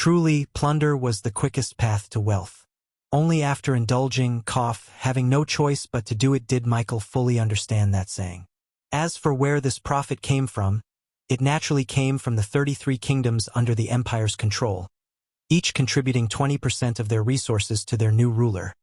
Truly, plunder was the quickest path to wealth. Only after indulging, having no choice but to do it did Michael fully understand that saying. As for where this profit came from, it naturally came from the 33 kingdoms under the Empire's control, each contributing 20% of their resources to their new ruler,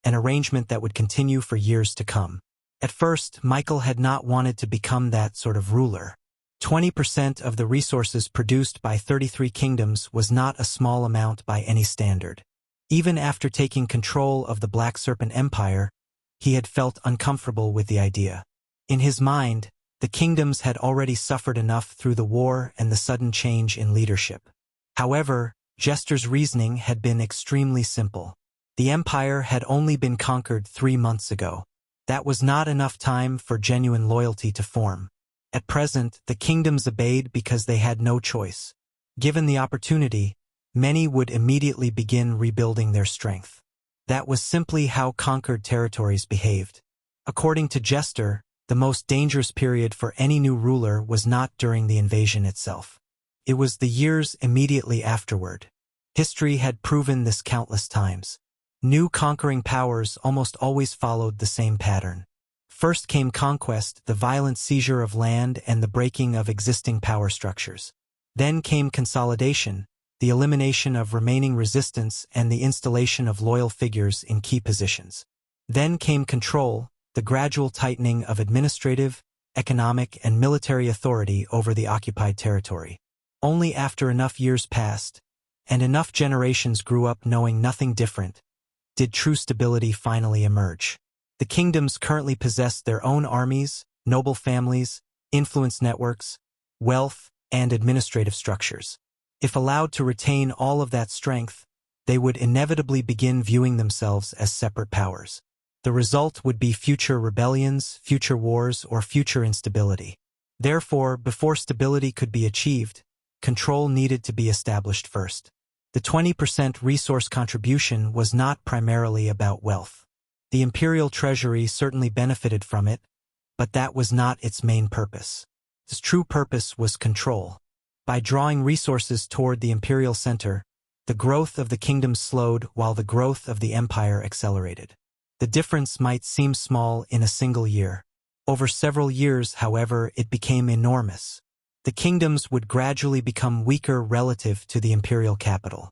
an arrangement that would continue for years to come. At first, Michael had not wanted to become that sort of ruler. 20% of the resources produced by 33 kingdoms was not a small amount by any standard. Even after taking control of the Black Serpent Empire, he had felt uncomfortable with the idea. In his mind, the kingdoms had already suffered enough through the war and the sudden change in leadership. However, Jester's reasoning had been extremely simple. The empire had only been conquered 3 months ago. That was not enough time for genuine loyalty to form. At present, the kingdoms obeyed because they had no choice. Given the opportunity, many would immediately begin rebuilding their strength. That was simply how conquered territories behaved. According to Jester, the most dangerous period for any new ruler was not during the invasion itself. It was the years immediately afterward. History had proven this countless times. New conquering powers almost always followed the same pattern. First came conquest, the violent seizure of land and the breaking of existing power structures. Then came consolidation, the elimination of remaining resistance and the installation of loyal figures in key positions. Then came control, the gradual tightening of administrative, economic, and military authority over the occupied territory. Only after enough years passed, and enough generations grew up knowing nothing different, did true stability finally emerge. The kingdoms currently possessed their own armies, noble families, influence networks, wealth, and administrative structures. If allowed to retain all of that strength, they would inevitably begin viewing themselves as separate powers. The result would be future rebellions, future wars, or future instability. Therefore, before stability could be achieved, control needed to be established first. The 20% resource contribution was not primarily about wealth. The imperial treasury certainly benefited from it, but that was not its main purpose. Its true purpose was control. By drawing resources toward the imperial center, the growth of the kingdom slowed while the growth of the empire accelerated. The difference might seem small in a single year. Over several years, however, it became enormous. The kingdoms would gradually become weaker relative to the imperial capital.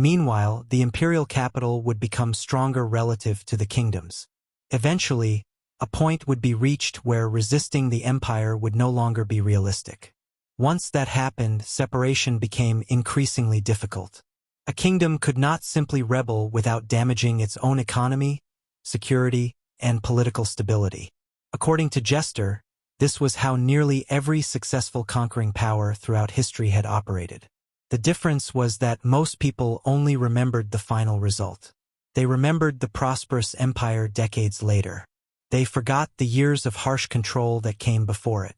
Meanwhile, the imperial capital would become stronger relative to the kingdoms. Eventually, a point would be reached where resisting the empire would no longer be realistic. Once that happened, separation became increasingly difficult. A kingdom could not simply rebel without damaging its own economy, security, and political stability. According to Jester, this was how nearly every successful conquering power throughout history had operated. The difference was that most people only remembered the final result. They remembered the prosperous empire decades later. They forgot the years of harsh control that came before it.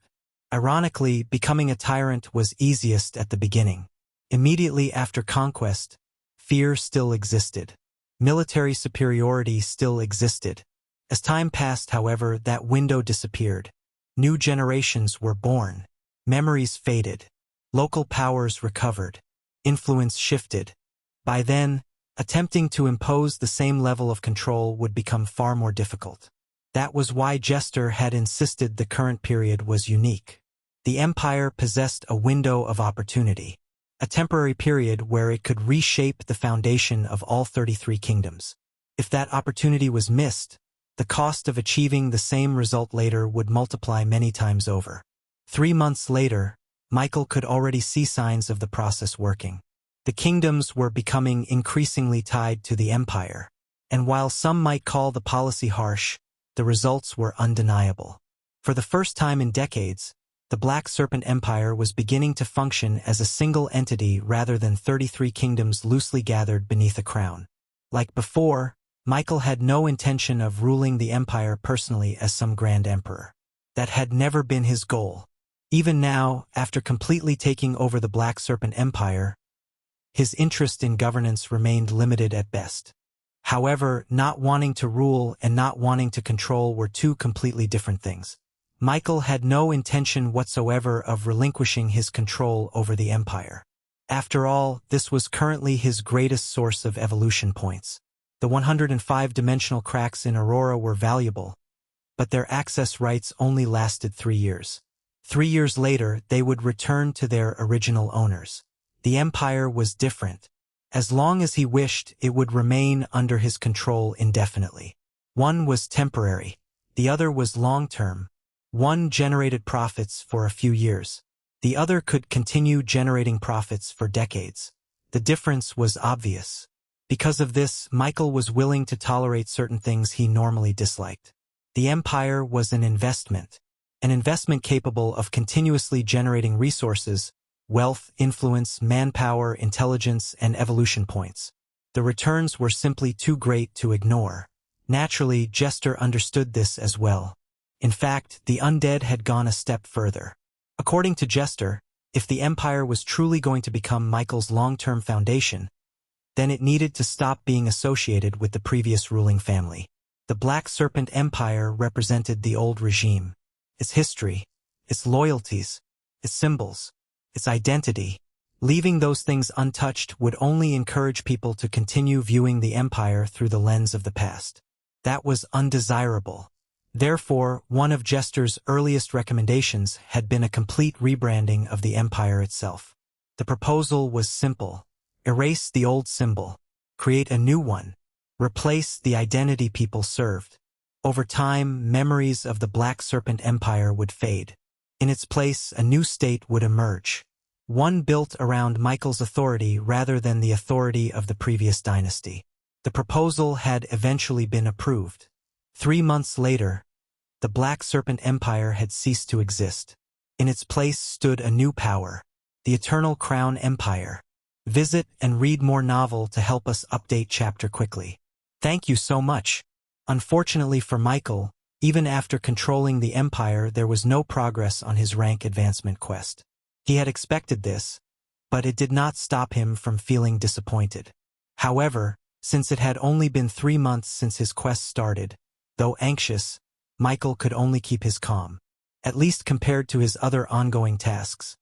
Ironically, becoming a tyrant was easiest at the beginning. Immediately after conquest, fear still existed. Military superiority still existed. As time passed, however, that window disappeared. New generations were born. Memories faded. Local powers recovered. Influence shifted. By then, attempting to impose the same level of control would become far more difficult. That was why Jester had insisted the current period was unique. The empire possessed a window of opportunity, a temporary period where it could reshape the foundation of all 33 kingdoms. If that opportunity was missed, the cost of achieving the same result later would multiply many times over. 3 months later, Michael could already see signs of the process working. The kingdoms were becoming increasingly tied to the empire, and while some might call the policy harsh, the results were undeniable. For the first time in decades, the Black Serpent Empire was beginning to function as a single entity rather than 33 kingdoms loosely gathered beneath a crown. Like before, Michael had no intention of ruling the empire personally as some grand emperor. That had never been his goal. Even now, after completely taking over the Black Serpent Empire, his interest in governance remained limited at best. However, not wanting to rule and not wanting to control were two completely different things. Michael had no intention whatsoever of relinquishing his control over the empire. After all, this was currently his greatest source of evolution points. The 105-dimensional cracks in Aurora were valuable, but their access rights only lasted 3 years. 3 years later, they would return to their original owners. The Empire was different. As long as he wished, it would remain under his control indefinitely. One was temporary. The other was long-term. One generated profits for a few years. The other could continue generating profits for decades. The difference was obvious. Because of this, Michael was willing to tolerate certain things he normally disliked. The Empire was an investment capable of continuously generating resources, wealth, influence, manpower, intelligence, and evolution points. The returns were simply too great to ignore. Naturally, Jester understood this as well. In fact, the undead had gone a step further. According to Jester, if the Empire was truly going to become Michael's long-term foundation, then it needed to stop being associated with the previous ruling family. The Black Serpent Empire represented the old regime, its history, its loyalties, its symbols, its identity. Leaving those things untouched would only encourage people to continue viewing the Empire through the lens of the past. That was undesirable. Therefore, one of Jester's earliest recommendations had been a complete rebranding of the Empire itself. The proposal was simple. Erase the old symbol. Create a new one. Replace the identity people served. Over time, memories of the Black Serpent Empire would fade. In its place, a new state would emerge. One built around Michael's authority rather than the authority of the previous dynasty. The proposal had eventually been approved. 3 months later, the Black Serpent Empire had ceased to exist. In its place stood a new power, the Eternal Crown Empire. Visit and read more novel to help us update chapter quickly. Thank you so much. Unfortunately for Michael, even after controlling the Empire, there was no progress on his rank advancement quest. He had expected this, but it did not stop him from feeling disappointed. However, since it had only been 3 months since his quest started, though anxious, Michael could only keep his calm, at least compared to his other ongoing tasks.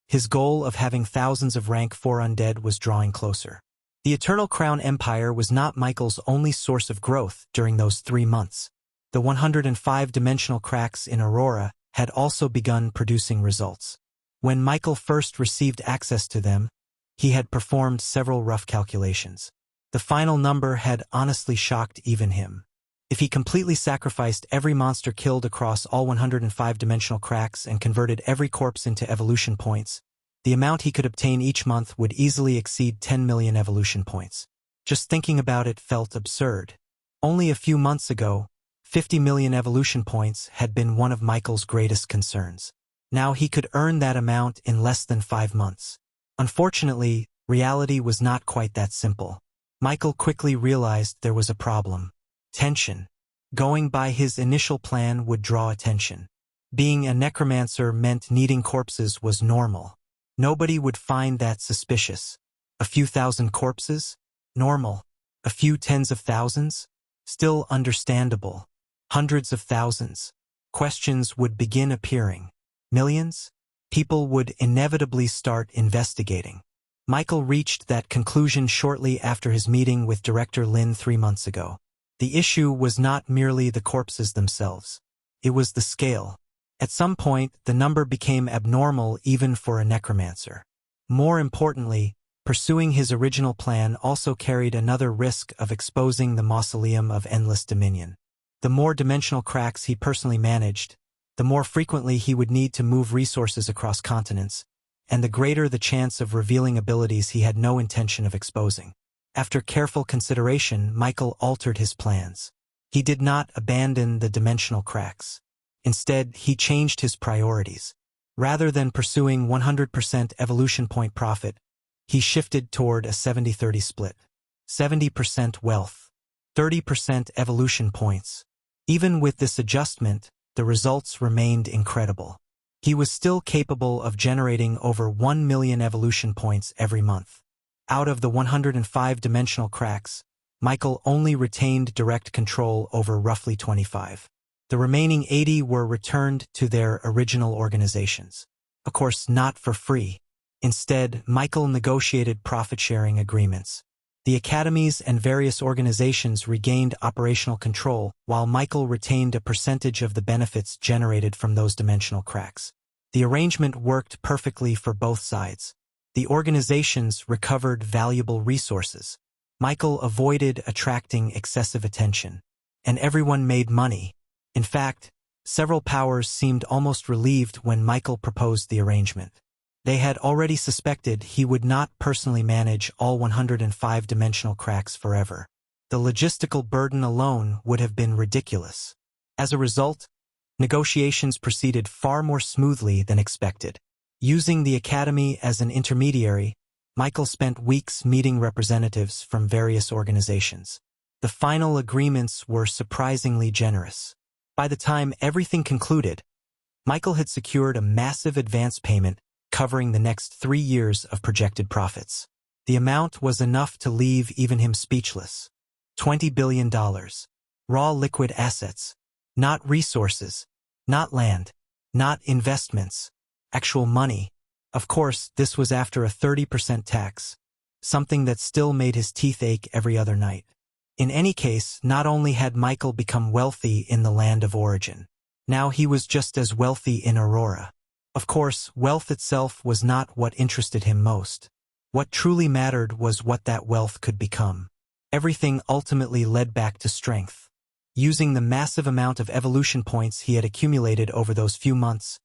His goal of having thousands of rank 4 undead was drawing closer. The Eternal Crown Empire was not Michael's only source of growth during those 3 months. The 105-dimensional cracks in Aurora had also begun producing results. When Michael first received access to them, he had performed several rough calculations. The final number had honestly shocked even him. If he completely sacrificed every monster killed across all 105-dimensional cracks and converted every corpse into evolution points, the amount he could obtain each month would easily exceed 10 million evolution points. Just thinking about it felt absurd. Only a few months ago, 50 million evolution points had been one of Michael's greatest concerns. Now he could earn that amount in less than 5 months. Unfortunately, reality was not quite that simple. Michael quickly realized there was a problem. Tension. Going by his initial plan would draw attention. Being a necromancer meant needing corpses was normal. Nobody would find that suspicious. A few thousand corpses? Normal. A few tens of thousands? Still understandable. Hundreds of thousands? Questions would begin appearing. Millions? People would inevitably start investigating. Michael reached that conclusion shortly after his meeting with Director Lin 3 months ago. The issue was not merely the corpses themselves. It was the scale. At some point, the number became abnormal even for a necromancer. More importantly, pursuing his original plan also carried another risk of exposing the Mausoleum of Endless Dominion. The more dimensional cracks he personally managed, the more frequently he would need to move resources across continents, and the greater the chance of revealing abilities he had no intention of exposing. After careful consideration, Michael altered his plans. He did not abandon the dimensional cracks. Instead, he changed his priorities. Rather than pursuing 100% evolution point profit, he shifted toward a 70-30 split. 70% wealth, 30% evolution points. Even with this adjustment, the results remained incredible. He was still capable of generating over 1 million evolution points every month. Out of the 105-dimensional cracks, Michael only retained direct control over roughly 25. The remaining 80 were returned to their original organizations. Of course, not for free. Instead, Michael negotiated profit-sharing agreements. The academies and various organizations regained operational control, while Michael retained a percentage of the benefits generated from those dimensional cracks. The arrangement worked perfectly for both sides. The organizations recovered valuable resources. Michael avoided attracting excessive attention. And everyone made money. In fact, several powers seemed almost relieved when Michael proposed the arrangement. They had already suspected he would not personally manage all 105 dimensional cracks forever. The logistical burden alone would have been ridiculous. As a result, negotiations proceeded far more smoothly than expected. Using the Academy as an intermediary, Michael spent weeks meeting representatives from various organizations. The final agreements were surprisingly generous. By the time everything concluded, Michael had secured a massive advance payment covering the next 3 years of projected profits. The amount was enough to leave even him speechless. $20 billion. Raw liquid assets. Not resources. Not land. Not investments. Actual money. Of course, this was after a 30% tax, something that still made his teeth ache every other night. In any case, not only had Michael become wealthy in the land of origin, now he was just as wealthy in Aurora. Of course, wealth itself was not what interested him most. What truly mattered was what that wealth could become. Everything ultimately led back to strength. Using the massive amount of evolution points he had accumulated over those few months,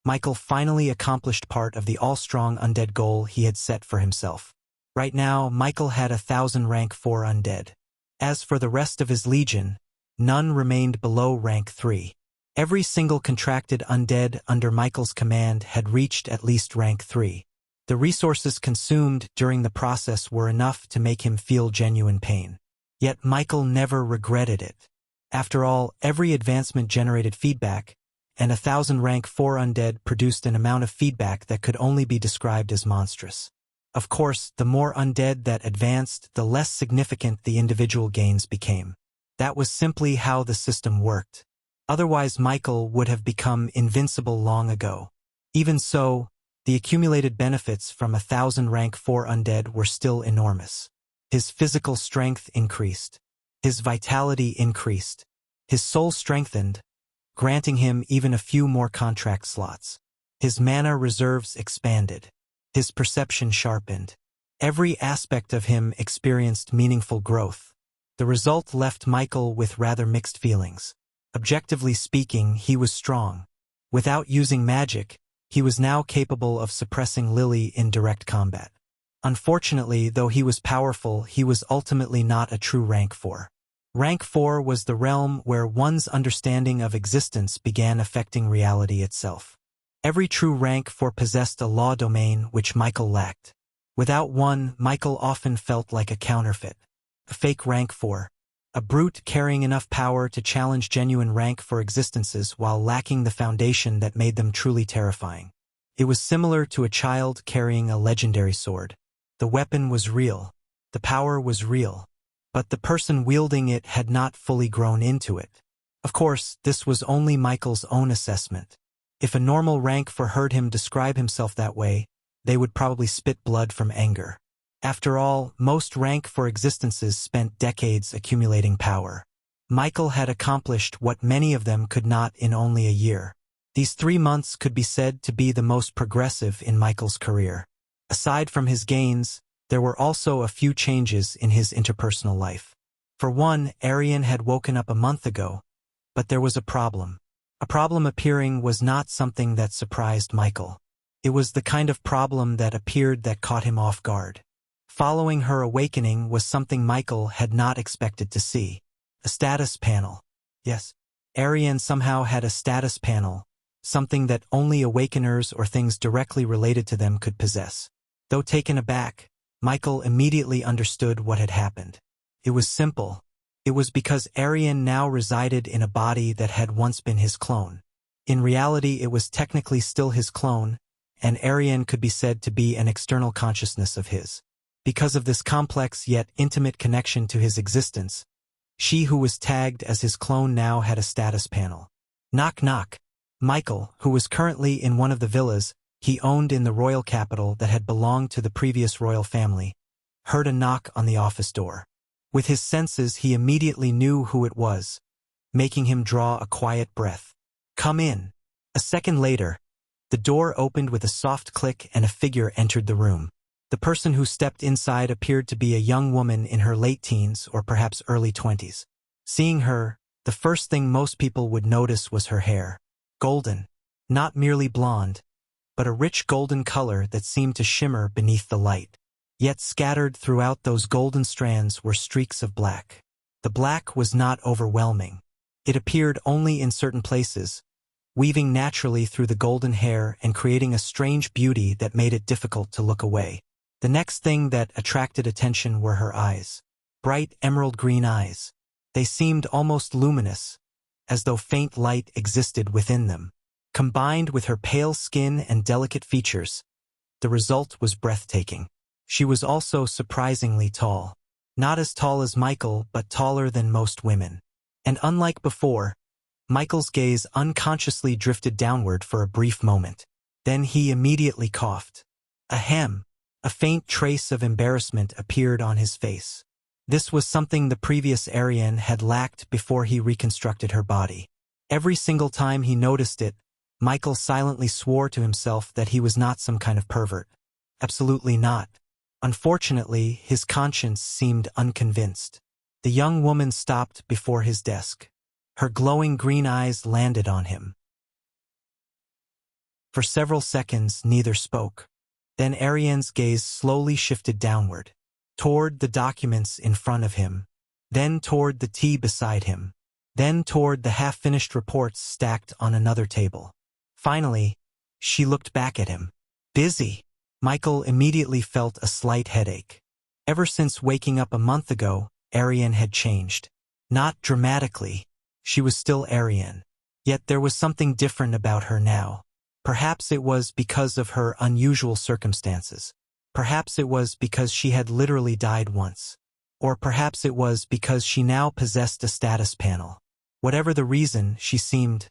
Michael finally accomplished part of the all-strong undead goal he had set for himself. Right now, Michael had 1,000 rank 4 undead. As for the rest of his legion, none remained below rank 3. Every single contracted undead under Michael's command had reached at least rank 3. The resources consumed during the process were enough to make him feel genuine pain. Yet Michael never regretted it. After all, every advancement generated feedback, and 1,000 rank 4 undead produced an amount of feedback that could only be described as monstrous. Of course, the more undead that advanced, the less significant the individual gains became. That was simply how the system worked. Otherwise, Michael would have become invincible long ago. Even so, the accumulated benefits from 1,000 rank 4 undead were still enormous. His physical strength increased. His vitality increased. His soul strengthened, granting him even a few more contract slots. His mana reserves expanded. His perception sharpened. Every aspect of him experienced meaningful growth. The result left Michael with rather mixed feelings. Objectively speaking, he was strong. Without using magic, he was now capable of suppressing Lily in direct combat. Unfortunately, though he was powerful, he was ultimately not a true rank 4. Rank 4 was the realm where one's understanding of existence began affecting reality itself. Every true rank 4 possessed a law domain which Michael lacked. Without one, Michael often felt like a counterfeit. A fake rank 4. A brute carrying enough power to challenge genuine rank 4 existences while lacking the foundation that made them truly terrifying. It was similar to a child carrying a legendary sword. The weapon was real. The power was real. But the person wielding it had not fully grown into it. Of course, this was only Michael's own assessment. If a normal rank 4 heard him describe himself that way, they would probably spit blood from anger. After all, most rank 4 existences spent decades accumulating power. Michael had accomplished what many of them could not in only a year. These 3 months could be said to be the most progressive in Michael's career. Aside from his gains, there were also a few changes in his interpersonal life. For one, Arian had woken up a month ago, but there was a problem. A problem appearing was not something that surprised Michael. It was the kind of problem that appeared that caught him off guard. Following her awakening was something Michael had not expected to see. A status panel. Yes, Arian somehow had a status panel, something that only Awakeners or things directly related to them could possess. Though taken aback, Michael immediately understood what had happened. It was simple. It was because Arian now resided in a body that had once been his clone. In reality, it was technically still his clone, and Arian could be said to be an external consciousness of his. Because of this complex yet intimate connection to his existence, she who was tagged as his clone now had a status panel. Knock knock. Michael, who was currently in one of the villas, he owned in the royal capital that had belonged to the previous royal family, heard a knock on the office door. With his senses he immediately knew who it was, making him draw a quiet breath. "Come in." A second later, the door opened with a soft click and a figure entered the room. The person who stepped inside appeared to be a young woman in her late teens or perhaps early 20s. Seeing her, the first thing most people would notice was her hair. Golden. Not merely blonde, but a rich golden color that seemed to shimmer beneath the light. Yet scattered throughout those golden strands were streaks of black. The black was not overwhelming. It appeared only in certain places, weaving naturally through the golden hair and creating a strange beauty that made it difficult to look away. The next thing that attracted attention were her eyes. Bright emerald green eyes. They seemed almost luminous, as though faint light existed within them. Combined with her pale skin and delicate features, the result was breathtaking. She was also surprisingly tall. Not as tall as Michael, but taller than most women. And unlike before, Michael's gaze unconsciously drifted downward for a brief moment. Then he immediately coughed. Ahem. A faint trace of embarrassment appeared on his face. This was something the previous Arian had lacked before he reconstructed her body. Every single time he noticed it, Michael silently swore to himself that he was not some kind of pervert. Absolutely not. Unfortunately, his conscience seemed unconvinced. The young woman stopped before his desk. Her glowing green eyes landed on him. For several seconds, neither spoke. Then Arian's gaze slowly shifted downward, toward the documents in front of him, then toward the tea beside him, then toward the half-finished reports stacked on another table. Finally, she looked back at him. Busy. Michael immediately felt a slight headache. Ever since waking up a month ago, Arian had changed. Not dramatically. She was still Arian. Yet there was something different about her now. Perhaps it was because of her unusual circumstances. Perhaps it was because she had literally died once. Or perhaps it was because she now possessed a status panel. Whatever the reason, she seemed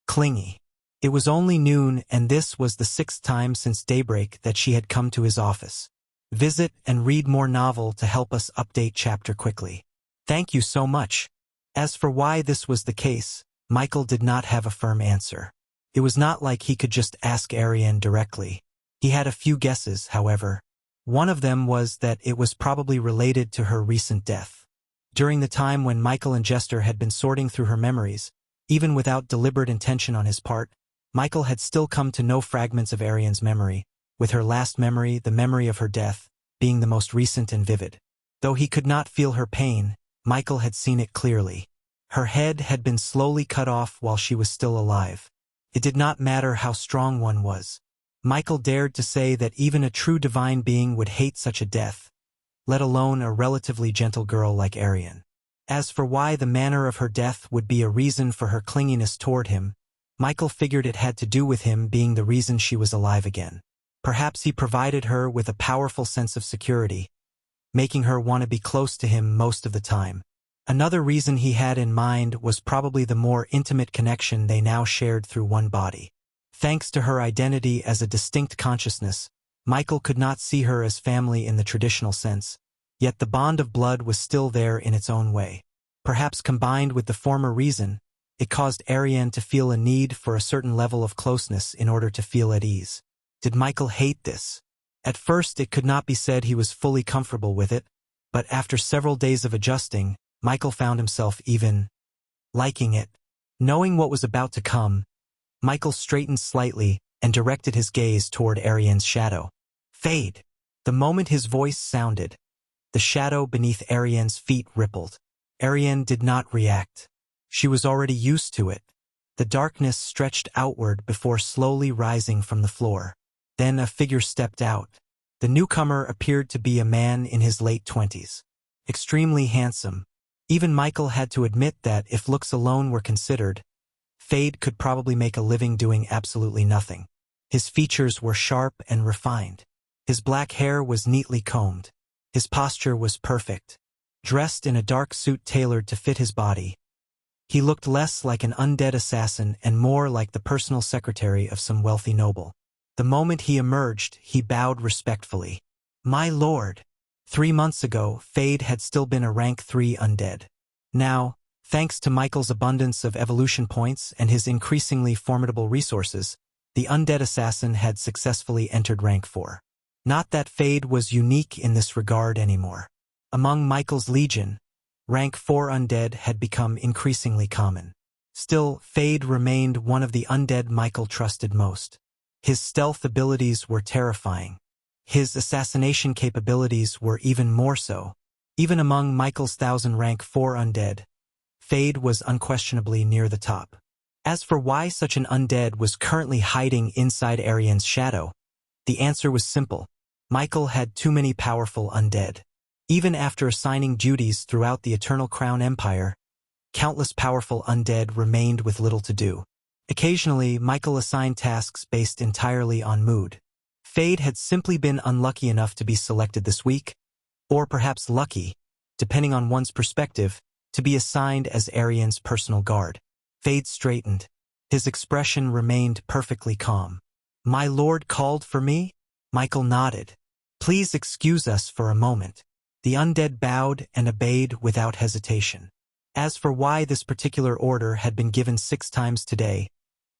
clingy. It was only noon, and this was the 6th time since daybreak that she had come to his office. Visit and read more novel to help us update chapter quickly. Thank you so much. As for why this was the case, Michael did not have a firm answer. It was not like he could just ask Arian directly. He had a few guesses, however. One of them was that it was probably related to her recent death. During the time when Michael and Jester had been sorting through her memories, even without deliberate intention on his part, Michael had still come to know fragments of Arian's memory, with her last memory, the memory of her death, being the most recent and vivid. Though he could not feel her pain, Michael had seen it clearly. Her head had been slowly cut off while she was still alive. It did not matter how strong one was. Michael dared to say that even a true divine being would hate such a death, let alone a relatively gentle girl like Arian. As for why the manner of her death would be a reason for her clinginess toward him, Michael figured it had to do with him being the reason she was alive again. Perhaps he provided her with a powerful sense of security, making her want to be close to him most of the time. Another reason he had in mind was probably the more intimate connection they now shared through one body. Thanks to her identity as a distinct consciousness, Michael could not see her as family in the traditional sense, yet the bond of blood was still there in its own way. Perhaps combined with the former reason, it caused Arian to feel a need for a certain level of closeness in order to feel at ease. Did Michael hate this? At first it could not be said he was fully comfortable with it, but after several days of adjusting, Michael found himself even liking it. Knowing what was about to come, Michael straightened slightly and directed his gaze toward Arian's shadow. Fade. The moment his voice sounded, the shadow beneath Arian's feet rippled. Arian did not react. She was already used to it. The darkness stretched outward before slowly rising from the floor. Then a figure stepped out. The newcomer appeared to be a man in his late 20s. Extremely handsome. Even Michael had to admit that if looks alone were considered, Fade could probably make a living doing absolutely nothing. His features were sharp and refined. His black hair was neatly combed. His posture was perfect. Dressed in a dark suit tailored to fit his body, he looked less like an undead assassin and more like the personal secretary of some wealthy noble. The moment he emerged, he bowed respectfully. "My lord." 3 months ago, Fade had still been a rank 3 undead. Now, thanks to Michael's abundance of evolution points and his increasingly formidable resources, the undead assassin had successfully entered rank 4. Not that Fade was unique in this regard anymore. Among Michael's legion, rank 4 undead had become increasingly common. Still, Fade remained one of the undead Michael trusted most. His stealth abilities were terrifying. His assassination capabilities were even more so. Even among Michael's 1000 rank 4 undead, Fade was unquestionably near the top. As for why such an undead was currently hiding inside Arian's shadow, the answer was simple. Michael had too many powerful undead. Even after assigning duties throughout the Eternal Crown Empire, countless powerful undead remained with little to do. Occasionally, Michael assigned tasks based entirely on mood. Fade had simply been unlucky enough to be selected this week, or perhaps lucky, depending on one's perspective, to be assigned as Arian's personal guard. Fade straightened. His expression remained perfectly calm. "My lord called for me?" Michael nodded. "Please excuse us for a moment." The undead bowed and obeyed without hesitation. As for why this particular order had been given 6 times today,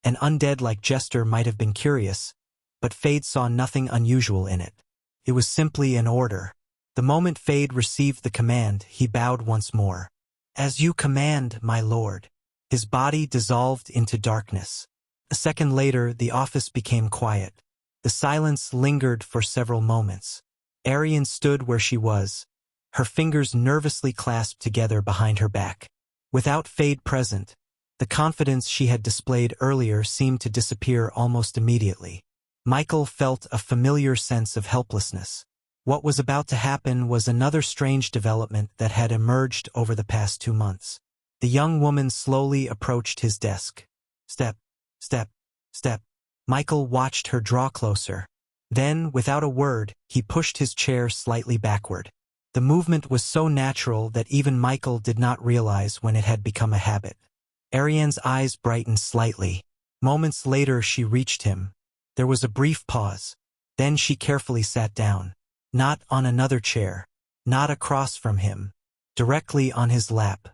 an undead like Jester might have been curious, but Fade saw nothing unusual in it. It was simply an order. The moment Fade received the command, he bowed once more. "As you command, my lord." His body dissolved into darkness. A second later, the office became quiet. The silence lingered for several moments. Arian stood where she was, her fingers nervously clasped together behind her back. Without Fade present, the confidence she had displayed earlier seemed to disappear almost immediately. Michael felt a familiar sense of helplessness. What was about to happen was another strange development that had emerged over the past 2 months. The young woman slowly approached his desk. Step, step, step. Michael watched her draw closer. Then, without a word, he pushed his chair slightly backward. The movement was so natural that even Michael did not realize when it had become a habit. Arian's eyes brightened slightly. Moments later, she reached him. There was a brief pause. Then she carefully sat down. Not on another chair. Not across from him. Directly on his lap.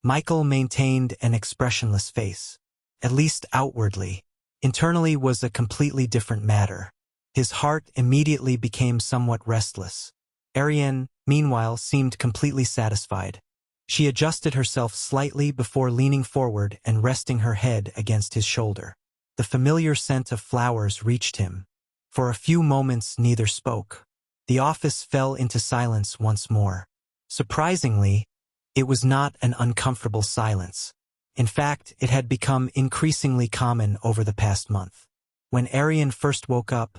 Michael maintained an expressionless face. At least outwardly. Internally was a completely different matter. His heart immediately became somewhat restless. Arian, meanwhile, seemed completely satisfied. She adjusted herself slightly before leaning forward and resting her head against his shoulder. The familiar scent of flowers reached him. For a few moments neither spoke. The office fell into silence once more. Surprisingly, it was not an uncomfortable silence. In fact, it had become increasingly common over the past month. When Arian first woke up,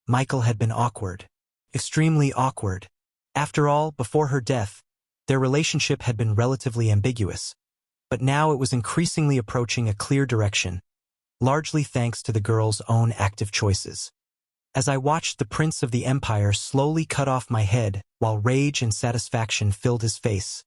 Michael had been awkward. Extremely awkward. After all, before her death, their relationship had been relatively ambiguous. But now it was increasingly approaching a clear direction, largely thanks to the girl's own active choices. As I watched the Prince of the Empire slowly cut off my head while rage and satisfaction filled his face,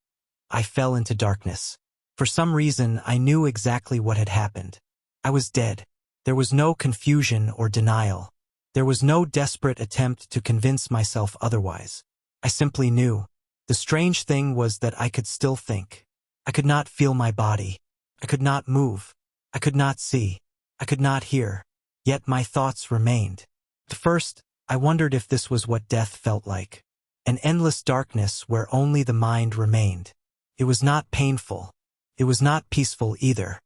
I fell into darkness. For some reason, I knew exactly what had happened. I was dead. There was no confusion or denial. There was no desperate attempt to convince myself otherwise. I simply knew. The strange thing was that I could still think. I could not feel my body. I could not move. I could not see. I could not hear. Yet my thoughts remained. At first, I wondered if this was what death felt like. An endless darkness where only the mind remained. It was not painful. It was not peaceful either.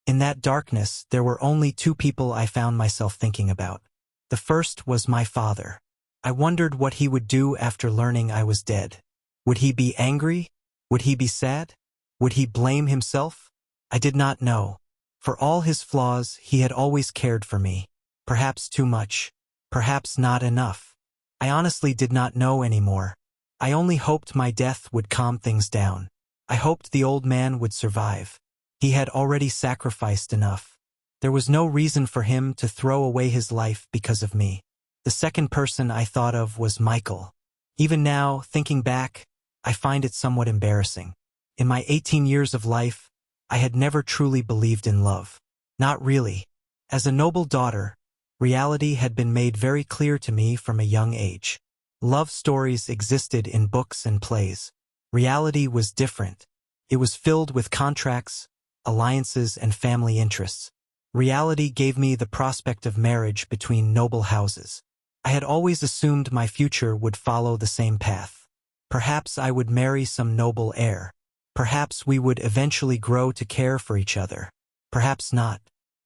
In that darkness, there were only 2 people I found myself thinking about. The first was my father. I wondered what he would do after learning I was dead. Would he be angry? Would he be sad? Would he blame himself? I did not know. For all his flaws, he had always cared for me. Perhaps too much. Perhaps not enough. I honestly did not know anymore. I only hoped my death would calm things down. I hoped the old man would survive. He had already sacrificed enough. There was no reason for him to throw away his life because of me. The second person I thought of was Michael. Even now, thinking back, I find it somewhat embarrassing. In my 18 years of life, I had never truly believed in love. Not really. As a noble daughter, Reality had been made very clear to me from a young age. Love stories existed in books and plays. Reality was different. It was filled with contracts, alliances, and family interests. Reality gave me the prospect of marriage between noble houses. I had always assumed my future would follow the same path. Perhaps I would marry some noble heir. Perhaps we would eventually grow to care for each other. Perhaps not.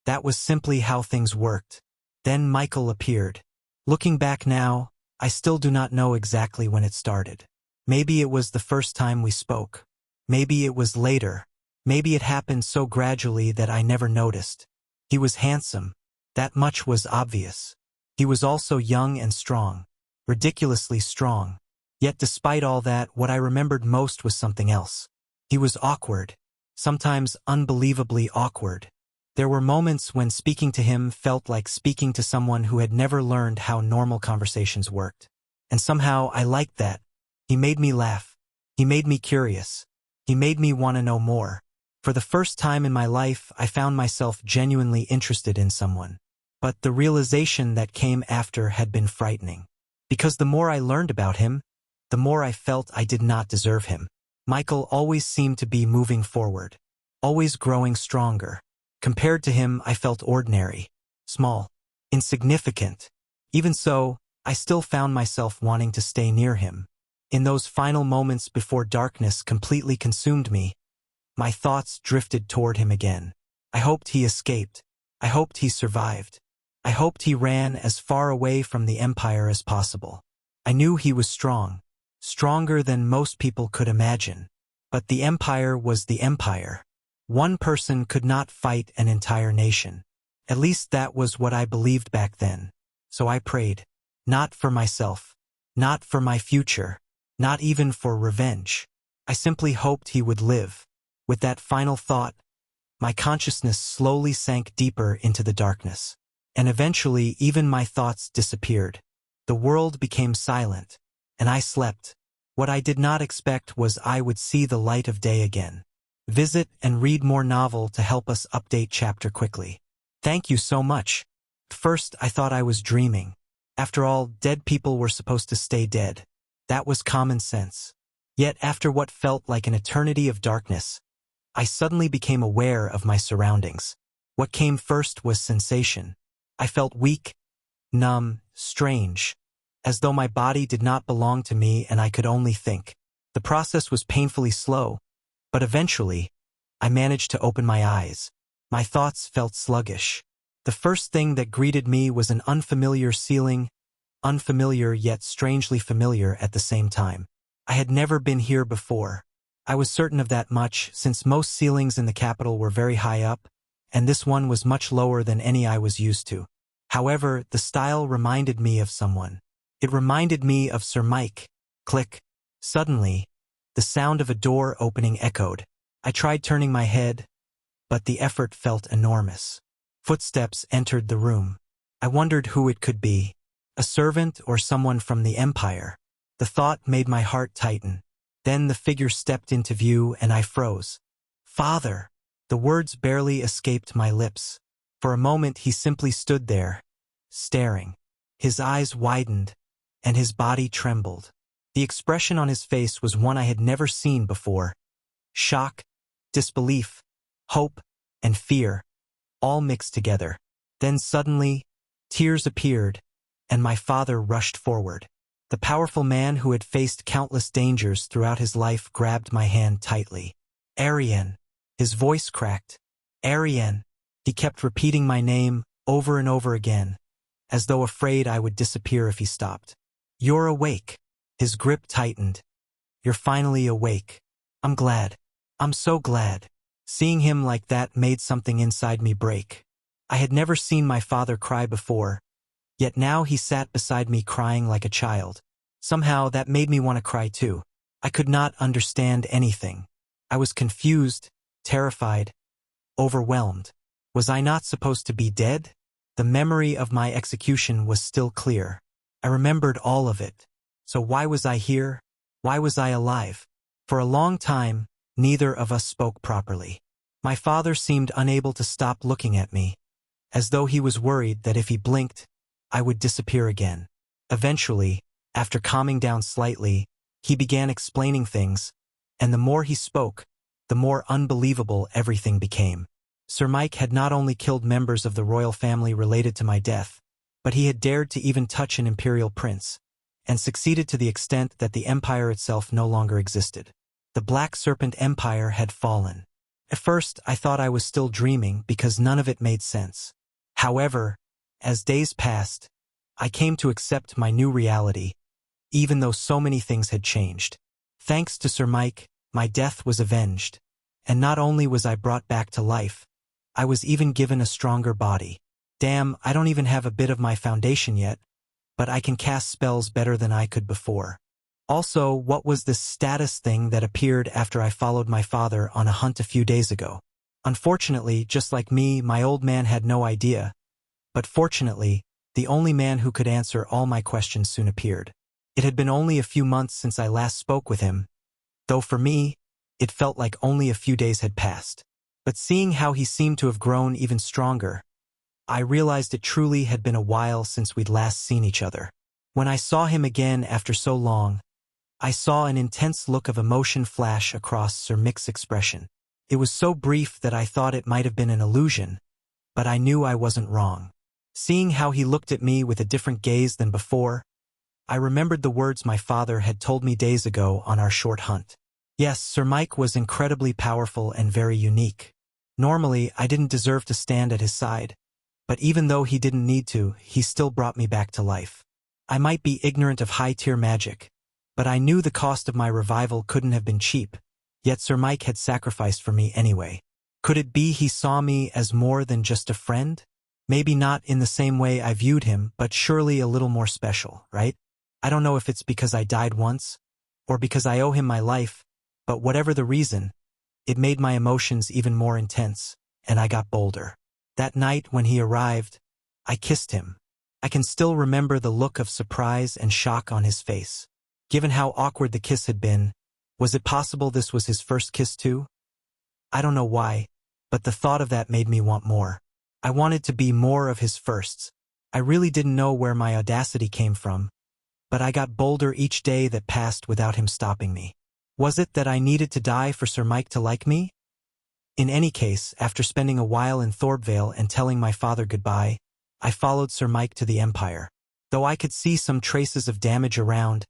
That was simply how things worked. Then Michael appeared. Looking back now, I still do not know exactly when it started. Maybe it was the first time we spoke. Maybe it was later. Maybe it happened so gradually that I never noticed. He was handsome. That much was obvious. He was also young and strong. Ridiculously strong. Yet despite all that, what I remembered most was something else. He was awkward. Sometimes unbelievably awkward. There were moments when speaking to him felt like speaking to someone who had never learned how normal conversations worked. And somehow I liked that. He made me laugh. He made me curious. He made me want to know more. For the first time in my life, I found myself genuinely interested in someone. But the realization that came after had been frightening. Because the more I learned about him, the more I felt I did not deserve him. Michael always seemed to be moving forward. Always growing stronger. Compared to him, I felt ordinary. Small. Insignificant. Even so, I still found myself wanting to stay near him. In those final moments before darkness completely consumed me, my thoughts drifted toward him again. I hoped he escaped. I hoped he survived. I hoped he ran as far away from the Empire as possible. I knew he was strong. Stronger than most people could imagine. But the Empire was the Empire. One person could not fight an entire nation. At least that was what I believed back then. So I prayed. Not for myself. Not for my future. Not even for revenge. I simply hoped he would live. With that final thought, my consciousness slowly sank deeper into the darkness. And eventually, even my thoughts disappeared. The world became silent, and I slept. What I did not expect was I would see the light of day again. Visit and read more novel to help us update chapter quickly. Thank you so much. First, I thought I was dreaming. After all, dead people were supposed to stay dead. That was common sense. Yet after what felt like an eternity of darkness, I suddenly became aware of my surroundings. What came first was sensation. I felt weak, numb, strange, as though my body did not belong to me and I could only think. The process was painfully slow, but eventually, I managed to open my eyes. My thoughts felt sluggish. The first thing that greeted me was an unfamiliar ceiling, unfamiliar yet strangely familiar at the same time. I had never been here before. I was certain of that much, since most ceilings in the capital were very high up, and this one was much lower than any I was used to. However, the style reminded me of someone. It reminded me of Sir Mike. Click. Suddenly, the sound of a door opening echoed. I tried turning my head, but the effort felt enormous. Footsteps entered the room. I wondered who it could be. A servant or someone from the Empire. The thought made my heart tighten. Then the figure stepped into view and I froze. Father! The words barely escaped my lips. For a moment he simply stood there, staring. His eyes widened, and his body trembled. The expression on his face was one I had never seen before. Shock, disbelief, hope, and fear, all mixed together. Then suddenly, tears appeared, and my father rushed forward. The powerful man who had faced countless dangers throughout his life grabbed my hand tightly. Ariane. His voice cracked. Ariane. He kept repeating my name over and over again, as though afraid I would disappear if he stopped. You're awake. His grip tightened. You're finally awake. I'm glad. I'm so glad. Seeing him like that made something inside me break. I had never seen my father cry before, yet now he sat beside me crying like a child. Somehow that made me want to cry too. I could not understand anything. I was confused, terrified, overwhelmed. Was I not supposed to be dead? The memory of my execution was still clear. I remembered all of it. So why was I here? Why was I alive? For a long time, neither of us spoke properly. My father seemed unable to stop looking at me, as though he was worried that if he blinked, I would disappear again. Eventually, after calming down slightly, he began explaining things, and the more he spoke, the more unbelievable everything became. Sir Mike had not only killed members of the royal family related to my death, but he had dared to even touch an imperial prince, and succeeded to the extent that the empire itself no longer existed. The Black Serpent Empire had fallen. At first, I thought I was still dreaming because none of it made sense. However, as days passed, I came to accept my new reality, even though so many things had changed. Thanks to Sir Mike, my death was avenged, and not only was I brought back to life, I was even given a stronger body. Damn, I don't even have a bit of my foundation yet, but I can cast spells better than I could before. Also, what was this status thing that appeared after I followed my father on a hunt a few days ago? Unfortunately, just like me, my old man had no idea, but fortunately, the only man who could answer all my questions soon appeared. It had been only a few months since I last spoke with him, though for me, it felt like only a few days had passed. But seeing how he seemed to have grown even stronger, I realized it truly had been a while since we'd last seen each other. When I saw him again after so long, I saw an intense look of emotion flash across Sir Mick's expression. It was so brief that I thought it might have been an illusion, but I knew I wasn't wrong. Seeing how he looked at me with a different gaze than before, I remembered the words my father had told me days ago on our short hunt. Yes, Sir Mike was incredibly powerful and very unique. Normally, I didn't deserve to stand at his side, but even though he didn't need to, he still brought me back to life. I might be ignorant of high-tier magic, but I knew the cost of my revival couldn't have been cheap, yet Sir Mike had sacrificed for me anyway. Could it be he saw me as more than just a friend? Maybe not in the same way I viewed him, but surely a little more special, right? I don't know if it's because I died once, or because I owe him my life, but whatever the reason, it made my emotions even more intense, and I got bolder. That night when he arrived, I kissed him. I can still remember the look of surprise and shock on his face. Given how awkward the kiss had been, was it possible this was his first kiss too? I don't know why, but the thought of that made me want more. I wanted to be more of his firsts. I really didn't know where my audacity came from, but I got bolder each day that passed without him stopping me. Was it that I needed to die for Sir Mike to like me? In any case, after spending a while in Thorpvale and telling my father goodbye, I followed Sir Mike to the Empire. Though I could see some traces of damage around,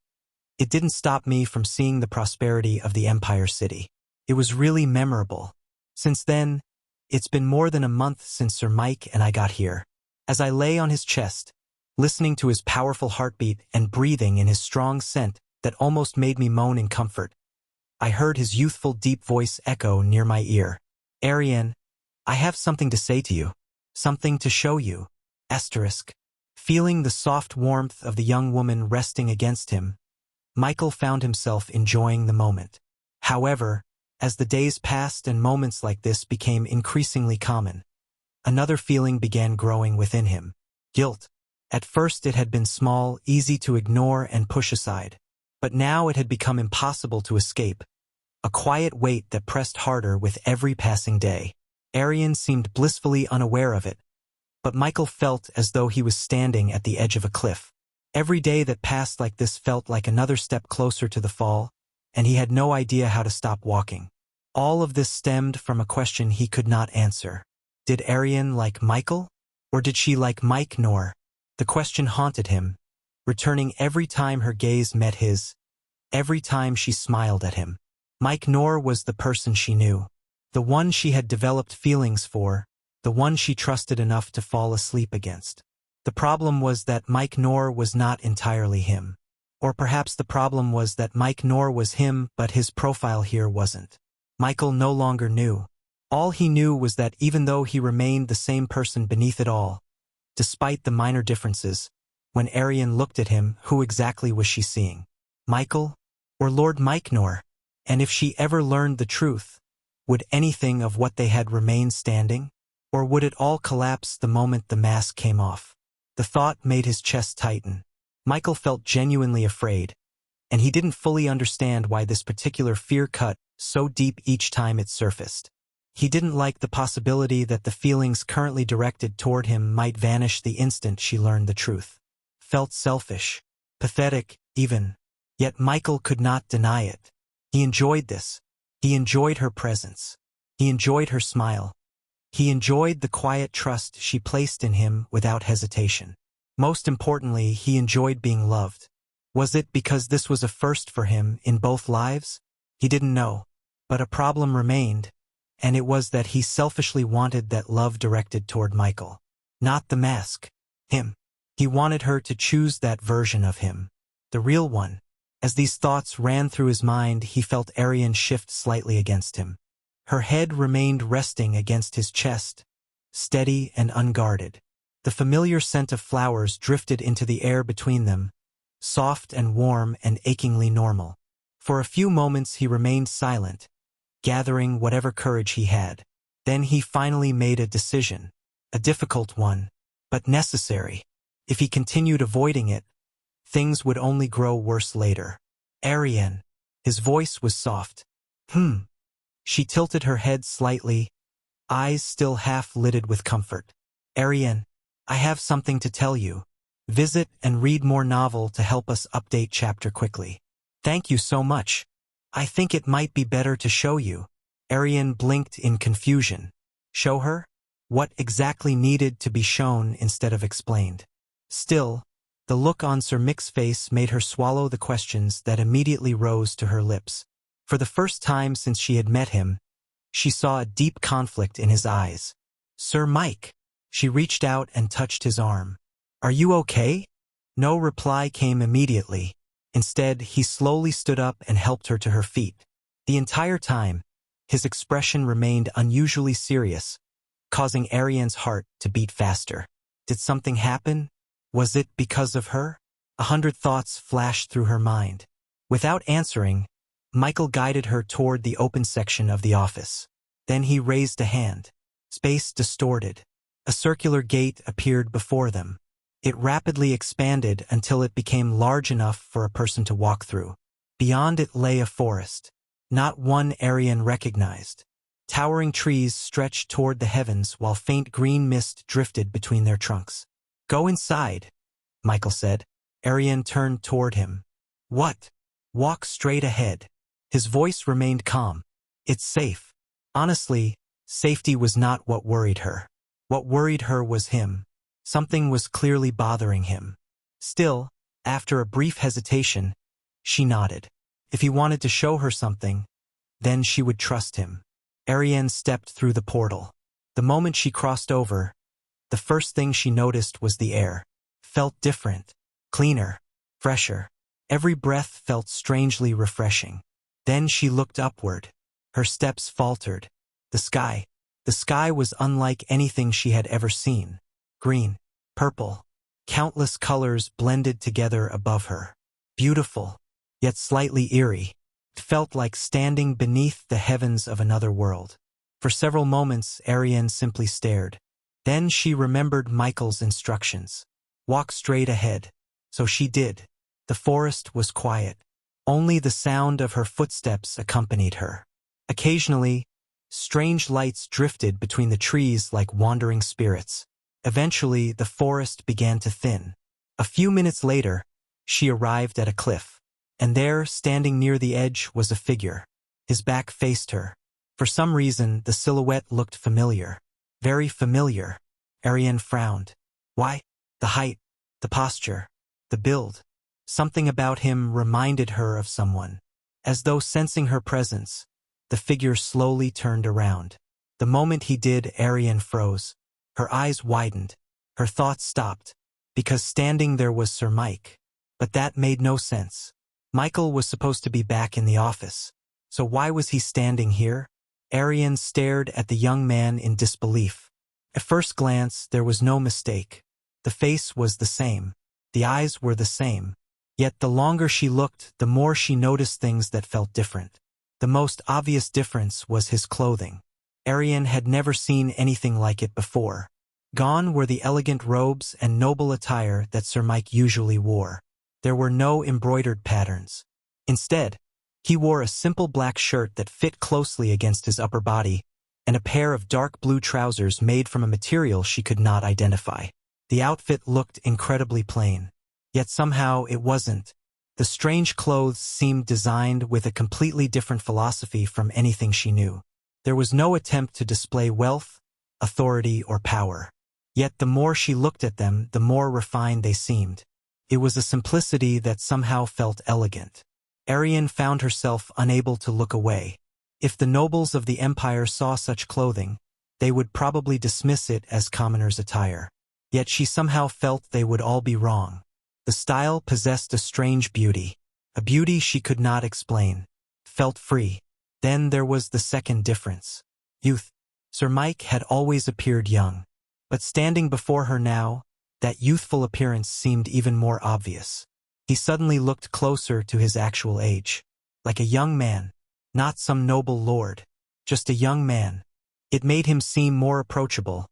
it didn't stop me from seeing the prosperity of the Empire City. It was really memorable. Since then, it's been more than a month since Sir Mike and I got here. As I lay on his chest, listening to his powerful heartbeat and breathing in his strong scent that almost made me moan in comfort, I heard his youthful deep voice echo near my ear. Ariane, I have something to say to you. Something to show you. Asterisk. Feeling the soft warmth of the young woman resting against him, Michael found himself enjoying the moment. However, as the days passed and moments like this became increasingly common, another feeling began growing within him. Guilt. At first it had been small, easy to ignore and push aside, but now it had become impossible to escape. A quiet weight that pressed harder with every passing day. Ariane seemed blissfully unaware of it, but Michael felt as though he was standing at the edge of a cliff. Every day that passed like this felt like another step closer to the fall, and he had no idea how to stop walking. All of this stemmed from a question he could not answer. Did Ariane like Michael? Or did she like Mike Nor? The question haunted him, returning every time her gaze met his, every time she smiled at him. Mike Nor was the person she knew, the one she had developed feelings for, the one she trusted enough to fall asleep against. The problem was that Mike Nor was not entirely him. Or perhaps the problem was that Mike Nor was him, but his profile here wasn't. Michael no longer knew. All he knew was that even though he remained the same person beneath it all, despite the minor differences, when Ariane looked at him, who exactly was she seeing? Michael? Or Lord Mike Nor? And if she ever learned the truth, would anything of what they had remain standing? Or would it all collapse the moment the mask came off? The thought made his chest tighten. Michael felt genuinely afraid, and he didn't fully understand why this particular fear cut so deep each time it surfaced. He didn't like the possibility that the feelings currently directed toward him might vanish the instant she learned the truth. Felt selfish, pathetic, even. Yet Michael could not deny it. He enjoyed this. He enjoyed her presence. He enjoyed her smile. He enjoyed the quiet trust she placed in him without hesitation. Most importantly, he enjoyed being loved. Was it because this was a first for him in both lives? He didn't know. But a problem remained, and it was that he selfishly wanted that love directed toward Michael. Not the mask. Him. He wanted her to choose that version of him. The real one. As these thoughts ran through his mind, he felt Arian shift slightly against him. Her head remained resting against his chest, steady and unguarded. The familiar scent of flowers drifted into the air between them, soft and warm and achingly normal. For a few moments he remained silent, gathering whatever courage he had. Then he finally made a decision, a difficult one, but necessary. If he continued avoiding it, things would only grow worse later. Arian. His voice was soft. She tilted her head slightly, eyes still half-lidded with comfort. Arian, I have something to tell you. Visit and read more novel to help us update chapter quickly. Thank you so much. I think it might be better to show you. Arian blinked in confusion. Show her? What exactly needed to be shown instead of explained? Still, the look on Sir Mick's face made her swallow the questions that immediately rose to her lips. For the first time since she had met him, she saw a deep conflict in his eyes. Sir Mike. She reached out and touched his arm. Are you okay? No reply came immediately. Instead, he slowly stood up and helped her to her feet. The entire time, his expression remained unusually serious, causing Arian's heart to beat faster. Did something happen? Was it because of her? 100 thoughts flashed through her mind. Without answering, Michael guided her toward the open section of the office. Then he raised a hand. Space distorted. A circular gate appeared before them. It rapidly expanded until it became large enough for a person to walk through. Beyond it lay a forest. Not one Arian recognized. Towering trees stretched toward the heavens while faint green mist drifted between their trunks. Go inside, Michael said. Arian turned toward him. What? Walk straight ahead. His voice remained calm. It's safe. Honestly, safety was not what worried her. What worried her was him. Something was clearly bothering him. Still, after a brief hesitation, she nodded. If he wanted to show her something, then she would trust him. Arian stepped through the portal. The moment she crossed over, the first thing she noticed was the air. Felt different, cleaner, fresher. Every breath felt strangely refreshing. Then she looked upward. Her steps faltered. The sky was unlike anything she had ever seen. Green, purple, countless colors blended together above her. Beautiful, yet slightly eerie. It felt like standing beneath the heavens of another world. For several moments, Arian simply stared. Then she remembered Michael's instructions. Walk straight ahead. So she did. The forest was quiet. Only the sound of her footsteps accompanied her. Occasionally, strange lights drifted between the trees like wandering spirits. Eventually, the forest began to thin. A few minutes later, she arrived at a cliff. And there, standing near the edge, was a figure. His back faced her. For some reason, the silhouette looked familiar. Very familiar. Arian frowned. Why? The height, the posture, the build. Something about him reminded her of someone. As though sensing her presence, the figure slowly turned around. The moment he did, Arian froze. Her eyes widened. Her thoughts stopped. Because standing there was Sir Mike. But that made no sense. Michael was supposed to be back in the office. So why was he standing here? Arian stared at the young man in disbelief. At first glance, there was no mistake. The face was the same. The eyes were the same. Yet the longer she looked, the more she noticed things that felt different. The most obvious difference was his clothing. Arian had never seen anything like it before. Gone were the elegant robes and noble attire that Sir Mike usually wore. There were no embroidered patterns. Instead, he wore a simple black shirt that fit closely against his upper body, and a pair of dark blue trousers made from a material she could not identify. The outfit looked incredibly plain. Yet somehow it wasn't. The strange clothes seemed designed with a completely different philosophy from anything she knew. There was no attempt to display wealth, authority, or power. Yet the more she looked at them, the more refined they seemed. It was a simplicity that somehow felt elegant. Ariane found herself unable to look away. If the nobles of the empire saw such clothing, they would probably dismiss it as commoners' attire. Yet she somehow felt they would all be wrong. The style possessed a strange beauty, a beauty she could not explain. Felt free. Then there was the second difference. Youth. Sir Mike had always appeared young. But standing before her now, that youthful appearance seemed even more obvious. He suddenly looked closer to his actual age. Like a young man. Not some noble lord. Just a young man. It made him seem more approachable,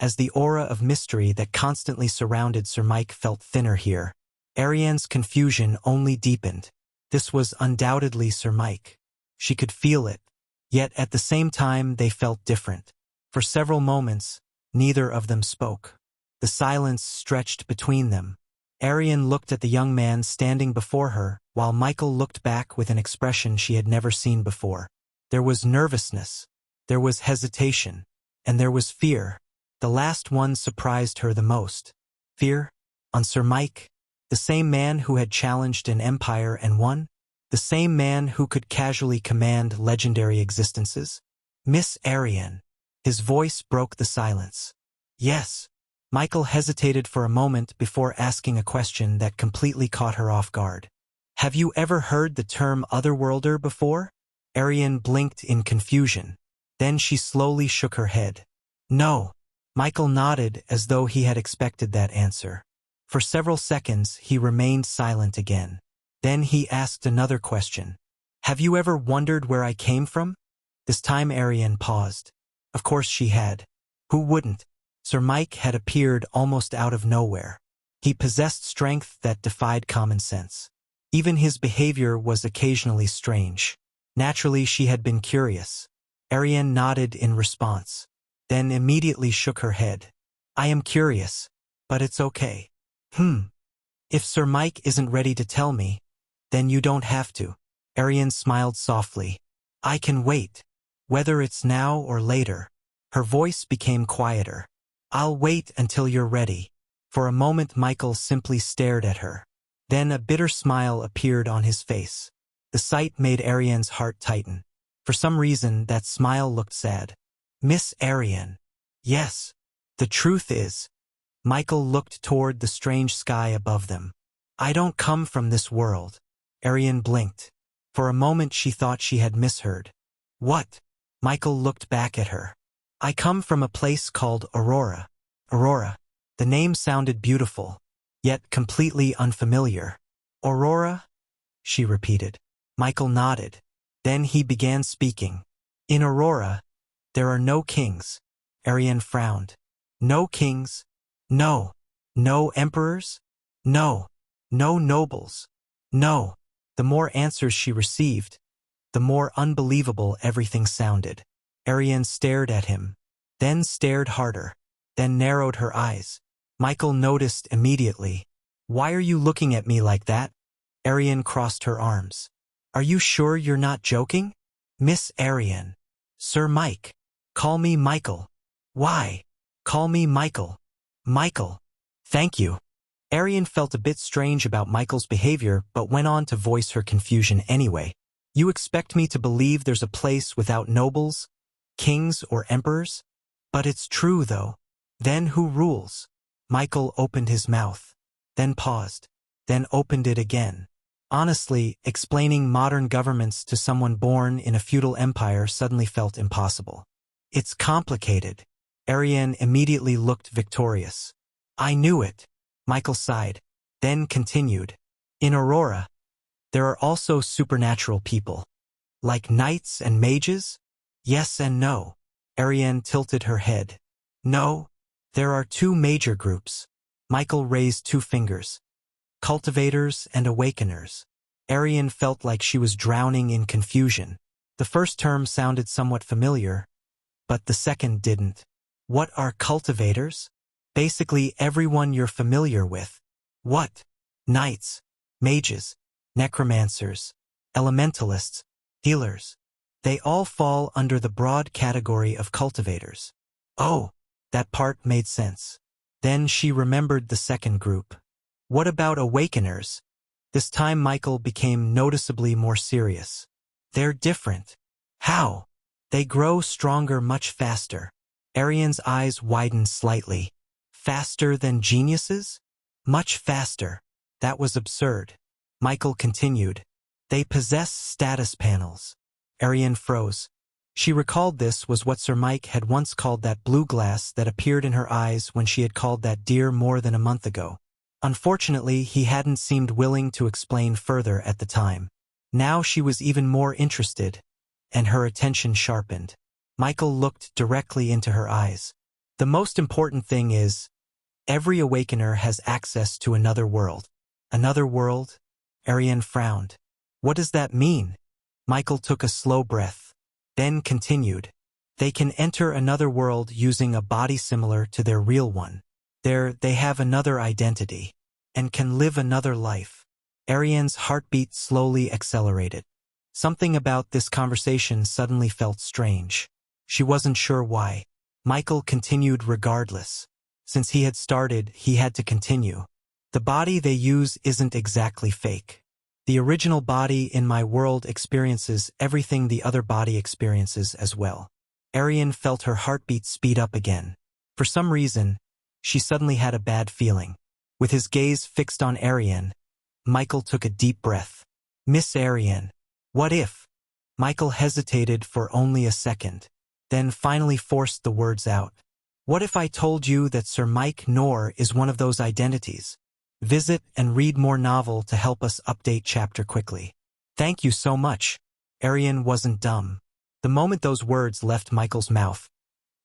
as the aura of mystery that constantly surrounded Sir Mike felt thinner here. Ariane's confusion only deepened. This was undoubtedly Sir Mike. She could feel it. Yet at the same time they felt different. For several moments, neither of them spoke. The silence stretched between them. Ariane looked at the young man standing before her, while Michael looked back with an expression she had never seen before. There was nervousness. There was hesitation. And there was fear. The last one surprised her the most. Fear? On Sir Mike? The same man who had challenged an empire and won? The same man who could casually command legendary existences? Miss Ariane. His voice broke the silence. Yes. Michael hesitated for a moment before asking a question that completely caught her off guard. Have you ever heard the term otherworlder before? Ariane blinked in confusion. Then she slowly shook her head. No. Michael nodded as though he had expected that answer. For several seconds he remained silent again. Then he asked another question. Have you ever wondered where I came from? This time Ariane paused. Of course she had. Who wouldn't? Sir Mike had appeared almost out of nowhere. He possessed strength that defied common sense. Even his behavior was occasionally strange. Naturally she had been curious. Ariane nodded in response, then immediately shook her head. I am curious, but it's okay. If Sir Mike isn't ready to tell me, then you don't have to. Ariane smiled softly. I can wait. Whether it's now or later. Her voice became quieter. I'll wait until you're ready. For a moment Michael simply stared at her. Then a bitter smile appeared on his face. The sight made Ariane's heart tighten. For some reason that smile looked sad. Miss Ariane. Yes. The truth is. Michael looked toward the strange sky above them. I don't come from this world. Ariane blinked. For a moment she thought she had misheard. What? Michael looked back at her. I come from a place called Aurora. Aurora. The name sounded beautiful, yet completely unfamiliar. Aurora? She repeated. Michael nodded. Then he began speaking. In Aurora, there are no kings. Ariane frowned. No kings? No. No emperors? No. No nobles? No. The more answers she received, the more unbelievable everything sounded. Ariane stared at him, then stared harder, then narrowed her eyes. Michael noticed immediately. Why are you looking at me like that? Ariane crossed her arms. Are you sure you're not joking? Miss Ariane. Sir Mike. Call me Michael. Why? Call me Michael. Michael. Thank you. Ariane felt a bit strange about Michael's behavior but went on to voice her confusion anyway. You expect me to believe there's a place without nobles, kings, or emperors? But it's true, though. Then who rules? Michael opened his mouth, then paused, then opened it again. Honestly, explaining modern governments to someone born in a feudal empire suddenly felt impossible. It's complicated. Ariane immediately looked victorious. I knew it. Michael sighed, then continued. In Aurora, there are also supernatural people. Like knights and mages? Yes and no. Ariane tilted her head. No, there are two major groups. Michael raised two fingers. Cultivators and awakeners. Ariane felt like she was drowning in confusion. The first term sounded somewhat familiar, but the second didn't. What are cultivators? Basically everyone you're familiar with. What? Knights, mages, necromancers, elementalists, healers. They all fall under the broad category of cultivators. Oh, that part made sense. Then she remembered the second group. What about awakeners? This time Michael became noticeably more serious. They're different. How? They grow stronger much faster. Arian's eyes widened slightly. Faster than geniuses? Much faster. That was absurd. Michael continued. They possess status panels. Arian froze. She recalled this was what Sir Mike had once called that blue glass that appeared in her eyes when she had called that deer more than a month ago. Unfortunately, he hadn't seemed willing to explain further at the time. Now she was even more interested, and her attention sharpened. Michael looked directly into her eyes. The most important thing is, every awakener has access to another world. Another world? Arian frowned. What does that mean? Michael took a slow breath, then continued. They can enter another world using a body similar to their real one. They have another identity, and can live another life. Arian's heartbeat slowly accelerated. Something about this conversation suddenly felt strange. She wasn't sure why. Michael continued regardless. Since he had started, he had to continue. The body they use isn't exactly fake. The original body in my world experiences everything the other body experiences as well. Arian felt her heartbeat speed up again. For some reason, she suddenly had a bad feeling. With his gaze fixed on Arian, Michael took a deep breath. Miss Arian, what if? Michael hesitated for only a second, then finally forced the words out. What if I told you that Sir Mike Nor is one of those identities? Visit and read more novel to help us update chapter quickly. Thank you so much. Arian wasn't dumb. The moment those words left Michael's mouth,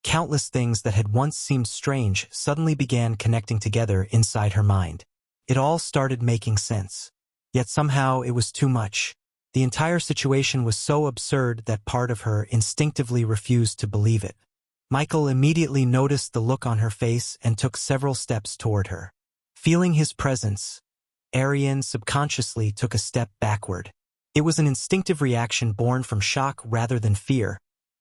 countless things that had once seemed strange suddenly began connecting together inside her mind. It all started making sense. Yet somehow it was too much. The entire situation was so absurd that part of her instinctively refused to believe it. Michael immediately noticed the look on her face and took several steps toward her. Feeling his presence, Arian subconsciously took a step backward. It was an instinctive reaction born from shock rather than fear,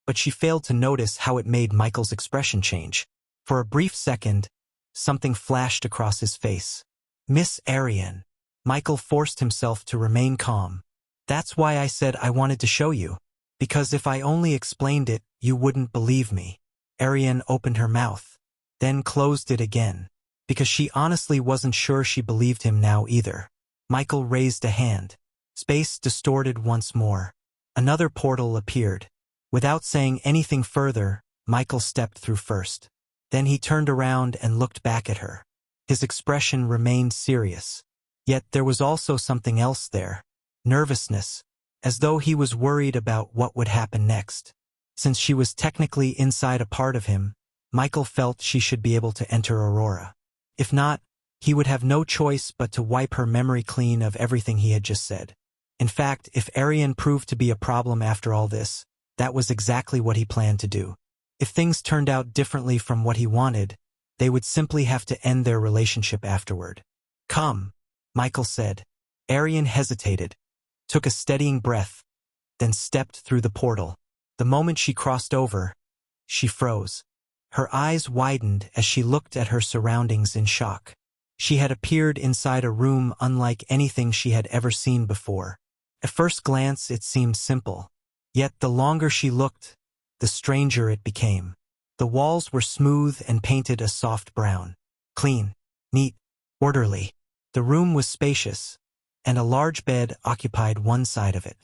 but she failed to notice how it made Michael's expression change. For a brief second, something flashed across his face. Miss Arian. Michael forced himself to remain calm. That's why I said I wanted to show you. Because if I only explained it, you wouldn't believe me. Arian opened her mouth, then closed it again. Because she honestly wasn't sure she believed him now either. Michael raised a hand. Space distorted once more. Another portal appeared. Without saying anything further, Michael stepped through first. Then he turned around and looked back at her. His expression remained serious. Yet there was also something else there. Nervousness, as though he was worried about what would happen next. Since she was technically inside a part of him, Michael felt she should be able to enter Aurora. If not, he would have no choice but to wipe her memory clean of everything he had just said. In fact, if Arian proved to be a problem after all this, that was exactly what he planned to do. If things turned out differently from what he wanted, they would simply have to end their relationship afterward. Come, Michael said. Arian hesitated, took a steadying breath, then stepped through the portal. The moment she crossed over, she froze. Her eyes widened as she looked at her surroundings in shock. She had appeared inside a room unlike anything she had ever seen before. At first glance it seemed simple. Yet the longer she looked, the stranger it became. The walls were smooth and painted a soft brown. Clean, neat, orderly. The room was spacious, and a large bed occupied one side of it.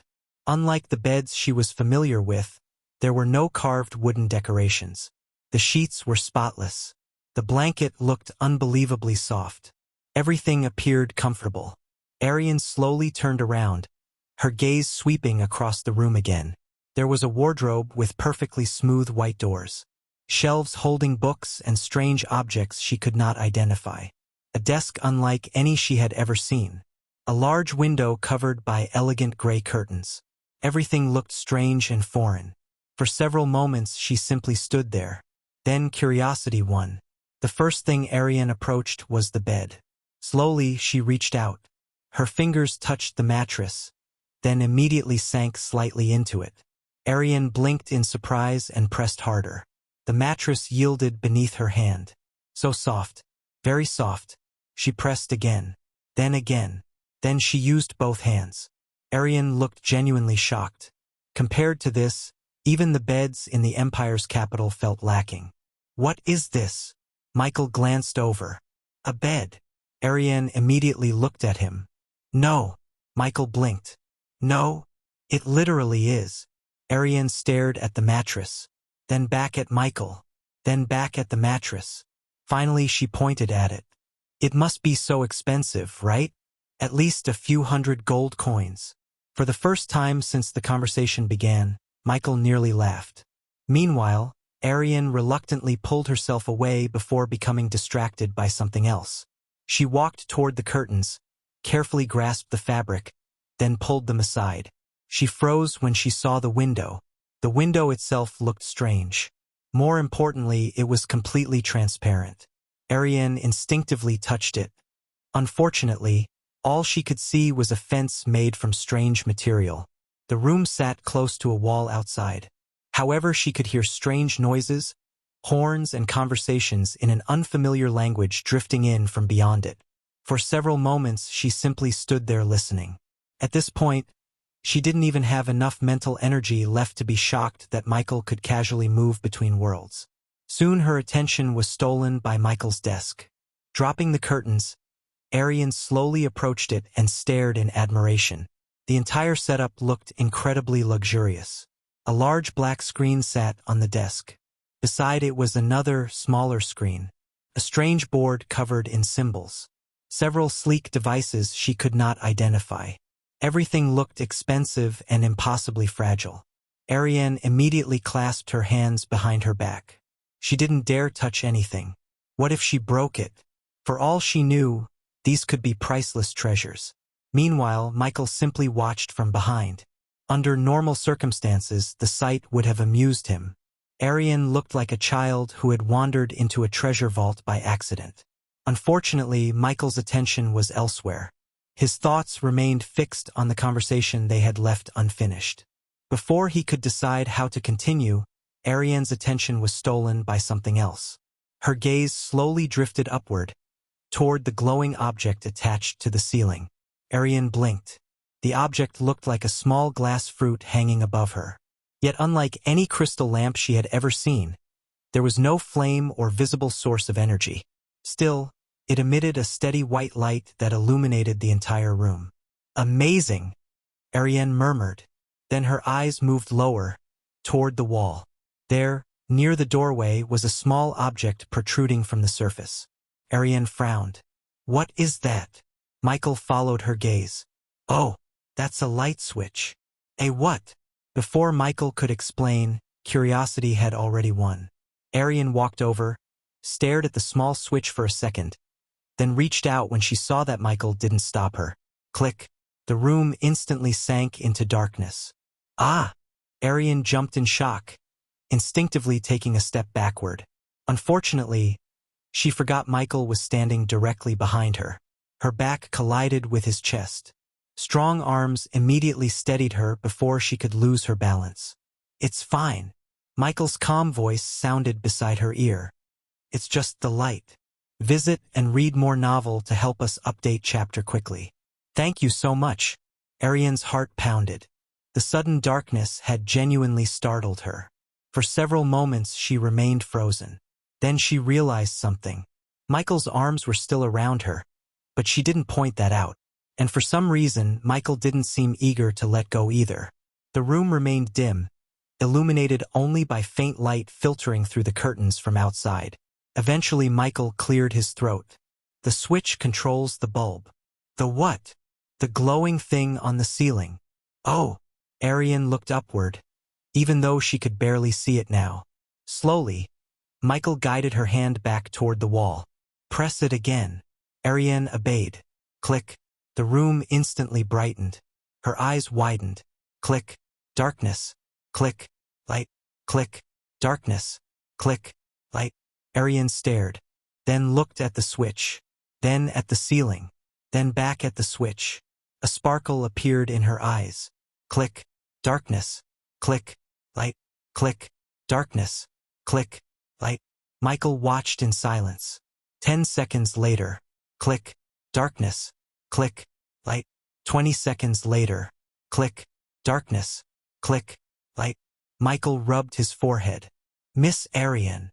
Unlike the beds she was familiar with, there were no carved wooden decorations. The sheets were spotless. The blanket looked unbelievably soft. Everything appeared comfortable. Arian slowly turned around, her gaze sweeping across the room again. There was a wardrobe with perfectly smooth white doors. Shelves holding books and strange objects she could not identify. A desk unlike any she had ever seen. A large window covered by elegant gray curtains. Everything looked strange and foreign. For several moments she simply stood there. Then curiosity won. The first thing Ariane approached was the bed. Slowly she reached out. Her fingers touched the mattress, then immediately sank slightly into it. Ariane blinked in surprise and pressed harder. The mattress yielded beneath her hand. So soft, very soft. She pressed again. Then she used both hands. Ariane looked genuinely shocked. Compared to this, even the beds in the Empire's capital felt lacking. What is this? Michael glanced over. A bed. Ariane immediately looked at him. No. Michael blinked. No. It literally is. Ariane stared at the mattress, then back at Michael, then back at the mattress. Finally she pointed at it. It must be so expensive, right? At least a few hundred gold coins. For the first time since the conversation began, Michael nearly laughed. Meanwhile, Ariane reluctantly pulled herself away before becoming distracted by something else. She walked toward the curtains, carefully grasped the fabric, then pulled them aside. She froze when she saw the window. The window itself looked strange. More importantly, it was completely transparent. Ariane instinctively touched it. Unfortunately, all she could see was a fence made from strange material. The room sat close to a wall outside. However, she could hear strange noises, horns and conversations in an unfamiliar language drifting in from beyond it. For several moments, she simply stood there listening. At this point, she didn't even have enough mental energy left to be shocked that Michael could casually move between worlds. Soon her attention was stolen by Michael's desk. Dropping the curtains, Ariane slowly approached it and stared in admiration. The entire setup looked incredibly luxurious. A large black screen sat on the desk. Beside it was another, smaller screen. A strange board covered in symbols. Several sleek devices she could not identify. Everything looked expensive and impossibly fragile. Ariane immediately clasped her hands behind her back. She didn't dare touch anything. What if she broke it? For all she knew, these could be priceless treasures. Meanwhile, Michael simply watched from behind. Under normal circumstances, the sight would have amused him. Ariane looked like a child who had wandered into a treasure vault by accident. Unfortunately, Michael's attention was elsewhere. His thoughts remained fixed on the conversation they had left unfinished. Before he could decide how to continue, Ariane's attention was stolen by something else. Her gaze slowly drifted upward, toward the glowing object attached to the ceiling. Ariane blinked. The object looked like a small glass fruit hanging above her. Yet unlike any crystal lamp she had ever seen, there was no flame or visible source of energy. Still, it emitted a steady white light that illuminated the entire room. Amazing! Ariane murmured. Then her eyes moved lower, toward the wall. There, near the doorway, was a small object protruding from the surface. Ariane frowned. What is that? Michael followed her gaze. Oh, that's a light switch. A what? Before Michael could explain, curiosity had already won. Ariane walked over, stared at the small switch for a second, then reached out when she saw that Michael didn't stop her. Click. The room instantly sank into darkness. Ah! Ariane jumped in shock, instinctively taking a step backward. Unfortunately, she forgot Michael was standing directly behind her. Her back collided with his chest. Strong arms immediately steadied her before she could lose her balance. It's fine. Michael's calm voice sounded beside her ear. It's just the light. Visit and read more novel to help us update chapter quickly. Thank you so much. Ariane's heart pounded. The sudden darkness had genuinely startled her. For several moments she remained frozen. Then she realized something. Michael's arms were still around her, but she didn't point that out. And for some reason, Michael didn't seem eager to let go either. The room remained dim, illuminated only by faint light filtering through the curtains from outside. Eventually, Michael cleared his throat. The switch controls the bulb. The what? The glowing thing on the ceiling. Oh! Ariane looked upward, even though she could barely see it now. Slowly, Michael guided her hand back toward the wall. Press it again. Ariane obeyed. Click. The room instantly brightened. Her eyes widened. Click. Darkness. Click. Light. Click. Darkness. Click. Light. Arian stared, then looked at the switch, then at the ceiling, then back at the switch. A sparkle appeared in her eyes. Click. Darkness. Click. Light. Click. Darkness. Click. Light. Michael watched in silence. 10 seconds later. Click. Darkness. Click. Light. 20 seconds later. Click. Darkness. Click. Light. Michael rubbed his forehead. Miss Arian.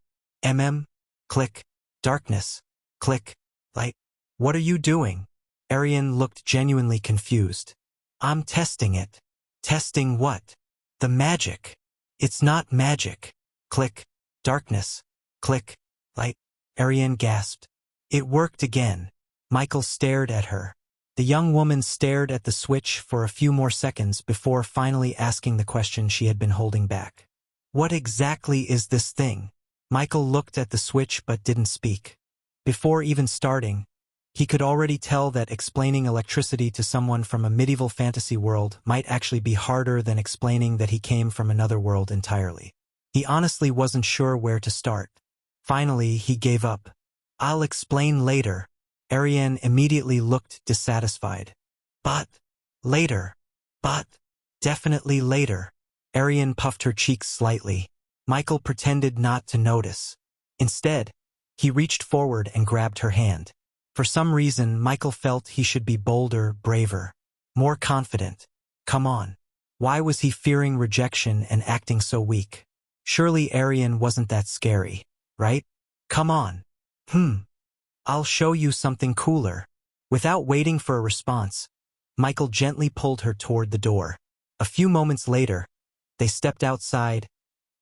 Click. Darkness. Click. Light. What are you doing? Arian looked genuinely confused. I'm testing it. Testing what? The magic. It's not magic. Click. Darkness. Click. Light. Arian gasped. It worked again. Michael stared at her. The young woman stared at the switch for a few more seconds before finally asking the question she had been holding back. What exactly is this thing? Michael looked at the switch but didn't speak. Before even starting, he could already tell that explaining electricity to someone from a medieval fantasy world might actually be harder than explaining that he came from another world entirely. He honestly wasn't sure where to start. Finally, he gave up. I'll explain later. Arian immediately looked dissatisfied. But later. But definitely later. Arian puffed her cheeks slightly. Michael pretended not to notice. Instead, he reached forward and grabbed her hand. For some reason, Michael felt he should be bolder, braver, more confident. Come on. Why was he fearing rejection and acting so weak? Surely Arian wasn't that scary, right? Come on. I'll show you something cooler. Without waiting for a response, Michael gently pulled her toward the door. A few moments later, they stepped outside,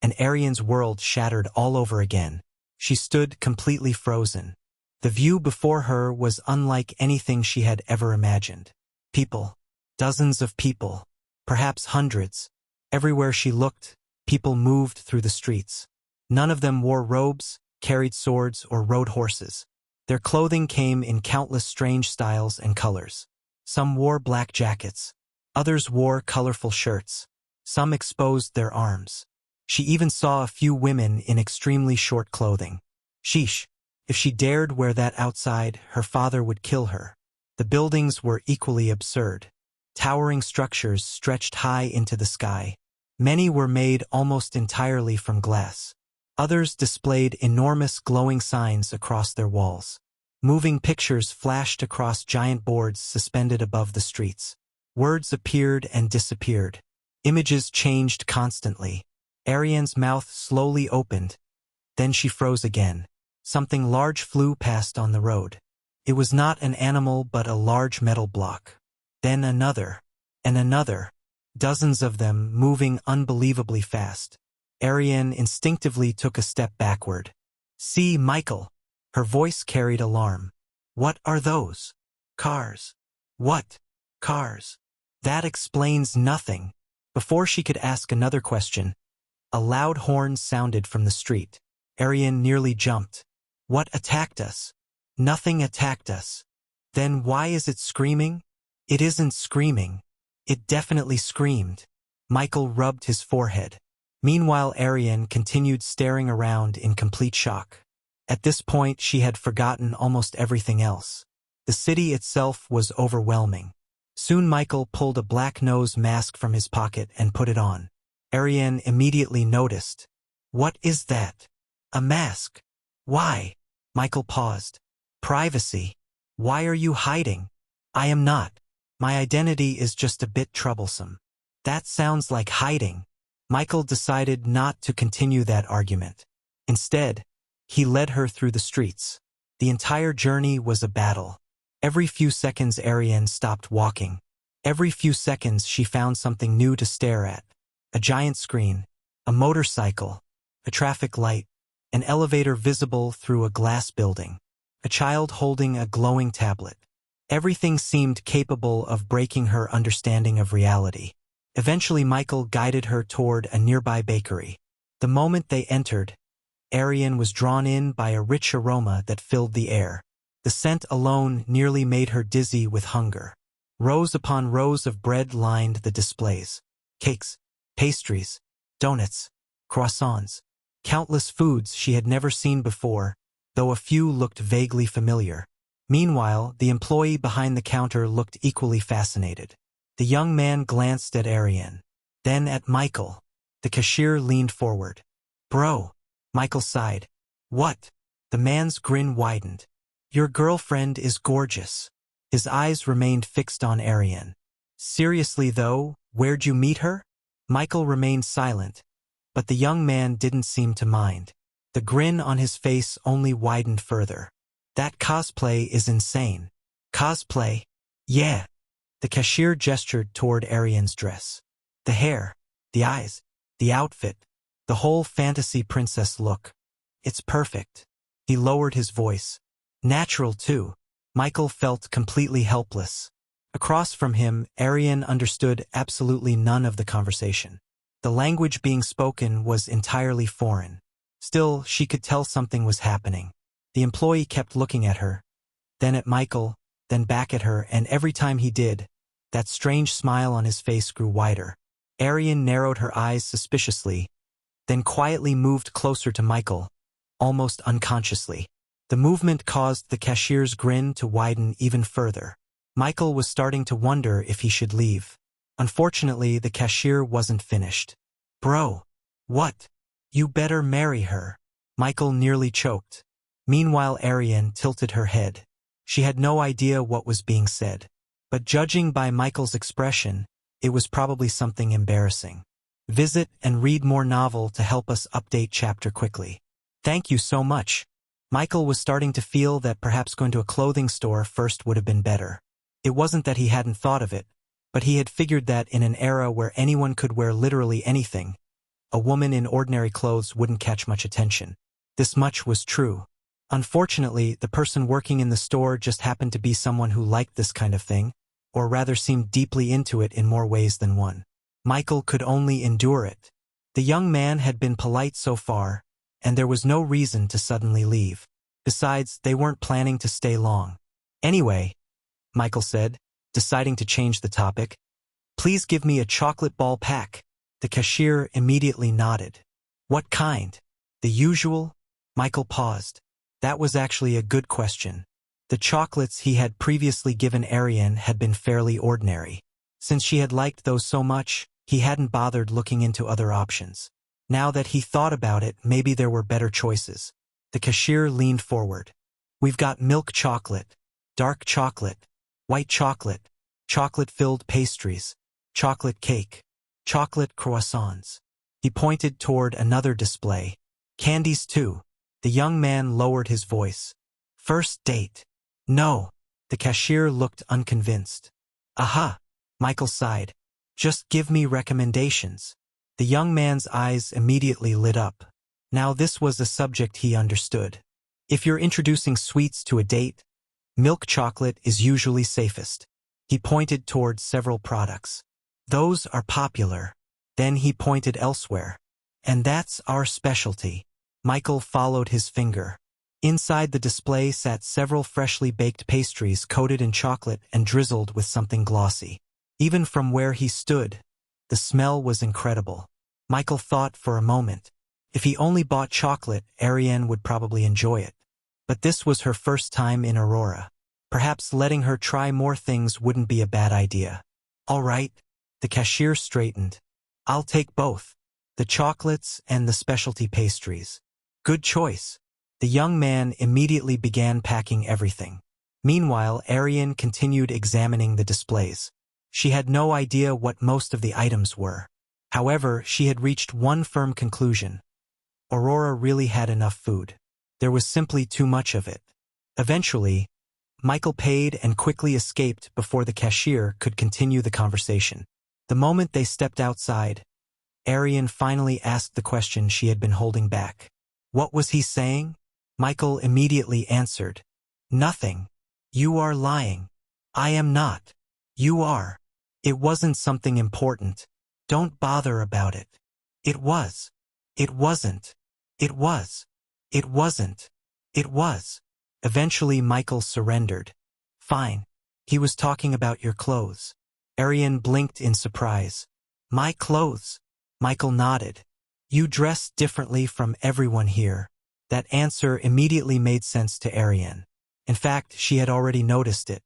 and Arian's world shattered all over again. She stood completely frozen. The view before her was unlike anything she had ever imagined. People. Dozens of people. Perhaps hundreds. Everywhere she looked, people moved through the streets. None of them wore robes, carried swords, or rode horses. Their clothing came in countless strange styles and colors. Some wore black jackets. Others wore colorful shirts. Some exposed their arms. She even saw a few women in extremely short clothing. Sheesh. If she dared wear that outside, her father would kill her. The buildings were equally absurd. Towering structures stretched high into the sky. Many were made almost entirely from glass. Others displayed enormous glowing signs across their walls. Moving pictures flashed across giant boards suspended above the streets. Words appeared and disappeared. Images changed constantly. Arian's mouth slowly opened. Then she froze again. Something large flew past on the road. It was not an animal but a large metal block. Then another. And another. Dozens of them, moving unbelievably fast. Arian instinctively took a step backward. See, Michael. Her voice carried alarm. What are those? Cars. What? Cars. That explains nothing. Before she could ask another question, a loud horn sounded from the street. Arian nearly jumped. What attacked us? Nothing attacked us. Then why is it screaming? It isn't screaming. It definitely screamed. Michael rubbed his forehead. Meanwhile, Arian continued staring around in complete shock. At this point, she had forgotten almost everything else. The city itself was overwhelming. Soon Michael pulled a black nose mask from his pocket and put it on. Arian immediately noticed. What is that? A mask. Why? Michael paused. Privacy. Why are you hiding? I am not. My identity is just a bit troublesome. That sounds like hiding. Michael decided not to continue that argument. Instead, he led her through the streets. The entire journey was a battle. Every few seconds Arian stopped walking. Every few seconds she found something new to stare at. A giant screen, a motorcycle, a traffic light, an elevator visible through a glass building, a child holding a glowing tablet. Everything seemed capable of breaking her understanding of reality. Eventually Michael guided her toward a nearby bakery. The moment they entered, Arian was drawn in by a rich aroma that filled the air. The scent alone nearly made her dizzy with hunger. Rows upon rows of bread lined the displays. Cakes, pastries, donuts. croissants. Countless foods she had never seen before, though a few looked vaguely familiar. Meanwhile, the employee behind the counter looked equally fascinated. The young man glanced at Ariane. Then at Michael. The cashier leaned forward. "Bro." Michael sighed. "What?" The man's grin widened. "Your girlfriend is gorgeous." His eyes remained fixed on Ariane. "Seriously though, where'd you meet her?" Michael remained silent, but the young man didn't seem to mind. The grin on his face only widened further. "That cosplay is insane." "Cosplay?" "Yeah." The cashier gestured toward Ariane's dress. "The hair, the eyes, the outfit, the whole fantasy princess look. It's perfect." He lowered his voice. "Natural too." Michael felt completely helpless. Across from him, Ariane understood absolutely none of the conversation. The language being spoken was entirely foreign. Still, she could tell something was happening. The employee kept looking at her, then at Michael, then back at her, and every time he did, that strange smile on his face grew wider. Ariane narrowed her eyes suspiciously, then quietly moved closer to Michael, almost unconsciously. The movement caused the cashier's grin to widen even further. Michael was starting to wonder if he should leave. Unfortunately, the cashier wasn't finished. "Bro." "What?" "You better marry her." Michael nearly choked. Meanwhile, Ariane tilted her head. She had no idea what was being said. But judging by Michael's expression, it was probably something embarrassing. Visit and read more novel to help us update chapter quickly. Thank you so much. Michael was starting to feel that perhaps going to a clothing store first would have been better. It wasn't that he hadn't thought of it, but he had figured that in an era where anyone could wear literally anything, a woman in ordinary clothes wouldn't catch much attention. This much was true. Unfortunately, the person working in the store just happened to be someone who liked this kind of thing, or rather seemed deeply into it in more ways than one. Michael could only endure it. The young man had been polite so far, and there was no reason to suddenly leave. Besides, they weren't planning to stay long. "Anyway," Michael said, deciding to change the topic, "please give me a chocolate ball pack." The cashier immediately nodded. "What kind?" "The usual?" Michael paused. That was actually a good question. The chocolates he had previously given Ariane had been fairly ordinary. Since she had liked those so much, he hadn't bothered looking into other options. Now that he thought about it, maybe there were better choices. The cashier leaned forward. "We've got milk chocolate, dark chocolate, white chocolate, chocolate-filled pastries, chocolate cake, chocolate croissants." He pointed toward another display. "Candies too." The young man lowered his voice. "First date?" "No." The cashier looked unconvinced. "Aha." Michael sighed. "Just give me recommendations." The young man's eyes immediately lit up. Now this was a subject he understood. If you're introducing sweets to a date, milk chocolate is usually safest. He pointed towards several products. "Those are popular." Then he pointed elsewhere. "And that's our specialty." Michael followed his finger. Inside the display sat several freshly baked pastries coated in chocolate and drizzled with something glossy. Even from where he stood, the smell was incredible. Michael thought for a moment. If he only bought chocolate, Ariane would probably enjoy it. But this was her first time in Aurora. Perhaps letting her try more things wouldn't be a bad idea. "All right." The cashier straightened. "I'll take both. The chocolates and the specialty pastries." "Good choice." The young man immediately began packing everything. Meanwhile, Ariane continued examining the displays. She had no idea what most of the items were. However, she had reached one firm conclusion. Aurora really had enough food. There was simply too much of it. Eventually, Michael paid and quickly escaped before the cashier could continue the conversation. The moment they stepped outside, Ariane finally asked the question she had been holding back. "What was he saying?" Michael immediately answered. "Nothing. You are lying." "I am not." "You are." "It wasn't something important. Don't bother about it." "It was." "It wasn't." "It was." "It wasn't." "It was." Eventually Michael surrendered. "Fine. He was talking about your clothes." Ariane blinked in surprise. "My clothes?" Michael nodded. You dress differently from everyone here. That answer immediately made sense to Ariane. In fact, she had already noticed it.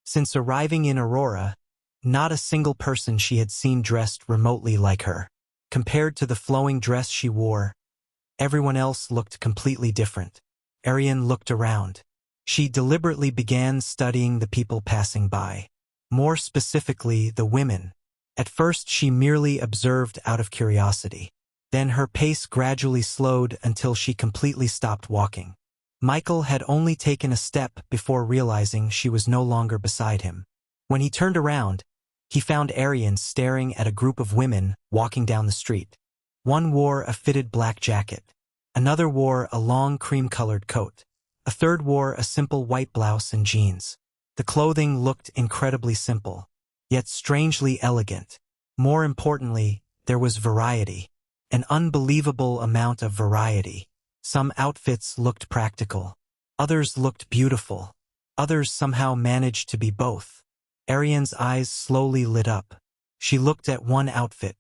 Since arriving in Aurora, not a single person she had seen dressed remotely like her. Compared to the flowing dress she wore, everyone else looked completely different. Ariane looked around. She deliberately began studying the people passing by. More specifically, the women. At first, she merely observed out of curiosity. Then her pace gradually slowed until she completely stopped walking. Michael had only taken a step before realizing she was no longer beside him. When he turned around, he found Ariane staring at a group of women walking down the street. One wore a fitted black jacket. Another wore a long cream-colored coat. A third wore a simple white blouse and jeans. The clothing looked incredibly simple, yet strangely elegant. More importantly, there was variety. An unbelievable amount of variety. Some outfits looked practical. Others looked beautiful. Others somehow managed to be both. Ariane's eyes slowly lit up. She looked at one outfit,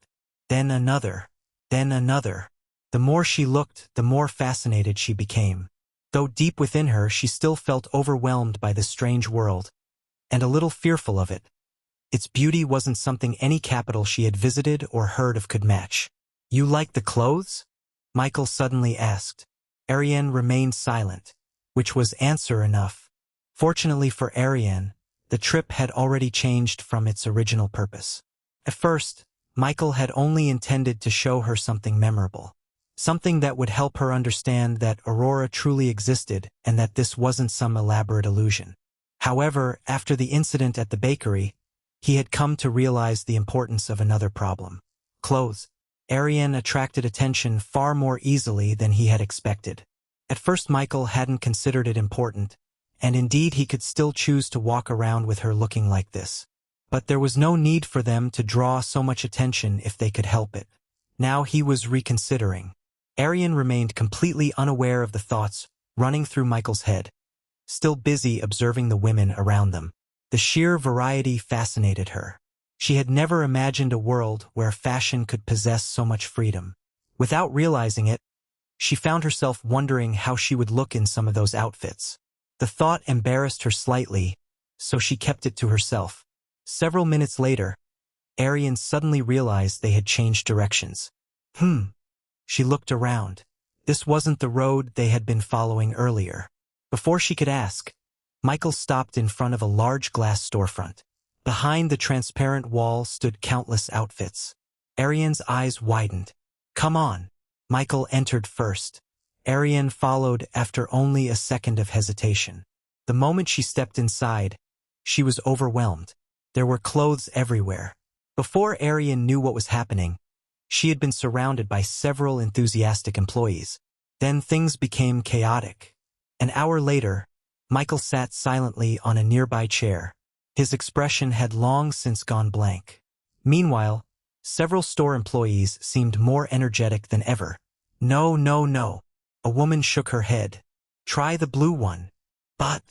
then another, then another. The more she looked, the more fascinated she became. Though deep within her, she still felt overwhelmed by this strange world, and a little fearful of it. Its beauty wasn't something any capital she had visited or heard of could match. "You like the clothes?" Michael suddenly asked. Ariane remained silent, which was answer enough. Fortunately for Ariane, the trip had already changed from its original purpose. At first, Michael had only intended to show her something memorable. Something that would help her understand that Aurora truly existed and that this wasn't some elaborate illusion. However, after the incident at the bakery, he had come to realize the importance of another problem. Clothes. Ariane attracted attention far more easily than he had expected. At first, Michael hadn't considered it important, and indeed he could still choose to walk around with her looking like this. But there was no need for them to draw so much attention if they could help it. Now he was reconsidering. Ariane remained completely unaware of the thoughts running through Michael's head, still busy observing the women around them. The sheer variety fascinated her. She had never imagined a world where fashion could possess so much freedom. Without realizing it, she found herself wondering how she would look in some of those outfits. The thought embarrassed her slightly, so she kept it to herself. Several minutes later, Ariane suddenly realized they had changed directions. She looked around. This wasn't the road they had been following earlier. Before she could ask, Michael stopped in front of a large glass storefront. Behind the transparent wall stood countless outfits. Ariane's eyes widened. "Come on." Michael entered first. Ariane followed after only a second of hesitation. The moment she stepped inside, she was overwhelmed. There were clothes everywhere. Before Ariane knew what was happening, she had been surrounded by several enthusiastic employees. Then things became chaotic. An hour later, Michael sat silently on a nearby chair. His expression had long since gone blank. Meanwhile, several store employees seemed more energetic than ever. "No, no, no." A woman shook her head. "Try the blue one." "But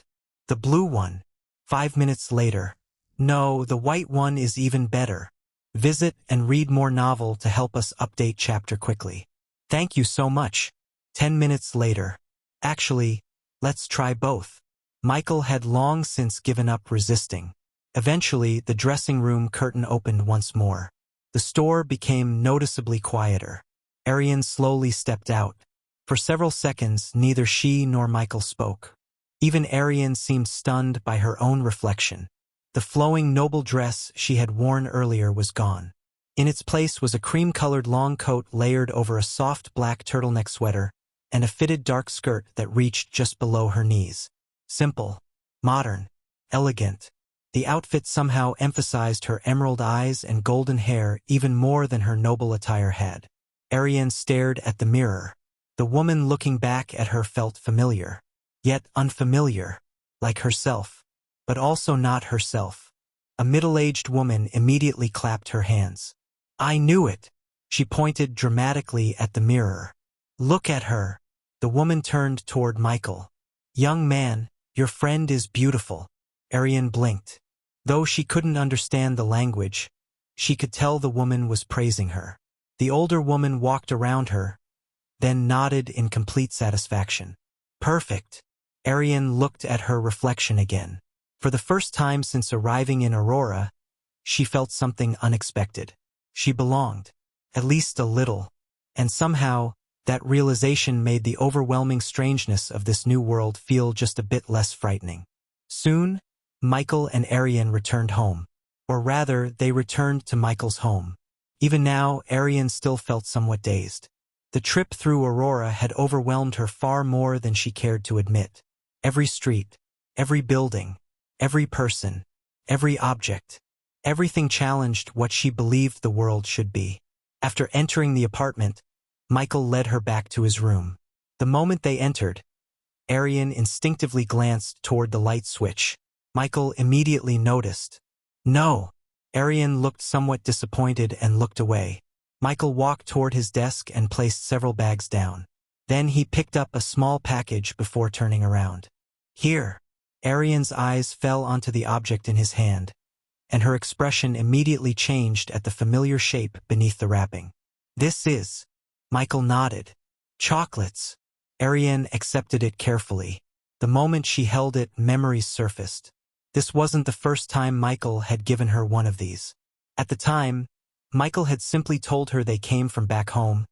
the blue one." 5 minutes later. "No, the white one is even better. Visit and read more novel to help us update chapter quickly. Thank you so much." 10 minutes later. "Actually, let's try both." Michael had long since given up resisting. Eventually, the dressing room curtain opened once more. The store became noticeably quieter. Ariane slowly stepped out. For several seconds, neither she nor Michael spoke. Even Ariane seemed stunned by her own reflection. The flowing noble dress she had worn earlier was gone. In its place was a cream-colored long coat layered over a soft black turtleneck sweater and a fitted dark skirt that reached just below her knees. Simple, modern, elegant. The outfit somehow emphasized her emerald eyes and golden hair even more than her noble attire had. Ariane stared at the mirror. The woman looking back at her felt familiar, yet unfamiliar, like herself, but also not herself. A middle-aged woman immediately clapped her hands. "I knew it!" She pointed dramatically at the mirror. "Look at her!" The woman turned toward Michael. "Young man, your friend is beautiful." Ariane blinked. Though she couldn't understand the language, she could tell the woman was praising her. The older woman walked around her, then nodded in complete satisfaction. Perfect. Arian looked at her reflection again. For the first time since arriving in Aurora, she felt something unexpected. She belonged, at least a little, and somehow, that realization made the overwhelming strangeness of this new world feel just a bit less frightening. Soon, Michael and Arian returned home. Or rather, they returned to Michael's home. Even now, Arian still felt somewhat dazed. The trip through Aurora had overwhelmed her far more than she cared to admit. Every street, every building, every person, every object, everything challenged what she believed the world should be. After entering the apartment, Michael led her back to his room. The moment they entered, Arian instinctively glanced toward the light switch. Michael immediately noticed. No! Arian looked somewhat disappointed and looked away. Michael walked toward his desk and placed several bags down. Then he picked up a small package before turning around. Here! Arian's eyes fell onto the object in his hand, and her expression immediately changed at the familiar shape beneath the wrapping. This is... Michael nodded. Chocolates. Arian accepted it carefully. The moment she held it, memories surfaced. This wasn't the first time Michael had given her one of these. At the time, Michael had simply told her they came from back home,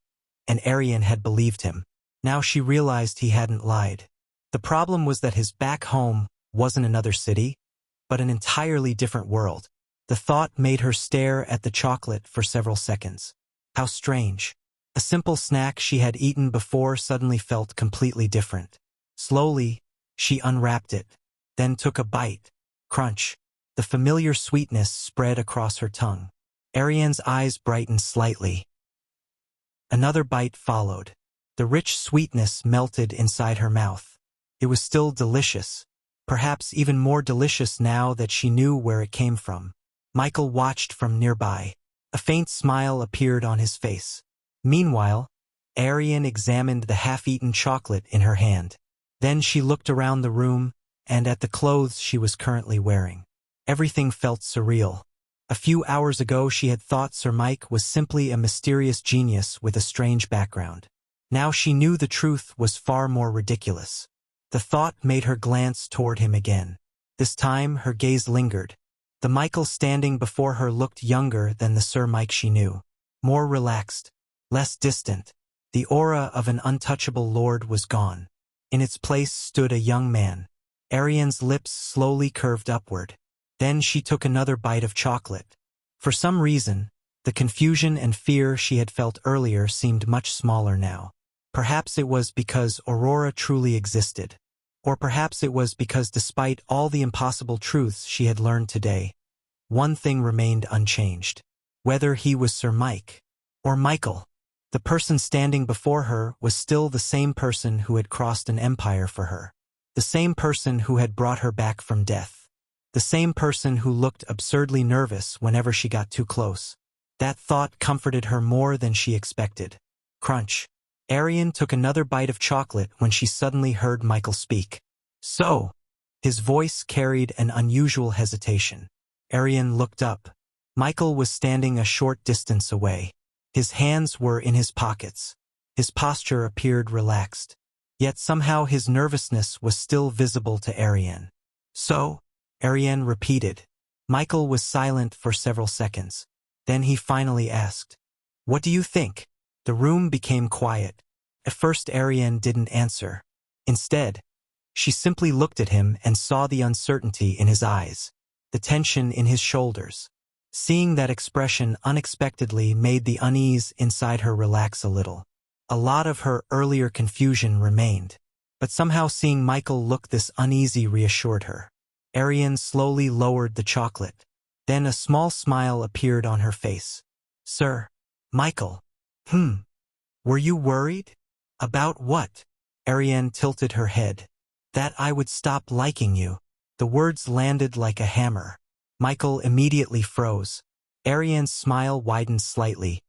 and Arian had believed him. Now she realized he hadn't lied. The problem was that his back home wasn't another city, but an entirely different world. The thought made her stare at the chocolate for several seconds. How strange. A simple snack she had eaten before suddenly felt completely different. Slowly, she unwrapped it, then took a bite. Crunch. The familiar sweetness spread across her tongue. Arian's eyes brightened slightly. Another bite followed. The rich sweetness melted inside her mouth. It was still delicious, perhaps even more delicious now that she knew where it came from. Michael watched from nearby. A faint smile appeared on his face. Meanwhile, Arian examined the half-eaten chocolate in her hand. Then she looked around the room and at the clothes she was currently wearing. Everything felt surreal. A few hours ago she had thought Sir Mike was simply a mysterious genius with a strange background. Now she knew the truth was far more ridiculous. The thought made her glance toward him again. This time her gaze lingered. The Michael standing before her looked younger than the Sir Mike she knew. More relaxed, less distant. The aura of an untouchable lord was gone. In its place stood a young man. Arian's lips slowly curved upward. Then she took another bite of chocolate. For some reason, the confusion and fear she had felt earlier seemed much smaller now. Perhaps it was because Aurora truly existed. Or perhaps it was because despite all the impossible truths she had learned today, one thing remained unchanged. Whether he was Sir Mike or Michael, the person standing before her was still the same person who had crossed an empire for her. The same person who had brought her back from death. The same person who looked absurdly nervous whenever she got too close. That thought comforted her more than she expected. Crunch. Arian took another bite of chocolate when she suddenly heard Michael speak. So, his voice carried an unusual hesitation. Arian looked up. Michael was standing a short distance away. His hands were in his pockets. His posture appeared relaxed. Yet somehow his nervousness was still visible to Arian. So, Arian repeated. Michael was silent for several seconds. Then he finally asked, "What do you think?" The room became quiet. At first Arian didn't answer. Instead, she simply looked at him and saw the uncertainty in his eyes, the tension in his shoulders. Seeing that expression unexpectedly made the unease inside her relax a little. A lot of her earlier confusion remained, but somehow seeing Michael look this uneasy reassured her. Arian slowly lowered the chocolate. Then a small smile appeared on her face. "Sir, Michael. Were you worried?" "About what?" Arian tilted her head. "That I would stop liking you." The words landed like a hammer. Michael immediately froze. Arian's smile widened slightly,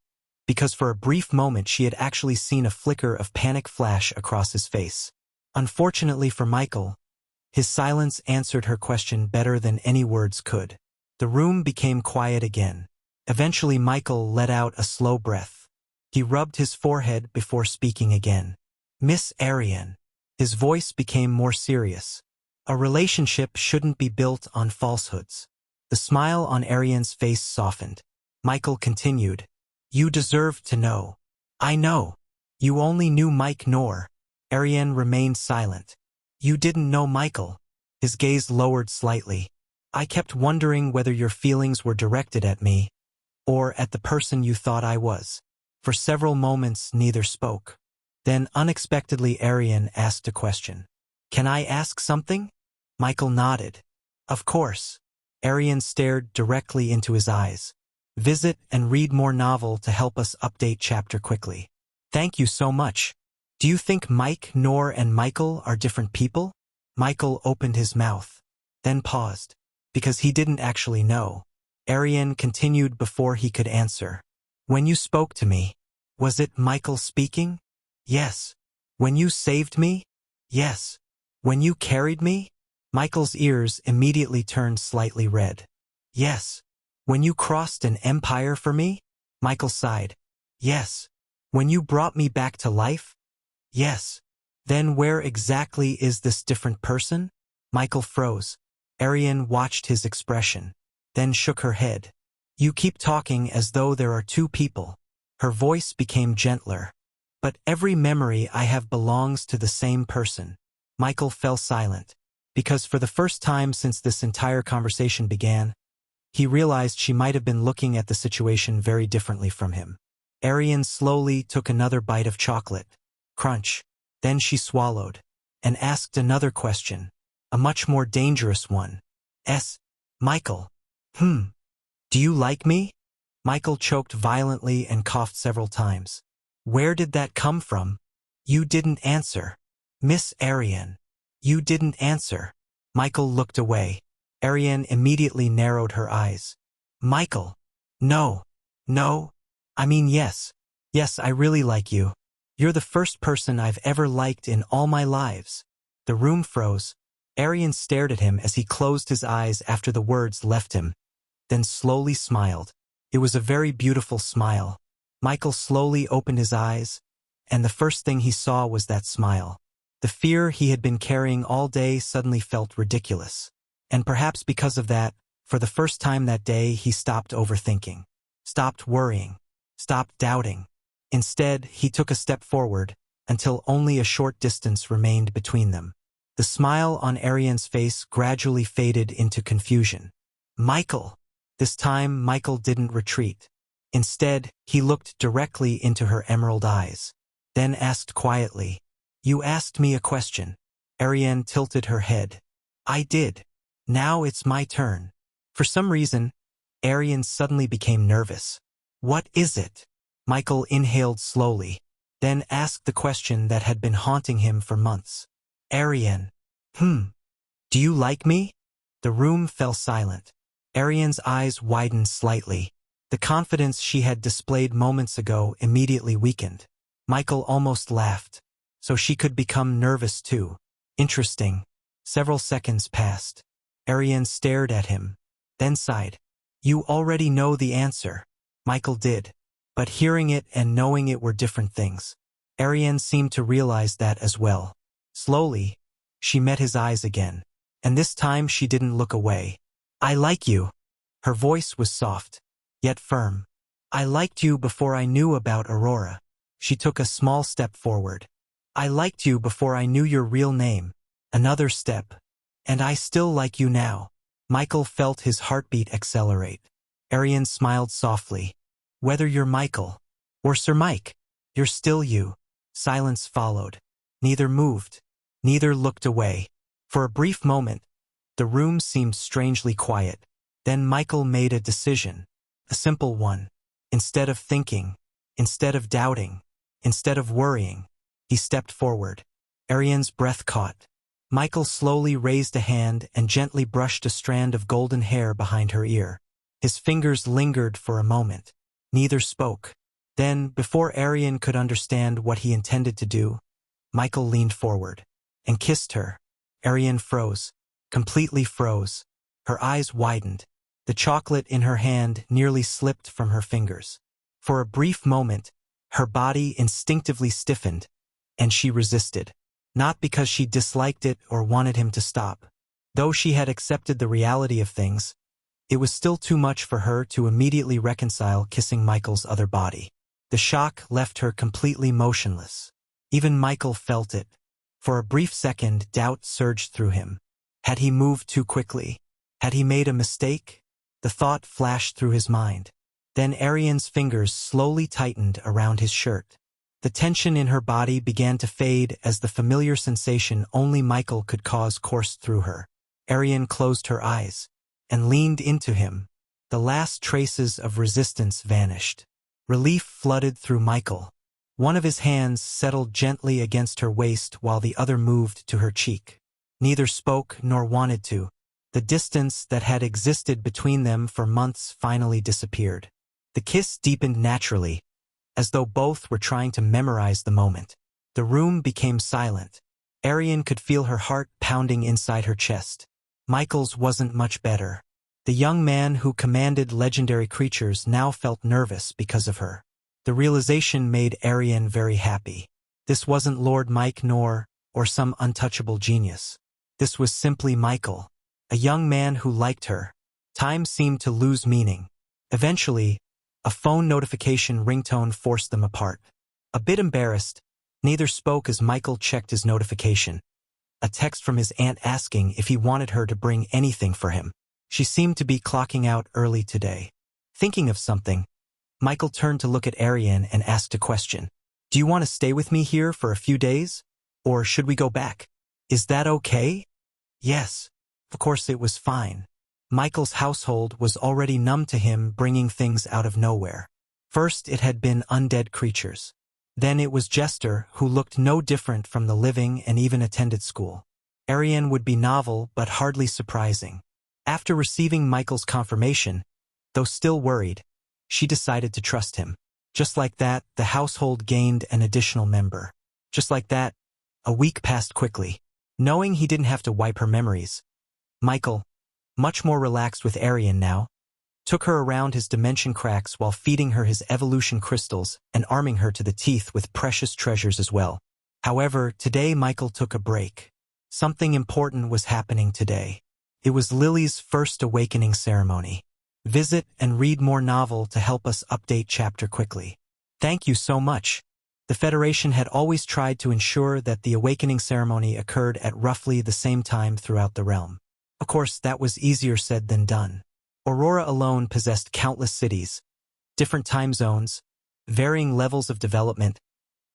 because for a brief moment she had actually seen a flicker of panic flash across his face. Unfortunately for Michael, his silence answered her question better than any words could. The room became quiet again. Eventually Michael let out a slow breath. He rubbed his forehead before speaking again. Miss Arian. His voice became more serious. A relationship shouldn't be built on falsehoods. The smile on Arian's face softened. Michael continued. You deserve to know. I know. You only knew Mike nor. Arian remained silent. You didn't know Michael. His gaze lowered slightly. I kept wondering whether your feelings were directed at me, or at the person you thought I was. For several moments neither spoke. Then unexpectedly Arian asked a question. Can I ask something? Michael nodded. Of course. Arian stared directly into his eyes. Visit and read more novel to help us update chapter quickly. Thank you so much. Do you think Mike, Nor, and Michael are different people? Michael opened his mouth, then paused, because he didn't actually know. Arian continued before he could answer. When you spoke to me, was it Michael speaking? Yes. When you saved me? Yes. When you carried me? Michael's ears immediately turned slightly red. Yes. When you crossed an empire for me? Michael sighed. Yes. When you brought me back to life? Yes. Then where exactly is this different person? Michael froze. Arian watched his expression, then shook her head. You keep talking as though there are two people. Her voice became gentler. But every memory I have belongs to the same person. Michael fell silent, because for the first time since this entire conversation began, he realized she might have been looking at the situation very differently from him. Arian slowly took another bite of chocolate. Crunch. Then she swallowed, and asked another question, a much more dangerous one. Michael. Do you like me? Michael choked violently and coughed several times. Where did that come from? You didn't answer. Miss Arian. You didn't answer. Michael looked away. Arian immediately narrowed her eyes. Michael. No. No. I mean yes. Yes, I really like you. You're the first person I've ever liked in all my lives. The room froze. Arian stared at him as he closed his eyes after the words left him, then slowly smiled. It was a very beautiful smile. Michael slowly opened his eyes, and the first thing he saw was that smile. The fear he had been carrying all day suddenly felt ridiculous. And perhaps because of that, for the first time that day he stopped overthinking, stopped worrying, stopped doubting. Instead, he took a step forward, until only a short distance remained between them. The smile on Arian's face gradually faded into confusion. Michael! This time, Michael didn't retreat. Instead, he looked directly into her emerald eyes, then asked quietly, You asked me a question. Arian tilted her head. I did. Now it's my turn. For some reason, Arian suddenly became nervous. What is it? Michael inhaled slowly, then asked the question that had been haunting him for months. Arian. Do you like me? The room fell silent. Arian's eyes widened slightly. The confidence she had displayed moments ago immediately weakened. Michael almost laughed. So she could become nervous too. Interesting. Several seconds passed. Arian stared at him, then sighed. You already know the answer. Michael did. But hearing it and knowing it were different things. Arian seemed to realize that as well. Slowly, she met his eyes again. And this time she didn't look away. I like you. Her voice was soft, yet firm. I liked you before I knew about Aurora. She took a small step forward. I liked you before I knew your real name. Another step. And I still like you now. Michael felt his heartbeat accelerate. Arian smiled softly. Whether you're Michael or Sir Mike, you're still you. Silence followed. Neither moved. Neither looked away. For a brief moment, the room seemed strangely quiet. Then Michael made a decision. A simple one. Instead of thinking, instead of doubting, instead of worrying, he stepped forward. Arian's breath caught. Michael slowly raised a hand and gently brushed a strand of golden hair behind her ear. His fingers lingered for a moment. Neither spoke. Then, before Arian could understand what he intended to do, Michael leaned forward and kissed her. Arian froze, completely froze. Her eyes widened. The chocolate in her hand nearly slipped from her fingers. For a brief moment, Her body instinctively stiffened, and she resisted. Not because she disliked it or wanted him to stop. Though she had accepted the reality of things, it was still too much for her to immediately reconcile kissing Michael's other body. The shock left her completely motionless. Even Michael felt it. For a brief second, doubt surged through him. Had he moved too quickly? Had he made a mistake? The thought flashed through his mind. Then Arian's fingers slowly tightened around his shirt. The tension in her body began to fade as the familiar sensation only Michael could cause coursed through her. Arian closed her eyes and leaned into him. The last traces of resistance vanished. Relief flooded through Michael. One of his hands settled gently against her waist while the other moved to her cheek. Neither spoke nor wanted to. The distance that had existed between them for months finally disappeared. The kiss deepened naturally, as though both were trying to memorize the moment. The room became silent. Arian could feel her heart pounding inside her chest. Michael's wasn't much better. The young man who commanded legendary creatures now felt nervous because of her. The realization made Arian very happy. This wasn't Lord Mike or some untouchable genius. This was simply Michael, a young man who liked her. Time seemed to lose meaning. Eventually, a phone notification ringtone forced them apart. A bit embarrassed, neither spoke as Michael checked his notification. A text from his aunt asking if he wanted her to bring anything for him. She seemed to be clocking out early today. Thinking of something, Michael turned to look at Arian and asked a question. "Do you want to stay with me here for a few days? Or should we go back? Is that okay?" Yes. Of course it was fine. Michael's household was already numb to him bringing things out of nowhere. First it had been undead creatures. Then it was Jester, who looked no different from the living and even attended school. Arian would be novel but hardly surprising. After receiving Michael's confirmation, though still worried, she decided to trust him. Just like that, the household gained an additional member. Just like that, a week passed quickly. Knowing he didn't have to wipe her memories, Michael, much more relaxed with Arian now, took her around his dimension cracks while feeding her his evolution crystals and arming her to the teeth with precious treasures as well. However, today Michael took a break. Something important was happening today. It was Lily's first awakening ceremony. Visit and read more novel to help us update chapter quickly. Thank you so much. The Federation had always tried to ensure that the awakening ceremony occurred at roughly the same time throughout the realm. Of course, that was easier said than done. Aurora alone possessed countless cities, different time zones, varying levels of development,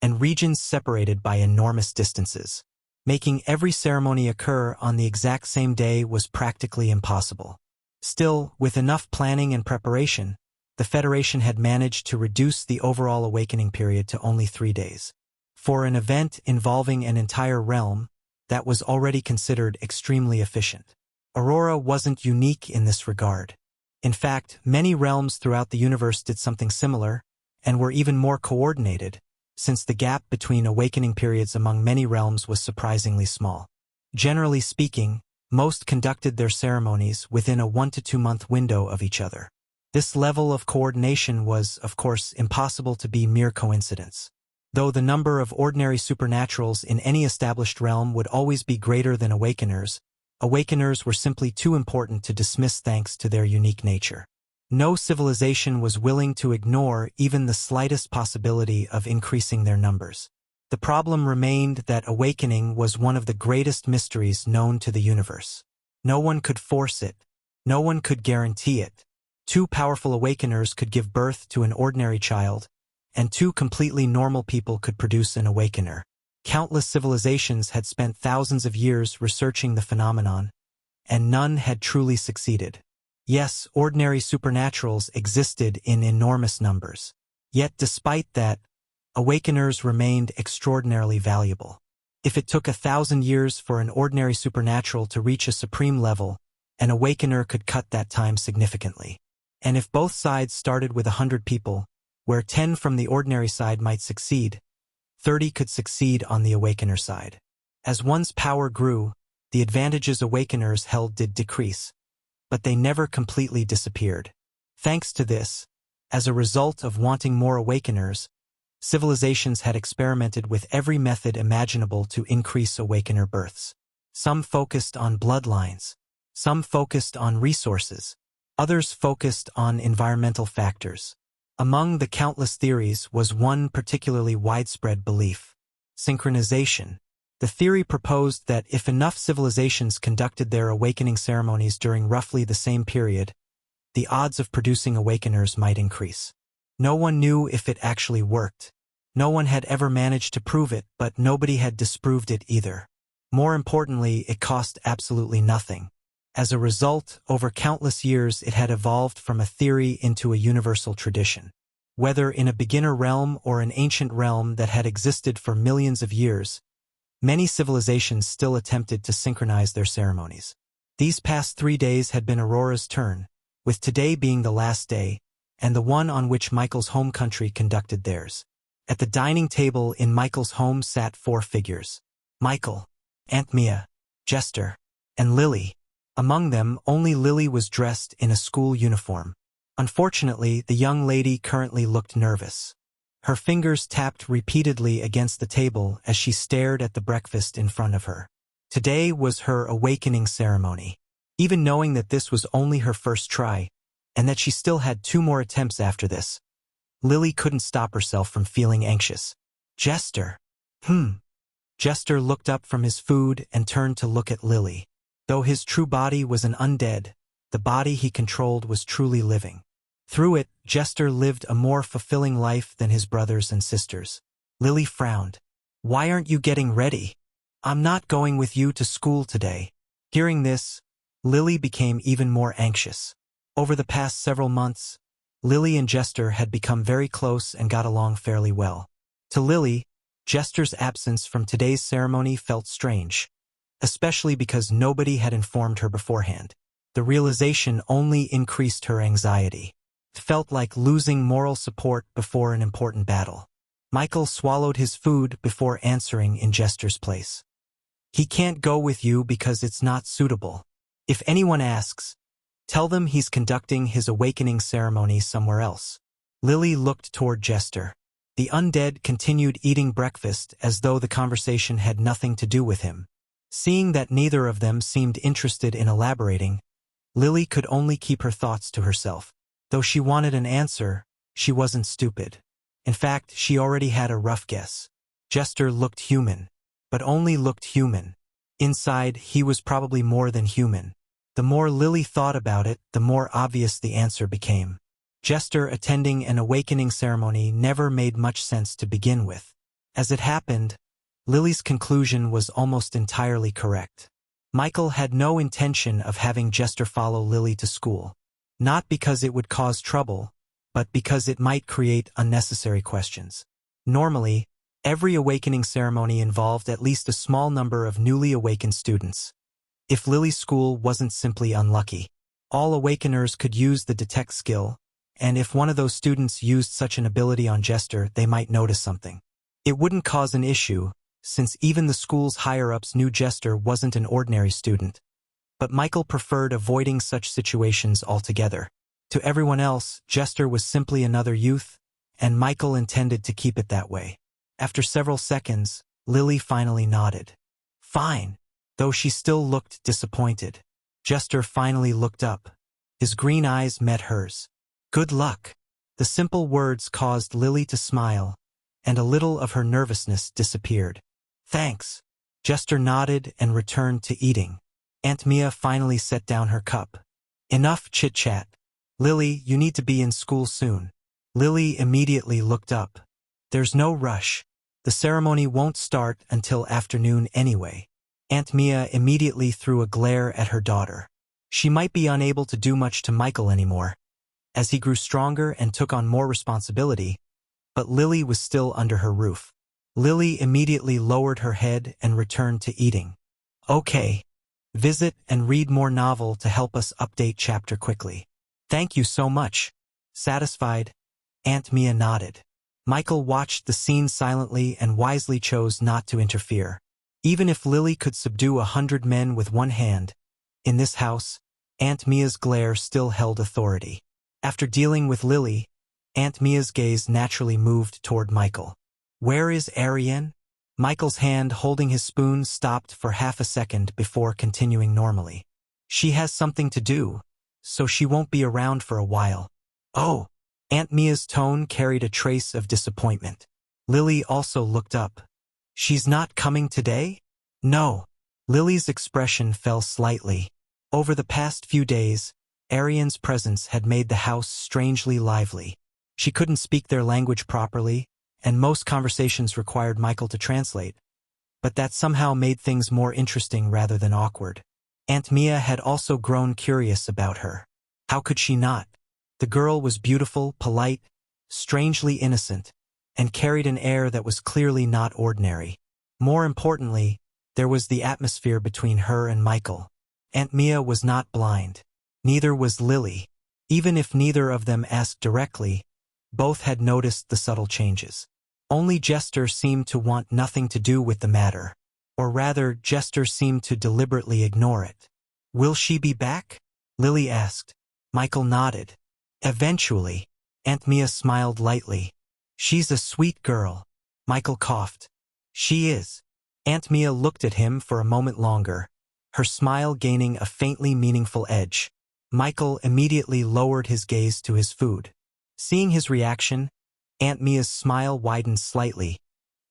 and regions separated by enormous distances. Making every ceremony occur on the exact same day was practically impossible. Still, with enough planning and preparation, the Federation had managed to reduce the overall awakening period to only 3 days. For an event involving an entire realm, that was already considered extremely efficient. Aurora wasn't unique in this regard. In fact, many realms throughout the universe did something similar, and were even more coordinated, since the gap between awakening periods among many realms was surprisingly small. Generally speaking, most conducted their ceremonies within a 1 to 2 month window of each other. This level of coordination was, of course, impossible to be mere coincidence. Though the number of ordinary supernaturals in any established realm would always be greater than Awakeners, Awakeners were simply too important to dismiss thanks to their unique nature. No civilization was willing to ignore even the slightest possibility of increasing their numbers. The problem remained that awakening was one of the greatest mysteries known to the universe. No one could force it. No one could guarantee it. 2 powerful Awakeners could give birth to an ordinary child, and 2 completely normal people could produce an Awakener. Countless civilizations had spent thousands of years researching the phenomenon, and none had truly succeeded. Yes, ordinary supernaturals existed in enormous numbers. Yet despite that, Awakeners remained extraordinarily valuable. If it took 1,000 years for an ordinary supernatural to reach a supreme level, an Awakener could cut that time significantly. And if both sides started with 100 people, where 10 from the ordinary side might succeed, 30 could succeed on the Awakener side. As one's power grew, the advantages Awakeners held did decrease, but they never completely disappeared. Thanks to this, as a result of wanting more Awakeners, Civilizations had experimented with every method imaginable to increase awakener births. Some focused on bloodlines. Some focused on resources. Others focused on environmental factors. Among the countless theories was one particularly widespread belief: synchronization. The theory proposed that if enough civilizations conducted their awakening ceremonies during roughly the same period, the odds of producing awakeners might increase. No one knew if it actually worked. No one had ever managed to prove it, but nobody had disproved it either. More importantly, it cost absolutely nothing. As a result, over countless years it had evolved from a theory into a universal tradition. Whether in a beginner realm or an ancient realm that had existed for millions of years, many civilizations still attempted to synchronize their ceremonies. These past 3 days had been Aurora's turn, with today being the last day, and the one on which Michael's home country conducted theirs. At the dining table in Michael's home sat 4 figures: Michael, Aunt Mia, Jester, and Lily. Among them, only Lily was dressed in a school uniform. Unfortunately, the young lady currently looked nervous. Her fingers tapped repeatedly against the table as she stared at the breakfast in front of her. Today was her awakening ceremony. Even knowing that this was only her first try, and that she still had 2 more attempts after this, Lily couldn't stop herself from feeling anxious. Jester. Jester looked up from his food and turned to look at Lily. Though his true body was an undead, the body he controlled was truly living. Through it, Jester lived a more fulfilling life than his brothers and sisters. Lily frowned. "Why aren't you getting ready? I'm not going with you to school today." Hearing this, Lily became even more anxious. Over the past several months, Lily and Jester had become very close and got along fairly well. To Lily, Jester's absence from today's ceremony felt strange, especially because nobody had informed her beforehand. The realization only increased her anxiety. It felt like losing moral support before an important battle. Michael swallowed his food before answering in Jester's place. "He can't go with you because it's not suitable. If anyone asks, tell them he's conducting his awakening ceremony somewhere else." Lily looked toward Jester. The undead continued eating breakfast as though the conversation had nothing to do with him. Seeing that neither of them seemed interested in elaborating, Lily could only keep her thoughts to herself. Though she wanted an answer, she wasn't stupid. In fact, she already had a rough guess. Jester looked human, but only looked human. Inside, he was probably more than human. The more Lily thought about it, the more obvious the answer became. Jester attending an awakening ceremony never made much sense to begin with. As it happened, Lily's conclusion was almost entirely correct. Michael had no intention of having Jester follow Lily to school. Not because it would cause trouble, but because it might create unnecessary questions. Normally, every awakening ceremony involved at least a small number of newly awakened students. If Lily's school wasn't simply unlucky, all awakeners could use the detect skill, and if one of those students used such an ability on Jester, they might notice something. It wouldn't cause an issue, since even the school's higher-ups knew Jester wasn't an ordinary student. But Michael preferred avoiding such situations altogether. To everyone else, Jester was simply another youth, and Michael intended to keep it that way. After several seconds, Lily finally nodded. "Fine," though she still looked disappointed. Jester finally looked up. His green eyes met hers. "Good luck." The simple words caused Lily to smile, and a little of her nervousness disappeared. "Thanks." Jester nodded and returned to eating. Aunt Mia finally set down her cup. "Enough chit-chat. Lily, you need to be in school soon." Lily immediately looked up. "There's no rush. The ceremony won't start until afternoon anyway." Aunt Mia immediately threw a glare at her daughter. She might be unable to do much to Michael anymore, as he grew stronger and took on more responsibility, but Lily was still under her roof. Lily immediately lowered her head and returned to eating. "Okay. Visit and read more novel to help us update chapter quickly." "Thank you so much." Satisfied, Aunt Mia nodded. Michael watched the scene silently and wisely chose not to interfere. Even if Lily could subdue 100 men with one hand, in this house, Aunt Mia's glare still held authority. After dealing with Lily, Aunt Mia's gaze naturally moved toward Michael. Where is Ariane? Michael's hand holding his spoon stopped for half a second before continuing normally. She has something to do, so she won't be around for a while. Oh! Aunt Mia's tone carried a trace of disappointment. Lily also looked up. She's not coming today? No. Lily's expression fell slightly. Over the past few days, Ariane's presence had made the house strangely lively. She couldn't speak their language properly, and most conversations required Michael to translate. But that somehow made things more interesting rather than awkward. Aunt Mia had also grown curious about her. How could she not? The girl was beautiful, polite, strangely innocent, and carried an air that was clearly not ordinary. More importantly, there was the atmosphere between her and Michael. Aunt Mia was not blind. Neither was Lily. Even if neither of them asked directly, both had noticed the subtle changes. Only Jester seemed to want nothing to do with the matter. Or rather, Jester seemed to deliberately ignore it. Will she be back? Lily asked. Michael nodded. Eventually. Aunt Mia smiled lightly. She's a sweet girl. Michael coughed. She is. Aunt Mia looked at him for a moment longer, her smile gaining a faintly meaningful edge. Michael immediately lowered his gaze to his food. Seeing his reaction, Aunt Mia's smile widened slightly,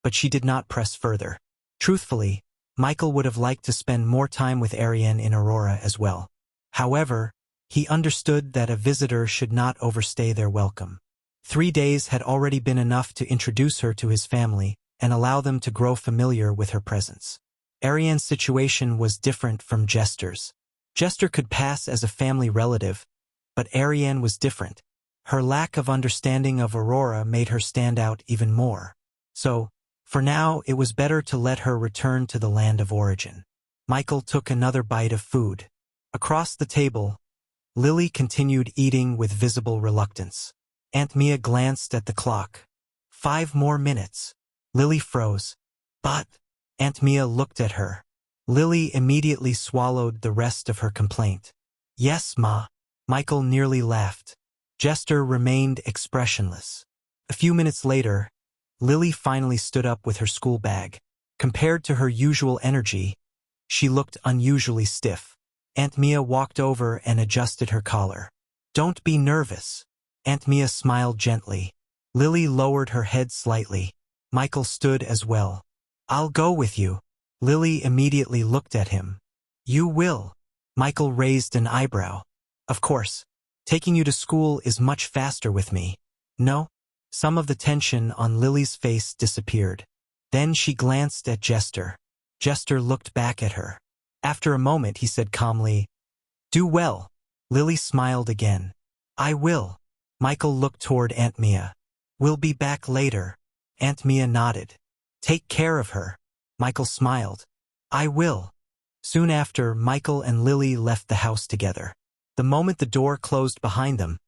but she did not press further. Truthfully, Michael would have liked to spend more time with Ariane in Aurora as well. However, he understood that a visitor should not overstay their welcome. 3 days had already been enough to introduce her to his family and allow them to grow familiar with her presence. Ariane's situation was different from Jester's. Jester could pass as a family relative, but Ariane was different. Her lack of understanding of Aurora made her stand out even more. So, for now, it was better to let her return to the land of origin. Michael took another bite of food. Across the table, Lily continued eating with visible reluctance. Aunt Mia glanced at the clock. 5 more minutes. Lily froze. But, Aunt Mia looked at her. Lily immediately swallowed the rest of her complaint. Yes, Ma. Michael nearly laughed. Jester remained expressionless. A few minutes later, Lily finally stood up with her school bag. Compared to her usual energy, she looked unusually stiff. Aunt Mia walked over and adjusted her collar. Don't be nervous. Aunt Mia smiled gently. Lily lowered her head slightly. Michael stood as well. I'll go with you. Lily immediately looked at him. You will. Michael raised an eyebrow. Of course. Taking you to school is much faster with me. No? Some of the tension on Lily's face disappeared. Then she glanced at Jester. Jester looked back at her. After a moment he said calmly, Do well. Lily smiled again. I will. Michael looked toward Aunt Mia. We'll be back later. Aunt Mia nodded. Take care of her. Michael smiled. I will. Soon after, Michael and Lily left the house together. The moment the door closed behind them,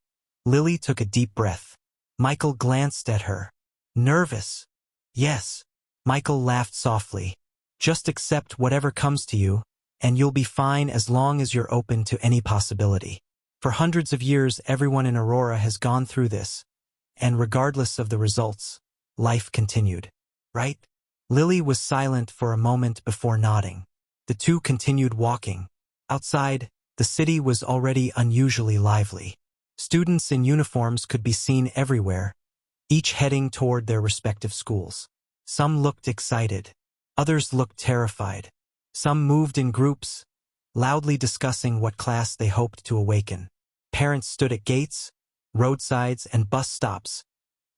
Lily took a deep breath. Michael glanced at her. Nervous? Yes. Michael laughed softly. Just accept whatever comes to you, and you'll be fine as long as you're open to any possibility. For hundreds of years, everyone in Aurora has gone through this, and regardless of the results, life continued. Right? Lily was silent for a moment before nodding. The two continued walking. Outside, the city was already unusually lively. Students in uniforms could be seen everywhere, each heading toward their respective schools. Some looked excited. Others looked terrified. Some moved in groups, loudly discussing what class they hoped to awaken. Parents stood at gates, roadsides, and bus stops,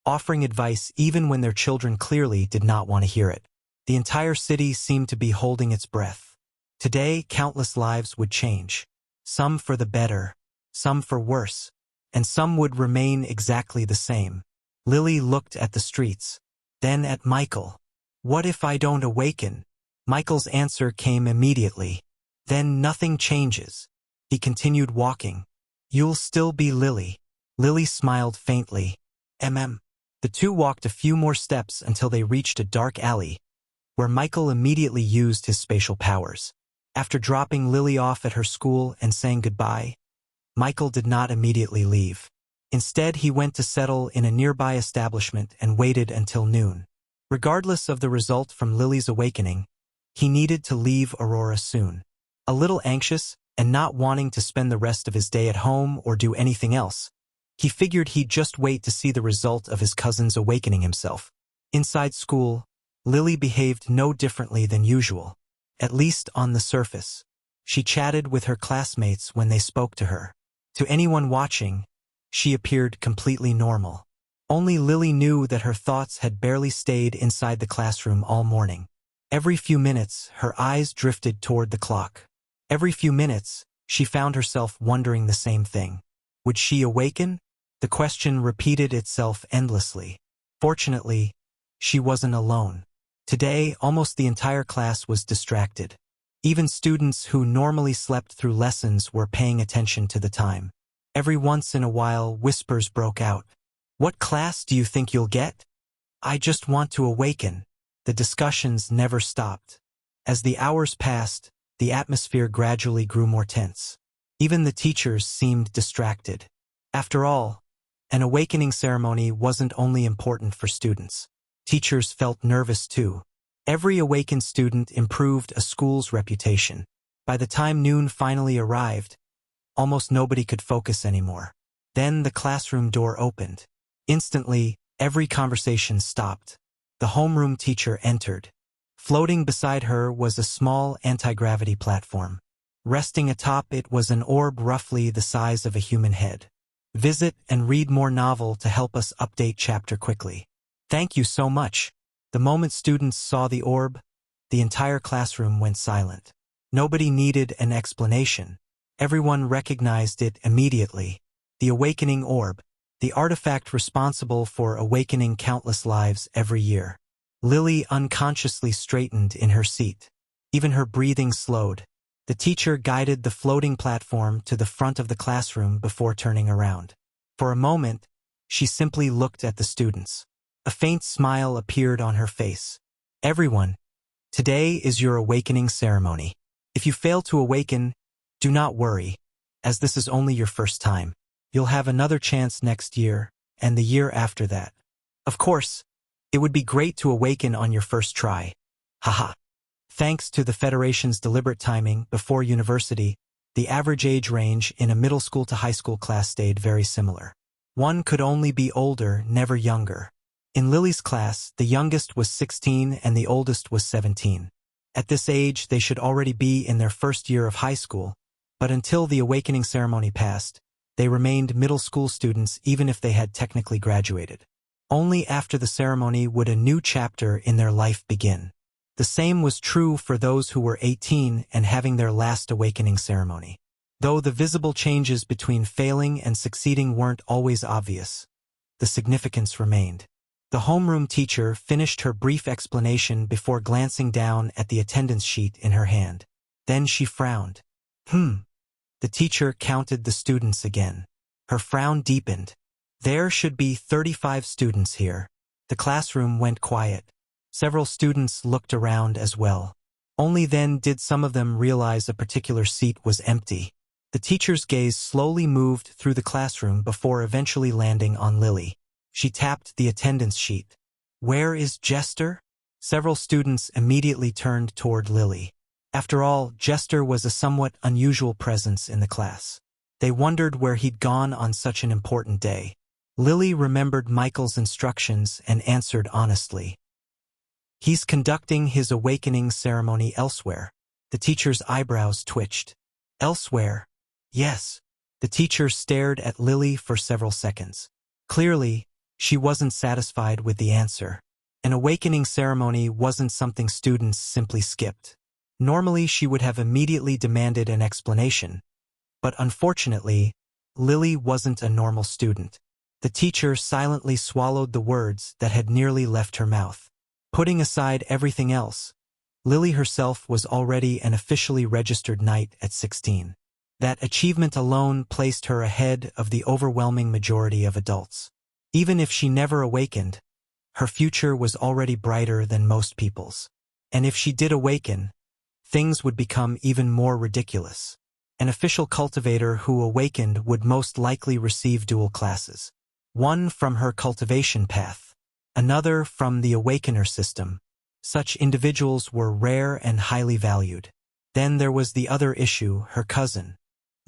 offering advice even when their children clearly did not want to hear it. The entire city seemed to be holding its breath. Today, countless lives would change. Some for the better, some for worse, and some would remain exactly the same. Lily looked at the streets, then at Michael. What if I don't awaken? Michael's answer came immediately. Then nothing changes. He continued walking. You'll still be Lily. Lily smiled faintly. The two walked a few more steps until they reached a dark alley, where Michael immediately used his spatial powers. After dropping Lily off at her school and saying goodbye, Michael did not immediately leave. Instead, he went to settle in a nearby establishment and waited until noon. Regardless of the result from Lily's awakening, he needed to leave Aurora soon. A little anxious and not wanting to spend the rest of his day at home or do anything else, he figured he'd just wait to see the result of his cousin's awakening himself. Inside school, Lily behaved no differently than usual, at least on the surface. She chatted with her classmates when they spoke to her. To anyone watching, she appeared completely normal. Only Lily knew that her thoughts had barely stayed inside the classroom all morning. Every few minutes, her eyes drifted toward the clock. Every few minutes, she found herself wondering the same thing. Would she awaken? The question repeated itself endlessly. Fortunately, she wasn't alone. Today, almost the entire class was distracted. Even students who normally slept through lessons were paying attention to the time. Every once in a while, whispers broke out. "What class do you think you'll get?" "I just want to awaken." The discussions never stopped. As the hours passed, the atmosphere gradually grew more tense. Even the teachers seemed distracted. After all, an awakening ceremony wasn't only important for students. Teachers felt nervous too. Every awakened student improved a school's reputation. By the time noon finally arrived, almost nobody could focus anymore. Then the classroom door opened. Instantly, every conversation stopped. The homeroom teacher entered. Floating beside her was a small anti-gravity platform. Resting atop it was an orb roughly the size of a human head. Visit and read more novel to help us update chapter quickly. Thank you so much. The moment students saw the orb, the entire classroom went silent. Nobody needed an explanation. Everyone recognized it immediately. The awakening orb, the artifact responsible for awakening countless lives every year. Lily unconsciously straightened in her seat. Even her breathing slowed. The teacher guided the floating platform to the front of the classroom before turning around. For a moment, she simply looked at the students. A faint smile appeared on her face. "Everyone, today is your awakening ceremony. If you fail to awaken, do not worry, as this is only your first time. You'll have another chance next year, and the year after that. Of course, it would be great to awaken on your first try. Haha." Thanks to the Federation's deliberate timing before university, the average age range in a middle school to high school class stayed very similar. One could only be older, never younger. In Lily's class, the youngest was 16 and the oldest was 17. At this age, they should already be in their first year of high school, but until the awakening ceremony passed, they remained middle school students even if they had technically graduated. Only after the ceremony would a new chapter in their life begin. The same was true for those who were 18 and having their last awakening ceremony. Though the visible changes between failing and succeeding weren't always obvious, the significance remained. The homeroom teacher finished her brief explanation before glancing down at the attendance sheet in her hand. Then she frowned. The teacher counted the students again. Her frown deepened. There should be 35 students here. The classroom went quiet. Several students looked around as well. Only then did some of them realize a particular seat was empty. The teacher's gaze slowly moved through the classroom before eventually landing on Lily. She tapped the attendance sheet. "Where is Jester?" Several students immediately turned toward Lily. After all, Jester was a somewhat unusual presence in the class. They wondered where he'd gone on such an important day. Lily remembered Michael's instructions and answered honestly. "He's conducting his awakening ceremony elsewhere." The teacher's eyebrows twitched. "Elsewhere?" "Yes." The teacher stared at Lily for several seconds. Clearly, she wasn't satisfied with the answer. An awakening ceremony wasn't something students simply skipped. Normally, she would have immediately demanded an explanation. But unfortunately, Lily wasn't a normal student. The teacher silently swallowed the words that had nearly left her mouth. Putting aside everything else, Lily herself was already an officially registered knight at 16. That achievement alone placed her ahead of the overwhelming majority of adults. Even if she never awakened, her future was already brighter than most people's. And if she did awaken, things would become even more ridiculous. An official cultivator who awakened would most likely receive dual classes. One from her cultivation path, another from the Awakener system. Such individuals were rare and highly valued. Then there was the other issue, her cousin,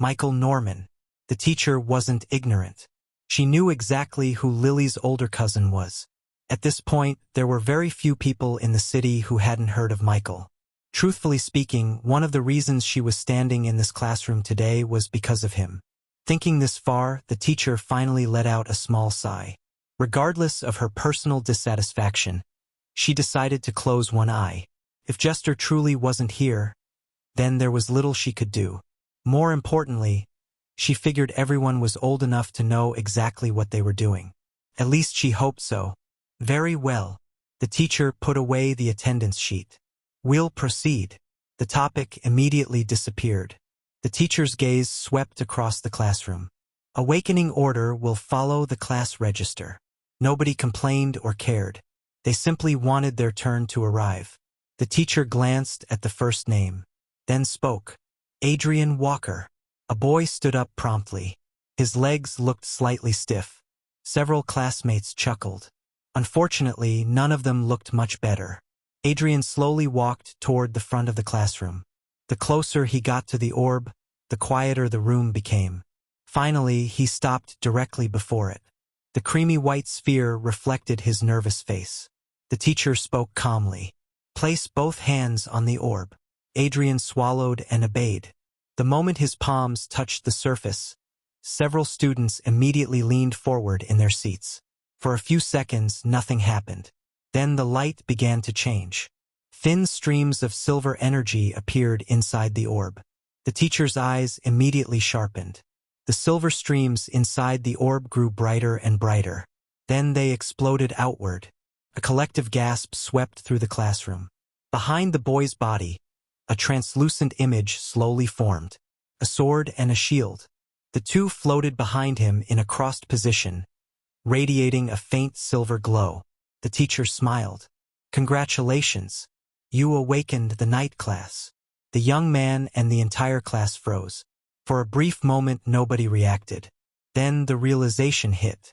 Michael Norman. The teacher wasn't ignorant. She knew exactly who Lily's older cousin was. At this point, there were very few people in the city who hadn't heard of Michael. Truthfully speaking, one of the reasons she was standing in this classroom today was because of him. Thinking this far, the teacher finally let out a small sigh. Regardless of her personal dissatisfaction, she decided to close one eye. If Jester truly wasn't here, then there was little she could do. More importantly, she figured everyone was old enough to know exactly what they were doing. At least she hoped so. Very well. The teacher put away the attendance sheet. We'll proceed. The topic immediately disappeared. The teacher's gaze swept across the classroom. Awakening order will follow the class register. Nobody complained or cared. They simply wanted their turn to arrive. The teacher glanced at the first name, then spoke. Adrian Walker. A boy stood up promptly. His legs looked slightly stiff. Several classmates chuckled. Unfortunately, none of them looked much better. Adrian slowly walked toward the front of the classroom. The closer he got to the orb, the quieter the room became. Finally, he stopped directly before it. The creamy white sphere reflected his nervous face. The teacher spoke calmly. Place both hands on the orb. Adrian swallowed and obeyed. The moment his palms touched the surface, several students immediately leaned forward in their seats. For a few seconds, nothing happened. Then the light began to change. Thin streams of silver energy appeared inside the orb. The teacher's eyes immediately sharpened. The silver streams inside the orb grew brighter and brighter. Then they exploded outward. A collective gasp swept through the classroom. Behind the boy's body, a translucent image slowly formed. A sword and a shield. The two floated behind him in a crossed position, radiating a faint silver glow. The teacher smiled. Congratulations. You awakened the night class. The young man and the entire class froze. For a brief moment, nobody reacted. Then the realization hit.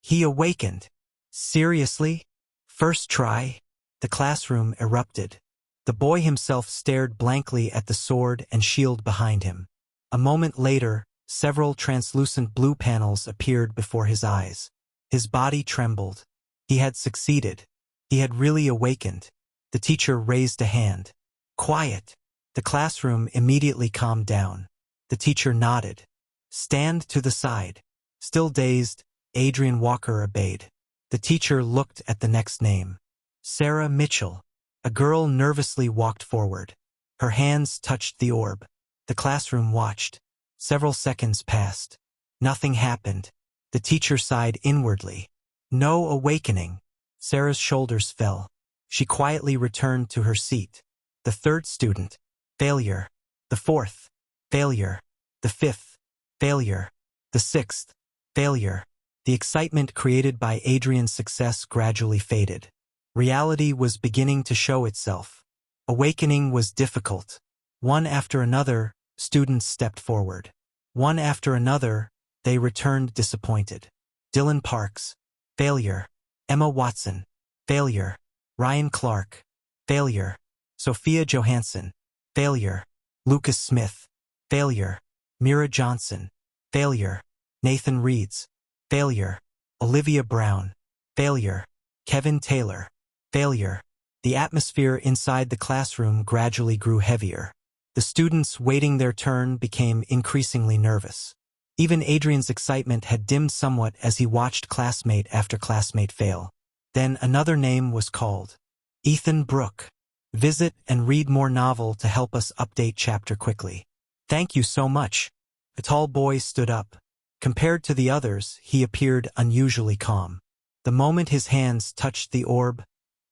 He awakened. Seriously? First try? The classroom erupted. The boy himself stared blankly at the sword and shield behind him. A moment later, several translucent blue panels appeared before his eyes. His body trembled. He had succeeded. He had really awakened. The teacher raised a hand. Quiet. The classroom immediately calmed down. The teacher nodded. Stand to the side. Still dazed, Adrian Walker obeyed. The teacher looked at the next name. Sarah Mitchell. A girl nervously walked forward. Her hands touched the orb. The classroom watched. Several seconds passed. Nothing happened. The teacher sighed inwardly. No awakening. Sarah's shoulders fell. She quietly returned to her seat. The third student. Failure. The fourth. Failure. The fifth. Failure. The sixth. Failure. The excitement created by Adrian's success gradually faded. Reality was beginning to show itself. Awakening was difficult. One after another, students stepped forward. One after another, they returned disappointed. Dylan Parks. Failure. Emma Watson. Failure. Ryan Clark. Failure. Sophia Johansson. Failure. Lucas Smith. Failure. Mira Johnson. Failure. Nathan Reeds. Failure. Olivia Brown. Failure. Kevin Taylor. Failure. The atmosphere inside the classroom gradually grew heavier. The students waiting their turn became increasingly nervous. Even Adrian's excitement had dimmed somewhat as he watched classmate after classmate fail. Then another name was called. Ethan Brooke. Visit and read more novel to help us update chapter quickly. Thank you so much. A tall boy stood up. Compared to the others, he appeared unusually calm. The moment his hands touched the orb,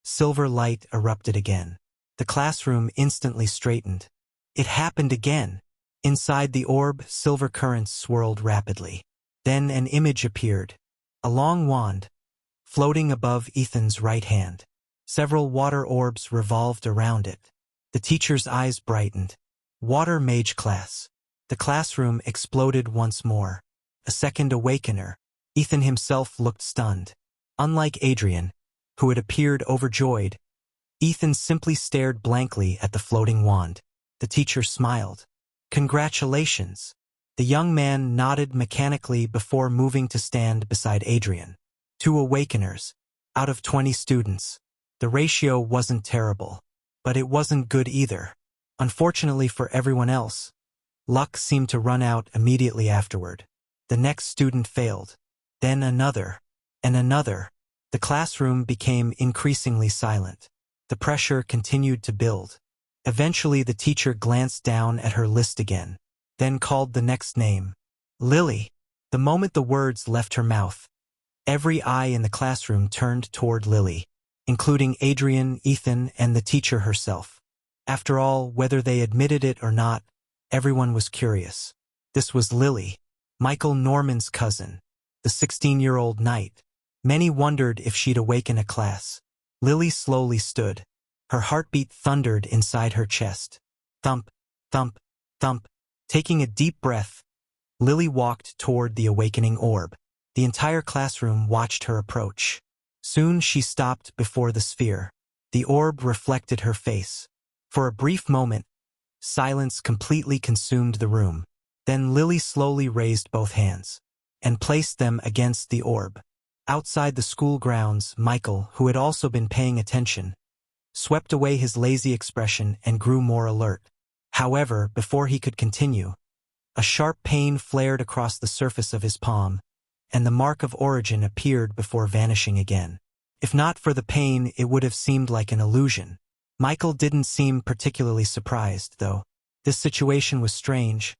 silver light erupted again. The classroom instantly straightened. It happened again. Inside the orb, silver currents swirled rapidly. Then an image appeared. A long wand, floating above Ethan's right hand. Several water orbs revolved around it. The teacher's eyes brightened. Water Mage class. The classroom exploded once more. A second awakener. Ethan himself looked stunned. Unlike Adrian, who had appeared overjoyed, Ethan simply stared blankly at the floating wand. The teacher smiled. "Congratulations." The young man nodded mechanically before moving to stand beside Adrian. 2 awakeners, out of 20 students. The ratio wasn't terrible, but it wasn't good either. Unfortunately for everyone else, luck seemed to run out immediately afterward. The next student failed. Then another, and another. The classroom became increasingly silent. The pressure continued to build. Eventually the teacher glanced down at her list again, then called the next name. Lily. The moment the words left her mouth, every eye in the classroom turned toward Lily, including Adrian, Ethan, and the teacher herself. After all, whether they admitted it or not, everyone was curious. This was Lily, Michael Norman's cousin, the 16-year-old knight. Many wondered if she'd awaken a class. Lily slowly stood. Her heartbeat thundered inside her chest. Thump, thump, thump. Taking a deep breath, Lily walked toward the awakening orb. The entire classroom watched her approach. Soon she stopped before the sphere. The orb reflected her face. For a brief moment, silence completely consumed the room. Then Lily slowly raised both hands and placed them against the orb. Outside the school grounds, Michael, who had also been paying attention, swept away his lazy expression and grew more alert. However, before he could continue, a sharp pain flared across the surface of his palm, and the mark of origin appeared before vanishing again. If not for the pain, it would have seemed like an illusion. Michael didn't seem particularly surprised, though. This situation was strange,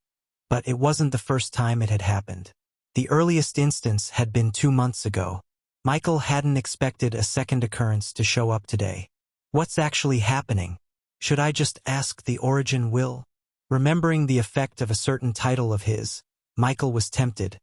but it wasn't the first time it had happened. The earliest instance had been 2 months ago. Michael hadn't expected a second occurrence to show up today. What's actually happening? Should I just ask the origin will? Remembering the effect of a certain title of his, Michael was tempted,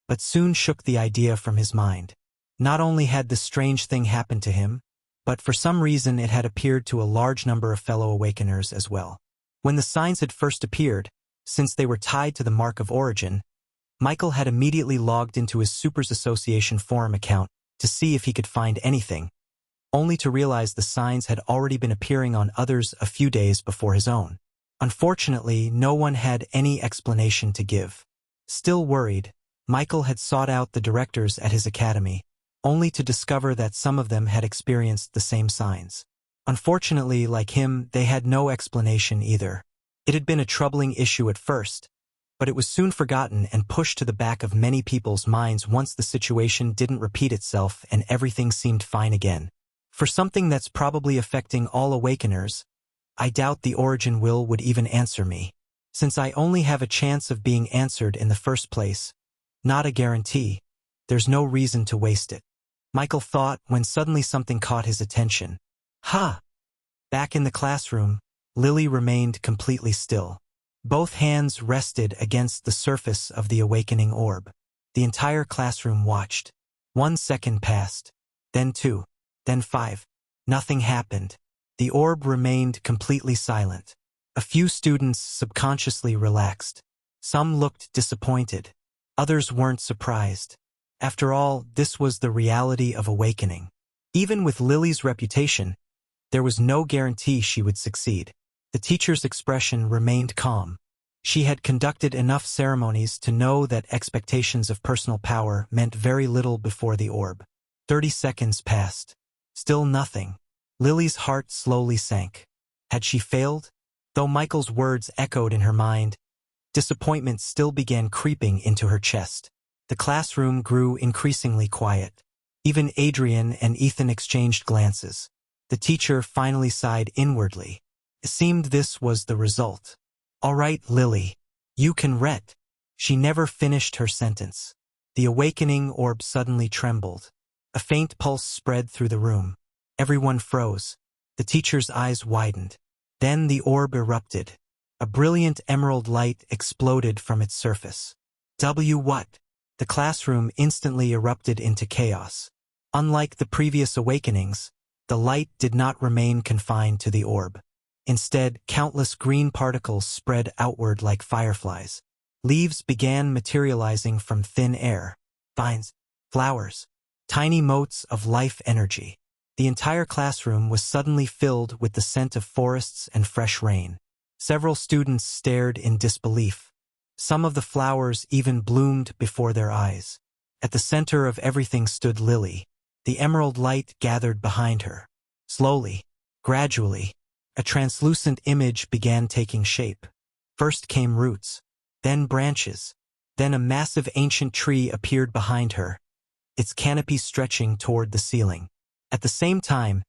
but soon shook the idea from his mind. Not only had this strange thing happened to him, but for some reason it had appeared to a large number of fellow awakeners as well. When the signs had first appeared, since they were tied to the mark of origin, Michael had immediately logged into his Supers Association forum account to see if he could find anything, only to realize the signs had already been appearing on others a few days before his own. Unfortunately, no one had any explanation to give. Still worried, Michael had sought out the directors at his academy, only to discover that some of them had experienced the same signs. Unfortunately, like him, they had no explanation either. It had been a troubling issue at first, but it was soon forgotten and pushed to the back of many people's minds once the situation didn't repeat itself and everything seemed fine again. For something that's probably affecting all awakeners, I doubt the origin will would even answer me. Since I only have a chance of being answered in the first place, not a guarantee, there's no reason to waste it. Michael thought when suddenly something caught his attention. Ha! Back in the classroom, Lily remained completely still. Both hands rested against the surface of the awakening orb. The entire classroom watched. 1 second passed, then 2, then 5. Nothing happened. The orb remained completely silent. A few students subconsciously relaxed. Some looked disappointed. Others weren't surprised. After all, this was the reality of awakening. Even with Lily's reputation, there was no guarantee she would succeed. The teacher's expression remained calm. She had conducted enough ceremonies to know that expectations of personal power meant very little before the orb. 30 seconds passed. Still nothing. Lily's heart slowly sank. Had she failed? Though Michael's words echoed in her mind, disappointment still began creeping into her chest. The classroom grew increasingly quiet. Even Adrian and Ethan exchanged glances. The teacher finally sighed inwardly. It seemed this was the result. All right, Lily. You can ret. She never finished her sentence. The awakening orb suddenly trembled. A faint pulse spread through the room. Everyone froze. The teacher's eyes widened. Then the orb erupted. A brilliant emerald light exploded from its surface. What? The classroom instantly erupted into chaos. Unlike the previous awakenings, the light did not remain confined to the orb. Instead, countless green particles spread outward like fireflies. Leaves began materializing from thin air. Vines, flowers, tiny motes of life energy. The entire classroom was suddenly filled with the scent of forests and fresh rain. Several students stared in disbelief. Some of the flowers even bloomed before their eyes. At the center of everything stood Lily. The emerald light gathered behind her. Slowly, gradually, a translucent image began taking shape. First came roots, then branches, then a massive ancient tree appeared behind her, its canopy stretching toward the ceiling. At the same time,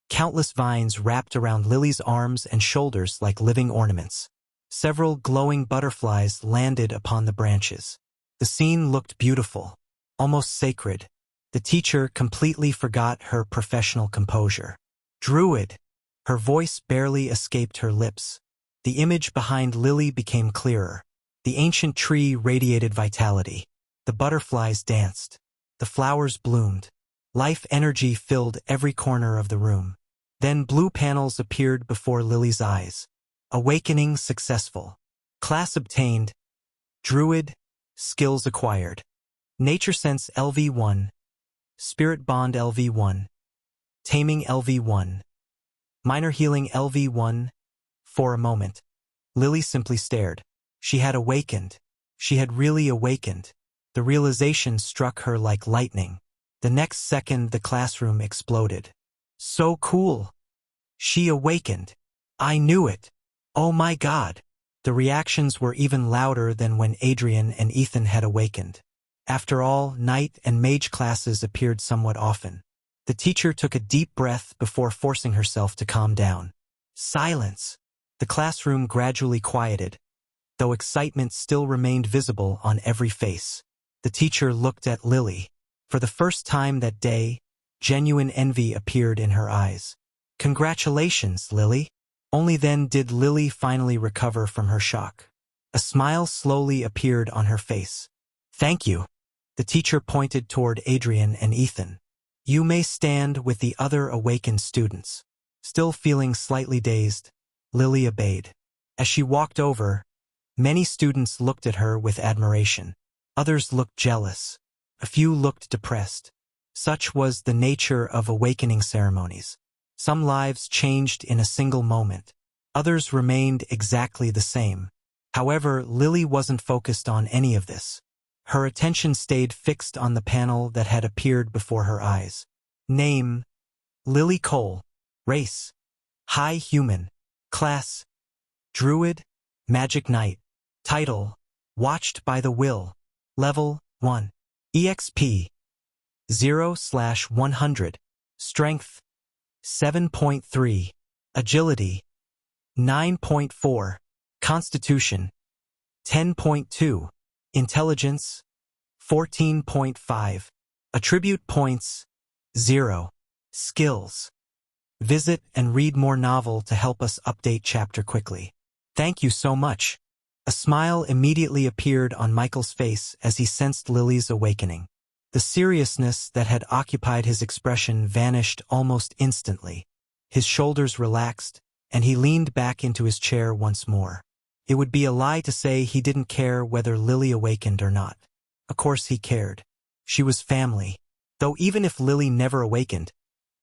countless vines wrapped around Lily's arms and shoulders like living ornaments. Several glowing butterflies landed upon the branches. The scene looked beautiful, almost sacred. The teacher completely forgot her professional composure. Druid! Her voice barely escaped her lips. The image behind Lily became clearer. The ancient tree radiated vitality. The butterflies danced. The flowers bloomed. Life energy filled every corner of the room. Then blue panels appeared before Lily's eyes. Awakening successful. Class obtained. Druid. Skills acquired. Nature Sense LV1. Spirit Bond LV1. Taming LV1. Minor Healing LV1. For a moment, Lily simply stared. She had awakened. She had really awakened. The realization struck her like lightning. The next second, the classroom exploded. So cool! She awakened. I knew it. Oh my God! The reactions were even louder than when Adrian and Ethan had awakened. After all, Knight and Mage classes appeared somewhat often. The teacher took a deep breath before forcing herself to calm down. Silence! The classroom gradually quieted, though excitement still remained visible on every face. The teacher looked at Lily. For the first time that day, genuine envy appeared in her eyes. Congratulations, Lily. Only then did Lily finally recover from her shock. A smile slowly appeared on her face. Thank you. The teacher pointed toward Adrian and Ethan. You may stand with the other awakened students. Still feeling slightly dazed, Lily obeyed. As she walked over, many students looked at her with admiration. Others looked jealous. A few looked depressed. Such was the nature of awakening ceremonies. Some lives changed in a single moment. Others remained exactly the same. However, Lily wasn't focused on any of this. Her attention stayed fixed on the panel that had appeared before her eyes. Name: Lily Cole. Race: High Human. Class: Druid, Magic Knight. Title: Watched by the Will. Level 1. EXP 0/100. Strength 7.3. Agility 9.4. Constitution 10.2. Intelligence 14.5. Attribute points 0. Skills. Visit and read more novel to help us update chapter quickly. Thank you so much. A smile immediately appeared on Michael's face as he sensed Lily's awakening. The seriousness that had occupied his expression vanished almost instantly. His shoulders relaxed, and he leaned back into his chair once more. It would be a lie to say he didn't care whether Lily awakened or not. Of course he cared. She was family. Though even if Lily never awakened,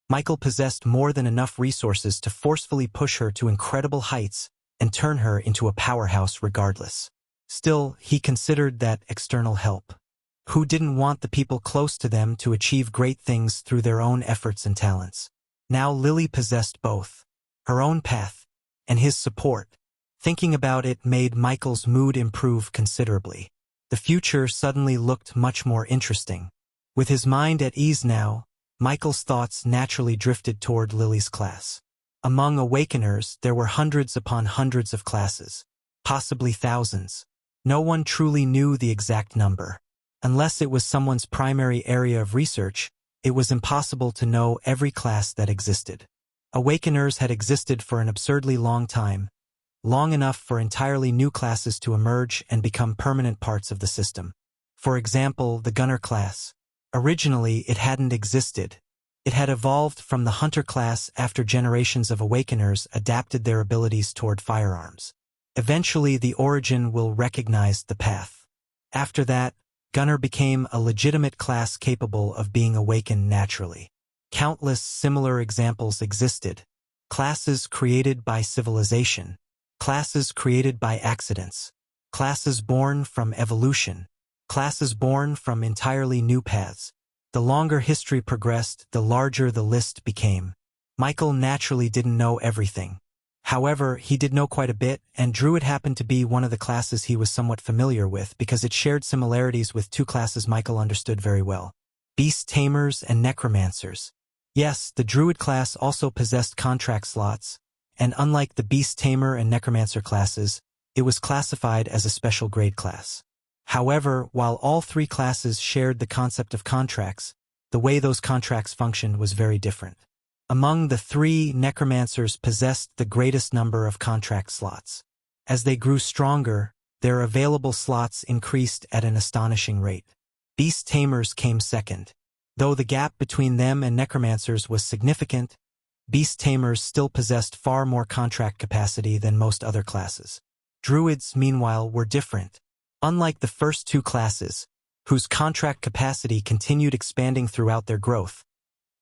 Michael possessed more than enough resources to forcefully push her to incredible heights and turn her into a powerhouse regardless. Still, he considered that external help. Who didn't want the people close to them to achieve great things through their own efforts and talents? Now Lily possessed both. Her own path, and his support. Thinking about it made Michael's mood improve considerably. The future suddenly looked much more interesting. With his mind at ease now, Michael's thoughts naturally drifted toward Lily's class. Among Awakeners, there were hundreds upon hundreds of classes, possibly thousands. No one truly knew the exact number. Unless it was someone's primary area of research, it was impossible to know every class that existed. Awakeners had existed for an absurdly long time, long enough for entirely new classes to emerge and become permanent parts of the system. For example, the Gunner class. Originally, it hadn't existed. It had evolved from the Hunter class after generations of Awakeners adapted their abilities toward firearms. Eventually, the origin will recognize the path. After that, Gunner became a legitimate class capable of being awakened naturally. Countless similar examples existed. Classes created by civilization. Classes created by accidents. Classes born from evolution. Classes born from entirely new paths. The longer history progressed, the larger the list became. Michael naturally didn't know everything. However, he did know quite a bit, and Druid happened to be one of the classes he was somewhat familiar with because it shared similarities with two classes Michael understood very well: Beast Tamers and Necromancers. Yes, the Druid class also possessed contract slots, and unlike the Beast Tamer and Necromancer classes, it was classified as a special grade class. However, while all three classes shared the concept of contracts, the way those contracts functioned was very different. Among the three, Necromancers possessed the greatest number of contract slots. As they grew stronger, their available slots increased at an astonishing rate. Beast Tamers came second. Though the gap between them and Necromancers was significant, Beast Tamers still possessed far more contract capacity than most other classes. Druids, meanwhile, were different. Unlike the first two classes, whose contract capacity continued expanding throughout their growth,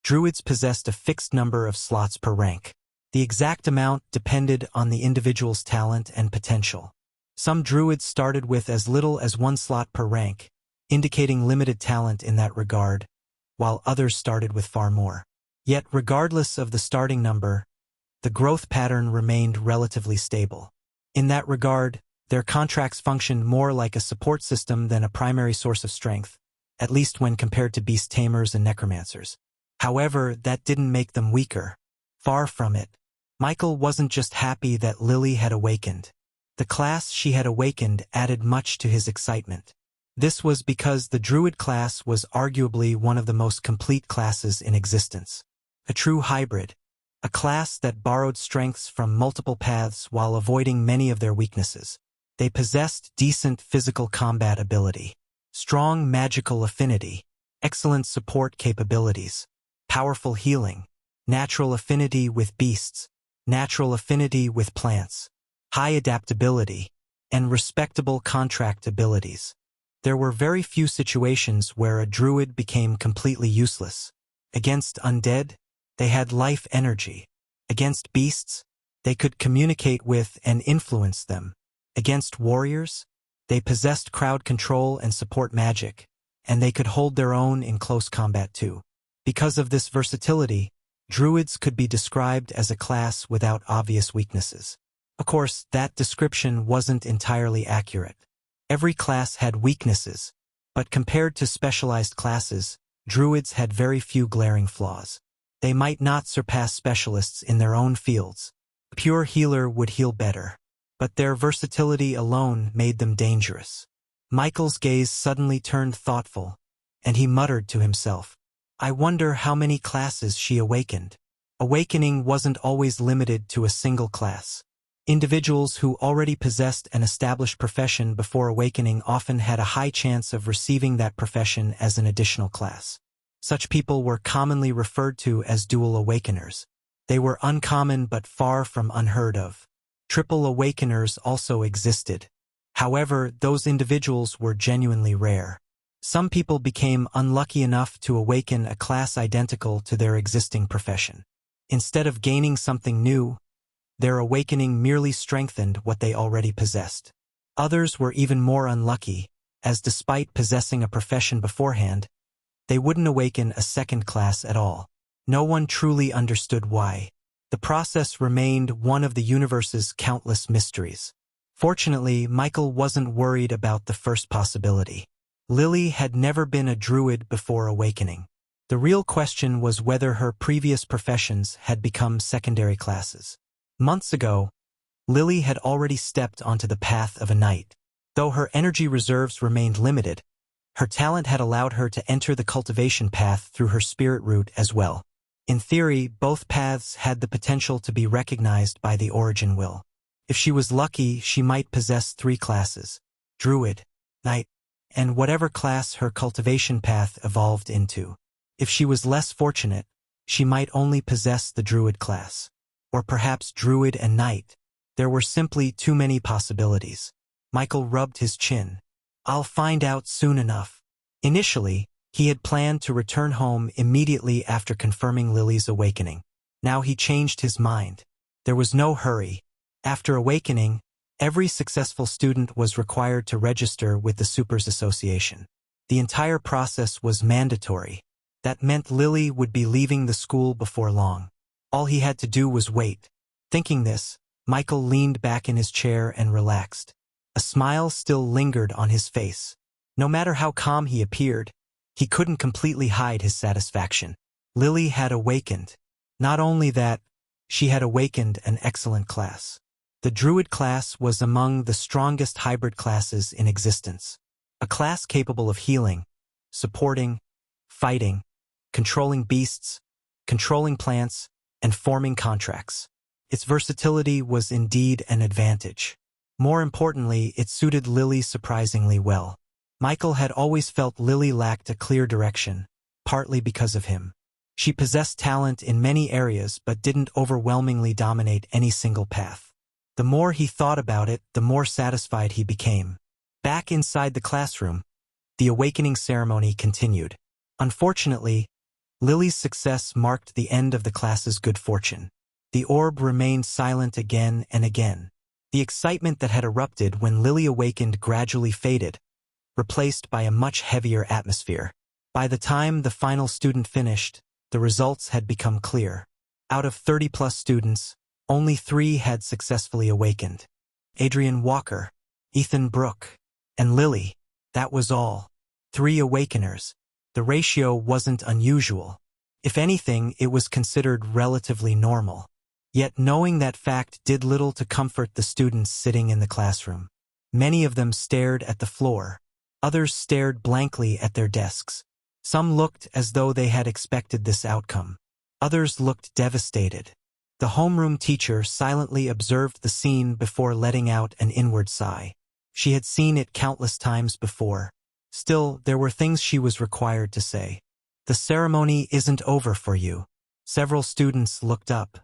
Druids possessed a fixed number of slots per rank. The exact amount depended on the individual's talent and potential. Some Druids started with as little as 1 slot per rank, indicating limited talent in that regard, while others started with far more. Yet, regardless of the starting number, the growth pattern remained relatively stable. In that regard, their contracts functioned more like a support system than a primary source of strength, at least when compared to Beast Tamers and Necromancers. However, that didn't make them weaker. Far from it. Michael wasn't just happy that Lily had awakened. The class she had awakened added much to his excitement. This was because the Druid class was arguably one of the most complete classes in existence. A true hybrid. A class that borrowed strengths from multiple paths while avoiding many of their weaknesses. They possessed decent physical combat ability, strong magical affinity, excellent support capabilities, powerful healing, natural affinity with beasts, natural affinity with plants, high adaptability, and respectable contract abilities. There were very few situations where a druid became completely useless. Against undead, they had life energy. Against beasts, they could communicate with and influence them. Against warriors, they possessed crowd control and support magic, and they could hold their own in close combat too. Because of this versatility, druids could be described as a class without obvious weaknesses. Of course, that description wasn't entirely accurate. Every class had weaknesses, but compared to specialized classes, druids had very few glaring flaws. They might not surpass specialists in their own fields. A pure healer would heal better, but their versatility alone made them dangerous. Michael's gaze suddenly turned thoughtful, and he muttered to himself, "I wonder how many classes she awakened." Awakening wasn't always limited to a single class. Individuals who already possessed an established profession before awakening often had a high chance of receiving that profession as an additional class. Such people were commonly referred to as dual awakeners. They were uncommon but far from unheard of. Triple awakeners also existed. However, those individuals were genuinely rare. Some people became unlucky enough to awaken a class identical to their existing profession. Instead of gaining something new, their awakening merely strengthened what they already possessed. Others were even more unlucky, as despite possessing a profession beforehand, they wouldn't awaken a second class at all. No one truly understood why. The process remained one of the universe's countless mysteries. Fortunately, Michael wasn't worried about the first possibility. Lily had never been a druid before awakening. The real question was whether her previous professions had become secondary classes. Months ago, Lily had already stepped onto the path of a knight. Though her energy reserves remained limited, her talent had allowed her to enter the cultivation path through her spirit root as well. In theory, both paths had the potential to be recognized by the origin will. If she was lucky, she might possess 3 classes: druid, knight, and whatever class her cultivation path evolved into. If she was less fortunate, she might only possess the druid class. Or perhaps druid and knight. There were simply too many possibilities. Michael rubbed his chin. I'll find out soon enough. Initially, he had planned to return home immediately after confirming Lily's awakening. Now he changed his mind. There was no hurry. After awakening, every successful student was required to register with the Supers Association. The entire process was mandatory. That meant Lily would be leaving the school before long. All he had to do was wait. Thinking this, Michael leaned back in his chair and relaxed. A smile still lingered on his face. No matter how calm he appeared, he couldn't completely hide his satisfaction. Lily had awakened. Not only that, she had awakened an excellent class. The Druid class was among the strongest hybrid classes in existence. A class capable of healing, supporting, fighting, controlling beasts, controlling plants, and forming contracts. Its versatility was indeed an advantage. More importantly, it suited Lily surprisingly well. Michael had always felt Lily lacked a clear direction, partly because of him. She possessed talent in many areas but didn't overwhelmingly dominate any single path. The more he thought about it, the more satisfied he became. Back inside the classroom, the awakening ceremony continued. Unfortunately, Lily's success marked the end of the class's good fortune. The orb remained silent again and again. The excitement that had erupted when Lily awakened gradually faded, replaced by a much heavier atmosphere. By the time the final student finished, the results had become clear. Out of 30+ students, only 3 had successfully awakened. Adrian Walker, Ethan Brooke, and Lily. That was all. 3 awakeners. The ratio wasn't unusual. If anything, it was considered relatively normal. Yet knowing that fact did little to comfort the students sitting in the classroom. Many of them stared at the floor. Others stared blankly at their desks. Some looked as though they had expected this outcome. Others looked devastated. The homeroom teacher silently observed the scene before letting out an inward sigh. She had seen it countless times before. Still, there were things she was required to say. The ceremony isn't over for you. Several students looked up.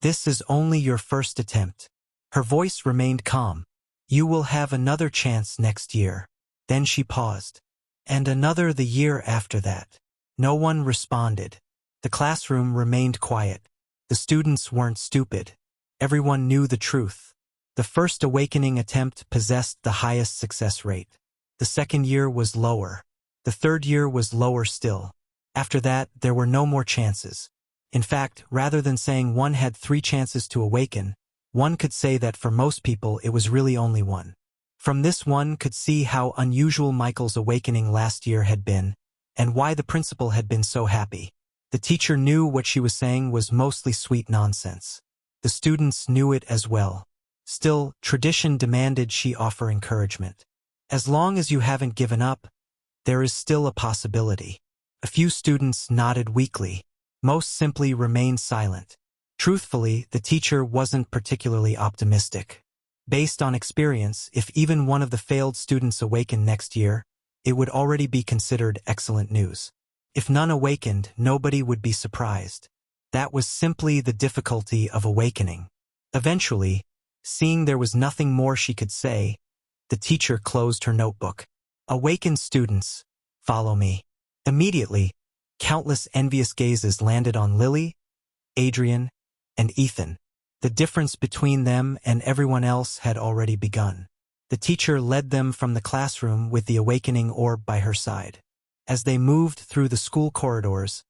This is only your first attempt. Her voice remained calm. You will have another chance next year. Then she paused. And another the year after that. No one responded. The classroom remained quiet. The students weren't stupid. Everyone knew the truth. The first awakening attempt possessed the highest success rate. The second year was lower. The third year was lower still. After that, there were no more chances. In fact, rather than saying one had 3 chances to awaken, one could say that for most people it was really only one. From this one could see how unusual Michael's awakening last year had been, and why the principal had been so happy. The teacher knew what she was saying was mostly sweet nonsense. The students knew it as well. Still, tradition demanded she offer encouragement. As long as you haven't given up, there is still a possibility. A few students nodded weakly. Most simply remained silent. Truthfully, the teacher wasn't particularly optimistic. Based on experience, if even one of the failed students awakened next year, it would already be considered excellent news. If none awakened, nobody would be surprised. That was simply the difficulty of awakening. Eventually, seeing there was nothing more she could say, the teacher closed her notebook. Awakened students, follow me. Immediately, countless envious gazes landed on Lily, Adrian, and Ethan. The difference between them and everyone else had already begun. The teacher led them from the classroom with the awakening orb by her side. As they moved through the school corridors,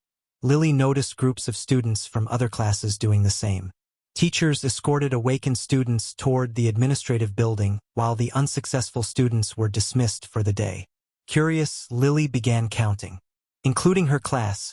Lily noticed groups of students from other classes doing the same. Teachers escorted awakened students toward the administrative building while the unsuccessful students were dismissed for the day. Curious, Lily began counting. Including her class,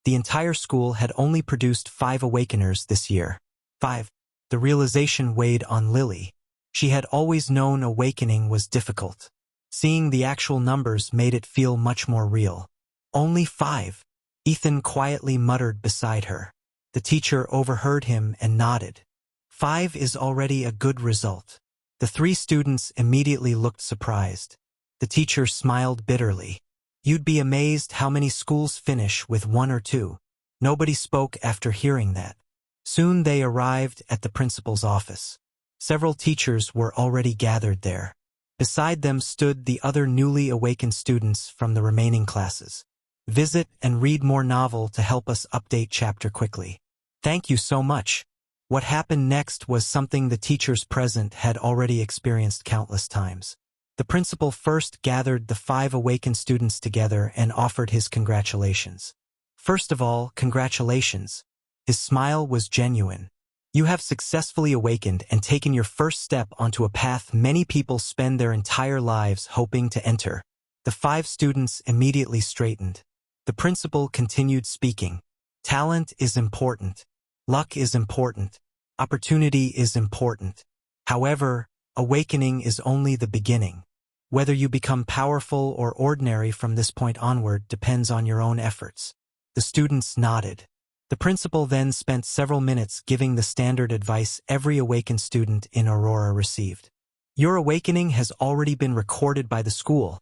the entire school had only produced 5 awakeners this year. 5. The realization weighed on Lily. She had always known awakening was difficult. Seeing the actual numbers made it feel much more real. Only 5. Ethan quietly muttered beside her. The teacher overheard him and nodded. 5 is already a good result. The 3 students immediately looked surprised. The teacher smiled bitterly. You'd be amazed how many schools finish with 1 or 2. Nobody spoke after hearing that. Soon they arrived at the principal's office. Several teachers were already gathered there. Beside them stood the other newly awakened students from the remaining classes. Visit and read more novel to help us update chapter quickly. Thank you so much. What happened next was something the teachers present had already experienced countless times. The principal first gathered the 5 awakened students together and offered his congratulations. First of all, congratulations. His smile was genuine. You have successfully awakened and taken your first step onto a path many people spend their entire lives hoping to enter. The 5 students immediately straightened. The principal continued speaking. Talent is important. Luck is important. Opportunity is important. However, awakening is only the beginning. Whether you become powerful or ordinary from this point onward depends on your own efforts. The students nodded. The principal then spent several minutes giving the standard advice every awakened student in Aurora received. Your awakening has already been recorded by the school,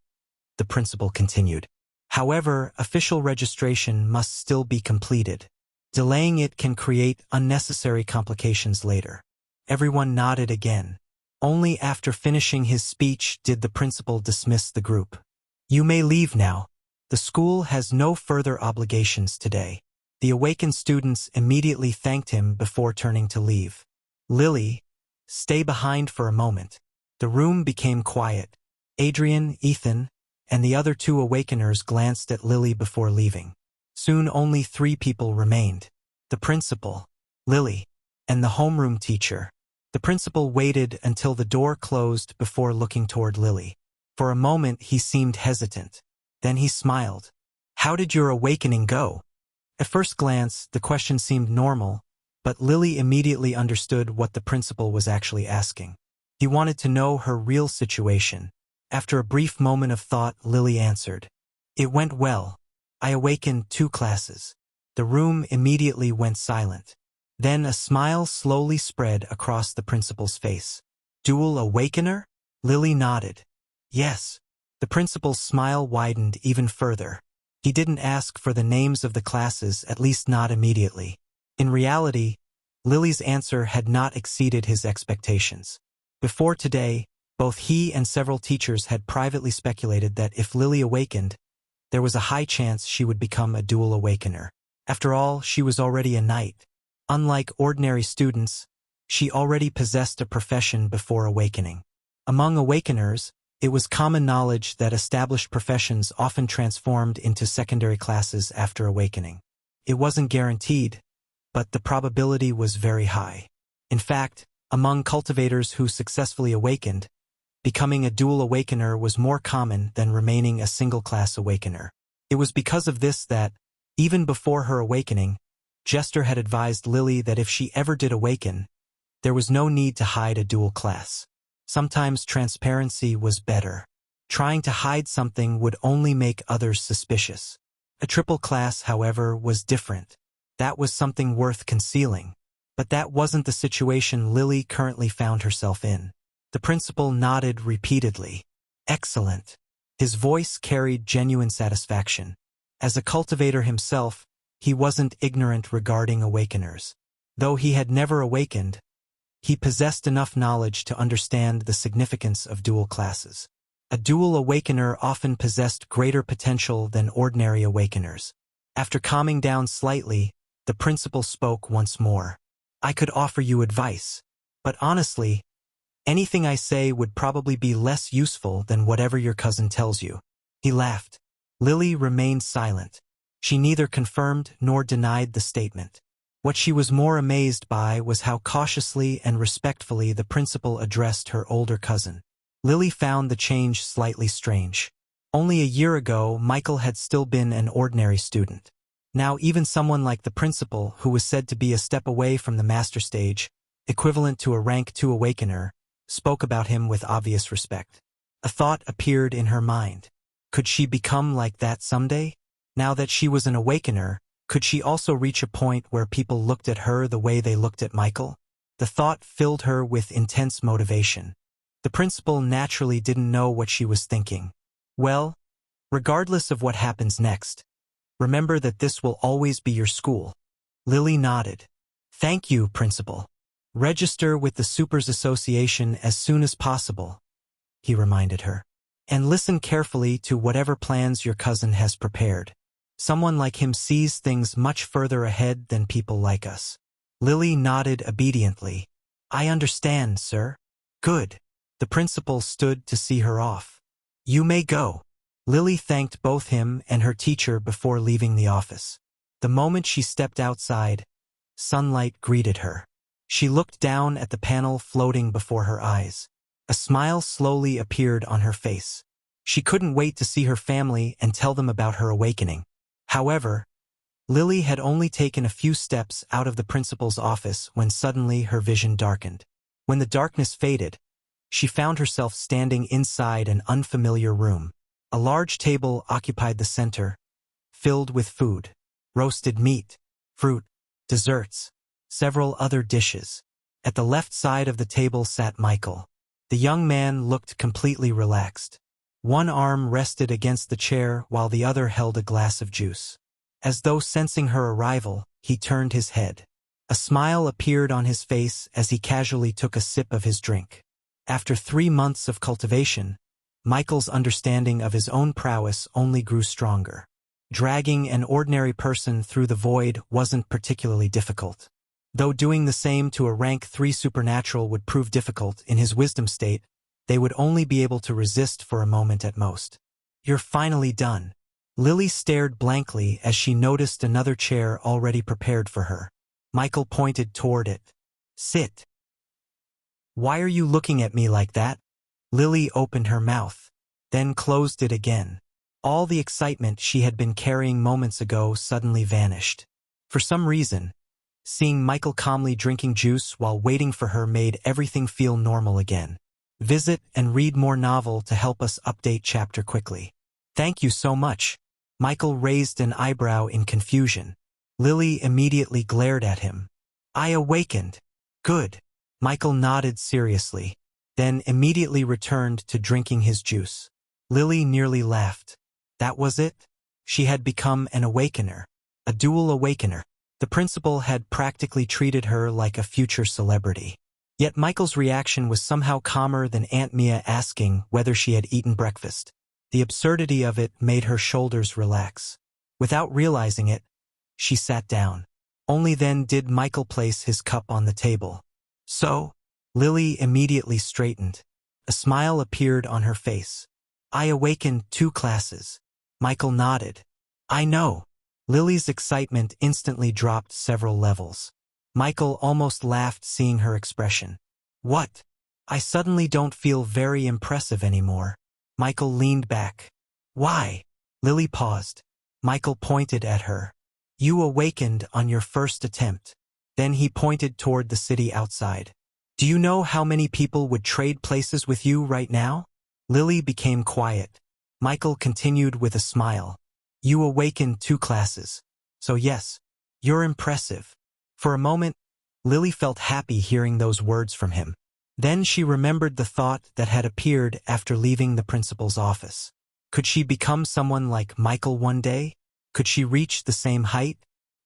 the principal continued. However, official registration must still be completed. Delaying it can create unnecessary complications later. Everyone nodded again. Only after finishing his speech did the principal dismiss the group. You may leave now. The school has no further obligations today. The awakened students immediately thanked him before turning to leave. Lily, stay behind for a moment. The room became quiet. Adrian, Ethan, and the other 2 awakeners glanced at Lily before leaving. Soon only 3 people remained. The principal, Lily, and the homeroom teacher. The principal waited until the door closed before looking toward Lily. For a moment he seemed hesitant. Then he smiled. How did your awakening go? At first glance, the question seemed normal, but Lily immediately understood what the principal was actually asking. He wanted to know her real situation. After a brief moment of thought, Lily answered. It went well. I awakened 2 classes. The room immediately went silent. Then a smile slowly spread across the principal's face. Dual awakener? Lily nodded. Yes. The principal's smile widened even further. He didn't ask for the names of the classes, at least not immediately. In reality, Lily's answer had not exceeded his expectations. Before today, both he and several teachers had privately speculated that if Lily awakened, there was a high chance she would become a dual awakener. After all, she was already a knight. Unlike ordinary students, she already possessed a profession before awakening. Among awakeners, it was common knowledge that established professions often transformed into secondary classes after awakening. It wasn't guaranteed, but the probability was very high. In fact, among cultivators who successfully awakened, becoming a dual awakener was more common than remaining a single-class awakener. It was because of this that, even before her awakening, Jester had advised Lily that if she ever did awaken, there was no need to hide a dual class. Sometimes transparency was better. Trying to hide something would only make others suspicious. A triple class, however, was different. That was something worth concealing. But that wasn't the situation Lily currently found herself in. The principal nodded repeatedly. Excellent. His voice carried genuine satisfaction. As a cultivator himself, he wasn't ignorant regarding awakeners. Though he had never awakened, he possessed enough knowledge to understand the significance of dual classes. A dual awakener often possessed greater potential than ordinary awakeners. After calming down slightly, the principal spoke once more. I could offer you advice, but honestly, anything I say would probably be less useful than whatever your cousin tells you. He laughed. Lily remained silent. She neither confirmed nor denied the statement. What she was more amazed by was how cautiously and respectfully the principal addressed her older cousin. Lily found the change slightly strange. Only a year ago, Michael had still been an ordinary student. Now even someone like the principal, who was said to be a step away from the master stage, equivalent to a rank 2 awakener, spoke about him with obvious respect. A thought appeared in her mind. Could she become like that someday? Now that she was an awakener, could she also reach a point where people looked at her the way they looked at Michael? The thought filled her with intense motivation. The principal naturally didn't know what she was thinking. Well, regardless of what happens next, remember that this will always be your school. Lily nodded. Thank you, principal. Register with the Supers Association as soon as possible, he reminded her. And listen carefully to whatever plans your cousin has prepared. Someone like him sees things much further ahead than people like us. Lily nodded obediently. I understand, sir. Good. The principal stood to see her off. You may go. Lily thanked both him and her teacher before leaving the office. The moment she stepped outside, sunlight greeted her. She looked down at the panel floating before her eyes. A smile slowly appeared on her face. She couldn't wait to see her family and tell them about her awakening. However, Lily had only taken a few steps out of the principal's office when suddenly her vision darkened. When the darkness faded, she found herself standing inside an unfamiliar room. A large table occupied the center, filled with food, roasted meat, fruit, desserts, several other dishes. At the left side of the table sat Michael. The young man looked completely relaxed. One arm rested against the chair while the other held a glass of juice. As though sensing her arrival, he turned his head. A smile appeared on his face as he casually took a sip of his drink. After 3 months of cultivation, Michael's understanding of his own prowess only grew stronger. Dragging an ordinary person through the void wasn't particularly difficult. Though doing the same to a rank 3 supernatural would prove difficult in his wisdom state, they would only be able to resist for a moment at most. You're finally done. Lily stared blankly as she noticed another chair already prepared for her. Michael pointed toward it. Sit. Why are you looking at me like that? Lily opened her mouth, then closed it again. All the excitement she had been carrying moments ago suddenly vanished. For some reason, seeing Michael calmly drinking juice while waiting for her made everything feel normal again. Visit and read more novel to help us update chapter quickly. Thank you so much. Michael raised an eyebrow in confusion. Lily immediately glared at him. I awakened. Good. Michael nodded seriously, then immediately returned to drinking his juice. Lily nearly laughed. That was it? She had become an awakener, a dual awakener. The principal had practically treated her like a future celebrity. Yet Michael's reaction was somehow calmer than Aunt Mia asking whether she had eaten breakfast. The absurdity of it made her shoulders relax. Without realizing it, she sat down. Only then did Michael place his cup on the table. So, Lily immediately straightened. A smile appeared on her face. I awakened 2 classes. Michael nodded. I know. Lily's excitement instantly dropped several levels. Michael almost laughed seeing her expression. What? I suddenly don't feel very impressive anymore. Michael leaned back. Why? Lily paused. Michael pointed at her. You awakened on your first attempt. Then he pointed toward the city outside. Do you know how many people would trade places with you right now? Lily became quiet. Michael continued with a smile. You awakened 2 classes. So yes, you're impressive. For a moment, Lily felt happy hearing those words from him. Then she remembered the thought that had appeared after leaving the principal's office. Could she become someone like Michael one day? Could she reach the same height?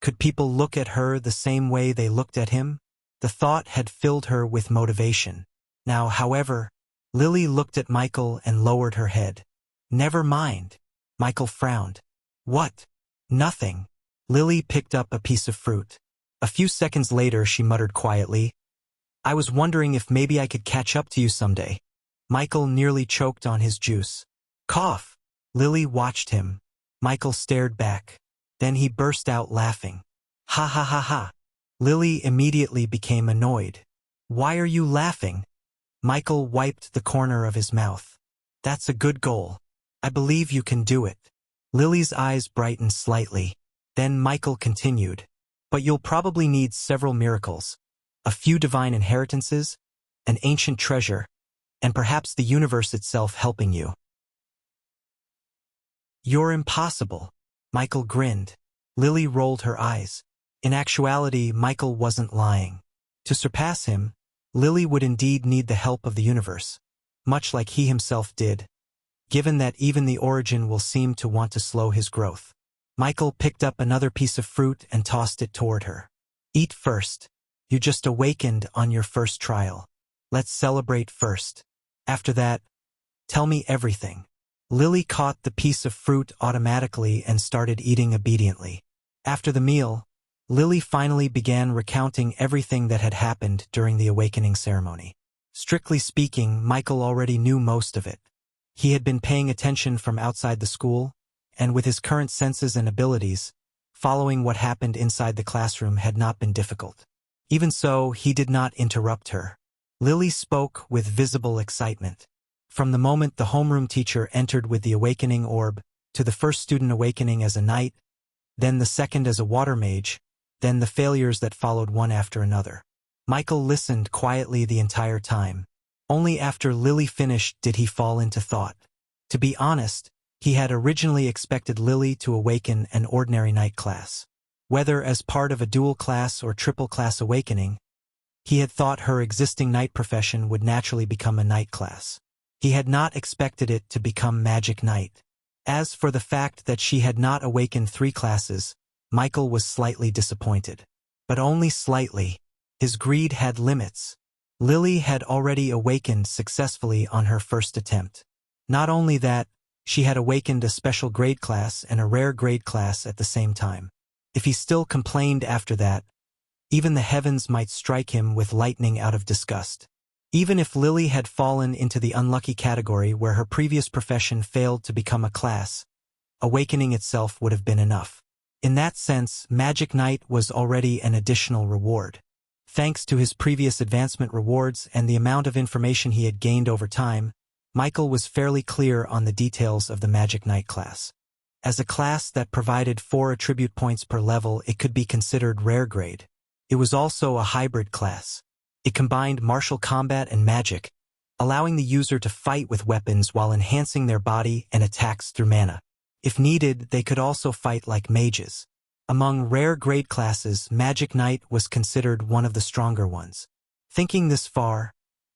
Could people look at her the same way they looked at him? The thought had filled her with motivation. Now, however, Lily looked at Michael and lowered her head. Never mind. Michael frowned. What? Nothing. Lily picked up a piece of fruit. A few seconds later, she muttered quietly, I was wondering if maybe I could catch up to you someday. Michael nearly choked on his juice. Cough. Lily watched him. Michael stared back. Then he burst out laughing. Ha ha ha ha. Lily immediately became annoyed. Why are you laughing? Michael wiped the corner of his mouth. That's a good goal. I believe you can do it. Lily's eyes brightened slightly. Then Michael continued. But you'll probably need several miracles, a few divine inheritances, an ancient treasure, and perhaps the universe itself helping you. You're impossible. Michael grinned. Lily rolled her eyes. In actuality, Michael wasn't lying. To surpass him, Lily would indeed need the help of the universe, much like he himself did, given that even the origin will seem to want to slow his growth. Michael picked up another piece of fruit and tossed it toward her. Eat first. You just awakened on your first trial. Let's celebrate first. After that, tell me everything. Lily caught the piece of fruit automatically and started eating obediently. After the meal, Lily finally began recounting everything that had happened during the awakening ceremony. Strictly speaking, Michael already knew most of it. He had been paying attention from outside the school, and with his current senses and abilities, following what happened inside the classroom had not been difficult. Even so, he did not interrupt her. Lily spoke with visible excitement. From the moment the homeroom teacher entered with the awakening orb, to the first student awakening as a knight, then the second as a water mage, then the failures that followed one after another. Michael listened quietly the entire time. Only after Lily finished did he fall into thought. To be honest, he had originally expected Lily to awaken an ordinary knight class. Whether as part of a dual class or triple class awakening, he had thought her existing knight profession would naturally become a knight class. He had not expected it to become Magic Knight. As for the fact that she had not awakened 3 classes, Michael was slightly disappointed. But only slightly. His greed had limits. Lily had already awakened successfully on her first attempt. Not only that, she had awakened a special grade class and a rare grade class at the same time. If he still complained after that, even the heavens might strike him with lightning out of disgust. Even if Lily had fallen into the unlucky category where her previous profession failed to become a class, awakening itself would have been enough. In that sense, Magic Knight was already an additional reward. Thanks to his previous advancement rewards and the amount of information he had gained over time, Michael was fairly clear on the details of the Magic Knight class. As a class that provided 4 attribute points per level, it could be considered rare grade. It was also a hybrid class. It combined martial combat and magic, allowing the user to fight with weapons while enhancing their body and attacks through mana. If needed, they could also fight like mages. Among rare grade classes, Magic Knight was considered one of the stronger ones. Thinking this far,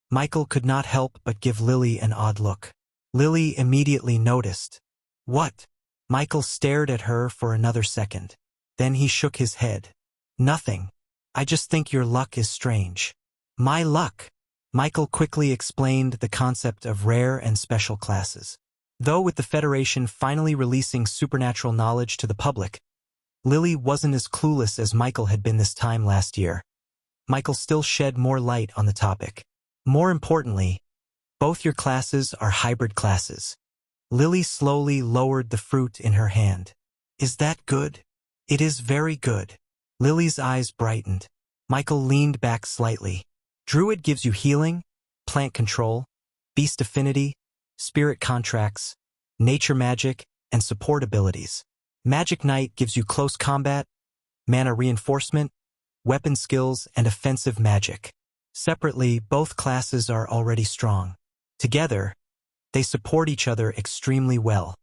Michael could not help but give Lily an odd look. Lily immediately noticed. What? Michael stared at her for another second. Then he shook his head. Nothing. I just think your luck is strange. My luck. Michael quickly explained the concept of rare and special classes. Though with the Federation finally releasing supernatural knowledge to the public, Lily wasn't as clueless as Michael had been this time last year. Michael still shed more light on the topic. More importantly, both your classes are hybrid classes. Lily slowly lowered the fruit in her hand. Is that good? It is very good. Lily's eyes brightened. Michael leaned back slightly. Druid gives you healing, plant control, beast affinity, spirit contracts, nature magic, and support abilities. Magic Knight gives you close combat, mana reinforcement, weapon skills, and offensive magic. Separately, both classes are already strong. Together, they support each other extremely well.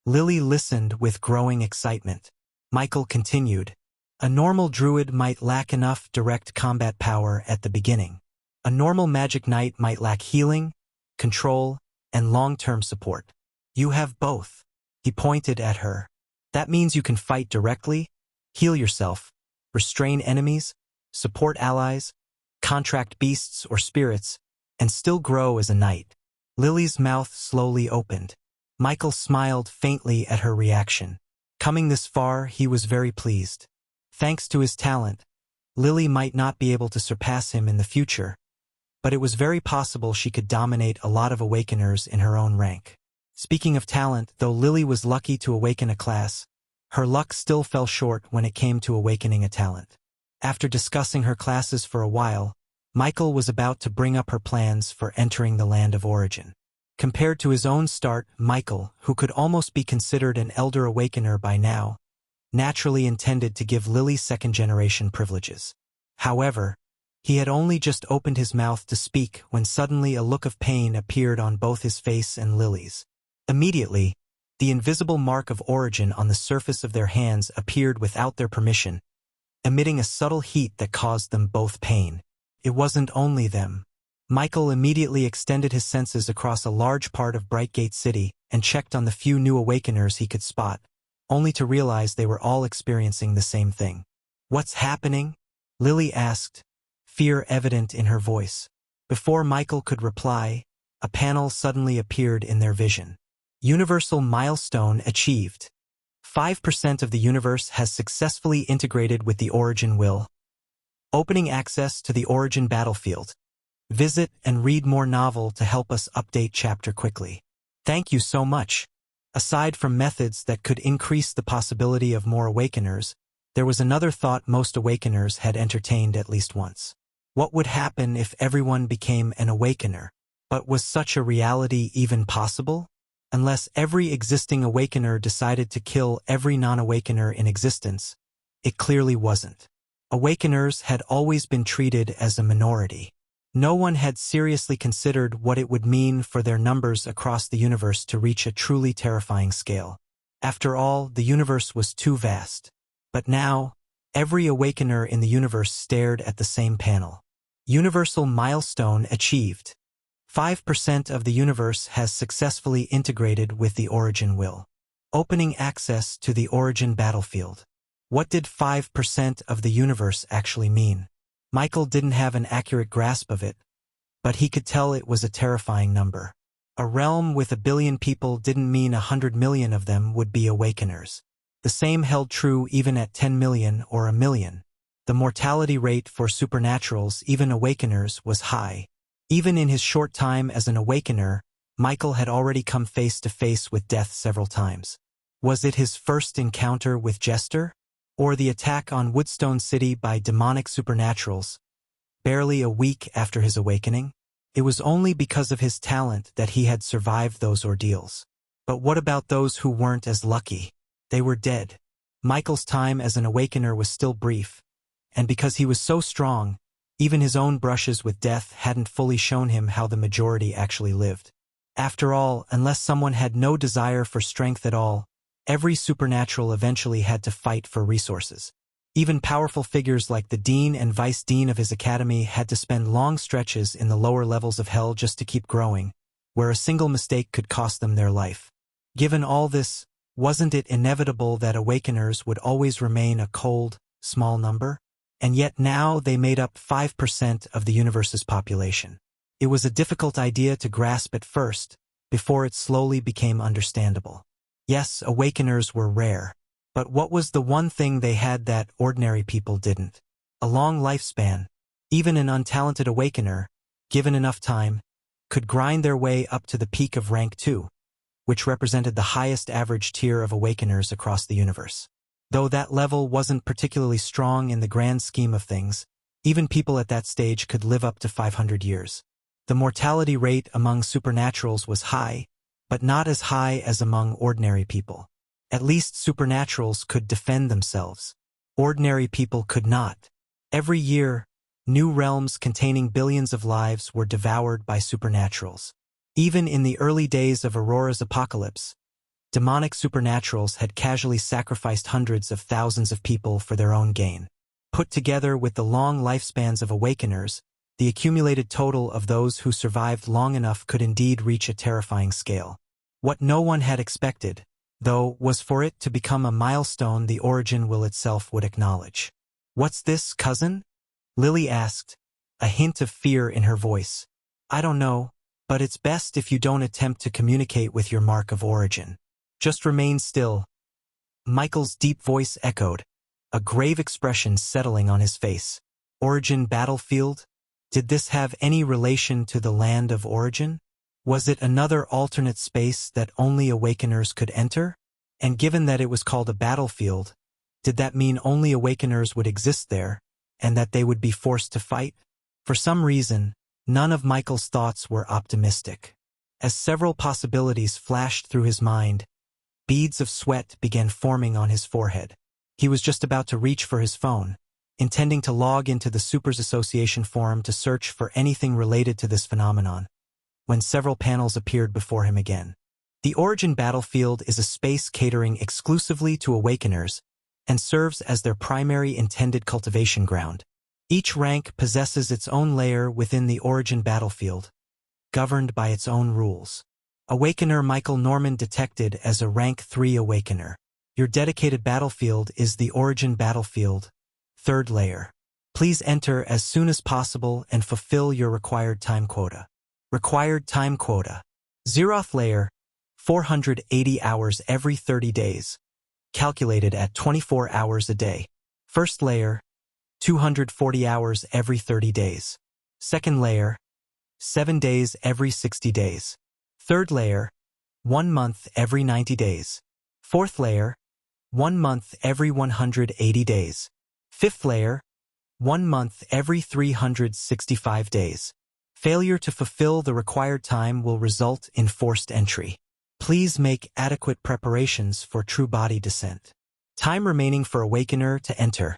Lily listened with growing excitement. Michael continued. A normal druid might lack enough direct combat power at the beginning. A normal Magic Knight might lack healing, control, and long-term support. You have both. He pointed at her. That means you can fight directly, heal yourself, restrain enemies, support allies, contract beasts or spirits, and still grow as a knight. Lily's mouth slowly opened. Michael smiled faintly at her reaction. Coming this far, he was very pleased. Thanks to his talent, Lily might not be able to surpass him in the future, but it was very possible she could dominate a lot of Awakeners in her own rank. Speaking of talent, though Lily was lucky to awaken a class, her luck still fell short when it came to awakening a talent. After discussing her classes for a while, Michael was about to bring up her plans for entering the land of origin. Compared to his own start, Michael, who could almost be considered an elder awakener by now, naturally intended to give Lily second-generation privileges. However, he had only just opened his mouth to speak when suddenly a look of pain appeared on both his face and Lily's. Immediately, the invisible mark of origin on the surface of their hands appeared without their permission, emitting a subtle heat that caused them both pain. It wasn't only them. Michael immediately extended his senses across a large part of Brightgate City and checked on the few new Awakeners he could spot, only to realize they were all experiencing the same thing. What's happening? Lily asked, fear evident in her voice. Before Michael could reply, a panel suddenly appeared in their vision. Universal milestone achieved. 5% of the universe has successfully integrated with the origin will. Opening access to the origin battlefield. Visit and read more novel to help us update chapter quickly. Thank you so much. Aside from methods that could increase the possibility of more awakeners, there was another thought most awakeners had entertained at least once. What would happen if everyone became an awakener? But was such a reality even possible? Unless every existing awakener decided to kill every non-awakener in existence, it clearly wasn't. Awakeners had always been treated as a minority. No one had seriously considered what it would mean for their numbers across the universe to reach a truly terrifying scale. After all, the universe was too vast. But now, every awakener in the universe stared at the same panel. Universal milestone achieved. 5% of the universe has successfully integrated with the origin will. Opening access to the origin battlefield. What did 5% of the universe actually mean? Michael didn't have an accurate grasp of it, but he could tell it was a terrifying number. A realm with 1 billion people didn't mean 100 million of them would be awakeners. The same held true even at 10 million or 1 million. The mortality rate for supernaturals, even awakeners, was high. Even in his short time as an awakener, Michael had already come face to face with death several times. Was it his first encounter with Jester? Or the attack on Woodstone City by demonic supernaturals, barely a week after his awakening? It was only because of his talent that he had survived those ordeals. But what about those who weren't as lucky? They were dead. Michael's time as an awakener was still brief, and because he was so strong, even his own brushes with death hadn't fully shown him how the majority actually lived. After all, unless someone had no desire for strength at all, every supernatural eventually had to fight for resources. Even powerful figures like the dean and vice dean of his academy had to spend long stretches in the lower levels of hell just to keep growing, where a single mistake could cost them their life. Given all this, wasn't it inevitable that awakeners would always remain a cold, small number? And yet now they made up 5% of the universe's population. It was a difficult idea to grasp at first, before it slowly became understandable. Yes, awakeners were rare. But what was the one thing they had that ordinary people didn't? A long lifespan. Even an untalented awakener, given enough time, could grind their way up to the peak of rank 2, which represented the highest average tier of awakeners across the universe. Though that level wasn't particularly strong in the grand scheme of things, even people at that stage could live up to 500 years. The mortality rate among supernaturals was high, but not as high as among ordinary people. At least supernaturals could defend themselves. Ordinary people could not. Every year, new realms containing billions of lives were devoured by supernaturals. Even in the early days of Aurora's apocalypse, demonic supernaturals had casually sacrificed hundreds of thousands of people for their own gain. Put together with the long lifespans of awakeners, the accumulated total of those who survived long enough could indeed reach a terrifying scale. What no one had expected, though, was for it to become a milestone the origin will itself would acknowledge. "What's this, cousin?" Lily asked, a hint of fear in her voice. "I don't know, but it's best if you don't attempt to communicate with your mark of origin. Just remain still." Michael's deep voice echoed, a grave expression settling on his face. Origin battlefield? Did this have any relation to the land of origin? Was it another alternate space that only awakeners could enter? And given that it was called a battlefield, did that mean only awakeners would exist there, and that they would be forced to fight? For some reason, none of Michael's thoughts were optimistic. As several possibilities flashed through his mind, beads of sweat began forming on his forehead. He was just about to reach for his phone, intending to log into the Supers Association forum to search for anything related to this phenomenon, when several panels appeared before him again. The Origin Battlefield is a space catering exclusively to awakeners and serves as their primary intended cultivation ground. Each rank possesses its own layer within the Origin Battlefield, governed by its own rules. Awakener Michael Norman detected as a rank 3 awakener. Your dedicated battlefield is the Origin Battlefield, 3rd layer. Please enter as soon as possible and fulfill your required time quota. Required time quota. Zeroth layer, 480 hours every 30 days, calculated at 24 hours a day. First layer, 240 hours every 30 days. Second layer, 7 days every 60 days. Third layer, 1 month every 90 days. Fourth layer, 1 month every 180 days. Fifth layer, 1 month every 365 days. Failure to fulfill the required time will result in forced entry. Please make adequate preparations for true body descent. Time remaining for Awakener to enter.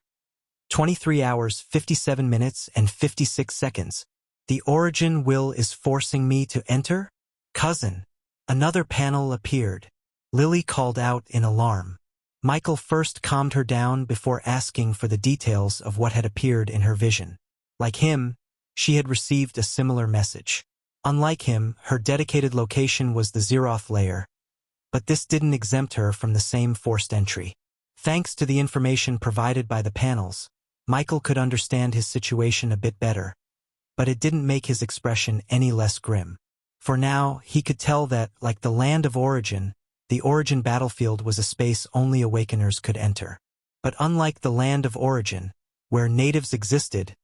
23 hours, 57 minutes, and 56 seconds. The origin will is forcing me to enter? Cousin. Another panel appeared. Lily called out in alarm. Michael first calmed her down before asking for the details of what had appeared in her vision. Like him, she had received a similar message. Unlike him, her dedicated location was the Zeroth layer, but this didn't exempt her from the same forced entry. Thanks to the information provided by the panels, Michael could understand his situation a bit better, but it didn't make his expression any less grim. For now, he could tell that, like the land of origin, the origin battlefield was a space only Awakeners could enter. But unlike the land of origin, where natives existed,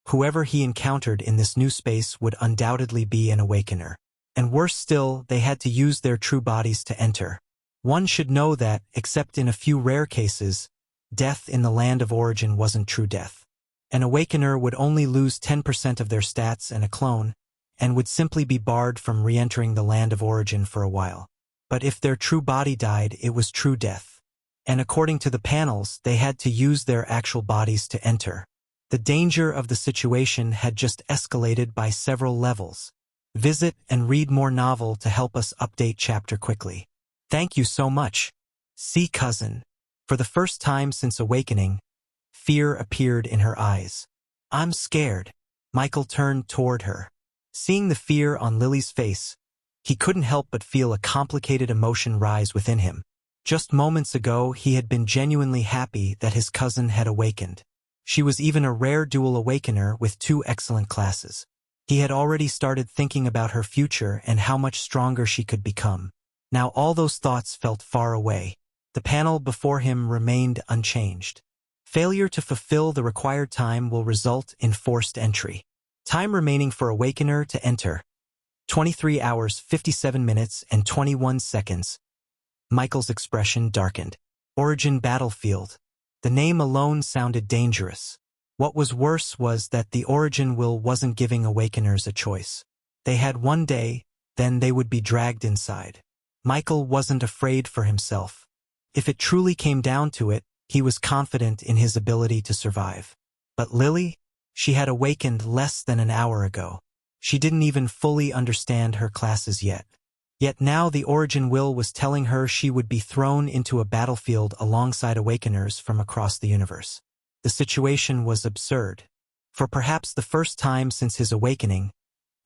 whoever he encountered in this new space would undoubtedly be an Awakener. And worse still, they had to use their true bodies to enter. One should know that, except in a few rare cases, death in the land of origin wasn't true death. An Awakener would only lose 10% of their stats and a clone, and would simply be barred from re-entering the land of origin for a while. But if their true body died, it was true death. And according to the panels, they had to use their actual bodies to enter. The danger of the situation had just escalated by several levels. Visit and read more novel to help us update chapter quickly. Thank you so much. See cousin. For the first time since awakening, fear appeared in her eyes. I'm scared. Michael turned toward her. Seeing the fear on Lily's face, he couldn't help but feel a complicated emotion rise within him. Just moments ago, he had been genuinely happy that his cousin had awakened. She was even a rare dual awakener with 2 excellent classes. He had already started thinking about her future and how much stronger she could become. Now all those thoughts felt far away. The panel before him remained unchanged. Failure to fulfill the required time will result in forced entry. Time remaining for Awakener to enter. 23 hours, 57 minutes, and 21 seconds. Michael's expression darkened. Origin battlefield. The name alone sounded dangerous. What was worse was that the origin will wasn't giving Awakeners a choice. They had one day, then they would be dragged inside. Michael wasn't afraid for himself. If it truly came down to it, he was confident in his ability to survive. But Lily? She had awakened less than an hour ago. She didn't even fully understand her classes yet. Yet now the origin will was telling her she would be thrown into a battlefield alongside Awakeners from across the universe. The situation was absurd. For perhaps the first time since his awakening,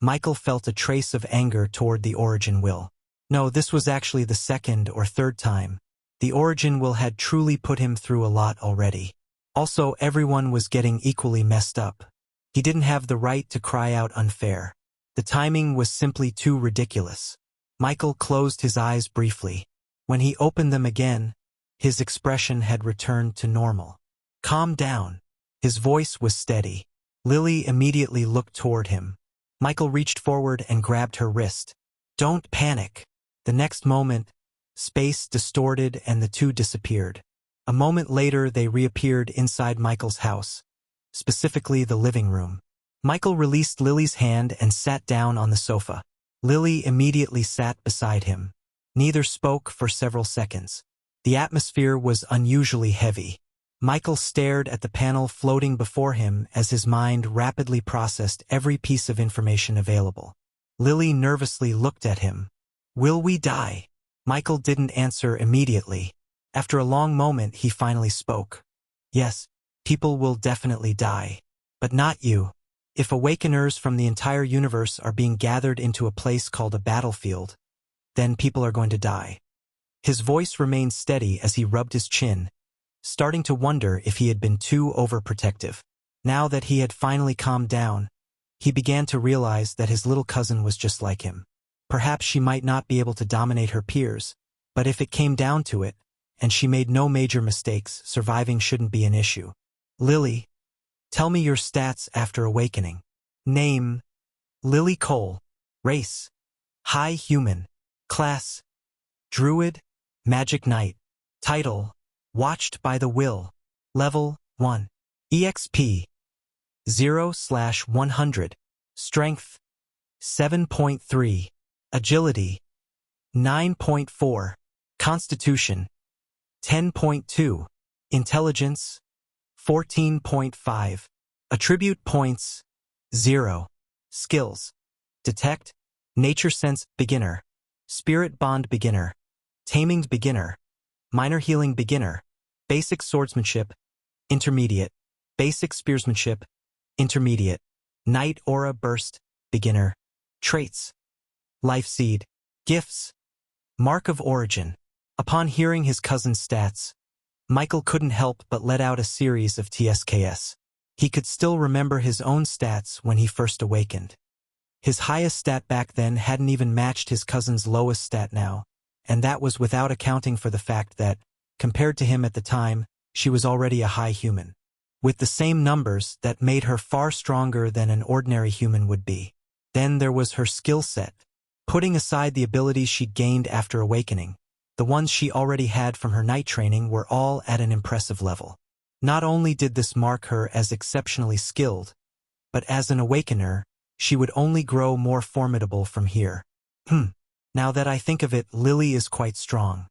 Michael felt a trace of anger toward the origin will. No, this was actually the second or third time. The origin will had truly put him through a lot already. Also, everyone was getting equally messed up. He didn't have the right to cry out unfair. The timing was simply too ridiculous. Michael closed his eyes briefly. When he opened them again, his expression had returned to normal. Calm down. His voice was steady. Lily immediately looked toward him. Michael reached forward and grabbed her wrist. Don't panic. The next moment, space distorted and the two disappeared. A moment later, they reappeared inside Michael's house, specifically the living room. Michael released Lily's hand and sat down on the sofa. Lily immediately sat beside him. Neither spoke for several seconds. The atmosphere was unusually heavy. Michael stared at the panel floating before him as his mind rapidly processed every piece of information available. Lily nervously looked at him. Will we die? Michael didn't answer immediately. After a long moment, he finally spoke. Yes, people will definitely die. But not you. If Awakeners from the entire universe are being gathered into a place called a battlefield, then people are going to die. His voice remained steady as he rubbed his chin, starting to wonder if he had been too overprotective. Now that he had finally calmed down, he began to realize that his little cousin was just like him. Perhaps she might not be able to dominate her peers, but if it came down to it, and she made no major mistakes, surviving shouldn't be an issue. Lily, tell me your stats after awakening. Name: Lily Cole. Race: High Human. Class: Druid, Magic Knight. Title: Watched by the Will. Level 1. EXP 0/100. Strength 7.3. Agility 9.4. Constitution 10.2. Intelligence 14.5. Attribute points 0. Skills: Detect, Nature Sense Beginner, Spirit Bond Beginner, Taming Beginner, Minor Healing Beginner, Basic Swordsmanship Intermediate, Basic Spearsmanship Intermediate, Night Aura Burst Beginner. Traits: Life Seed. Gifts: Mark of Origin. Upon hearing his cousin's stats, Michael couldn't help but let out a series of TSKS. He could still remember his own stats when he first awakened. His highest stat back then hadn't even matched his cousin's lowest stat now, and that was without accounting for the fact that, compared to him at the time, she was already a high human. With the same numbers, that made her far stronger than an ordinary human would be. Then there was her skill set. Putting aside the abilities she'd gained after awakening, the ones she already had from her night training were all at an impressive level. Not only did this mark her as exceptionally skilled, but as an awakener, she would only grow more formidable from here. Now that I think of it, Lily is quite strong.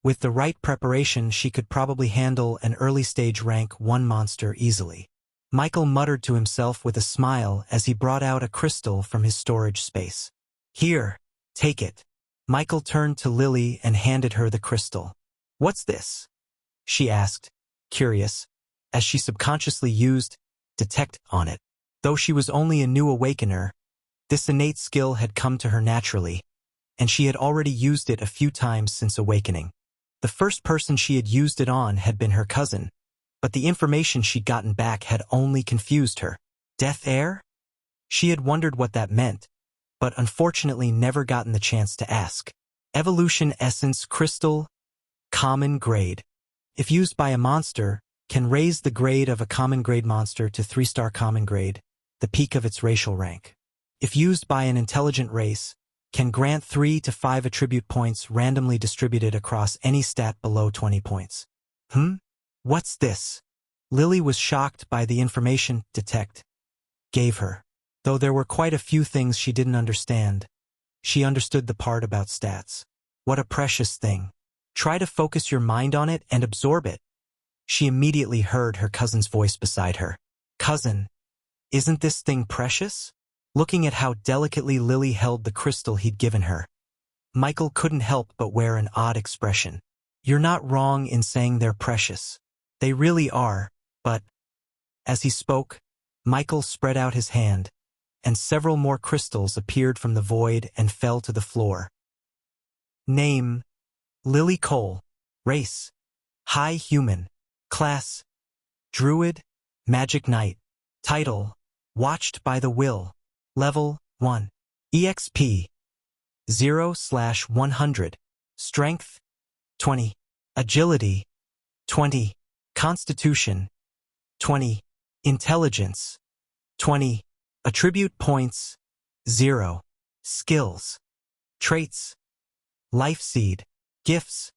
With the right preparation, she could probably handle an early-stage rank 1 monster easily. Michael muttered to himself with a smile as he brought out a crystal from his storage space. Here, take it. Michael turned to Lily and handed her the crystal. What's this? She asked, curious, as she subconsciously used Detect on it. Though she was only a new awakener, this innate skill had come to her naturally, and she had already used it a few times since awakening. The first person she had used it on had been her cousin, but the information she'd gotten back had only confused her. Death Air? She had wondered what that meant, but unfortunately never gotten the chance to ask. Evolution Essence Crystal, Common Grade. If used by a monster, can raise the grade of a common grade monster to 3-star common grade, the peak of its racial rank. If used by an intelligent race, can grant 3 to 5 attribute points randomly distributed across any stat below 20 points. What's this? Lily was shocked by the information Detect gave her. Though there were quite a few things she didn't understand, she understood the part about stats. What a precious thing. Try to focus your mind on it and absorb it. She immediately heard her cousin's voice beside her. Cousin, isn't this thing precious? Looking at how delicately Lily held the crystal he'd given her, Michael couldn't help but wear an odd expression. You're not wrong in saying they're precious. They really are, but... As he spoke, Michael spread out his hand, and several more crystals appeared from the void and fell to the floor. Name: Lily Cole. Race: High Human. Class: Druid, Magic Knight. Title: Watched by the Will. Level 1. EXP 0/100. Strength 20. Agility 20. Constitution 20. Intelligence 20. Attribute points 0. Skills. Traits: Life Seed. Gifts: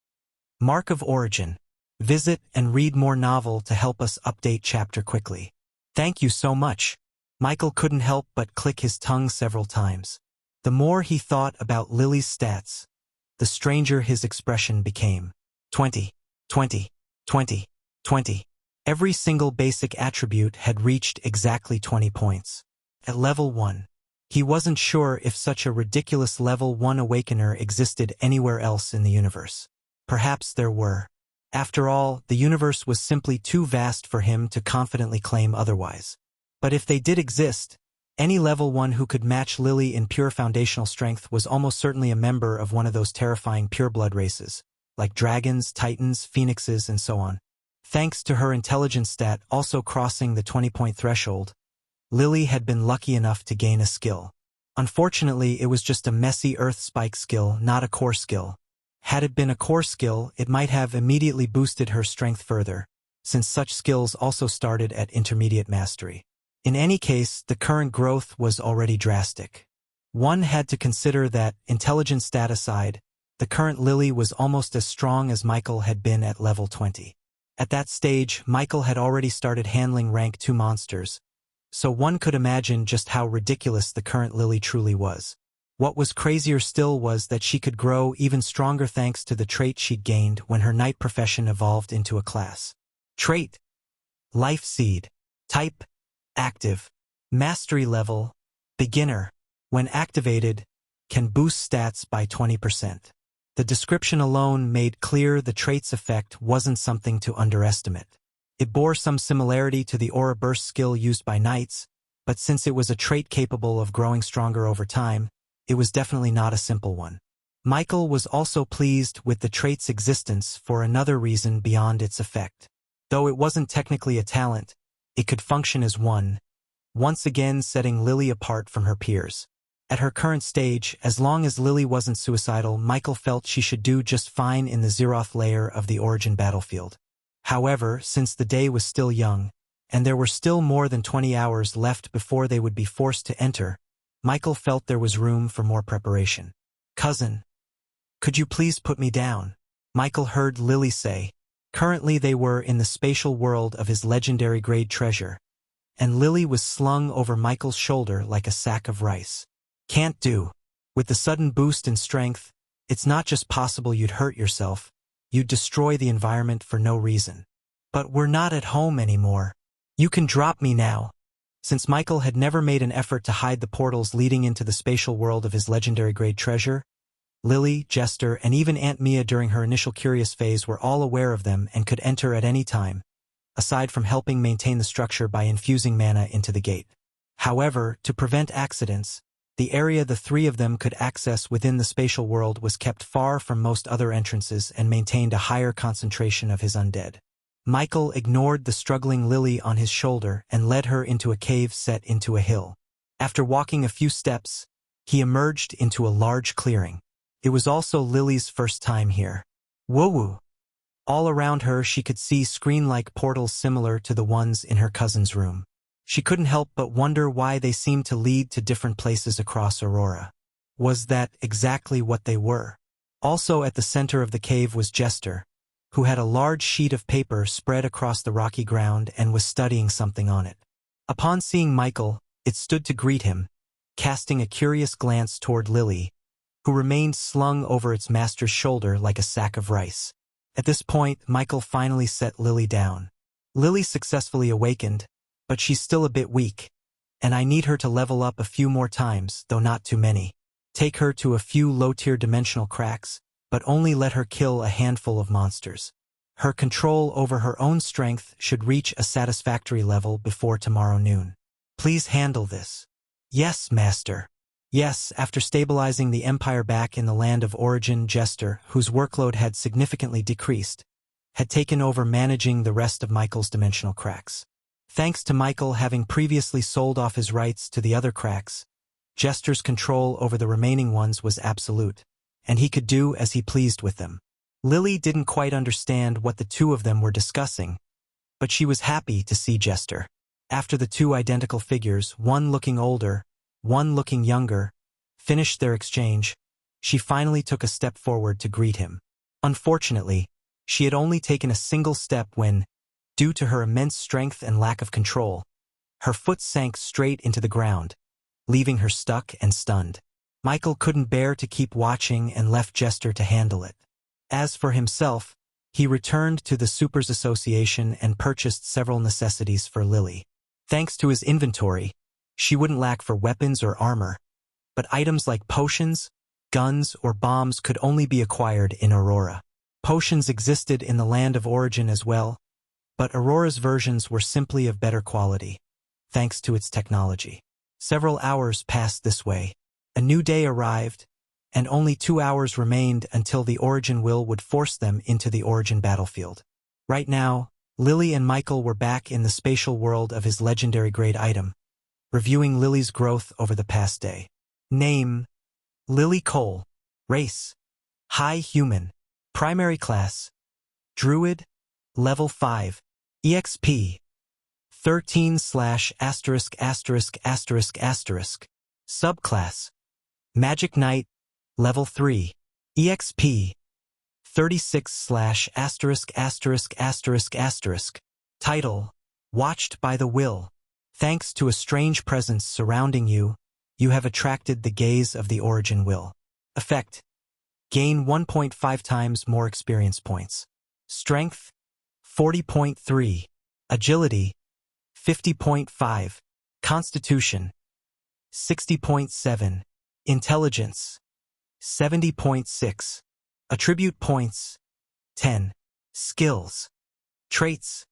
Mark of Origin. Visit and read more novel to help us update chapter quickly. Thank you so much. Michael couldn't help but click his tongue several times. The more he thought about Lily's stats, the stranger his expression became. 20, 20, 20, 20. Every single basic attribute had reached exactly 20 points. At level 1, he wasn't sure if such a ridiculous level 1 awakener existed anywhere else in the universe. Perhaps there were. After all, the universe was simply too vast for him to confidently claim otherwise. But if they did exist, any level 1 who could match Lily in pure foundational strength was almost certainly a member of one of those terrifying pureblood races, like dragons, titans, phoenixes, and so on. Thanks to her intelligence stat also crossing the 20-point threshold, Lily had been lucky enough to gain a skill. Unfortunately, it was just a messy earth spike skill, not a core skill. Had it been a core skill, it might have immediately boosted her strength further, since such skills also started at intermediate mastery. In any case, the current growth was already drastic. One had to consider that, intelligence stat aside, the current Lily was almost as strong as Michael had been at level 20. At that stage, Michael had already started handling rank 2 monsters, so one could imagine just how ridiculous the current Lily truly was. What was crazier still was that she could grow even stronger thanks to the trait she'd gained when her knight profession evolved into a class. Trait: Life Seed. Type: Active. Mastery level: Beginner. When activated, can boost stats by 20%. The description alone made clear the trait's effect wasn't something to underestimate. It bore some similarity to the Aura Burst skill used by knights, but since it was a trait capable of growing stronger over time, it was definitely not a simple one. Michael was also pleased with the trait's existence for another reason beyond its effect. Though it wasn't technically a talent, it could function as one, once again setting Lily apart from her peers. At her current stage, as long as Lily wasn't suicidal, Michael felt she should do just fine in the Zeroth layer of the Origin battlefield. However, since the day was still young, and there were still more than 20 hours left before they would be forced to enter, Michael felt there was room for more preparation. "Cousin, could you please put me down?" Michael heard Lily say. Currently they were in the spatial world of his legendary grade treasure, and Lily was slung over Michael's shoulder like a sack of rice. "Can't do. With the sudden boost in strength, it's not just possible you'd hurt yourself, you'd destroy the environment for no reason. But we're not at home anymore. You can drop me now." Since Michael had never made an effort to hide the portals leading into the spatial world of his legendary grade treasure, Lily, Jester, and even Aunt Mia during her initial curious phase were all aware of them and could enter at any time, aside from helping maintain the structure by infusing mana into the gate. However, to prevent accidents, the area the three of them could access within the spatial world was kept far from most other entrances and maintained a higher concentration of his undead. Michael ignored the struggling Lily on his shoulder and led her into a cave set into a hill. After walking a few steps, he emerged into a large clearing. It was also Lily's first time here. Woo-woo! All around her she could see screen-like portals similar to the ones in her cousin's room. She couldn't help but wonder why they seemed to lead to different places across Aurora. Was that exactly what they were? Also at the center of the cave was Jester, who had a large sheet of paper spread across the rocky ground and was studying something on it. Upon seeing Michael, it stood to greet him, casting a curious glance toward Lily, who remained slung over its master's shoulder like a sack of rice. At this point, Michael finally set Lily down. Lily successfully awakened, but she's still a bit weak, and I need her to level up a few more times, though not too many. Take her to a few low-tier dimensional cracks, but only let her kill a handful of monsters. Her control over her own strength should reach a satisfactory level before tomorrow noon. Please handle this. Yes, Master. Yes, after stabilizing the Empire back in the land of origin, Jester, whose workload had significantly decreased, had taken over managing the rest of Michael's dimensional cracks. Thanks to Michael having previously sold off his rights to the other cracks, Jester's control over the remaining ones was absolute, and he could do as he pleased with them. Lily didn't quite understand what the two of them were discussing, but she was happy to see Jester. After the two identical figures, one looking older, one looking younger, finished their exchange, she finally took a step forward to greet him. Unfortunately, she had only taken a single step when, due to her immense strength and lack of control, her foot sank straight into the ground, leaving her stuck and stunned. Michael couldn't bear to keep watching and left Jester to handle it. As for himself, he returned to the Supers Association and purchased several necessities for Lily. Thanks to his inventory, she wouldn't lack for weapons or armor, but items like potions, guns, or bombs could only be acquired in Aurora. Potions existed in the land of origin as well, but Aurora's versions were simply of better quality, thanks to its technology. Several hours passed this way. A new day arrived, and only 2 hours remained until the Origin will would force them into the Origin battlefield. Right now, Lily and Michael were back in the spatial world of his legendary grade item, reviewing Lily's growth over the past day. Name: Lily Cole. Race: High Human. Primary class: Druid. Level 5. EXP: 13/******. Subclass: Magic Knight. Level 3. EXP: 36/*******. Title: Watched by the Will. Thanks to a strange presence surrounding you, you have attracted the gaze of the Origin Will. Effect: gain 1.5 times more experience points. Strength: 40.3. Agility: 50.5. Constitution: 60.7. Intelligence: 70.6. Attribute points: 10. Skills. Traits: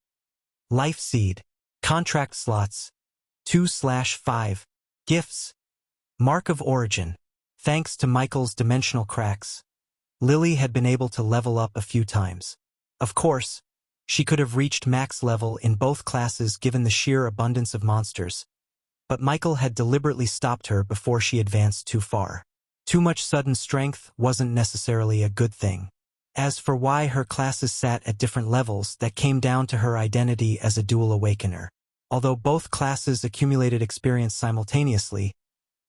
Life Seed. Contract slots: 2/5. Gifts: Mark of Origin. Thanks to Michael's dimensional cracks, Lily had been able to level up a few times. Of course, she could have reached max level in both classes given the sheer abundance of monsters, but Michael had deliberately stopped her before she advanced too far. Too much sudden strength wasn't necessarily a good thing. As for why her classes sat at different levels, that came down to her identity as a dual awakener. Although both classes accumulated experience simultaneously,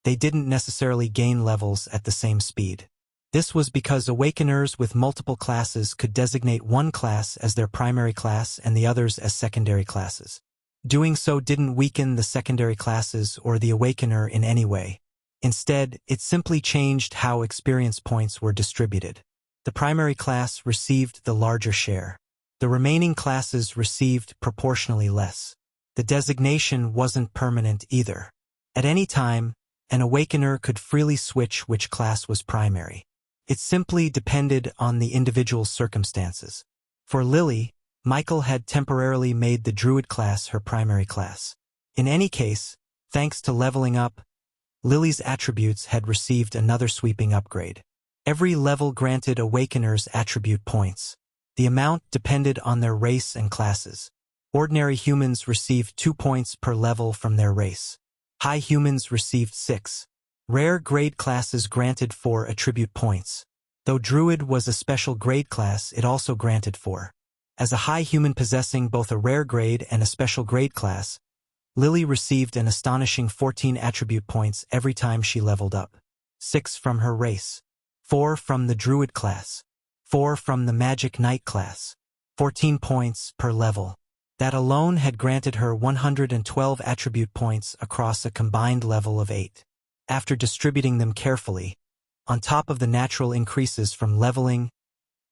they didn't necessarily gain levels at the same speed. This was because awakeners with multiple classes could designate one class as their primary class and the others as secondary classes. Doing so didn't weaken the secondary classes or the awakener in any way. Instead, it simply changed how experience points were distributed. The primary class received the larger share. The remaining classes received proportionally less. The designation wasn't permanent either. At any time, an awakener could freely switch which class was primary. It simply depended on the individual's circumstances. For Lily, Michael had temporarily made the Druid class her primary class. In any case, thanks to leveling up, Lily's attributes had received another sweeping upgrade. Every level granted awakeners attribute points. The amount depended on their race and classes. Ordinary humans received 2 points per level from their race. High humans received 6. Rare grade classes granted 4 attribute points. Though Druid was a special grade class, it also granted 4. As a high human possessing both a rare grade and a special grade class, Lily received an astonishing 14 attribute points every time she leveled up. 6 from her race, 4 from the Druid class, 4 from the Magic Knight class. 14 points per level. That alone had granted her 112 attribute points across a combined level of 8. After distributing them carefully, on top of the natural increases from leveling,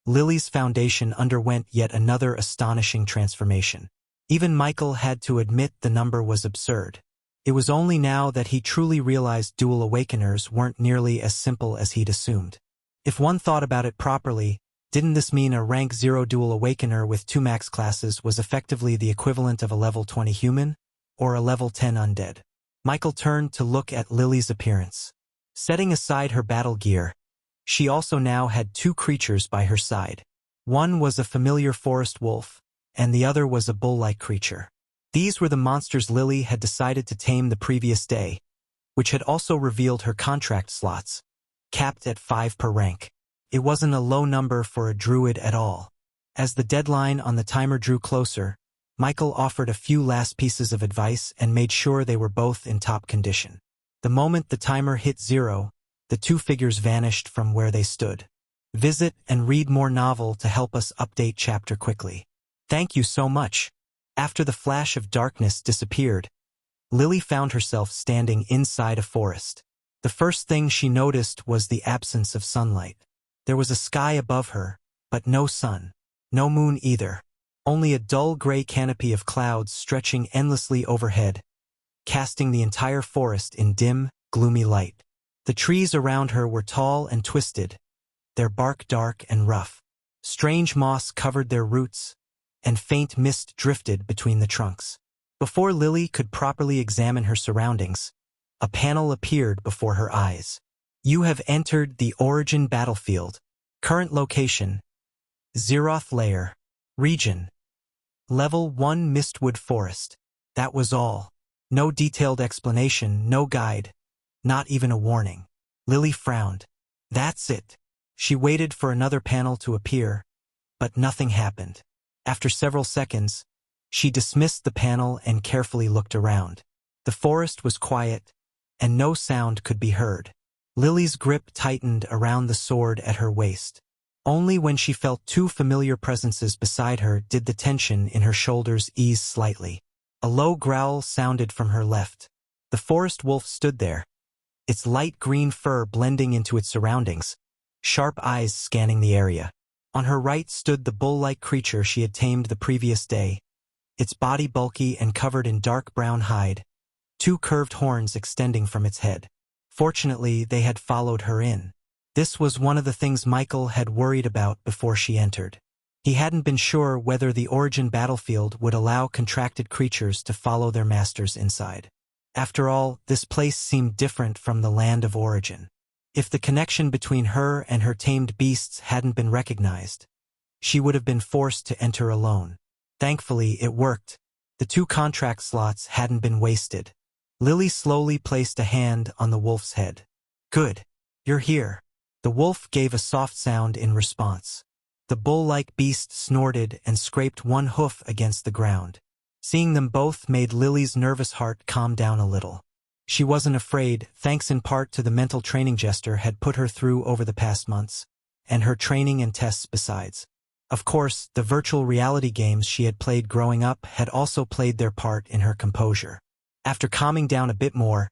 Lily's foundation underwent yet another astonishing transformation. Even Michael had to admit the number was absurd. It was only now that he truly realized dual awakeners weren't nearly as simple as he'd assumed. If one thought about it properly, didn't this mean a rank 0 dual awakener with 2 max classes was effectively the equivalent of a level 20 human, or a level 10 undead? Michael turned to look at Lily's appearance. Setting aside her battle gear, she also now had 2 creatures by her side. One was a familiar forest wolf, and the other was a bull-like creature. These were the monsters Lily had decided to tame the previous day, which had also revealed her contract slots, capped at 5 per rank. It wasn't a low number for a druid at all. As the deadline on the timer drew closer, Michael offered a few last pieces of advice and made sure they were both in top condition. The moment the timer hit 0, the 2 figures vanished from where they stood. Visit and read more novel to help us update chapter quickly. Thank you so much. After the flash of darkness disappeared, Lily found herself standing inside a forest. The first thing she noticed was the absence of sunlight. There was a sky above her, but no sun. No moon either. Only a dull gray canopy of clouds stretching endlessly overhead, casting the entire forest in dim, gloomy light. The trees around her were tall and twisted, their bark dark and rough. Strange moss covered their roots, and faint mist drifted between the trunks. Before Lily could properly examine her surroundings, a panel appeared before her eyes. You have entered the Origin battlefield. Current location: Zeroth Lair. Region: Level 1 Mistwood Forest. That was all. No detailed explanation, no guide, not even a warning. Lily frowned. That's it. She waited for another panel to appear, but nothing happened. After several seconds, she dismissed the panel and carefully looked around. The forest was quiet, and no sound could be heard. Lily's grip tightened around the sword at her waist. Only when she felt two familiar presences beside her did the tension in her shoulders ease slightly. A low growl sounded from her left. The forest wolf stood there, its light green fur blending into its surroundings, sharp eyes scanning the area. On her right stood the bull-like creature she had tamed the previous day, its body bulky and covered in dark brown hide, two curved horns extending from its head. Fortunately, they had followed her in. This was one of the things Michael had worried about before she entered. He hadn't been sure whether the Origin battlefield would allow contracted creatures to follow their masters inside. After all, this place seemed different from the land of Origin. If the connection between her and her tamed beasts hadn't been recognized, she would have been forced to enter alone. Thankfully, it worked. The 2 contract slots hadn't been wasted. Lily slowly placed a hand on the wolf's head. Good. You're here. The wolf gave a soft sound in response. The bull-like beast snorted and scraped one hoof against the ground. Seeing them both made Lily's nervous heart calm down a little. She wasn't afraid, thanks in part to the mental training Jester had put her through over the past months, and her training and tests besides. Of course, the virtual reality games she had played growing up had also played their part in her composure. After calming down a bit more,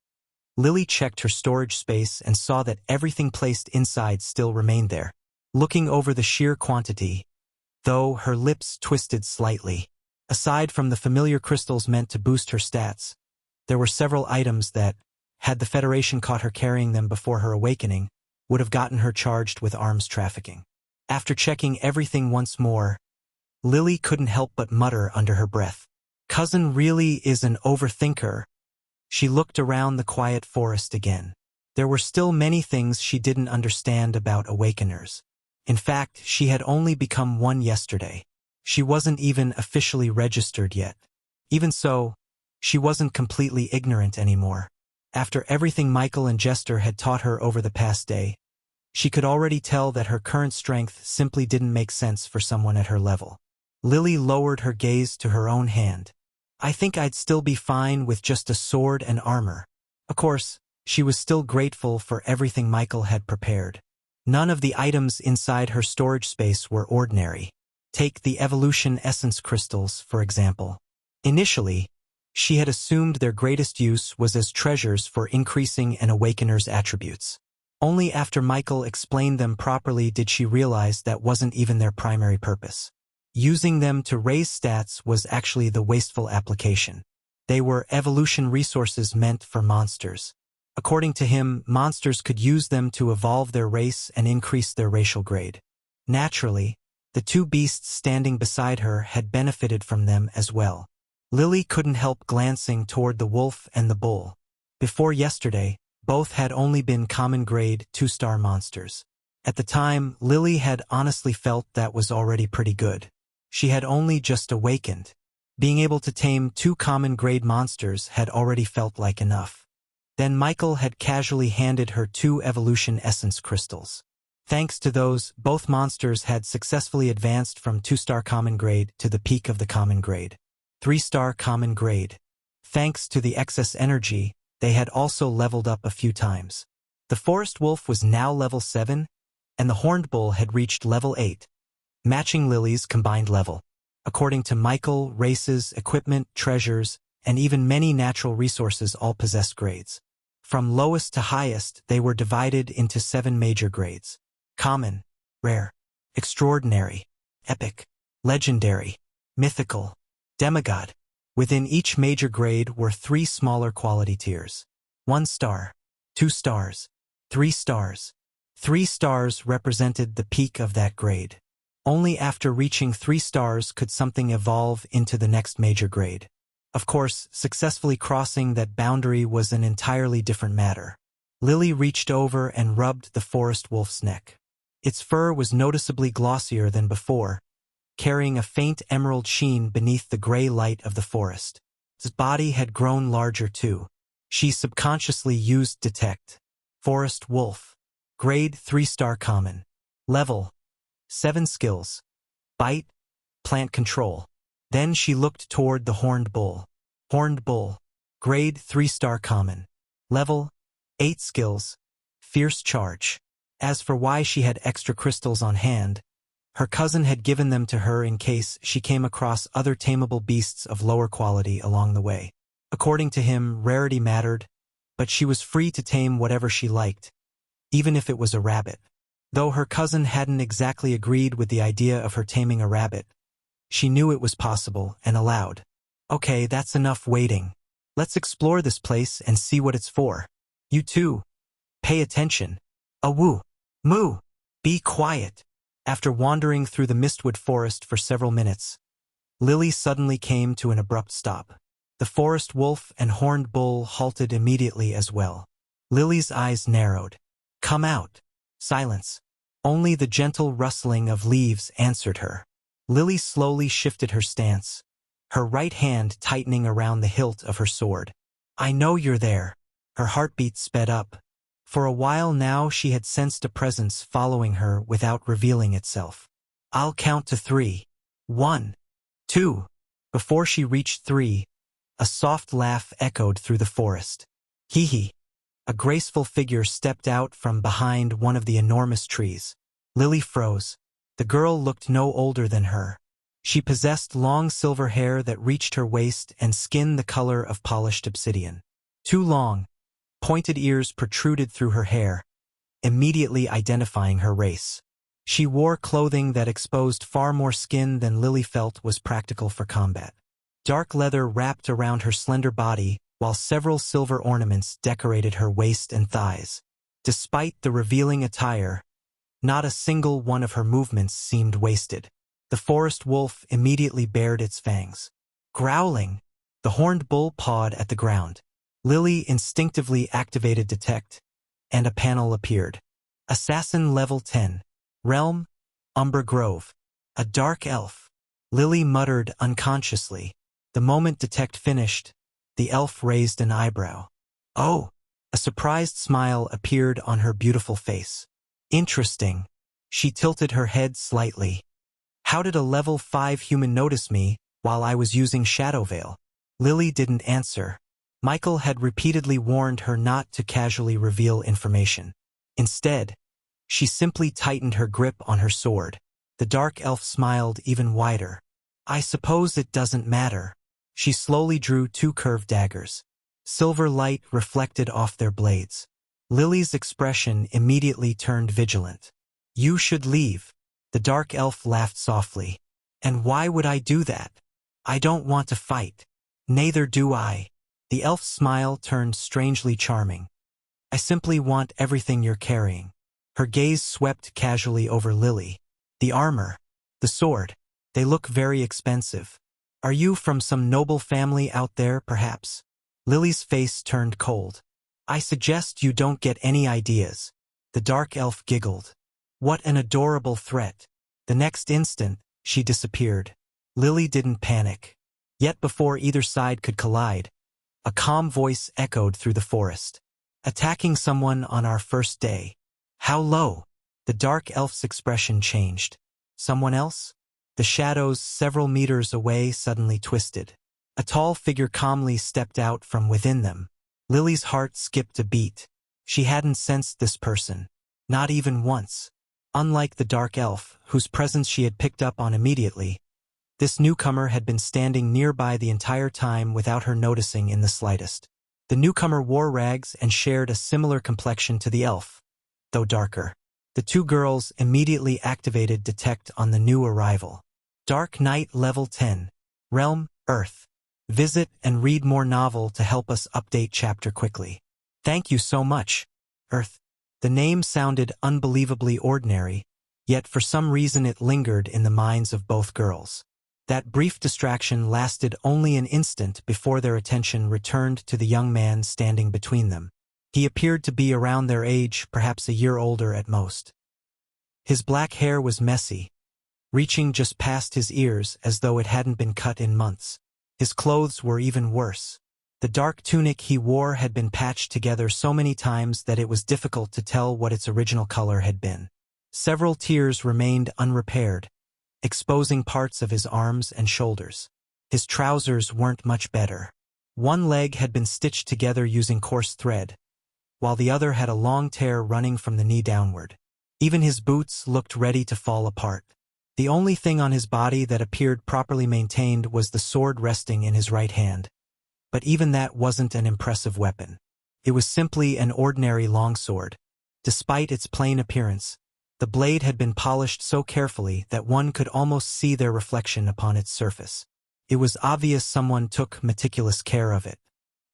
Lily checked her storage space and saw that everything placed inside still remained there. Looking over the sheer quantity, though, her lips twisted slightly. Aside from the familiar crystals meant to boost her stats, there were several items that, had the Federation caught her carrying them before her awakening, would have gotten her charged with arms trafficking. After checking everything once more, Lily couldn't help but mutter under her breath. Cousin really is an overthinker. She looked around the quiet forest again. There were still many things she didn't understand about Awakeners. In fact, she had only become one yesterday. She wasn't even officially registered yet. Even so, she wasn't completely ignorant anymore. After everything Michael and Jester had taught her over the past day, she could already tell that her current strength simply didn't make sense for someone at her level. Lily lowered her gaze to her own hand. I think I'd still be fine with just a sword and armor. Of course, she was still grateful for everything Michael had prepared. None of the items inside her storage space were ordinary. Take the evolution essence crystals, for example. Initially, she had assumed their greatest use was as treasures for increasing an awakener's attributes. Only after Michael explained them properly did she realize that wasn't even their primary purpose. Using them to raise stats was actually the wasteful application. They were evolution resources meant for monsters. According to him, monsters could use them to evolve their race and increase their racial grade. Naturally, the 2 beasts standing beside her had benefited from them as well. Lily couldn't help glancing toward the wolf and the bull. Before yesterday, both had only been common grade 2-star monsters. At the time, Lily had honestly felt that was already pretty good. She had only just awakened. Being able to tame 2 common grade monsters had already felt like enough. Then Michael had casually handed her 2 evolution essence crystals. Thanks to those, both monsters had successfully advanced from 2-star common grade to the peak of the common grade. 3-star common grade. Thanks to the excess energy, they had also leveled up a few times. The forest wolf was now level 7, and the horned bull had reached level 8. Matching Lily's combined level. According to Michael, races, equipment, treasures, and even many natural resources all possessed grades. From lowest to highest, they were divided into 7 major grades. Common, rare, extraordinary, epic, legendary, mythical, demigod. Within each major grade were 3 smaller quality tiers. 1 star, 2 stars, 3 stars. 3 stars represented the peak of that grade. Only after reaching 3 stars could something evolve into the next major grade. Of course, successfully crossing that boundary was an entirely different matter. Lily reached over and rubbed the forest wolf's neck. Its fur was noticeably glossier than before, carrying a faint emerald sheen beneath the gray light of the forest. His body had grown larger too. She subconsciously used Detect. Forest Wolf. Grade 3-star common. Level 7 skills. Bite, plant control. Then she looked toward the Horned Bull. Horned Bull. Grade 3-star common. Level 8 skills. Fierce charge. As for why she had extra crystals on hand, her cousin had given them to her in case she came across other tameable beasts of lower quality along the way. According to him, rarity mattered, but she was free to tame whatever she liked, even if it was a rabbit. Though her cousin hadn't exactly agreed with the idea of her taming a rabbit, she knew it was possible and allowed. Okay, that's enough waiting. Let's explore this place and see what it's for. You too. Pay attention. Awoo. Moo. Be quiet. After wandering through the Mistwood forest for several minutes, Lily suddenly came to an abrupt stop. The forest wolf and horned bull halted immediately as well. Lily's eyes narrowed. Come out. Silence. Only the gentle rustling of leaves answered her. Lily slowly shifted her stance, her right hand tightening around the hilt of her sword. I know you're there. Her heartbeat sped up. For a while now she had sensed a presence following her without revealing itself. I'll count to 3. 1, 2. Before she reached 3, a soft laugh echoed through the forest. Hee hee. A graceful figure stepped out from behind one of the enormous trees. Lily froze. The girl looked no older than her. She possessed long silver hair that reached her waist and skin the color of polished obsidian. Too long, pointed ears protruded through her hair, immediately identifying her race. She wore clothing that exposed far more skin than Lily felt was practical for combat. Dark leather wrapped around her slender body, while several silver ornaments decorated her waist and thighs. Despite the revealing attire, not a single one of her movements seemed wasted. The forest wolf immediately bared its fangs. Growling, the horned bull pawed at the ground. Lily instinctively activated Detect, and a panel appeared. Assassin level 10. Realm, Umber Grove. A dark elf. Lily muttered unconsciously. The moment Detect finished, the elf raised an eyebrow. Oh! A surprised smile appeared on her beautiful face. Interesting. She tilted her head slightly. How did a level 5 human notice me while I was using Shadow Veil? Lily didn't answer. Michael had repeatedly warned her not to casually reveal information. Instead, she simply tightened her grip on her sword. The dark elf smiled even wider. I suppose it doesn't matter. She slowly drew 2 curved daggers. Silver light reflected off their blades. Lily's expression immediately turned vigilant. You should leave. The dark elf laughed softly. And why would I do that? I don't want to fight. Neither do I. The elf's smile turned strangely charming. I simply want everything you're carrying. Her gaze swept casually over Lily. The armor, the sword, they look very expensive. Are you from some noble family out there, perhaps? Lily's face turned cold. I suggest you don't get any ideas. The dark elf giggled. What an adorable threat. The next instant, she disappeared. Lily didn't panic. Yet before either side could collide, a calm voice echoed through the forest. Attacking someone on our first day. How low? The dark elf's expression changed. Someone else? The shadows several meters away suddenly twisted. A tall figure calmly stepped out from within them. Lily's heart skipped a beat. She hadn't sensed this person. Not even once. Unlike the dark elf, whose presence she had picked up on immediately, this newcomer had been standing nearby the entire time without her noticing in the slightest. The newcomer wore rags and shared a similar complexion to the elf, though darker. The 2 girls immediately activated Detect on the new arrival. Dark Knight level 10. Realm, Earth. Visit and read more novel to help us update chapter quickly. Thank you so much, Earth. The name sounded unbelievably ordinary, yet for some reason it lingered in the minds of both girls. That brief distraction lasted only an instant before their attention returned to the young man standing between them. He appeared to be around their age, perhaps a year older at most. His black hair was messy, reaching just past his ears as though it hadn't been cut in months. His clothes were even worse. The dark tunic he wore had been patched together so many times that it was difficult to tell what its original color had been. Several tears remained unrepaired, exposing parts of his arms and shoulders. His trousers weren't much better. One leg had been stitched together using coarse thread, while the other had a long tear running from the knee downward. Even his boots looked ready to fall apart. The only thing on his body that appeared properly maintained was the sword resting in his right hand. But even that wasn't an impressive weapon. It was simply an ordinary longsword. Despite its plain appearance, the blade had been polished so carefully that one could almost see their reflection upon its surface. It was obvious someone took meticulous care of it.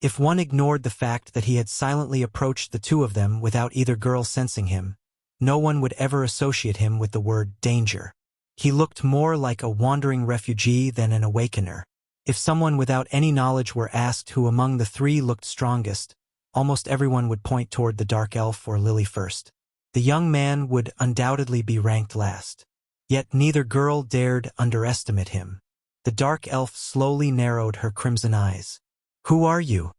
If one ignored the fact that he had silently approached the two of them without either girl sensing him, no one would ever associate him with the word danger. He looked more like a wandering refugee than an awakener. If someone without any knowledge were asked who among the three looked strongest, almost everyone would point toward the dark elf or Lily first. The young man would undoubtedly be ranked last. Yet neither girl dared underestimate him. The dark elf slowly narrowed her crimson eyes. "Who are you?"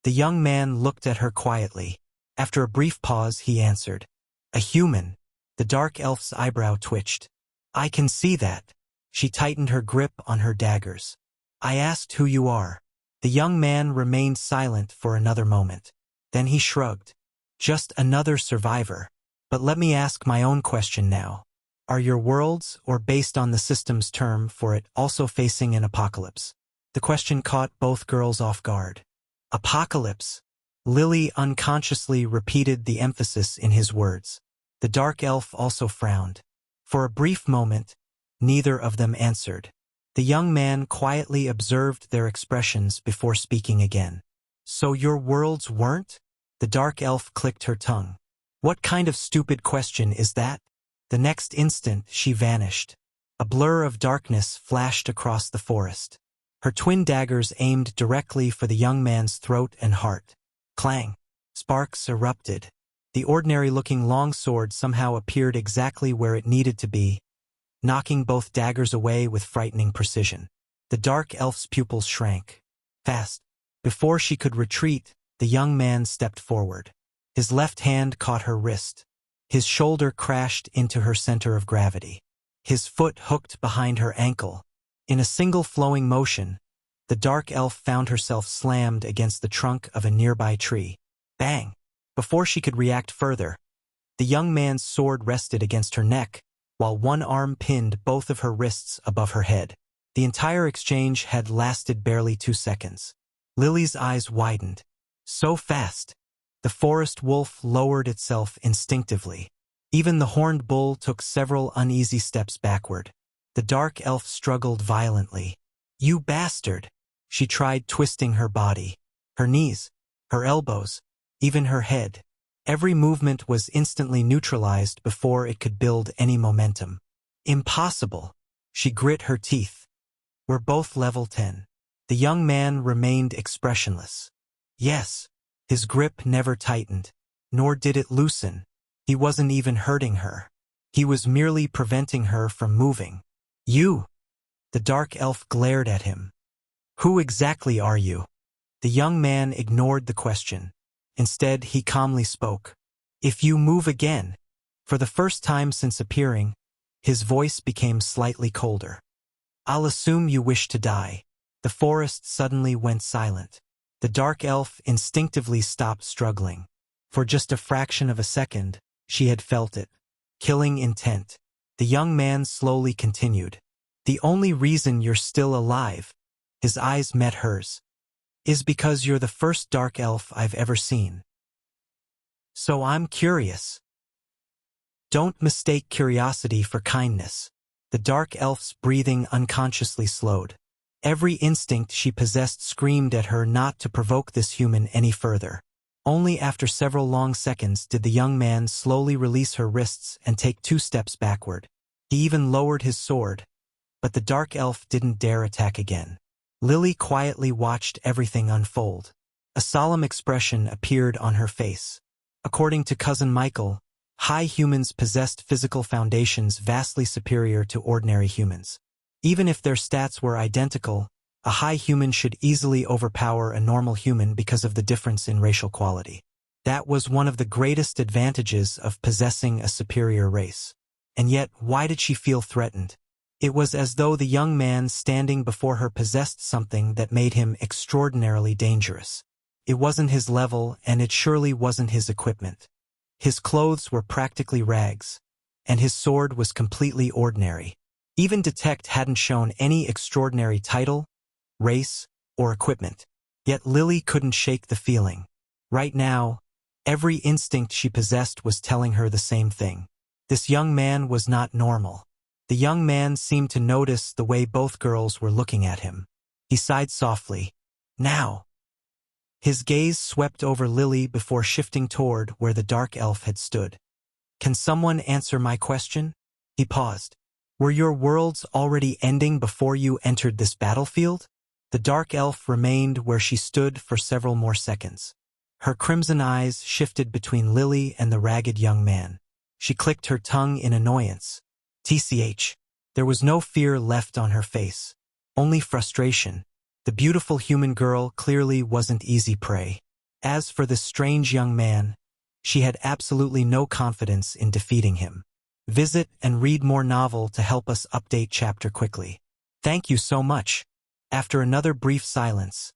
The young man looked at her quietly. After a brief pause, he answered, "A human." The dark elf's eyebrow twitched. "I can see that." She tightened her grip on her daggers. "I asked who you are." The young man remained silent for another moment. Then he shrugged. "Just another survivor. But let me ask my own question now. Are your worlds, or based on the system's term for it, also facing an apocalypse?" The question caught both girls off guard. "Apocalypse?" Lily unconsciously repeated the emphasis in his words. The dark elf also frowned. For a brief moment, neither of them answered. The young man quietly observed their expressions before speaking again. "So your worlds weren't?" The dark elf clicked her tongue. "What kind of stupid question is that?" The next instant, she vanished. A blur of darkness flashed across the forest. Her twin daggers aimed directly for the young man's throat and heart. Clang! Sparks erupted. The ordinary-looking longsword somehow appeared exactly where it needed to be, knocking both daggers away with frightening precision. The dark elf's pupils shrank. Fast. Before she could retreat, the young man stepped forward. His left hand caught her wrist. His shoulder crashed into her center of gravity. His foot hooked behind her ankle. In a single flowing motion, the dark elf found herself slammed against the trunk of a nearby tree. Bang! Before she could react further, the young man's sword rested against her neck, while one arm pinned both of her wrists above her head. The entire exchange had lasted barely 2 seconds. Lily's eyes widened. So fast! The forest wolf lowered itself instinctively. Even the horned bull took several uneasy steps backward. The dark elf struggled violently. "You bastard!" She tried twisting her body. Her knees, her elbows, even her head. Every movement was instantly neutralized before it could build any momentum. "Impossible!" She grit her teeth. "We're both level 10. The young man remained expressionless. Yes. His grip never tightened, nor did it loosen. He wasn't even hurting her. He was merely preventing her from moving. "You!" The dark elf glared at him. "Who exactly are you?" The young man ignored the question. Instead, he calmly spoke. "If you move again." For the first time since appearing, his voice became slightly colder. "I'll assume you wish to die." The forest suddenly went silent. The dark elf instinctively stopped struggling. For just a fraction of a second, she had felt it. Killing intent. The young man slowly continued. "The only reason you're still alive," his eyes met hers, "is because you're the first dark elf I've ever seen. So I'm curious." Don't mistake curiosity for kindness. The dark elf's breathing unconsciously slowed. Every instinct she possessed screamed at her not to provoke this human any further. Only after several long seconds did the young man slowly release her wrists and take 2 steps backward. He even lowered his sword, but the dark elf didn't dare attack again. Lily quietly watched everything unfold. A solemn expression appeared on her face. According to Cousin Michael, High humans possessed physical foundations vastly superior to ordinary humans. Even if their stats were identical, a high human should easily overpower a normal human because of the difference in racial quality. That was one of the greatest advantages of possessing a superior race. And yet, why did she feel threatened? It was as though the young man standing before her possessed something that made him extraordinarily dangerous. It wasn't his level, and it surely wasn't his equipment. His clothes were practically rags, and his sword was completely ordinary. Even Detect hadn't shown any extraordinary title, race, or equipment. Yet Lily couldn't shake the feeling. Right now, every instinct she possessed was telling her the same thing. This young man was not normal. The young man seemed to notice the way both girls were looking at him. He sighed softly. Now. His gaze swept over Lily before shifting toward where the dark elf had stood. Can someone answer my question? He paused. Were your worlds already ending before you entered this battlefield? The dark elf remained where she stood for several more seconds. Her crimson eyes shifted between Lily and the ragged young man. She clicked her tongue in annoyance. TCH. There was no fear left on her face. Only frustration. The beautiful human girl clearly wasn't easy prey. As for this strange young man, she had absolutely no confidence in defeating him. Visit and read more novel to help us update chapter quickly. Thank you so much. After another brief silence,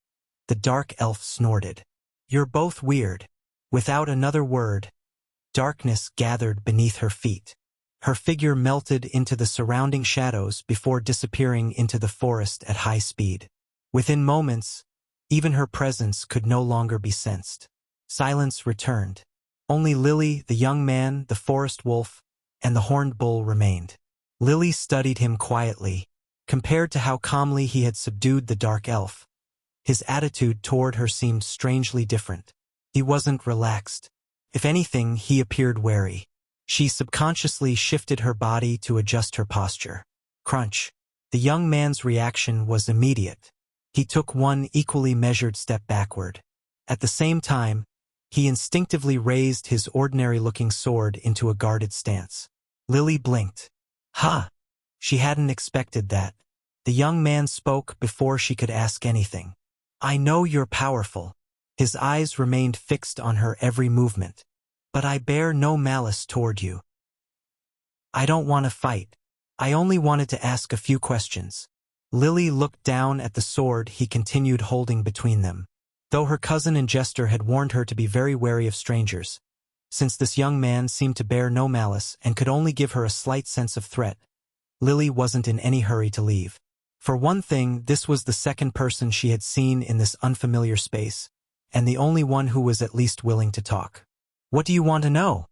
the dark elf snorted. You're both weird. Without another word, darkness gathered beneath her feet. Her figure melted into the surrounding shadows before disappearing into the forest at high speed. Within moments, even her presence could no longer be sensed. Silence returned. Only Lily, the young man, the forest wolf, and the horned bull remained. Lily studied him quietly. Compared to how calmly he had subdued the dark elf, his attitude toward her seemed strangely different. He wasn't relaxed. If anything, he appeared wary. She subconsciously shifted her body to adjust her posture. Crunch. The young man's reaction was immediate. He took one equally measured step backward. At the same time, he instinctively raised his ordinary-looking sword into a guarded stance. Lily blinked. Ha! She hadn't expected that. The young man spoke before she could ask anything. I know you're powerful. His eyes remained fixed on her every movement. But I bear no malice toward you. I don't want to fight. I only wanted to ask a few questions. Lily looked down at the sword he continued holding between them. Though her cousin and jester had warned her to be very wary of strangers, since this young man seemed to bear no malice and could only give her a slight sense of threat, Lily wasn't in any hurry to leave. For one thing, this was the second person she had seen in this unfamiliar space, and the only one who was at least willing to talk. What do you want to know?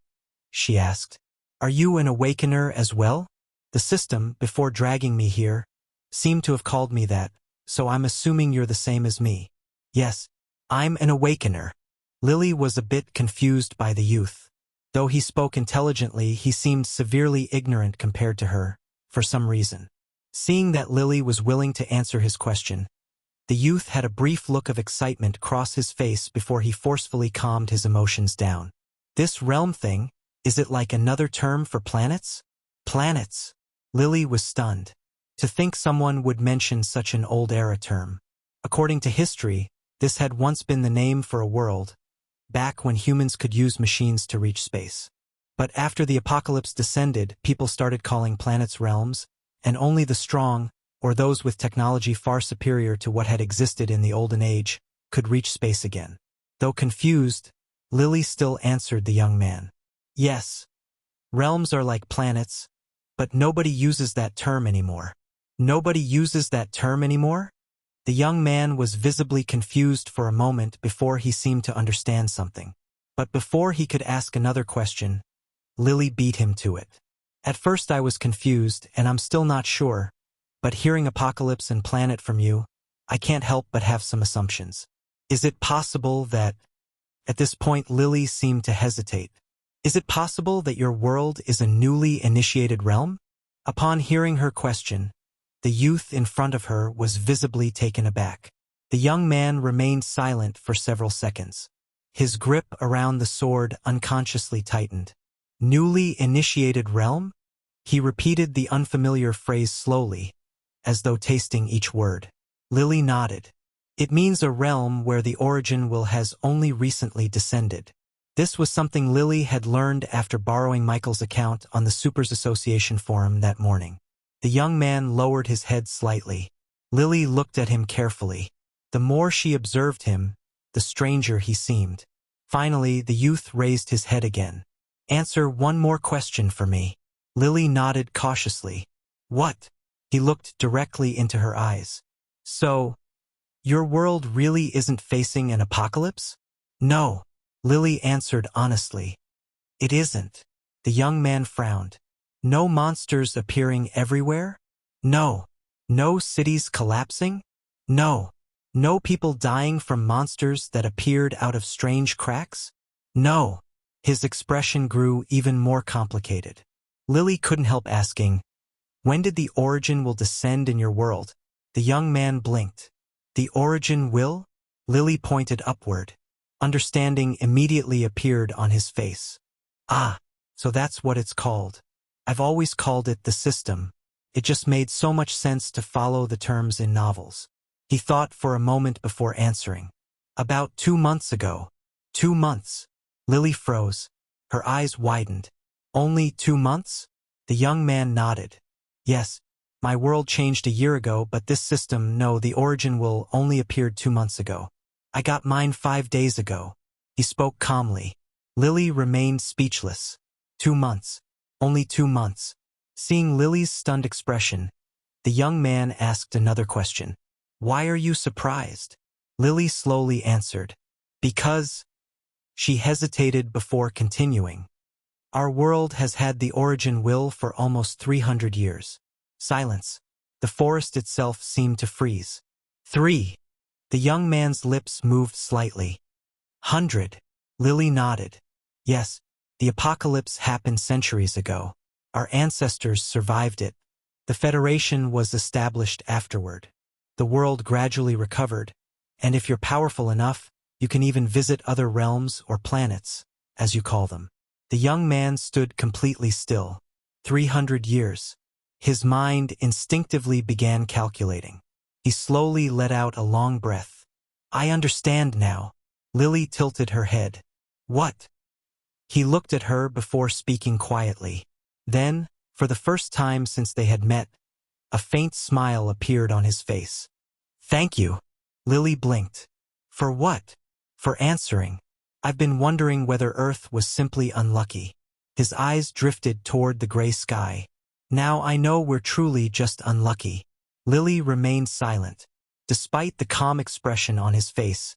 She asked. Are you an awakener as well? The system, before dragging me here, seemed to have called me that, so I'm assuming you're the same as me. Yes, I'm an awakener. Lily was a bit confused by the youth. Though he spoke intelligently, he seemed severely ignorant compared to her, for some reason. Seeing that Lily was willing to answer his question, the youth had a brief look of excitement cross his face before he forcefully calmed his emotions down. This realm thing, is it like another term for planets? Planets. Lily was stunned. To think someone would mention such an old-era term. According to history, this had once been the name for a world, back when humans could use machines to reach space. But after the apocalypse descended, people started calling planets realms, and only the strong, or those with technology far superior to what had existed in the Olden Age, could reach space again. Though confused, Lily still answered the young man. Yes, realms are like planets, but nobody uses that term anymore. Nobody uses that term anymore? The young man was visibly confused for a moment before he seemed to understand something. But before he could ask another question, Lily beat him to it. At first I was confused, and I'm still not sure, but hearing apocalypse and planet from you, I can't help but have some assumptions. Is it possible that... At this point, Lily seemed to hesitate. Is it possible that your world is a newly initiated realm? Upon hearing her question, the youth in front of her was visibly taken aback. The young man remained silent for several seconds. His grip around the sword unconsciously tightened. Newly initiated realm? He repeated the unfamiliar phrase slowly, as though tasting each word. Lily nodded. It means a realm where the origin will has only recently descended. This was something Lily had learned after borrowing Michael's account on the Supers Association forum that morning. The young man lowered his head slightly. Lily looked at him carefully. The more she observed him, the stranger he seemed. Finally, the youth raised his head again. Answer one more question for me. Lily nodded cautiously. What? He looked directly into her eyes. So, your world really isn't facing an apocalypse? No, Lily answered honestly. It isn't. The young man frowned. No monsters appearing everywhere? No. No cities collapsing? No. No people dying from monsters that appeared out of strange cracks? No. His expression grew even more complicated. Lily couldn't help asking, when did the origin will descend in your world? The young man blinked. The origin will? Lily pointed upward. Understanding immediately appeared on his face. Ah, so that's what it's called. I've always called it the system. It just made so much sense to follow the terms in novels. He thought for a moment before answering. About 2 months ago. 2 months. Lily froze. Her eyes widened. Only 2 months? The young man nodded. Yes, my world changed a year ago, but this system, no, the origin will only appeared 2 months ago. I got mine 5 days ago. He spoke calmly. Lily remained speechless. 2 months. Only 2 months. Seeing Lily's stunned expression, the young man asked another question. Why are you surprised? Lily slowly answered. Because... She hesitated before continuing. Our world has had the origin will for almost 300 years. Silence. The forest itself seemed to freeze. 3. The young man's lips moved slightly. 100. Lily nodded. Yes, the apocalypse happened centuries ago. Our ancestors survived it. The Federation was established afterward. The world gradually recovered, and if you're powerful enough, you can even visit other realms or planets, as you call them. The young man stood completely still. 300 years. His mind instinctively began calculating. He slowly let out a long breath. I understand now. Lily tilted her head. What? He looked at her before speaking quietly. Then, for the first time since they had met, a faint smile appeared on his face. Thank you. Lily blinked. For what? For answering. I've been wondering whether Earth was simply unlucky. His eyes drifted toward the gray sky. Now I know we're truly just unlucky. Lily remained silent. Despite the calm expression on his face,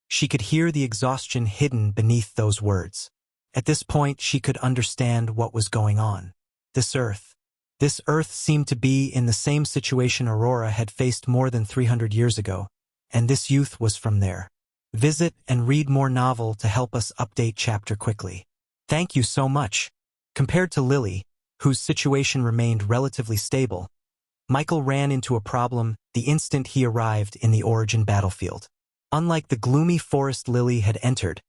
she could hear the exhaustion hidden beneath those words. At this point, she could understand what was going on. This Earth seemed to be in the same situation Aurora had faced more than 300 years ago, and this youth was from there. Visit and read more novel to help us update chapter quickly. Thank you so much. Compared to Lily, whose situation remained relatively stable, Michael ran into a problem the instant he arrived in the origin battlefield. Unlike the gloomy forest Lily had entered,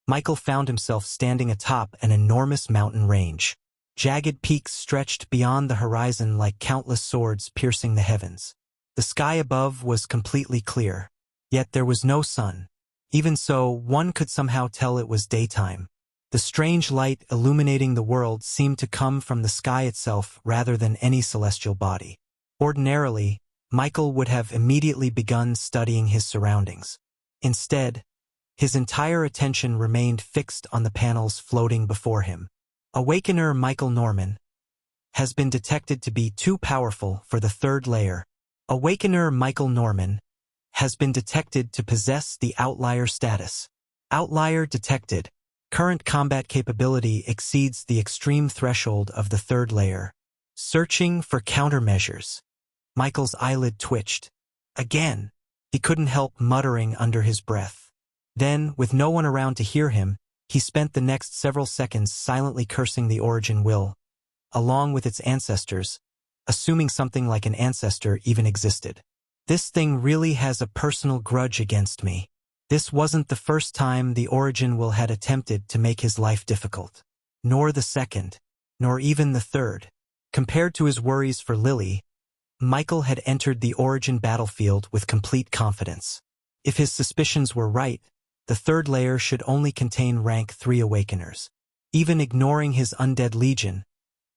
Michael found himself standing atop an enormous mountain range. Jagged peaks stretched beyond the horizon like countless swords piercing the heavens. The sky above was completely clear, yet there was no sun. Even so, one could somehow tell it was daytime. The strange light illuminating the world seemed to come from the sky itself rather than any celestial body. Ordinarily, Michael would have immediately begun studying his surroundings. Instead, his entire attention remained fixed on the panels floating before him. Awakener Michael Norman has been detected to be too powerful for the third layer. Awakener Michael Norman has been detected to possess the outlier status. Outlier detected. Current combat capability exceeds the extreme threshold of the third layer. Searching for countermeasures. Michael's eyelid twitched. Again, he couldn't help muttering under his breath. Then, with no one around to hear him, he spent the next several seconds silently cursing the origin will, along with its ancestors, assuming something like an ancestor even existed. This thing really has a personal grudge against me. This wasn't the first time the origin will had attempted to make his life difficult. nor the second, nor even the third. Compared to his worries for Lily, Michael had entered the Origin battlefield with complete confidence. If his suspicions were right, the third layer should only contain rank 3 Awakeners. Even ignoring his undead legion,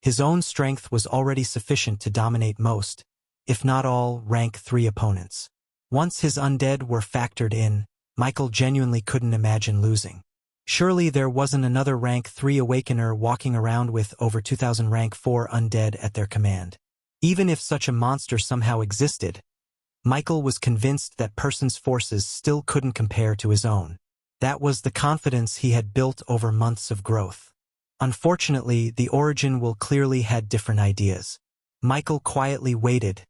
his own strength was already sufficient to dominate most, if not all, rank 3 opponents. Once his undead were factored in, Michael genuinely couldn't imagine losing. Surely there wasn't another rank 3 Awakener walking around with over 2,000 rank 4 undead at their command. Even if such a monster somehow existed, Michael was convinced that person's forces still couldn't compare to his own. That was the confidence he had built over months of growth. Unfortunately, the Origin will clearly had different ideas. Michael quietly waited,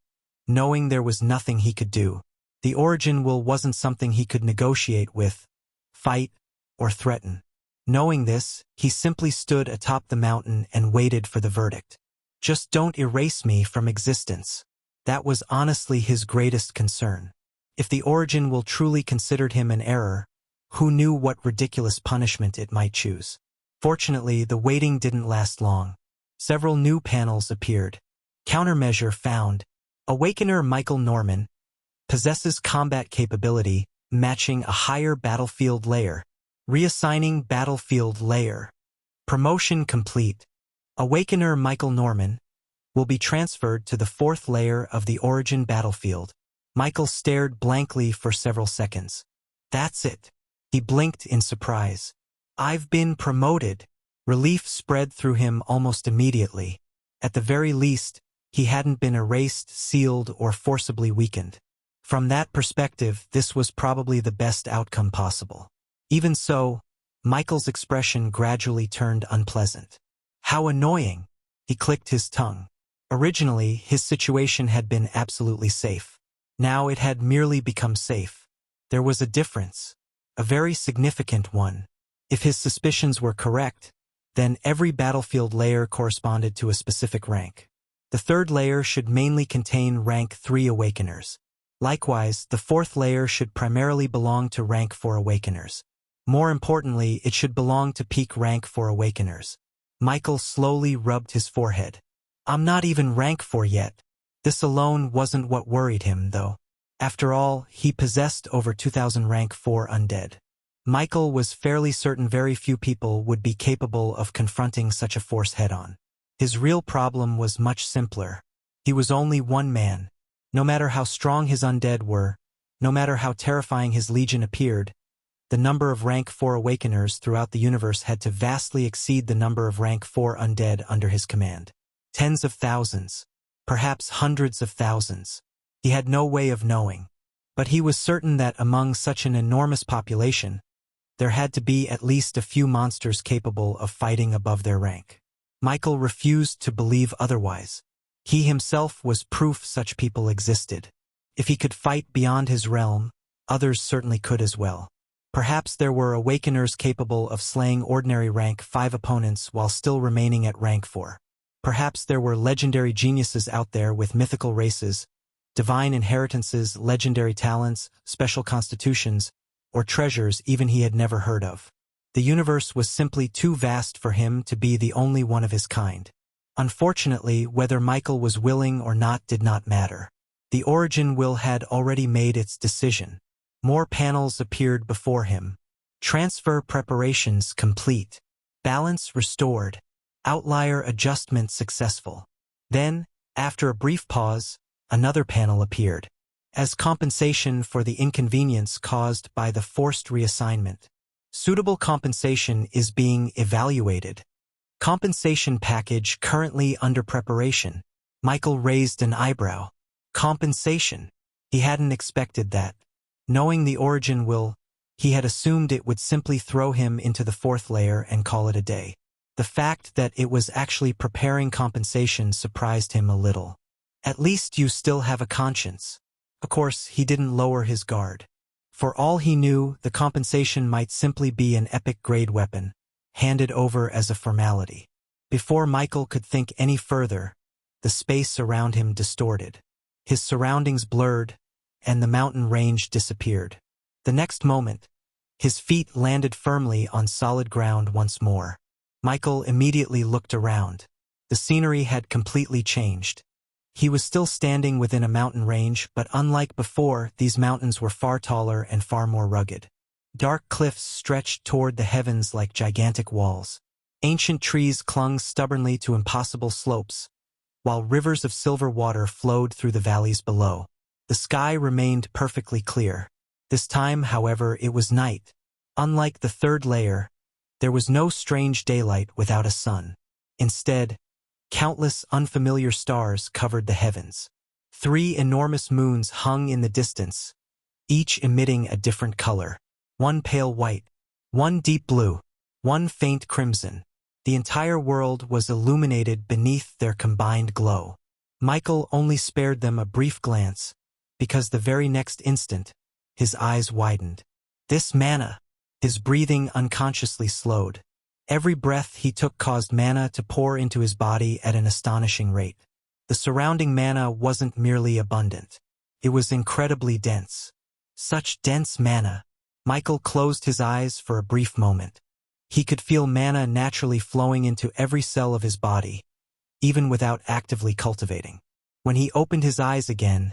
knowing there was nothing he could do. The Origin will wasn't something he could negotiate with, fight, or threaten. Knowing this, he simply stood atop the mountain and waited for the verdict. Just don't erase me from existence. That was honestly his greatest concern. If the Origin will truly considered him an error, who knew what ridiculous punishment it might choose? Fortunately, the waiting didn't last long. Several new panels appeared. Countermeasure found. Awakener Michael Norman possesses combat capability, matching a higher battlefield layer. Reassigning battlefield layer. Promotion complete. Awakener Michael Norman will be transferred to the 4th layer of the Origin battlefield. Michael stared blankly for several seconds. That's it. He blinked in surprise. I've been promoted. Relief spread through him almost immediately. At the very least, he hadn't been erased, sealed, or forcibly weakened. From that perspective, this was probably the best outcome possible. Even so, Michael's expression gradually turned unpleasant. How annoying! He clicked his tongue. Originally, his situation had been absolutely safe. Now it had merely become safe. There was a difference. A very significant one. If his suspicions were correct, then every battlefield layer corresponded to a specific rank. The 3rd layer should mainly contain rank 3 Awakeners. Likewise, the 4th layer should primarily belong to rank 4 Awakeners. More importantly, it should belong to peak rank 4 Awakeners. Michael slowly rubbed his forehead. I'm not even rank 4 yet. This alone wasn't what worried him, though. After all, he possessed over 2,000 rank 4 undead. Michael was fairly certain very few people would be capable of confronting such a force head-on. His real problem was much simpler. He was only one man. No matter how strong his undead were, no matter how terrifying his legion appeared, the number of rank 4 Awakeners throughout the universe had to vastly exceed the number of rank 4 undead under his command. Tens of thousands, perhaps hundreds of thousands. He had no way of knowing. But he was certain that among such an enormous population, there had to be at least a few monsters capable of fighting above their rank. Michael refused to believe otherwise. He himself was proof such people existed. If he could fight beyond his realm, others certainly could as well. Perhaps there were Awakeners capable of slaying ordinary rank 5 opponents while still remaining at rank 4. Perhaps there were legendary geniuses out there with mythical races, divine inheritances, legendary talents, special constitutions, or treasures even he had never heard of. The universe was simply too vast for him to be the only one of his kind. Unfortunately, whether Michael was willing or not did not matter. The Origin will had already made its decision. More panels appeared before him. Transfer preparations complete. Balance restored. Outlier adjustment successful. Then, after a brief pause, another panel appeared. As compensation for the inconvenience caused by the forced reassignment, suitable compensation is being evaluated. Compensation package currently under preparation. Michael raised an eyebrow. Compensation. He hadn't expected that. Knowing the Origin will, he had assumed it would simply throw him into the 4th layer and call it a day. The fact that it was actually preparing compensation surprised him a little. At least you still have a conscience. Of course, he didn't lower his guard. For all he knew, the compensation might simply be an epic-grade weapon, handed over as a formality. Before Michael could think any further, the space around him distorted. His surroundings blurred, and the mountain range disappeared. The next moment, his feet landed firmly on solid ground once more. Michael immediately looked around. The scenery had completely changed. He was still standing within a mountain range, but unlike before, these mountains were far taller and far more rugged. Dark cliffs stretched toward the heavens like gigantic walls. Ancient trees clung stubbornly to impossible slopes, while rivers of silver water flowed through the valleys below. The sky remained perfectly clear. This time, however, it was night. Unlike the third layer, there was no strange daylight without a sun. Instead, countless unfamiliar stars covered the heavens. 3 enormous moons hung in the distance, each emitting a different color. One pale white, one deep blue, one faint crimson. The entire world was illuminated beneath their combined glow. Michael only spared them a brief glance, because the very next instant, his eyes widened. This mana! His breathing unconsciously slowed. Every breath he took caused mana to pour into his body at an astonishing rate. The surrounding mana wasn't merely abundant. It was incredibly dense. Such dense mana! Michael closed his eyes for a brief moment. He could feel mana naturally flowing into every cell of his body, even without actively cultivating. When he opened his eyes again,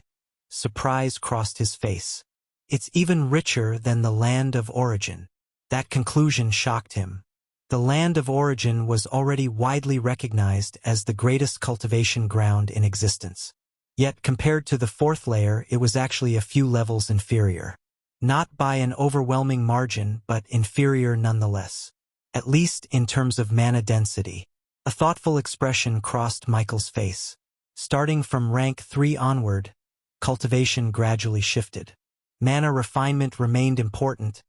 surprise crossed his face. It's even richer than the land of origin. That conclusion shocked him. The land of origin was already widely recognized as the greatest cultivation ground in existence. Yet compared to the fourth layer, it was actually a few levels inferior. Not by an overwhelming margin, but inferior nonetheless. At least in terms of mana density. A thoughtful expression crossed Michael's face. Starting from rank 3 onward, cultivation gradually shifted. Mana refinement remained important,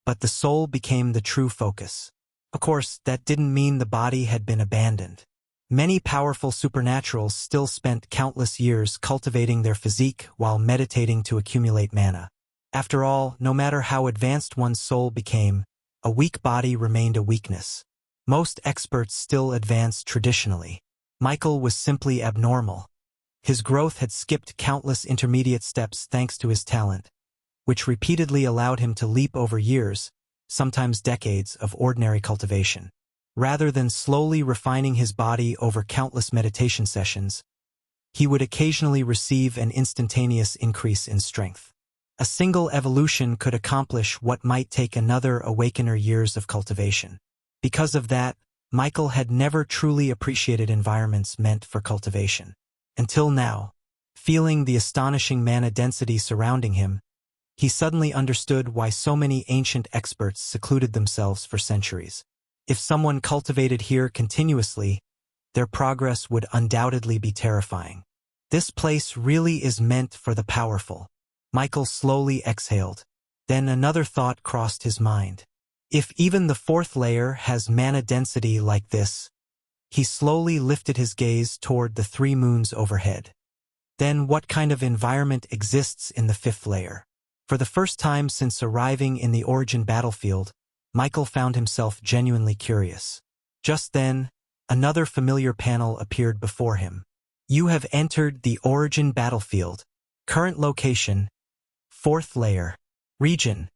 but the soul became the true focus. Of course, that didn't mean the body had been abandoned. Many powerful supernaturals still spent countless years cultivating their physique while meditating to accumulate mana. After all, no matter how advanced one's soul became, a weak body remained a weakness. Most experts still advanced traditionally. Michael was simply abnormal. His growth had skipped countless intermediate steps thanks to his talent, which repeatedly allowed him to leap over years, sometimes decades, of ordinary cultivation. Rather than slowly refining his body over countless meditation sessions, he would occasionally receive an instantaneous increase in strength. A single evolution could accomplish what might take another Awakener years of cultivation. Because of that, Michael had never truly appreciated environments meant for cultivation. Until now, feeling the astonishing mana density surrounding him, he suddenly understood why so many ancient experts secluded themselves for centuries. If someone cultivated here continuously, their progress would undoubtedly be terrifying. This place really is meant for the powerful. Michael slowly exhaled. Then another thought crossed his mind. If even the fourth layer has mana density like this, he slowly lifted his gaze toward the 3 moons overhead. Then what kind of environment exists in the fifth layer? For the first time since arriving in the Origin battlefield, Michael found himself genuinely curious. Just then, another familiar panel appeared before him. You have entered the Origin battlefield. Current location, 4th layer. Region,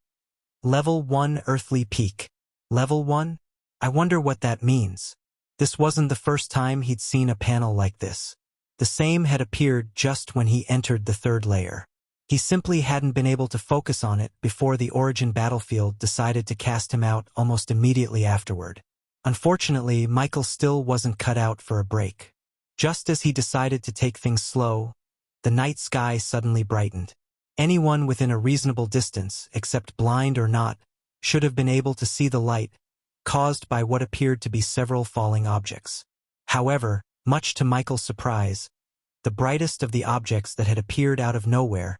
Level 1 Earthly Peak. Level 1? I wonder what that means. This wasn't the first time he'd seen a panel like this. The same had appeared just when he entered the 3rd layer. He simply hadn't been able to focus on it before the Origin battlefield decided to cast him out almost immediately afterward. Unfortunately, Michael still wasn't cut out for a break. Just as he decided to take things slow, the night sky suddenly brightened. Anyone within a reasonable distance, except blind or not, should have been able to see the light, caused by what appeared to be several falling objects. However, much to Michael's surprise, the brightest of the objects that had appeared out of nowhere,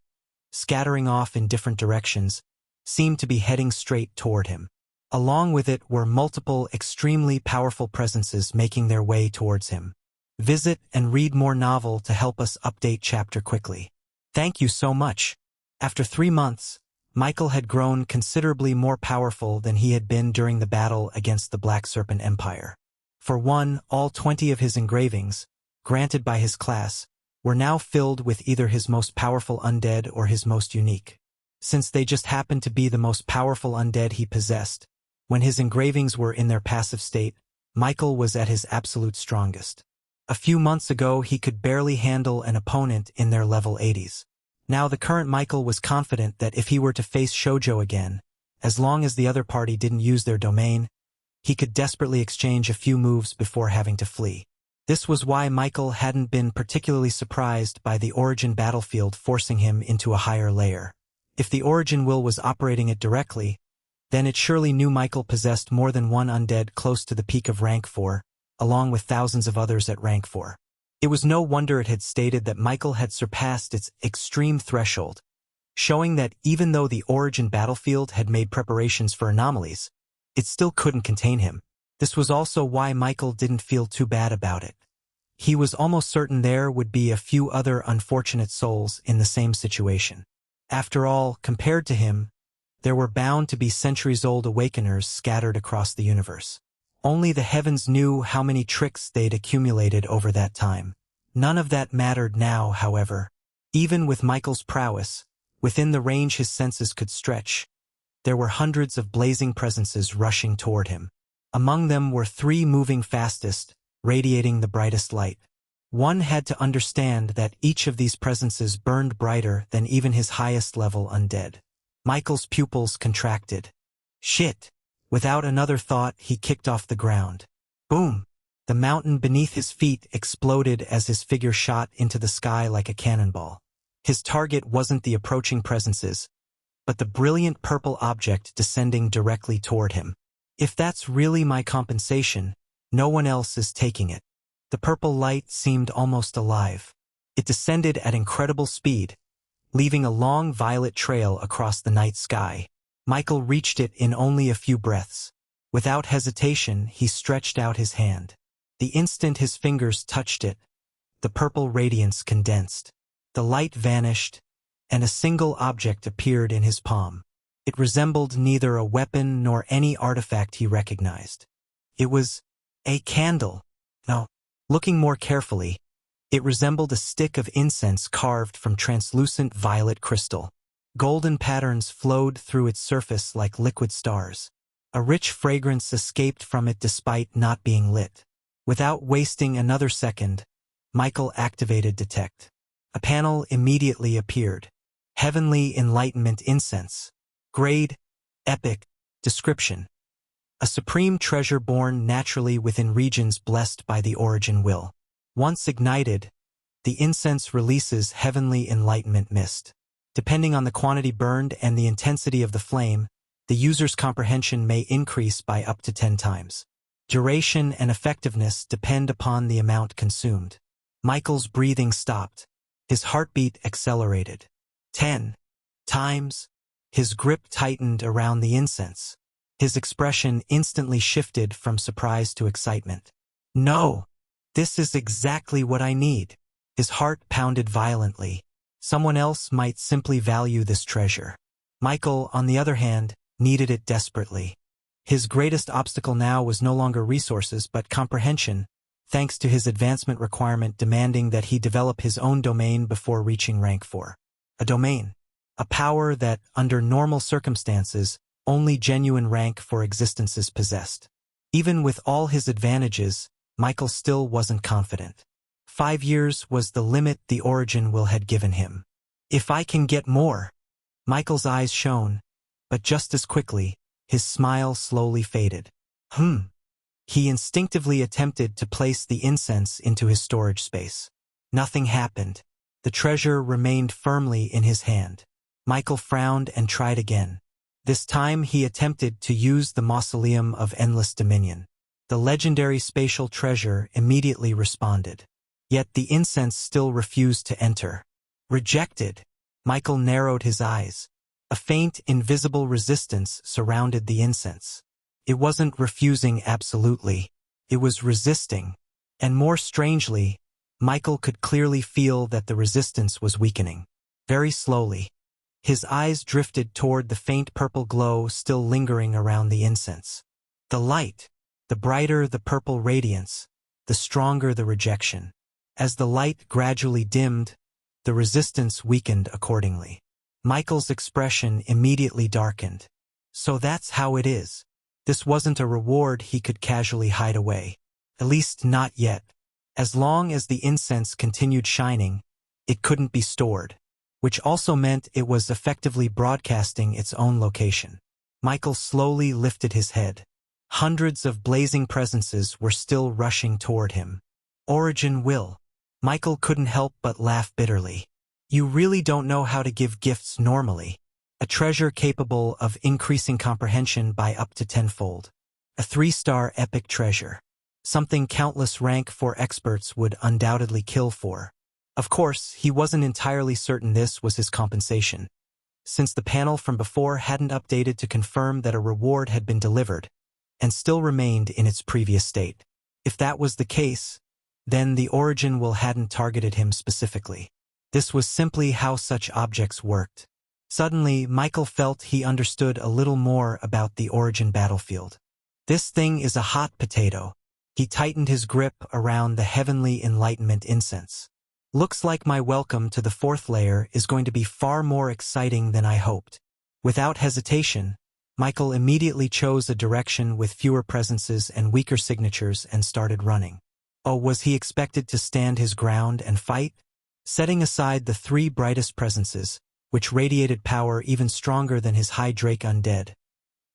scattering off in different directions, seemed to be heading straight toward him. Along with it were multiple extremely powerful presences making their way towards him. Visit and read more novel to help us update chapter quickly. Thank you so much. After 3 months, Michael had grown considerably more powerful than he had been during the battle against the Black Serpent Empire. For one, all 20 of his engravings, granted by his class, were now filled with either his most powerful undead or his most unique. Since they just happened to be the most powerful undead he possessed, when his engravings were in their passive state, Michael was at his absolute strongest. A few months ago he could barely handle an opponent in their level 80s. Now the current Michael was confident that if he were to face Shoujo again, as long as the other party didn't use their domain, he could desperately exchange a few moves before having to flee. This was why Michael hadn't been particularly surprised by the Origin battlefield forcing him into a higher layer. If the Origin will was operating it directly, then it surely knew Michael possessed more than one undead close to the peak of rank 4, along with thousands of others at rank 4. It was no wonder it had stated that Michael had surpassed its extreme threshold, showing that even though the Origin battlefield had made preparations for anomalies, it still couldn't contain him. This was also why Michael didn't feel too bad about it. He was almost certain there would be a few other unfortunate souls in the same situation. After all, compared to him, there were bound to be centuries-old Awakeners scattered across the universe. Only the heavens knew how many tricks they'd accumulated over that time. None of that mattered now, however. Even with Michael's prowess, within the range his senses could stretch, there were hundreds of blazing presences rushing toward him. Among them were 3 moving fastest, radiating the brightest light. One had to understand that each of these presences burned brighter than even his highest-level undead. Michael's pupils contracted. Shit! Without another thought, he kicked off the ground. Boom! The mountain beneath his feet exploded as his figure shot into the sky like a cannonball. His target wasn't the approaching presences, but the brilliant purple object descending directly toward him. If that's really my compensation, no one else is taking it. The purple light seemed almost alive. It descended at incredible speed, leaving a long violet trail across the night sky. Michael reached it in only a few breaths. Without hesitation, he stretched out his hand. The instant his fingers touched it, the purple radiance condensed. The light vanished, and a single object appeared in his palm. It resembled neither a weapon nor any artifact he recognized. It was a candle. No, looking more carefully, it resembled a stick of incense carved from translucent violet crystal. Golden patterns flowed through its surface like liquid stars. A rich fragrance escaped from it despite not being lit. Without wasting another second, Michael activated Detect. A panel immediately appeared. Heavenly Enlightenment Incense. Grade, Epic, Description. A supreme treasure born naturally within regions blessed by the Origin will. Once ignited, the incense releases heavenly enlightenment mist. Depending on the quantity burned and the intensity of the flame, the user's comprehension may increase by up to 10 times. Duration and effectiveness depend upon the amount consumed. Michael's breathing stopped. His heartbeat accelerated. 10 times. His grip tightened around the incense. His expression instantly shifted from surprise to excitement. No! This is exactly what I need. His heart pounded violently. Someone else might simply value this treasure. Michael, on the other hand, needed it desperately. His greatest obstacle now was no longer resources but comprehension, thanks to his advancement requirement demanding that he develop his own domain before reaching rank 4. A domain. A power that, under normal circumstances, only genuine rank 4 existences possessed. Even with all his advantages, Michael still wasn't confident. 5 years was the limit the Origin will had given him. If I can get more. Michael's eyes shone, but just as quickly, his smile slowly faded. He instinctively attempted to place the incense into his storage space. Nothing happened. The treasure remained firmly in his hand. Michael frowned and tried again. This time he attempted to use the Mausoleum of Endless Dominion. The legendary spatial treasure immediately responded. Yet the incense still refused to enter. Rejected. Michael narrowed his eyes. A faint, invisible resistance surrounded the incense. It wasn't refusing absolutely. It was resisting. And more strangely, Michael could clearly feel that the resistance was weakening. Very slowly. His eyes drifted toward the faint purple glow still lingering around the incense. The light. The brighter the purple radiance, the stronger the rejection. As the light gradually dimmed, the resistance weakened accordingly. Michael's expression immediately darkened. So that's how it is. This wasn't a reward he could casually hide away. At least not yet. As long as the incense continued shining, it couldn't be stored, which also meant it was effectively broadcasting its own location. Michael slowly lifted his head. Hundreds of blazing presences were still rushing toward him. Origin will. Michael couldn't help but laugh bitterly. You really don't know how to give gifts normally. A treasure capable of increasing comprehension by up to tenfold. A 3-star epic treasure. Something countless rank 4 experts would undoubtedly kill for. Of course, he wasn't entirely certain this was his compensation, since the panel from before hadn't updated to confirm that a reward had been delivered, and still remained in its previous state. If that was the case, then the Origin will hadn't targeted him specifically. This was simply how such objects worked. Suddenly, Michael felt he understood a little more about the Origin battlefield. This thing is a hot potato. He tightened his grip around the heavenly enlightenment incense. Looks like my welcome to the 4th layer is going to be far more exciting than I hoped. Without hesitation, Michael immediately chose a direction with fewer presences and weaker signatures and started running. Oh, was he expected to stand his ground and fight? Setting aside the 3 brightest presences, which radiated power even stronger than his High Drake Undead,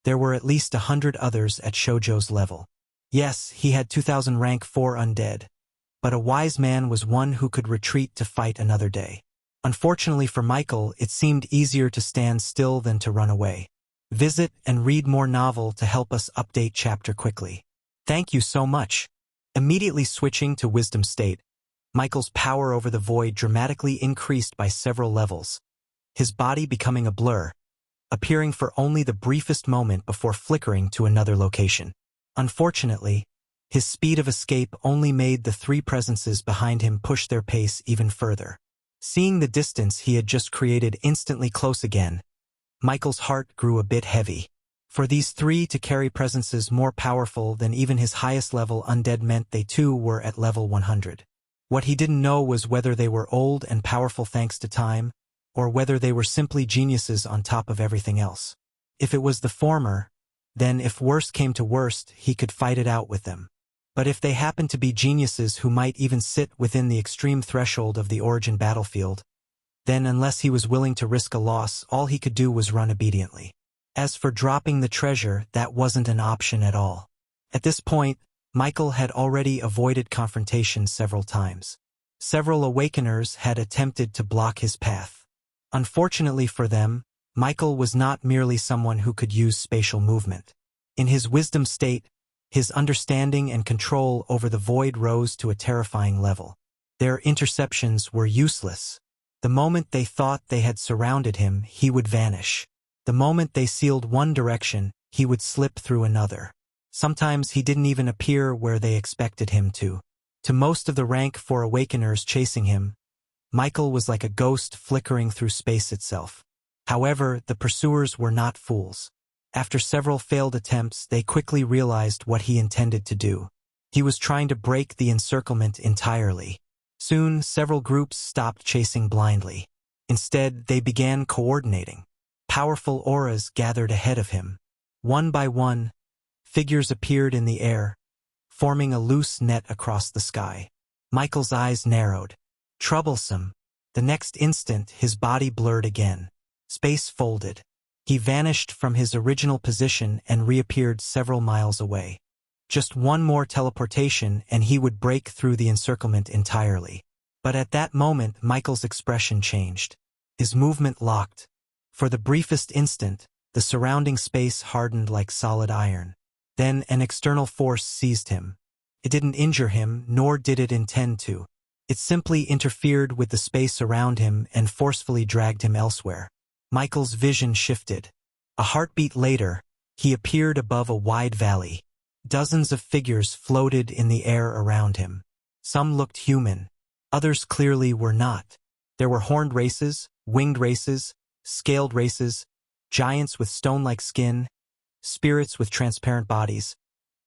there were at least 100 others at Shoujo's level. Yes, he had 2000 rank 4 Undead, but a wise man was one who could retreat to fight another day. Unfortunately for Michael, it seemed easier to stand still than to run away. Visit and read more novel to help us update chapter quickly. Thank you so much. Immediately switching to Wisdom State, Michael's power over the void dramatically increased by several levels, his body becoming a blur, appearing for only the briefest moment before flickering to another location. Unfortunately, his speed of escape only made the 3 presences behind him push their pace even further. Seeing the distance he had just created instantly close again, Michael's heart grew a bit heavy. For these 3 to carry presences more powerful than even his highest level undead meant they too were at level 100. What he didn't know was whether they were old and powerful thanks to time, or whether they were simply geniuses on top of everything else. If it was the former, then if worst came to worst, he could fight it out with them. But if they happened to be geniuses who might even sit within the extreme threshold of the Origin battlefield, then unless he was willing to risk a loss, all he could do was run obediently. As for dropping the treasure, that wasn't an option at all. At this point, Michael had already avoided confrontation several times. Several Awakeners had attempted to block his path. Unfortunately for them, Michael was not merely someone who could use spatial movement. In his wisdom state, his understanding and control over the void rose to a terrifying level. Their interceptions were useless. The moment they thought they had surrounded him, he would vanish. The moment they sealed one direction, he would slip through another. Sometimes he didn't even appear where they expected him to. To most of the rank 4 Awakeners chasing him, Michael was like a ghost flickering through space itself. However, the pursuers were not fools. After several failed attempts, they quickly realized what he intended to do. He was trying to break the encirclement entirely. Soon, several groups stopped chasing blindly. Instead, they began coordinating. Powerful auras gathered ahead of him. One by one, figures appeared in the air, forming a loose net across the sky. Michael's eyes narrowed. Troublesome. The next instant, his body blurred again. Space folded. He vanished from his original position and reappeared several miles away. Just one more teleportation and he would break through the encirclement entirely. But at that moment, Michael's expression changed. His movement locked. For the briefest instant, the surrounding space hardened like solid iron. Then an external force seized him. It didn't injure him, nor did it intend to. It simply interfered with the space around him and forcefully dragged him elsewhere. Michael's vision shifted. A heartbeat later, he appeared above a wide valley. Dozens of figures floated in the air around him. Some looked human. Others clearly were not. There were horned races, winged races, scaled races, giants with stone-like skin, spirits with transparent bodies,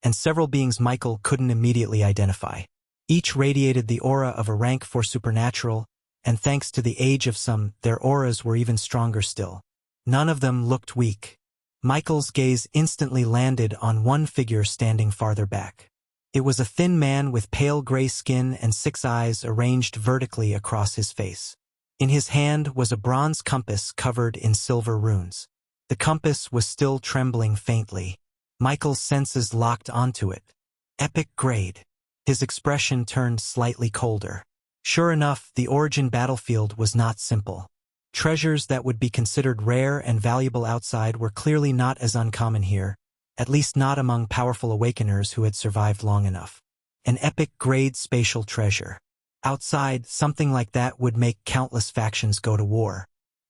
and several beings Michael couldn't immediately identify. Each radiated the aura of a rank 4 supernatural, and thanks to the age of some, their auras were even stronger still. None of them looked weak. Michael's gaze instantly landed on one figure standing farther back. It was a thin man with pale gray skin and 6 eyes arranged vertically across his face. In his hand was a bronze compass covered in silver runes. The compass was still trembling faintly. Michael's senses locked onto it. Epic grade. His expression turned slightly colder. Sure enough, the origin battlefield was not simple. Treasures that would be considered rare and valuable outside were clearly not as uncommon here, at least not among powerful awakeners who had survived long enough. An epic grade spatial treasure. Outside, something like that would make countless factions go to war.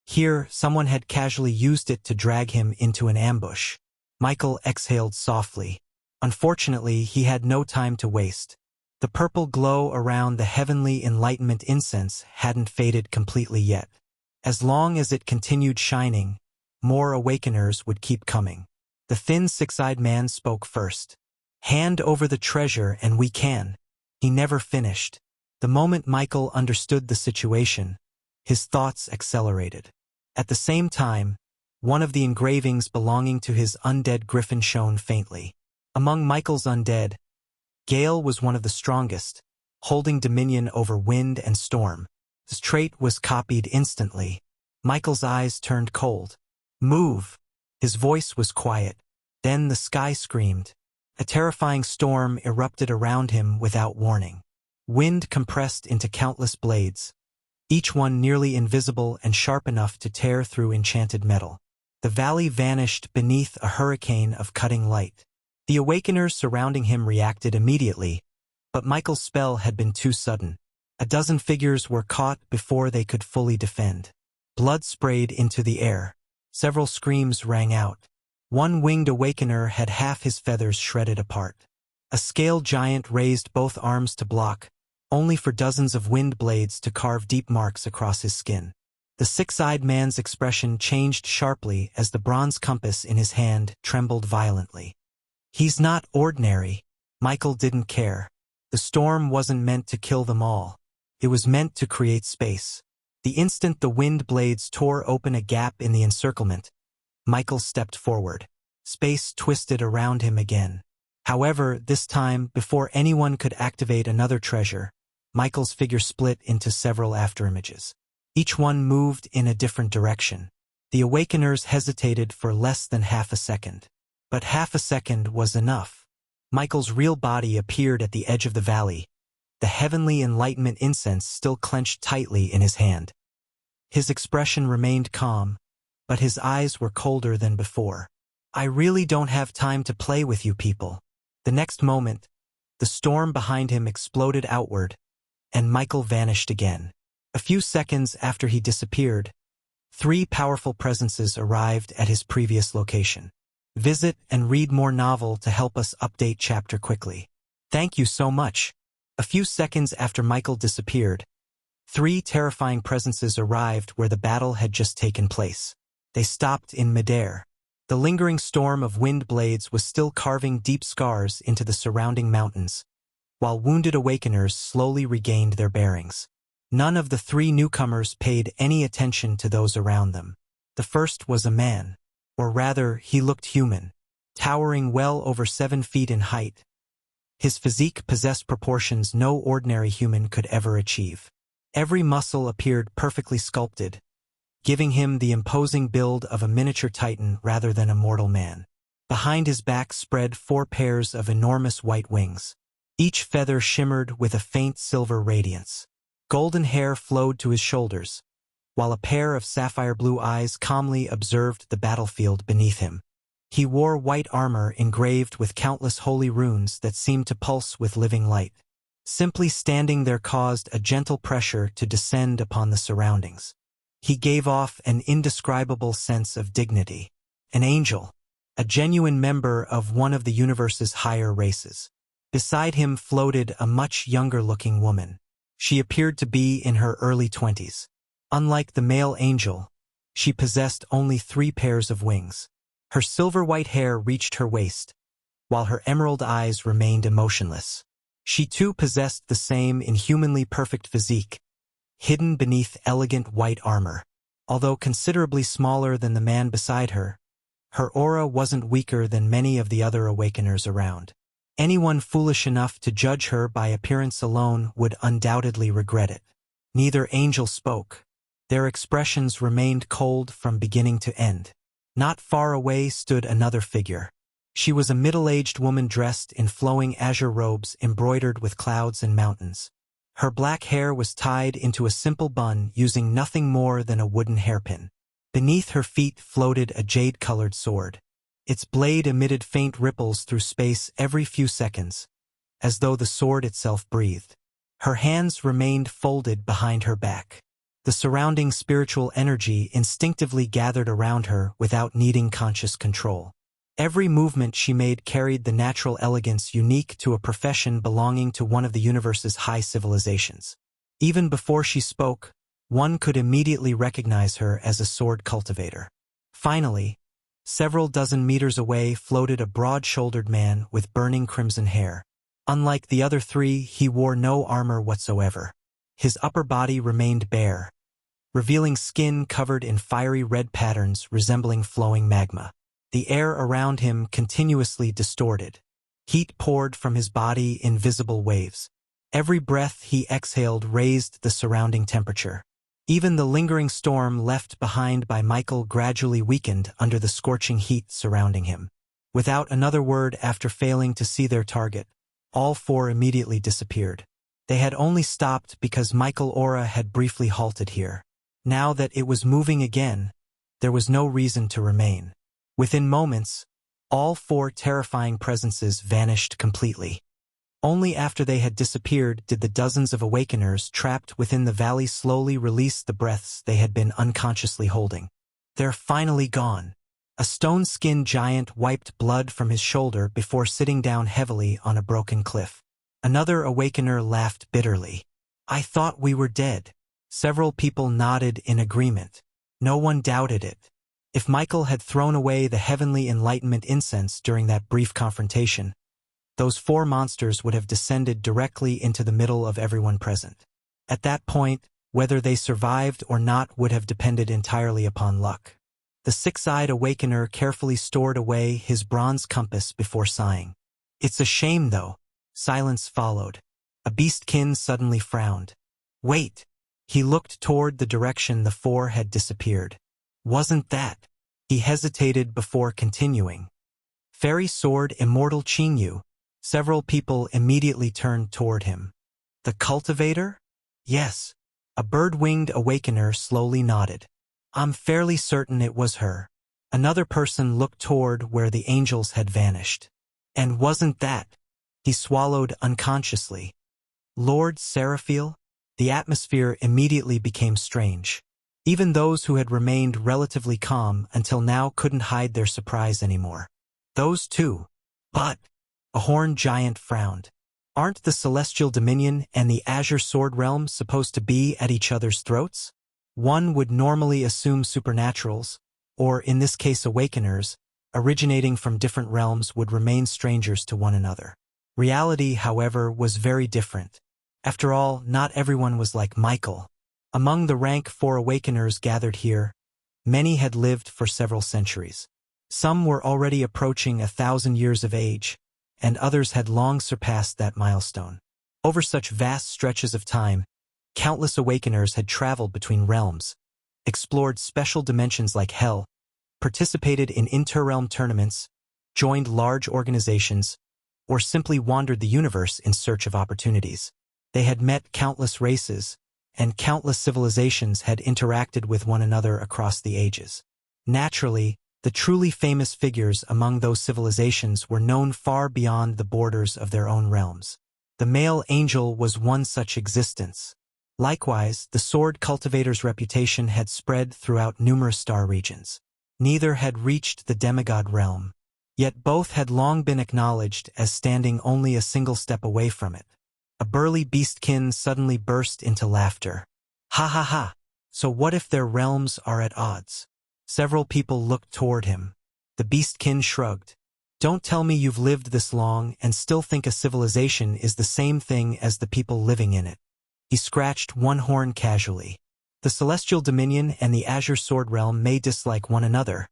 Here, someone had casually used it to drag him into an ambush. Michael exhaled softly. Unfortunately, he had no time to waste. The purple glow around the heavenly enlightenment incense hadn't faded completely yet. As long as it continued shining, more awakeners would keep coming. The thin 6-eyed man spoke first. "Hand over the treasure and we can." He never finished. The moment Michael understood the situation, his thoughts accelerated. At the same time, one of the engravings belonging to his undead griffin shone faintly. Among Michael's undead, Gale was one of the strongest, holding dominion over wind and storm. This trait was copied instantly. Michael's eyes turned cold. "Move!" His voice was quiet. Then the sky screamed. A terrifying storm erupted around him without warning. Wind compressed into countless blades, each one nearly invisible and sharp enough to tear through enchanted metal. The valley vanished beneath a hurricane of cutting light. The awakeners surrounding him reacted immediately, but Michael's spell had been too sudden. A dozen figures were caught before they could fully defend. Blood sprayed into the air. Several screams rang out. One winged awakener had half his feathers shredded apart. A scale giant raised both arms to block, only for dozens of wind blades to carve deep marks across his skin. The 6-eyed man's expression changed sharply as the bronze compass in his hand trembled violently. He's not ordinary. Michael didn't care. The storm wasn't meant to kill them all. It was meant to create space. The instant the wind blades tore open a gap in the encirclement, Michael stepped forward. Space twisted around him again. However, this time, before anyone could activate another treasure, Michael's figure split into several afterimages. Each one moved in a different direction. The awakeners hesitated for less than half a second. But half a second was enough. Michael's real body appeared at the edge of the valley, the heavenly enlightenment incense still clenched tightly in his hand. His expression remained calm, but his eyes were colder than before. "I really don't have time to play with you people." The next moment, the storm behind him exploded outward, and Michael vanished again. A few seconds after he disappeared, 3 powerful presences arrived at his previous location. Visit and read more novel to help us update chapter quickly. Thank you so much. A few seconds after Michael disappeared, 3 terrifying presences arrived where the battle had just taken place. They stopped in midair. The lingering storm of wind blades was still carving deep scars into the surrounding mountains, while wounded awakeners slowly regained their bearings. None of the 3 newcomers paid any attention to those around them. The first was a man, or rather, he looked human, towering well over 7 feet in height. His physique possessed proportions no ordinary human could ever achieve. Every muscle appeared perfectly sculpted, giving him the imposing build of a miniature titan rather than a mortal man. Behind his back spread 4 pairs of enormous white wings. Each feather shimmered with a faint silver radiance. Golden hair flowed to his shoulders, while a pair of sapphire blue eyes calmly observed the battlefield beneath him. He wore white armor engraved with countless holy runes that seemed to pulse with living light. Simply standing there caused a gentle pressure to descend upon the surroundings. He gave off an indescribable sense of dignity. An angel, a genuine member of one of the universe's higher races. Beside him floated a much younger-looking woman. She appeared to be in her early 20s. Unlike the male angel, she possessed only 3 pairs of wings. Her silver-white hair reached her waist, while her emerald eyes remained emotionless. She too possessed the same inhumanly perfect physique, hidden beneath elegant white armor. Although considerably smaller than the man beside her, Her aura wasn't weaker than many of the other Awakeners around. Anyone foolish enough to judge her by appearance alone would undoubtedly regret it. Neither angel spoke. Their expressions remained cold from beginning to end. Not far away stood another figure. She was a middle-aged woman dressed in flowing azure robes embroidered with clouds and mountains. Her black hair was tied into a simple bun using nothing more than a wooden hairpin. Beneath her feet floated a jade-colored sword. Its blade emitted faint ripples through space every few seconds, as though the sword itself breathed. Her hands remained folded behind her back. The surrounding spiritual energy instinctively gathered around her without needing conscious control. Every movement she made carried the natural elegance unique to a profession belonging to one of the universe's high civilizations. Even before she spoke, one could immediately recognize her as a sword cultivator. Finally, several dozen meters away floated a broad-shouldered man with burning crimson hair. Unlike the other three, he wore no armor whatsoever. His upper body remained bare, revealing skin covered in fiery red patterns resembling flowing magma. The air around him continuously distorted. Heat poured from his body in visible waves. Every breath he exhaled raised the surrounding temperature. Even the lingering storm left behind by Michael gradually weakened under the scorching heat surrounding him. Without another word, after failing to see their target, all four immediately disappeared. They had only stopped because Michael aura had briefly halted here. Now that it was moving again, there was no reason to remain. Within moments, all four terrifying presences vanished completely. Only after they had disappeared did the dozens of Awakeners trapped within the valley slowly release the breaths they had been unconsciously holding. They're finally gone. A stone-skinned giant wiped blood from his shoulder before sitting down heavily on a broken cliff. Another Awakener laughed bitterly. I thought we were dead. Several people nodded in agreement. No one doubted it. If Michael had thrown away the heavenly enlightenment incense during that brief confrontation, those four monsters would have descended directly into the middle of everyone present. At that point, whether they survived or not would have depended entirely upon luck. The six-eyed Awakener carefully stored away his bronze compass before sighing. It's a shame, though. Silence followed. A beastkin suddenly frowned. Wait! He looked toward the direction the four had disappeared. Wasn't that? He hesitated before continuing. Fairy sword immortal Qingyu. Several people immediately turned toward him. The cultivator? Yes. A bird-winged Awakener slowly nodded. I'm fairly certain it was her. Another person looked toward where the angels had vanished. And wasn't that? He swallowed unconsciously. Lord Seraphiel? The atmosphere immediately became strange. Even those who had remained relatively calm until now couldn't hide their surprise anymore. Those two. But a horned giant frowned. Aren't the Celestial Dominion and the Azure Sword Realm supposed to be at each other's throats? One would normally assume supernaturals, or in this case Awakeners, originating from different realms would remain strangers to one another. Reality, however, was very different. After all, not everyone was like Michael. Among the rank 4 Awakeners gathered here, many had lived for several centuries. Some were already approaching 1,000 years of age, and others had long surpassed that milestone. Over such vast stretches of time, countless Awakeners had traveled between realms, explored special dimensions like Hell, participated in inter-realm tournaments, joined large organizations, or simply wandered the universe in search of opportunities. They had met countless races, and countless civilizations had interacted with one another across the ages. Naturally, the truly famous figures among those civilizations were known far beyond the borders of their own realms. The male angel was one such existence. Likewise, the sword cultivator's reputation had spread throughout numerous star regions. Neither had reached the demigod realm, yet both had long been acknowledged as standing only a single step away from it. A burly beastkin suddenly burst into laughter. Ha ha ha! So what if their realms are at odds? Several people looked toward him. The beastkin shrugged. Don't tell me you've lived this long and still think a civilization is the same thing as the people living in it. He scratched one horn casually. The Celestial Dominion and the Azure Sword Realm may dislike one another,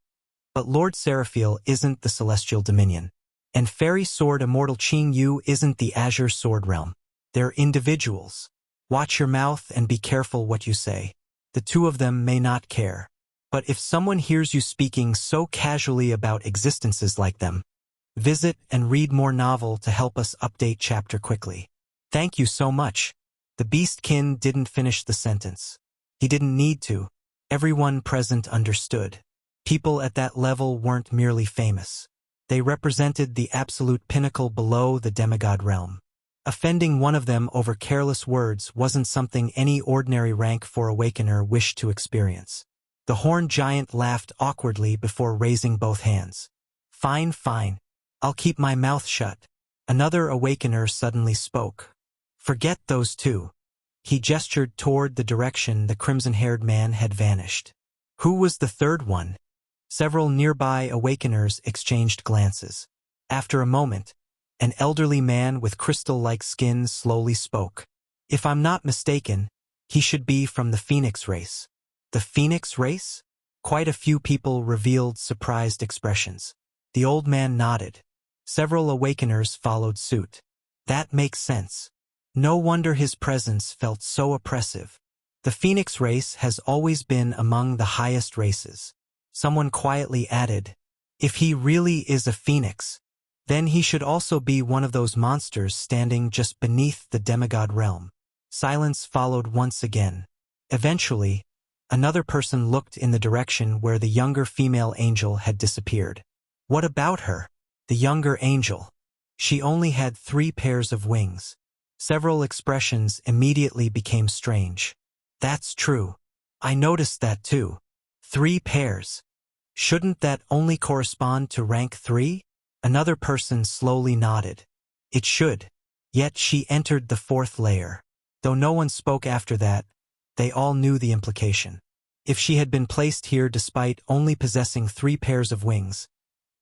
But Lord Seraphiel isn't the Celestial Dominion. And Fairy Sword Immortal Qing Yu isn't the Azure Sword Realm. They're individuals. Watch your mouth and be careful what you say. The two of them may not care. But if someone hears you speaking so casually about existences like them, visit and read more novel to help us update chapter quickly. Thank you so much. The Beastkin didn't finish the sentence. He didn't need to. Everyone present understood. People at that level weren't merely famous. They represented the absolute pinnacle below the demigod realm. Offending one of them over careless words wasn't something any ordinary rank 4 awakener wished to experience. The horned giant laughed awkwardly before raising both hands. Fine, fine. I'll keep my mouth shut. Another awakener suddenly spoke. Forget those two. He gestured toward the direction the crimson-haired man had vanished. Who was the third one? Several nearby awakeners exchanged glances. After a moment, an elderly man with crystal-like skin slowly spoke. If I'm not mistaken, he should be from the Phoenix race. The Phoenix race? Quite a few people revealed surprised expressions. The old man nodded. Several awakeners followed suit. That makes sense. No wonder his presence felt so oppressive. The Phoenix race has always been among the highest races. Someone quietly added, if he really is a phoenix, then he should also be one of those monsters standing just beneath the demigod realm. Silence followed once again. Eventually, another person looked in the direction where the younger female angel had disappeared. What about her? The younger angel. She only had 3 pairs of wings. Several expressions immediately became strange. That's true. I noticed that too. 3 pairs. Shouldn't that only correspond to rank 3? Another person slowly nodded. It should. Yet she entered the 4th layer. Though no one spoke after that, they all knew the implication. If she had been placed here despite only possessing 3 pairs of wings,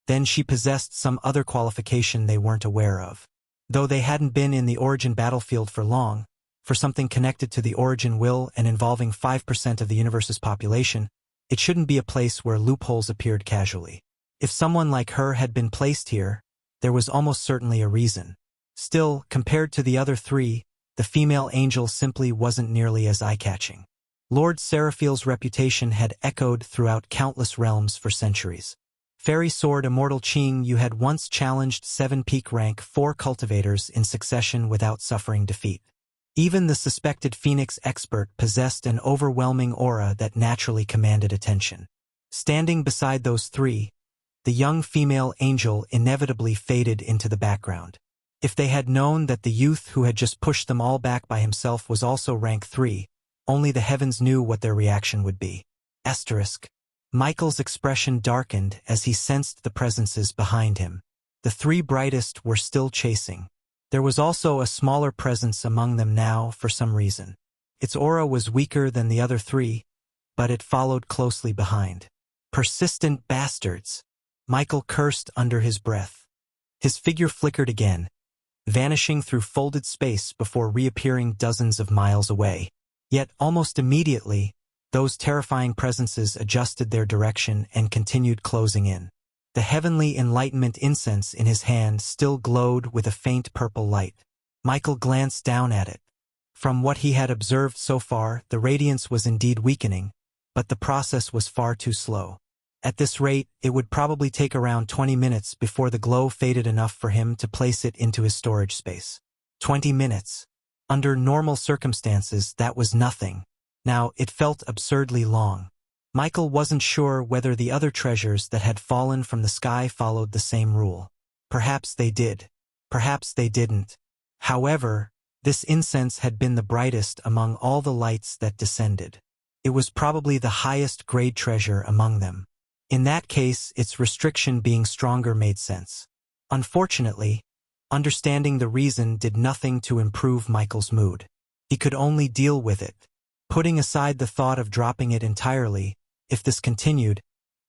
then she possessed some other qualification they weren't aware of. Though they hadn't been in the Origin battlefield for long, for something connected to the Origin will and involving 5% of the universe's population, it shouldn't be a place where loopholes appeared casually. If someone like her had been placed here, there was almost certainly a reason. Still, compared to the other 3, the female angel simply wasn't nearly as eye-catching. Lord Seraphiel's reputation had echoed throughout countless realms for centuries. Fairy Sword Immortal Qing Yu had once challenged 7 peak rank 4 cultivators in succession without suffering defeat. Even the suspected Phoenix expert possessed an overwhelming aura that naturally commanded attention. Standing beside those 3, the young female angel inevitably faded into the background. If they had known that the youth who had just pushed them all back by himself was also rank 3, only the heavens knew what their reaction would be. Asterisk. Michael's expression darkened as he sensed the presences behind him. The 3 brightest were still chasing. There was also a smaller presence among them now for some reason. Its aura was weaker than the other 3, but it followed closely behind. Persistent bastards! Michael cursed under his breath. His figure flickered again, vanishing through folded space before reappearing dozens of miles away. Yet almost immediately, those terrifying presences adjusted their direction and continued closing in. The heavenly enlightenment incense in his hand still glowed with a faint purple light. Michael glanced down at it. From what he had observed so far, the radiance was indeed weakening, but the process was far too slow. At this rate, it would probably take around 20 minutes before the glow faded enough for him to place it into his storage space. 20 minutes. Under normal circumstances, that was nothing. Now, it felt absurdly long. Michael wasn't sure whether the other treasures that had fallen from the sky followed the same rule. Perhaps they did. Perhaps they didn't. However, this incense had been the brightest among all the lights that descended. It was probably the highest grade treasure among them. In that case, its restriction being stronger made sense. Unfortunately, understanding the reason did nothing to improve Michael's mood. He could only deal with it. Putting aside the thought of dropping it entirely, if this continued,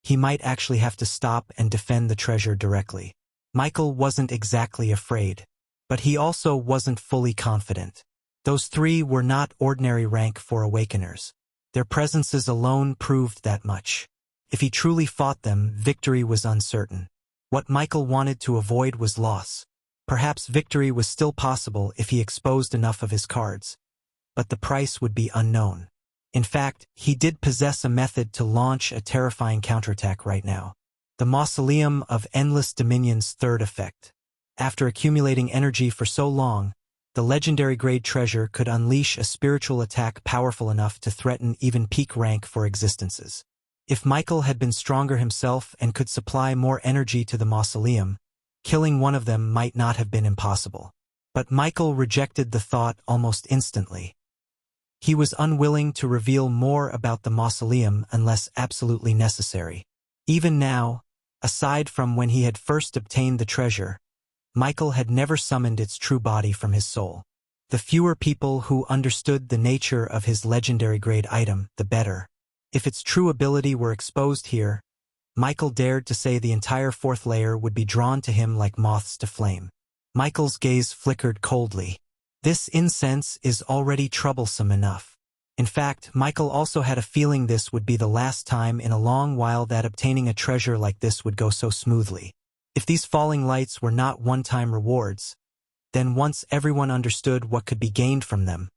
he might actually have to stop and defend the treasure directly. Michael wasn't exactly afraid, but he also wasn't fully confident. Those 3 were not ordinary rank 4 awakeners. Their presences alone proved that much. If he truly fought them, victory was uncertain. What Michael wanted to avoid was loss. Perhaps victory was still possible if he exposed enough of his cards, but the price would be unknown. In fact, he did possess a method to launch a terrifying counterattack right now. The Mausoleum of Endless Dominion's third effect. After accumulating energy for so long, the legendary grade treasure could unleash a spiritual attack powerful enough to threaten even peak rank for existences. If Michael had been stronger himself and could supply more energy to the mausoleum, killing one of them might not have been impossible. But Michael rejected the thought almost instantly. He was unwilling to reveal more about the mausoleum unless absolutely necessary. Even now, aside from when he had first obtained the treasure, Michael had never summoned its true body from his soul. The fewer people who understood the nature of his legendary grade item, the better. If its true ability were exposed here, Michael dared to say the entire fourth layer would be drawn to him like moths to flame. Michael's gaze flickered coldly. This incense is already troublesome enough. In fact, Michael also had a feeling this would be the last time in a long while that obtaining a treasure like this would go so smoothly. If these falling lights were not one-time rewards, then once everyone understood what could be gained from them,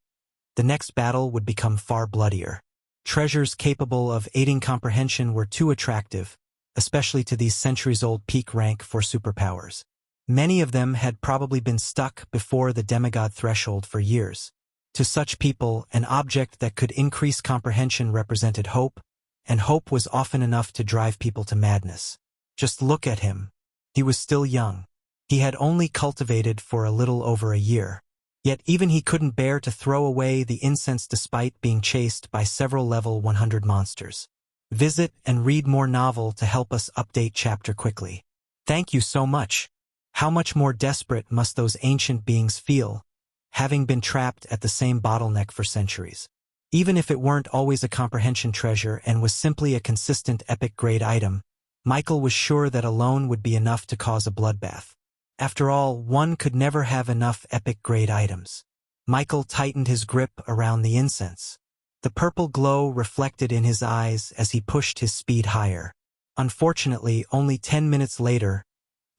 the next battle would become far bloodier. Treasures capable of aiding comprehension were too attractive, especially to these centuries-old peak rank for superpowers. Many of them had probably been stuck before the demigod threshold for years. To such people, an object that could increase comprehension represented hope, and hope was often enough to drive people to madness. Just look at him. He was still young. He had only cultivated for a little over a year. Yet even he couldn't bear to throw away the incense despite being chased by several level 100 monsters. Visit and read more novel to help us update chapter quickly. Thank you so much. How much more desperate must those ancient beings feel, having been trapped at the same bottleneck for centuries? Even if it weren't always a comprehension treasure and was simply a consistent epic grade item, Michael was sure that alone would be enough to cause a bloodbath. After all, one could never have enough epic grade items. Michael tightened his grip around the incense. The purple glow reflected in his eyes as he pushed his speed higher. Unfortunately, only 10 minutes later,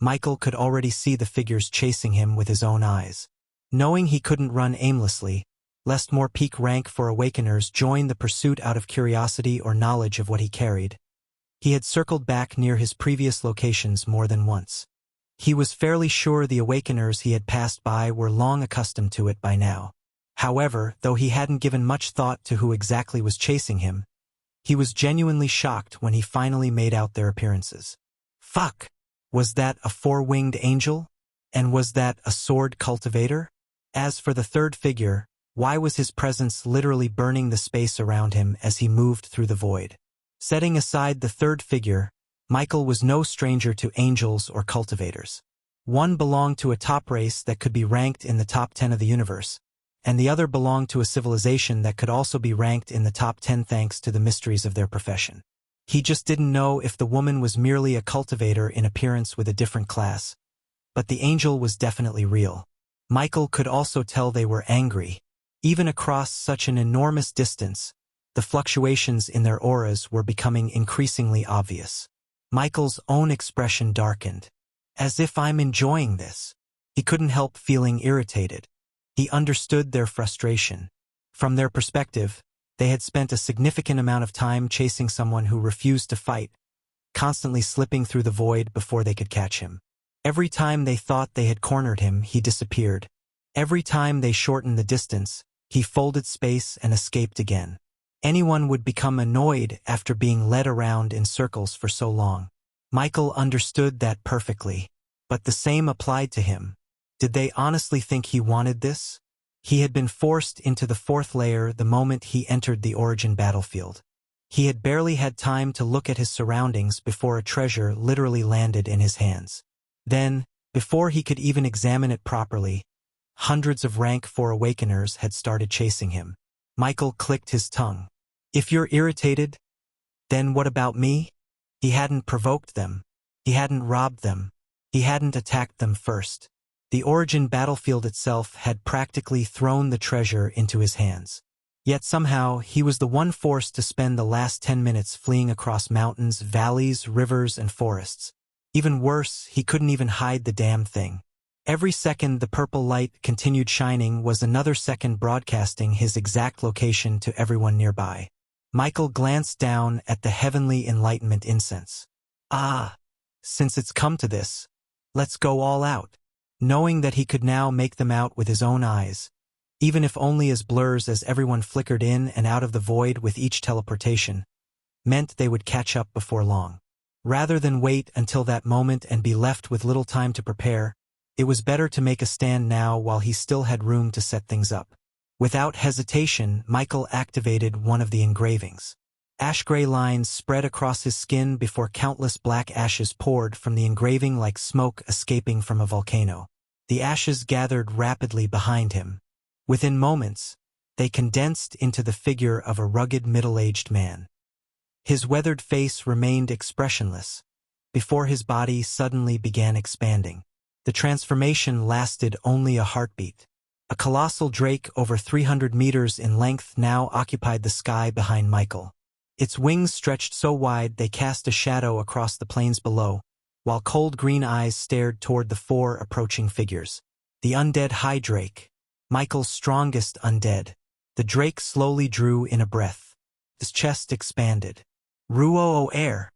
Michael could already see the figures chasing him with his own eyes. Knowing he couldn't run aimlessly, lest more peak rank for Awakeners join the pursuit out of curiosity or knowledge of what he carried, he had circled back near his previous locations more than once. He was fairly sure the Awakeners he had passed by were long accustomed to it by now. However, though he hadn't given much thought to who exactly was chasing him, he was genuinely shocked when he finally made out their appearances. Fuck! Was that a four-winged angel? And was that a sword cultivator? As for the third figure, why was his presence literally burning the space around him as he moved through the void? Setting aside the third figure, Michael was no stranger to angels or cultivators. One belonged to a top race that could be ranked in the top 10 of the universe, and the other belonged to a civilization that could also be ranked in the top 10 thanks to the mysteries of their profession. He just didn't know if the woman was merely a cultivator in appearance with a different class, but the angel was definitely real. Michael could also tell they were angry. Even across such an enormous distance, the fluctuations in their auras were becoming increasingly obvious. Michael's own expression darkened. As if I'm enjoying this. He couldn't help feeling irritated. He understood their frustration. From their perspective, they had spent a significant amount of time chasing someone who refused to fight, constantly slipping through the void before they could catch him. Every time they thought they had cornered him, he disappeared. Every time they shortened the distance, he folded space and escaped again. Anyone would become annoyed after being led around in circles for so long. Michael understood that perfectly, but the same applied to him. Did they honestly think he wanted this? He had been forced into the fourth layer the moment he entered the Origin battlefield. He had barely had time to look at his surroundings before a treasure literally landed in his hands. Then, before he could even examine it properly, hundreds of rank 4 Awakeners had started chasing him. Michael clicked his tongue. If you're irritated, then what about me? He hadn't provoked them. He hadn't robbed them. He hadn't attacked them first. The Origin battlefield itself had practically thrown the treasure into his hands. Yet somehow, he was the one forced to spend the last 10 minutes fleeing across mountains, valleys, rivers, and forests. Even worse, he couldn't even hide the damn thing. Every second the purple light continued shining was another second broadcasting his exact location to everyone nearby. Michael glanced down at the heavenly enlightenment incense. Ah, since it's come to this, let's go all out. Knowing that he could now make them out with his own eyes, even if only as blurs as everyone flickered in and out of the void with each teleportation, meant they would catch up before long. Rather than wait until that moment and be left with little time to prepare, it was better to make a stand now while he still had room to set things up. Without hesitation, Michael activated one of the engravings. Ash-gray lines spread across his skin before countless black ashes poured from the engraving like smoke escaping from a volcano. The ashes gathered rapidly behind him. Within moments, they condensed into the figure of a rugged middle-aged man. His weathered face remained expressionless, before his body suddenly began expanding. The transformation lasted only a heartbeat. A colossal drake over 300 meters in length now occupied the sky behind Michael. Its wings stretched so wide they cast a shadow across the plains below, while cold green eyes stared toward the four approaching figures. The undead high drake, Michael's strongest undead. The drake slowly drew in a breath. His chest expanded. Ruo air!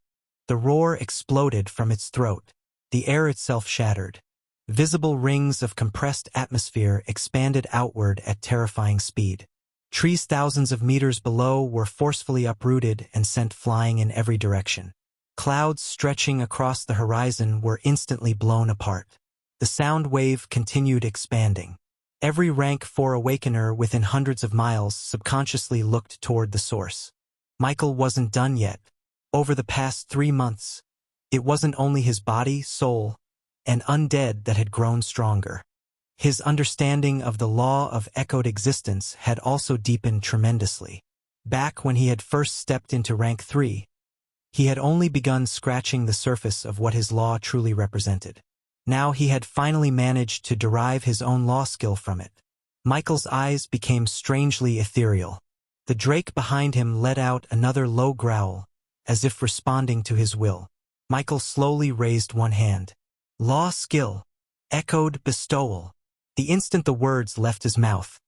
The roar exploded from its throat. The air itself shattered. Visible rings of compressed atmosphere expanded outward at terrifying speed. Trees thousands of meters below were forcefully uprooted and sent flying in every direction. Clouds stretching across the horizon were instantly blown apart. The sound wave continued expanding. Every rank 4 awakener within hundreds of miles subconsciously looked toward the source. Michael wasn't done yet. Over the past 3 months, it wasn't only his body, soul, and undead that had grown stronger. His understanding of the law of echoed existence had also deepened tremendously. Back when he had first stepped into rank 3, he had only begun scratching the surface of what his law truly represented. Now he had finally managed to derive his own law skill from it. Michael's eyes became strangely ethereal. The drake behind him let out another low growl, as if responding to his will. Michael slowly raised one hand. Law skill. Echoed bestowal. The instant the words left his mouth,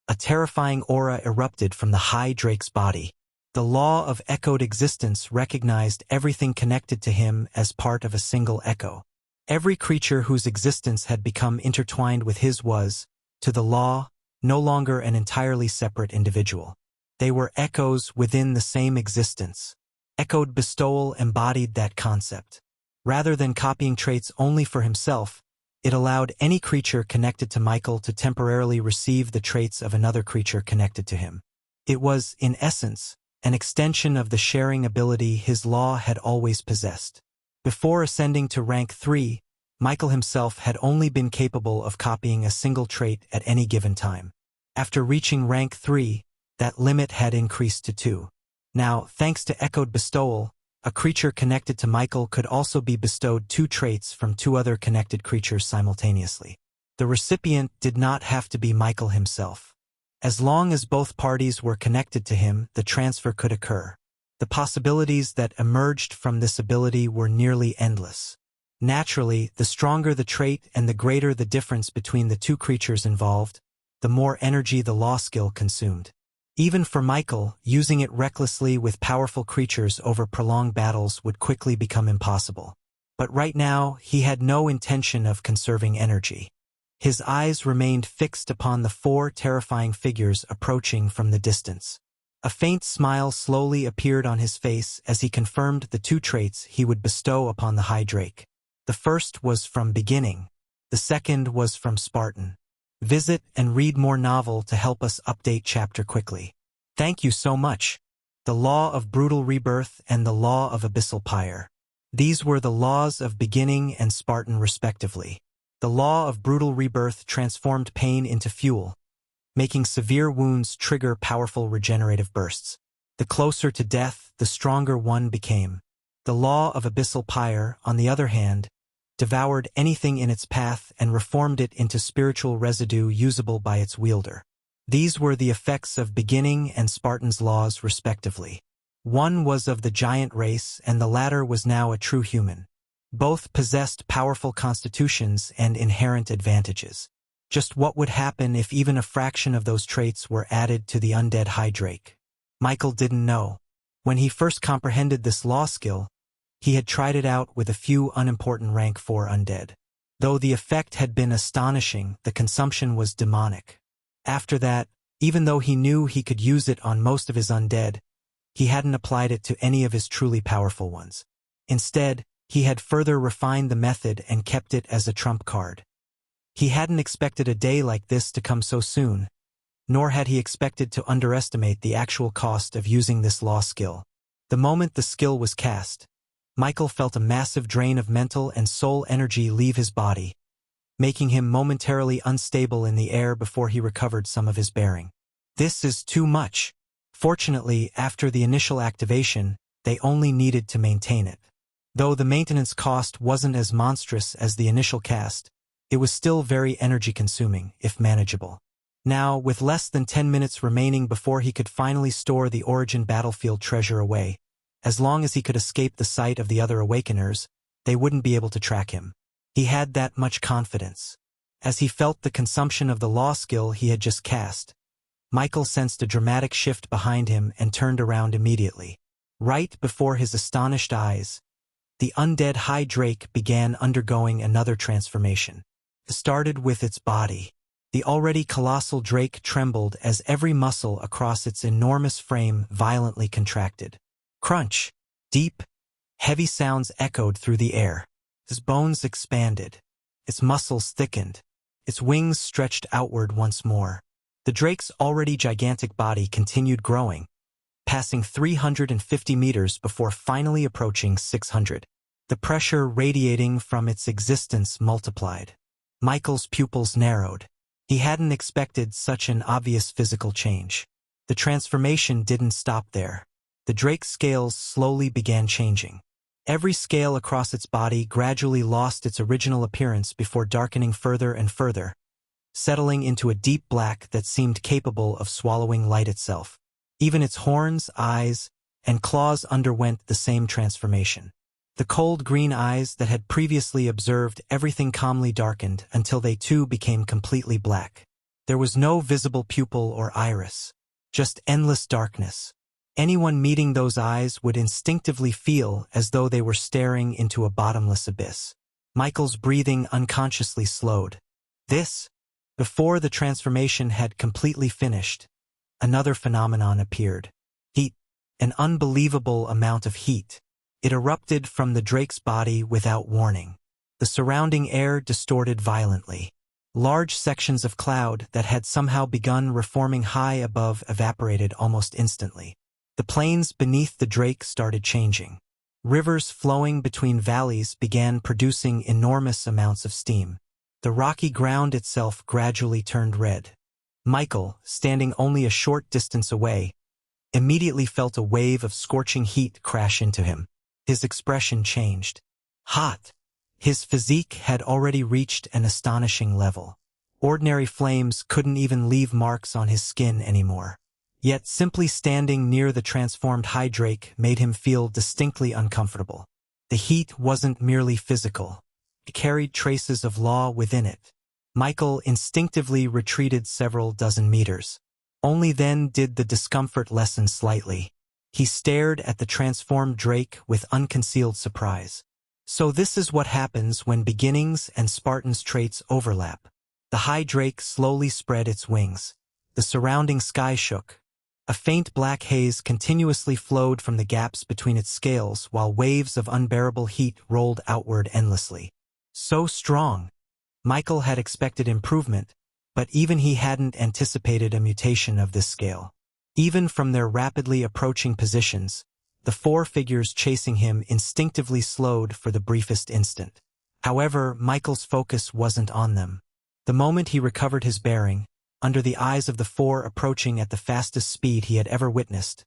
a terrifying aura erupted from the high drake's body. The law of echoed existence recognized everything connected to him as part of a single echo. Every creature whose existence had become intertwined with his was, to the law, no longer an entirely separate individual. They were echoes within the same existence. Echoed bestowal embodied that concept. Rather than copying traits only for himself, it allowed any creature connected to Michael to temporarily receive the traits of another creature connected to him. It was, in essence, an extension of the sharing ability his law had always possessed. Before ascending to rank 3, Michael himself had only been capable of copying a single trait at any given time. After reaching rank 3, that limit had increased to 2. Now, thanks to echoed bestowal, a creature connected to Michael could also be bestowed 2 traits from 2 other connected creatures simultaneously. The recipient did not have to be Michael himself. As long as both parties were connected to him, the transfer could occur. The possibilities that emerged from this ability were nearly endless. Naturally, the stronger the trait and the greater the difference between the 2 creatures involved, the more energy the law skill consumed. Even for Michael, using it recklessly with powerful creatures over prolonged battles would quickly become impossible. But right now, he had no intention of conserving energy. His eyes remained fixed upon the 4 terrifying figures approaching from the distance. A faint smile slowly appeared on his face as he confirmed the 2 traits he would bestow upon the High Drake. The first was from Beginning. The second was from Spartan. Visit and read more novel to help us update chapter quickly. Thank you so much. The Law of Brutal Rebirth and the Law of Abyssal Pyre. These were the laws of Beginning and Spartan respectively. The Law of Brutal Rebirth transformed pain into fuel, making severe wounds trigger powerful regenerative bursts. The closer to death, the stronger one became. The Law of Abyssal Pyre, on the other hand, devoured anything in its path and reformed it into spiritual residue usable by its wielder. These were the effects of beginning and Spartan's laws respectively. One was of the giant race and the latter was now a true human. Both possessed powerful constitutions and inherent advantages. Just what would happen if even a fraction of those traits were added to the undead high drake? Michael didn't know. When he first comprehended this law skill, he had tried it out with a few unimportant rank 4 undead. Though the effect had been astonishing, the consumption was demonic. After that, even though he knew he could use it on most of his undead, he hadn't applied it to any of his truly powerful ones. Instead, he had further refined the method and kept it as a trump card. He hadn't expected a day like this to come so soon, nor had he expected to underestimate the actual cost of using this law skill. The moment the skill was cast, Michael felt a massive drain of mental and soul energy leave his body, making him momentarily unstable in the air before he recovered some of his bearing. This is too much. Fortunately, after the initial activation, they only needed to maintain it. Though the maintenance cost wasn't as monstrous as the initial cast, it was still very energy-consuming, if manageable. Now, with less than 10 minutes remaining before he could finally store the Origin battlefield treasure away, as long as he could escape the sight of the other Awakeners, they wouldn't be able to track him. He had that much confidence. As he felt the consumption of the law skill he had just cast, Michael sensed a dramatic shift behind him and turned around immediately. Right before his astonished eyes, the undead high drake began undergoing another transformation. It started with its body. The already colossal drake trembled as every muscle across its enormous frame violently contracted. Crunch! Deep, heavy sounds echoed through the air. His bones expanded. Its muscles thickened. Its wings stretched outward once more. The drake's already gigantic body continued growing, passing 350 meters before finally approaching 600. The pressure radiating from its existence multiplied. Michael's pupils narrowed. He hadn't expected such an obvious physical change. The transformation didn't stop there. The drake's scales slowly began changing. Every scale across its body gradually lost its original appearance before darkening further and further, settling into a deep black that seemed capable of swallowing light itself. Even its horns, eyes, and claws underwent the same transformation. The cold green eyes that had previously observed everything calmly darkened until they too became completely black. There was no visible pupil or iris, just endless darkness. Anyone meeting those eyes would instinctively feel as though they were staring into a bottomless abyss. Michael's breathing unconsciously slowed. Before the transformation had completely finished, another phenomenon appeared. Heat. An unbelievable amount of heat. It erupted from the drake's body without warning. The surrounding air distorted violently. Large sections of cloud that had somehow begun reforming high above evaporated almost instantly. The plains beneath the drake started changing. Rivers flowing between valleys began producing enormous amounts of steam. The rocky ground itself gradually turned red. Michael, standing only a short distance away, immediately felt a wave of scorching heat crash into him. His expression changed. Hot. His physique had already reached an astonishing level. Ordinary flames couldn't even leave marks on his skin anymore. Yet simply standing near the transformed high drake made him feel distinctly uncomfortable. The heat wasn't merely physical. It carried traces of law within it. Michael instinctively retreated several dozen meters. Only then did the discomfort lessen slightly. He stared at the transformed drake with unconcealed surprise. So this is what happens when beginnings and Spartan's traits overlap. The high drake slowly spread its wings. The surrounding sky shook. A faint black haze continuously flowed from the gaps between its scales while waves of unbearable heat rolled outward endlessly. So strong. Michael had expected improvement, but even he hadn't anticipated a mutation of this scale. Even from their rapidly approaching positions, the 4 figures chasing him instinctively slowed for the briefest instant. However, Michael's focus wasn't on them. The moment he recovered his bearing, under the eyes of the 4 approaching at the fastest speed he had ever witnessed,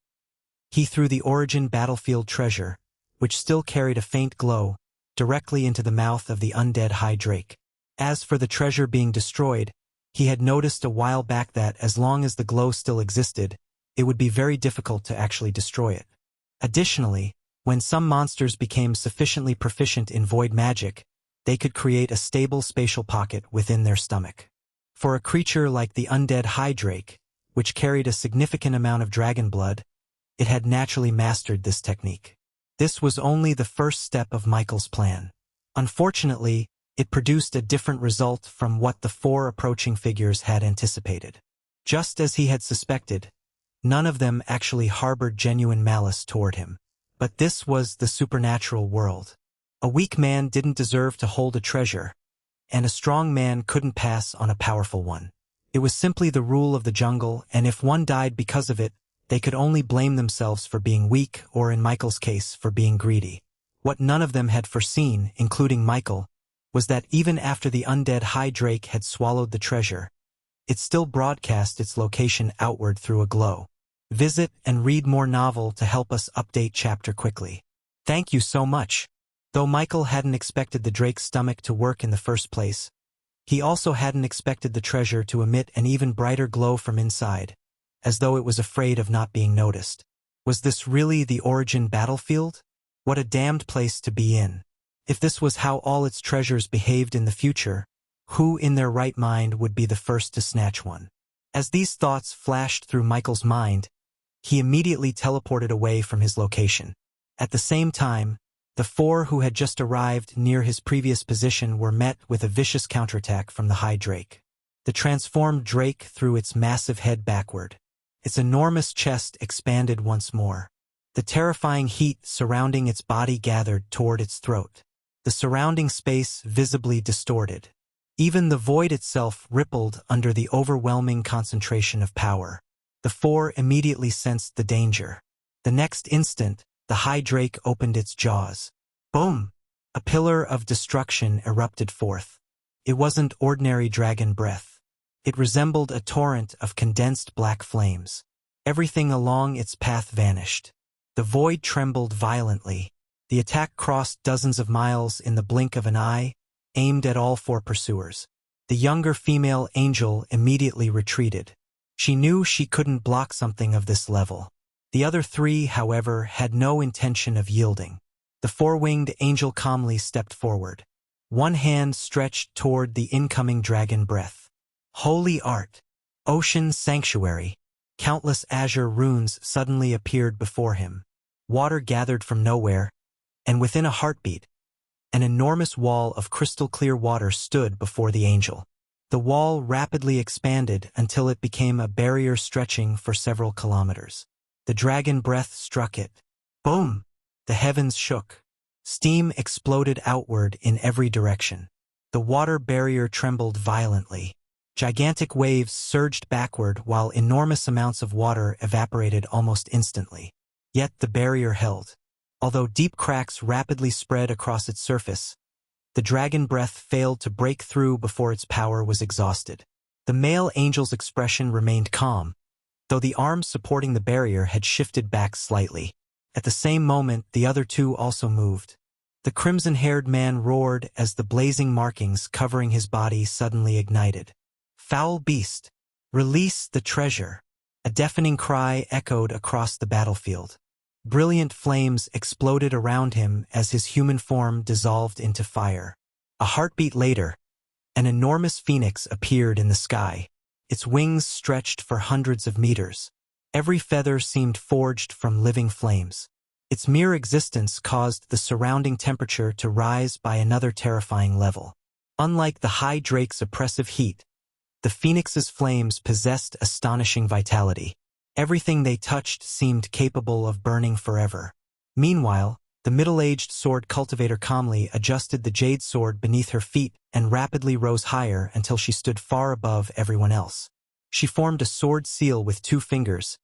he threw the Origin battlefield treasure, which still carried a faint glow, directly into the mouth of the undead high drake. As for the treasure being destroyed, He had noticed a while back that, as long as the glow still existed, it would be very difficult to actually destroy it. Additionally, when some monsters became sufficiently proficient in void magic, they could create a stable spatial pocket within their stomach. For a creature like the undead Hydrake, which carried a significant amount of dragon blood, it had naturally mastered this technique. This was only the first step of Michael's plan. Unfortunately, it produced a different result from what the four approaching figures had anticipated. Just as he had suspected, none of them actually harbored genuine malice toward him. But this was the supernatural world. A weak man didn't deserve to hold a treasure, and a strong man couldn't pass on a powerful one. It was simply the rule of the jungle, and if one died because of it, they could only blame themselves for being weak, or in Michael's case, for being greedy. What none of them had foreseen, including Michael, was that even after the undead Hydrake had swallowed the treasure, it still broadcast its location outward through a glow. Visit and read more novel to help us update chapter quickly. Thank you so much. Though Michael hadn't expected the drake's stomach to work in the first place, he also hadn't expected the treasure to emit an even brighter glow from inside, as though it was afraid of not being noticed. Was this really the origin battlefield? What a damned place to be in. If this was how all its treasures behaved in the future, who in their right mind would be the first to snatch one? As these thoughts flashed through Michael's mind, he immediately teleported away from his location. At the same time, the four who had just arrived near his previous position were met with a vicious counterattack from the Hydrake. The transformed drake threw its massive head backward. Its enormous chest expanded once more. The terrifying heat surrounding its body gathered toward its throat. The surrounding space visibly distorted. Even the void itself rippled under the overwhelming concentration of power. The four immediately sensed the danger. The next instant, the Hydrake opened its jaws. Boom! A pillar of destruction erupted forth. It wasn't ordinary dragon breath. It resembled a torrent of condensed black flames. Everything along its path vanished. The void trembled violently. The attack crossed dozens of miles in the blink of an eye, aimed at all four pursuers. The younger female angel immediately retreated. She knew she couldn't block something of this level. The other three, however, had no intention of yielding. The four-winged angel calmly stepped forward. One hand stretched toward the incoming dragon breath. Holy art! Ocean sanctuary! Countless azure runes suddenly appeared before him. Water gathered from nowhere, and within a heartbeat, an enormous wall of crystal-clear water stood before the angel. The wall rapidly expanded until it became a barrier stretching for several kilometers. The dragon breath struck it. Boom! The heavens shook. Steam exploded outward in every direction. The water barrier trembled violently. Gigantic waves surged backward while enormous amounts of water evaporated almost instantly. Yet the barrier held. Although deep cracks rapidly spread across its surface, the dragon breath failed to break through before its power was exhausted. The male angel's expression remained calm, though the arms supporting the barrier had shifted back slightly. At the same moment, the other two also moved. The crimson-haired man roared as the blazing markings covering his body suddenly ignited. Foul beast! Release the treasure! A deafening cry echoed across the battlefield. Brilliant flames exploded around him as his human form dissolved into fire. A heartbeat later, an enormous phoenix appeared in the sky. Its wings stretched for hundreds of meters. Every feather seemed forged from living flames. Its mere existence caused the surrounding temperature to rise by another terrifying level. Unlike the Hydrake's oppressive heat, the phoenix's flames possessed astonishing vitality. Everything they touched seemed capable of burning forever. Meanwhile, the middle-aged sword cultivator calmly adjusted the jade sword beneath her feet and rapidly rose higher until she stood far above everyone else. She formed a sword seal with 2 fingers,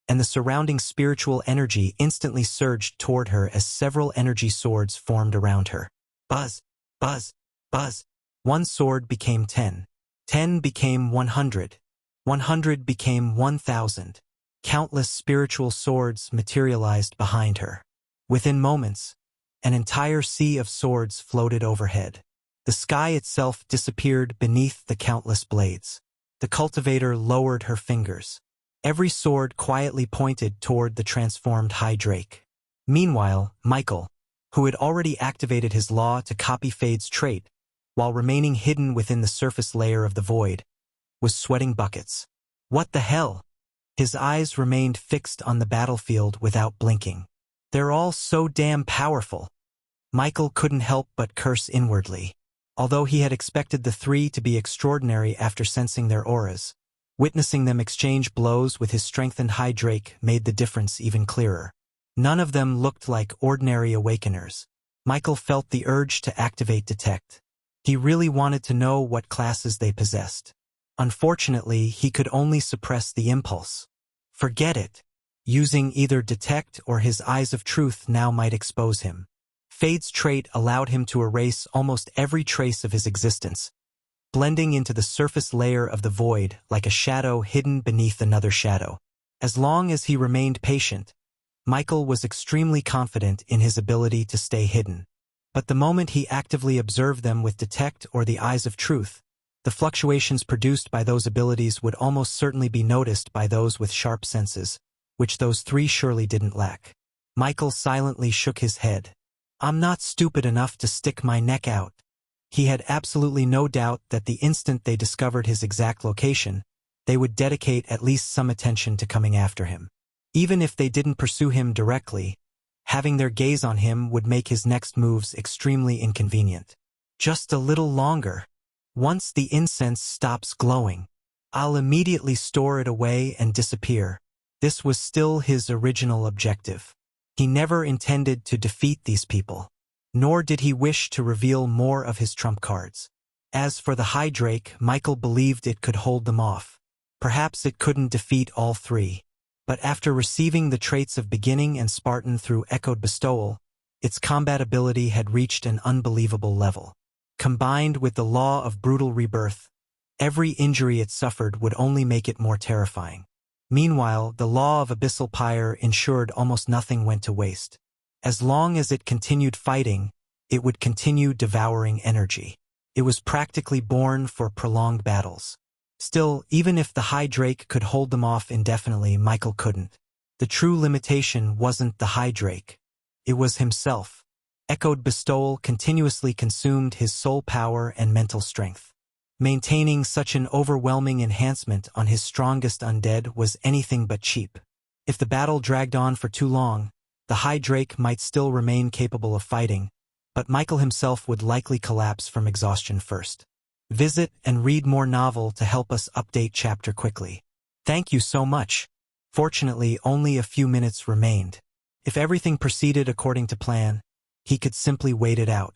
and the surrounding spiritual energy instantly surged toward her as several energy swords formed around her. Buzz, buzz, buzz. 1 sword became 10. 10 became 100. 100 became 1,000. Countless spiritual swords materialized behind her. Within moments, an entire sea of swords floated overhead. The sky itself disappeared beneath the countless blades. The cultivator lowered her fingers. Every sword quietly pointed toward the transformed High Drake. Meanwhile, Michael, who had already activated his law to copy Fade's trait, while remaining hidden within the surface layer of the void, was sweating buckets. What the hell? His eyes remained fixed on the battlefield without blinking. They're all so damn powerful. Michael couldn't help but curse inwardly. Although he had expected the three to be extraordinary after sensing their auras, witnessing them exchange blows with his strengthened High Drake made the difference even clearer. None of them looked like ordinary Awakeners. Michael felt the urge to activate Detect. He really wanted to know what classes they possessed. Unfortunately, he could only suppress the impulse. Forget it. Using either Detect or his Eyes of Truth now might expose him. Fade's trait allowed him to erase almost every trace of his existence, blending into the surface layer of the void like a shadow hidden beneath another shadow. As long as he remained patient, Michael was extremely confident in his ability to stay hidden. But the moment he actively observed them with Detect or the Eyes of Truth, the fluctuations produced by those abilities would almost certainly be noticed by those with sharp senses, which those three surely didn't lack. Michael silently shook his head. I'm not stupid enough to stick my neck out. He had absolutely no doubt that the instant they discovered his exact location, they would dedicate at least some attention to coming after him. Even if they didn't pursue him directly, having their gaze on him would make his next moves extremely inconvenient. Just a little longer. Once the incense stops glowing, I'll immediately store it away and disappear. This was still his original objective. He never intended to defeat these people, nor did he wish to reveal more of his trump cards. As for the High Drake, Michael believed it could hold them off. Perhaps it couldn't defeat all three. But after receiving the traits of Beginning and Spartan through Echoed Bestowal, its combat ability had reached an unbelievable level. Combined with the law of brutal rebirth, every injury it suffered would only make it more terrifying. Meanwhile, the law of Abyssal Pyre ensured almost nothing went to waste. As long as it continued fighting, it would continue devouring energy. It was practically born for prolonged battles. Still, even if the High Drake could hold them off indefinitely, Michael couldn't. The true limitation wasn't the High Drake. It was himself. Echoed Bestowal continuously consumed his soul power and mental strength. Maintaining such an overwhelming enhancement on his strongest undead was anything but cheap. If the battle dragged on for too long, the High Drake might still remain capable of fighting, but Michael himself would likely collapse from exhaustion first. Visit and read more novel to help us update chapter quickly. Thank you so much. Fortunately, only a few minutes remained. If everything proceeded according to plan, he could simply wait it out.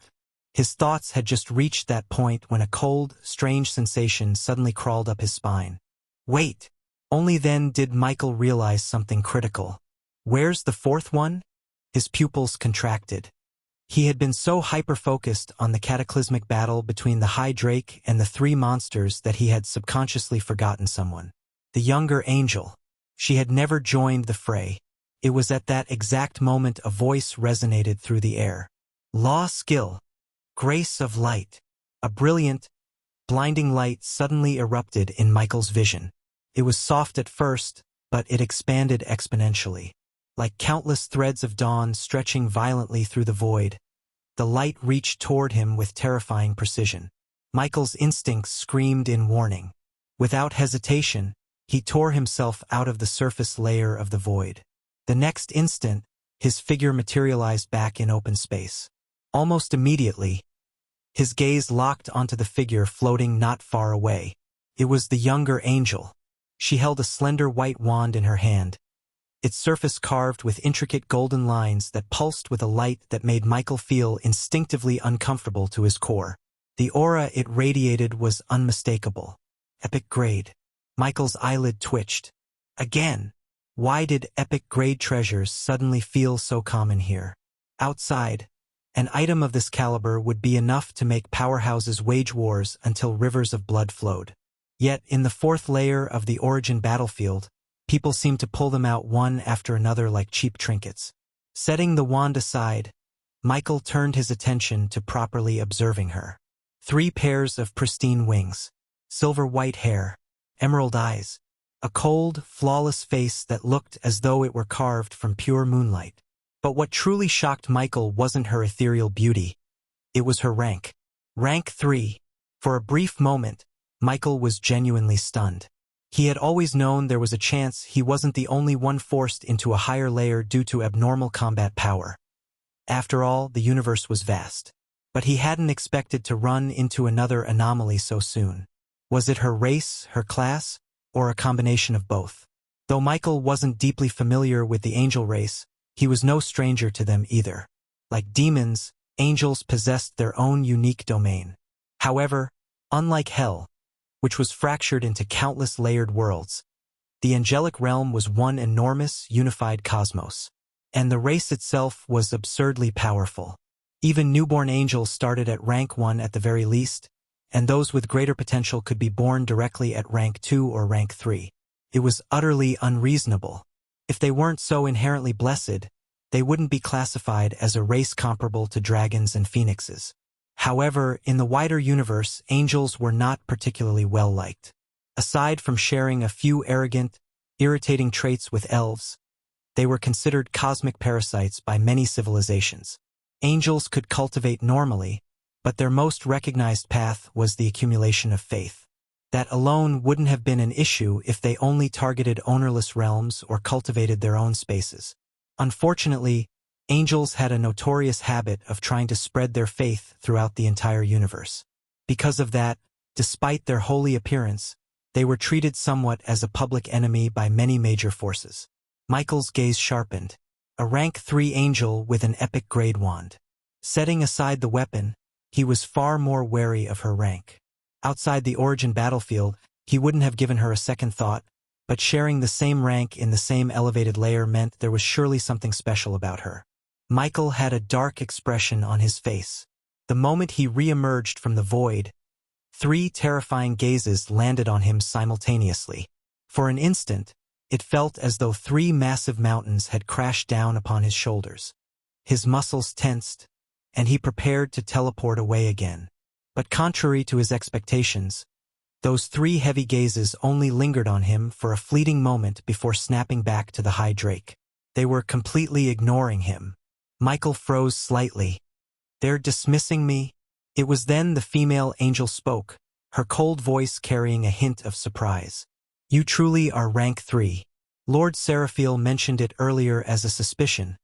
His thoughts had just reached that point when a cold, strange sensation suddenly crawled up his spine. Wait! Only then did Michael realize something critical. Where's the fourth one? His pupils contracted. He had been so hyper-focused on the cataclysmic battle between the High Drake and the three monsters that he had subconsciously forgotten someone. The younger angel. She had never joined the fray. It was at that exact moment a voice resonated through the air. Law skill. Grace of light. A brilliant, blinding light suddenly erupted in Michael's vision. It was soft at first, but it expanded exponentially. Like countless threads of dawn stretching violently through the void, the light reached toward him with terrifying precision. Michael's instincts screamed in warning. Without hesitation, he tore himself out of the surface layer of the void. The next instant, his figure materialized back in open space. Almost immediately, his gaze locked onto the figure floating not far away. It was the younger angel. She held a slender white wand in her hand, its surface carved with intricate golden lines that pulsed with a light that made Michael feel instinctively uncomfortable to his core. The aura it radiated was unmistakable. Epic grade. Michael's eyelid twitched. Again. Why did epic grade treasures suddenly feel so common here? Outside, an item of this caliber would be enough to make powerhouses wage wars until rivers of blood flowed. Yet, in the fourth layer of the origin battlefield, people seemed to pull them out one after another like cheap trinkets. Setting the wand aside, Michael turned his attention to properly observing her. 3 pairs of pristine wings, silver white hair, emerald eyes, a cold, flawless face that looked as though it were carved from pure moonlight. But what truly shocked Michael wasn't her ethereal beauty, it was her rank. Rank 3. For a brief moment, Michael was genuinely stunned. He had always known there was a chance he wasn't the only one forced into a higher layer due to abnormal combat power. After all, the universe was vast. But he hadn't expected to run into another anomaly so soon. Was it her race, her class, or a combination of both? Though Michael wasn't deeply familiar with the angel race, he was no stranger to them either. Like demons, angels possessed their own unique domain. However, unlike hell, which was fractured into countless layered worlds, the angelic realm was one enormous, unified cosmos. And the race itself was absurdly powerful. Even newborn angels started at rank 1 at the very least, and those with greater potential could be born directly at rank 2 or rank 3. It was utterly unreasonable. If they weren't so inherently blessed, they wouldn't be classified as a race comparable to dragons and phoenixes. However, in the wider universe, angels were not particularly well-liked. Aside from sharing a few arrogant, irritating traits with elves, they were considered cosmic parasites by many civilizations. Angels could cultivate normally, but their most recognized path was the accumulation of faith. That alone wouldn't have been an issue if they only targeted ownerless realms or cultivated their own spaces. Unfortunately, angels had a notorious habit of trying to spread their faith throughout the entire universe. Because of that, despite their holy appearance, they were treated somewhat as a public enemy by many major forces. Michael's gaze sharpened. A rank 3 angel with an epic grade wand. Setting aside the weapon, he was far more wary of her rank. Outside the origin battlefield, he wouldn't have given her a second thought, but sharing the same rank in the same elevated layer meant there was surely something special about her. Michael had a dark expression on his face. The moment he re-emerged from the void, 3 terrifying gazes landed on him simultaneously. For an instant, it felt as though 3 massive mountains had crashed down upon his shoulders. His muscles tensed, and he prepared to teleport away again. But contrary to his expectations, those 3 heavy gazes only lingered on him for a fleeting moment before snapping back to the High Drake. They were completely ignoring him. Michael froze slightly. "They're dismissing me?" It was then the female angel spoke, her cold voice carrying a hint of surprise. "You truly are rank 3. Lord Seraphiel mentioned it earlier as a suspicion,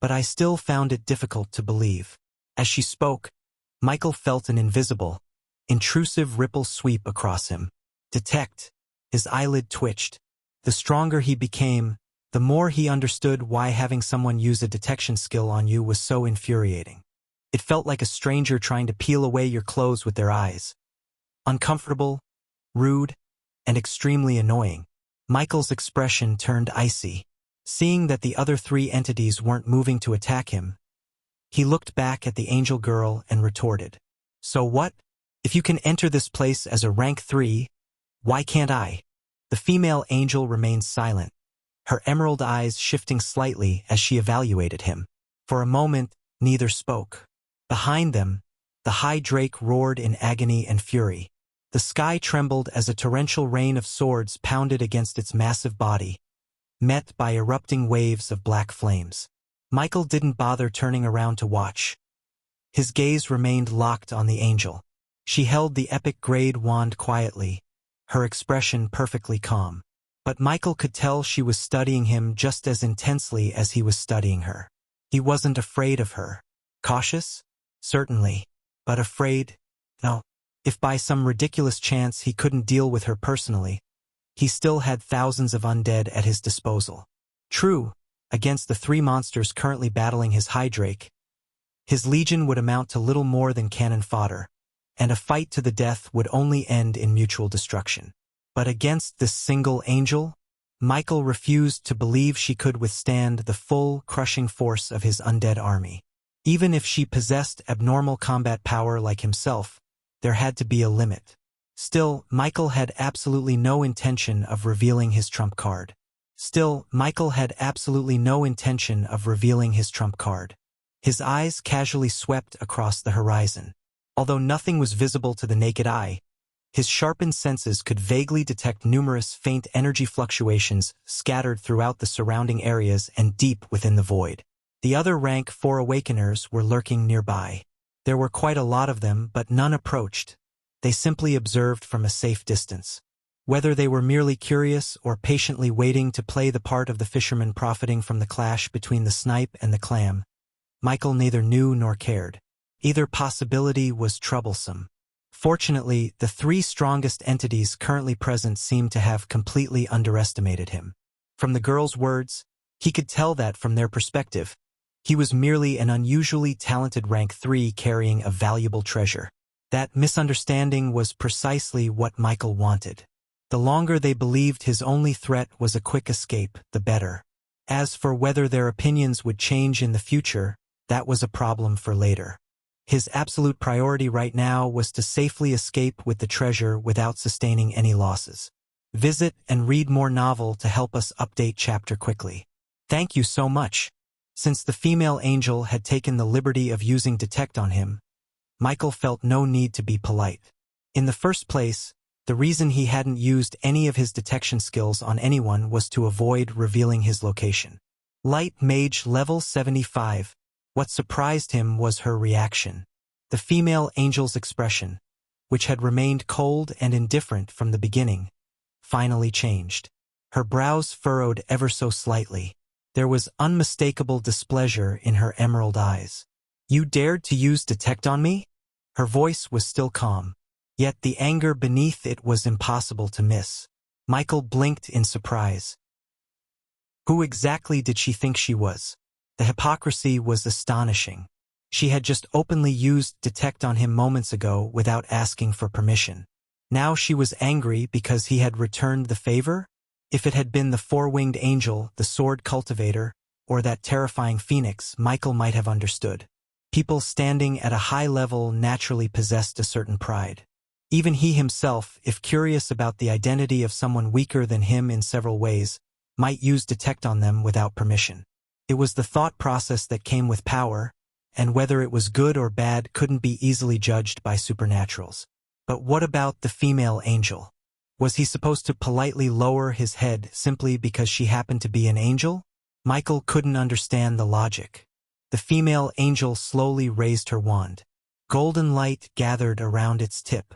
but I still found it difficult to believe." As she spoke, Michael felt an invisible, intrusive ripple sweep across him. "Detect." His eyelid twitched. The stronger he became, the more he understood why having someone use a detection skill on you was so infuriating. It felt like a stranger trying to peel away your clothes with their eyes. Uncomfortable, rude, and extremely annoying. Michael's expression turned icy. Seeing that the other 3 entities weren't moving to attack him, he looked back at the angel girl and retorted, "So what? If you can enter this place as a rank 3, why can't I?" The female angel remained silent, her emerald eyes shifting slightly as she evaluated him. For a moment, neither spoke. Behind them, the High Drake roared in agony and fury. The sky trembled as a torrential rain of swords pounded against its massive body, met by erupting waves of black flames. Michael didn't bother turning around to watch. His gaze remained locked on the angel. She held the epic grade wand quietly, her expression perfectly calm. But Michael could tell she was studying him just as intensely as he was studying her. He wasn't afraid of her. Cautious? Certainly. But afraid? No. If by some ridiculous chance he couldn't deal with her personally, he still had thousands of undead at his disposal. True, against the 3 monsters currently battling his High Drake, his legion would amount to little more than cannon fodder, and a fight to the death would only end in mutual destruction. But against this single angel, Michael refused to believe she could withstand the full, crushing force of his undead army. Even if she possessed abnormal combat power like himself, there had to be a limit. Still, Michael had absolutely no intention of revealing his trump card. His eyes casually swept across the horizon. Although nothing was visible to the naked eye, His sharpened senses could vaguely detect numerous faint energy fluctuations scattered throughout the surrounding areas and deep within the void. The other rank 4 Awakeners were lurking nearby. There were quite a lot of them, but none approached. They simply observed from a safe distance. Whether they were merely curious or patiently waiting to play the part of the fisherman profiting from the clash between the snipe and the clam, Michael neither knew nor cared. Either possibility was troublesome. Fortunately, the 3 strongest entities currently present seemed to have completely underestimated him. From the girl's words, he could tell that from their perspective, he was merely an unusually talented rank 3 carrying a valuable treasure. That misunderstanding was precisely what Michael wanted. The longer they believed his only threat was a quick escape, the better. As for whether their opinions would change in the future, that was a problem for later. His absolute priority right now was to safely escape with the treasure without sustaining any losses. Visit and read more novel to help us update chapter quickly. Thank you so much. Since the female angel had taken the liberty of using detect on him, Michael felt no need to be polite. In the first place, the reason he hadn't used any of his detection skills on anyone was to avoid revealing his location. Light Mage level 75. What surprised him was her reaction. The female angel's expression, which had remained cold and indifferent from the beginning, finally changed. Her brows furrowed ever so slightly. There was unmistakable displeasure in her emerald eyes. "You dared to use detect on me?" Her voice was still calm, yet the anger beneath it was impossible to miss. Michael blinked in surprise. Who exactly did she think she was? The hypocrisy was astonishing. She had just openly used detect on him moments ago without asking for permission. Now she was angry because he had returned the favor? If it had been the 4-winged angel, the sword cultivator, or that terrifying phoenix, Michael might have understood. People standing at a high level naturally possessed a certain pride. Even he himself, if curious about the identity of someone weaker than him in several ways, might use detect on them without permission. It was the thought process that came with power, and whether it was good or bad couldn't be easily judged by supernaturals. But what about the female angel? Was he supposed to politely lower his head simply because she happened to be an angel? Michael couldn't understand the logic. The female angel slowly raised her wand. Golden light gathered around its tip.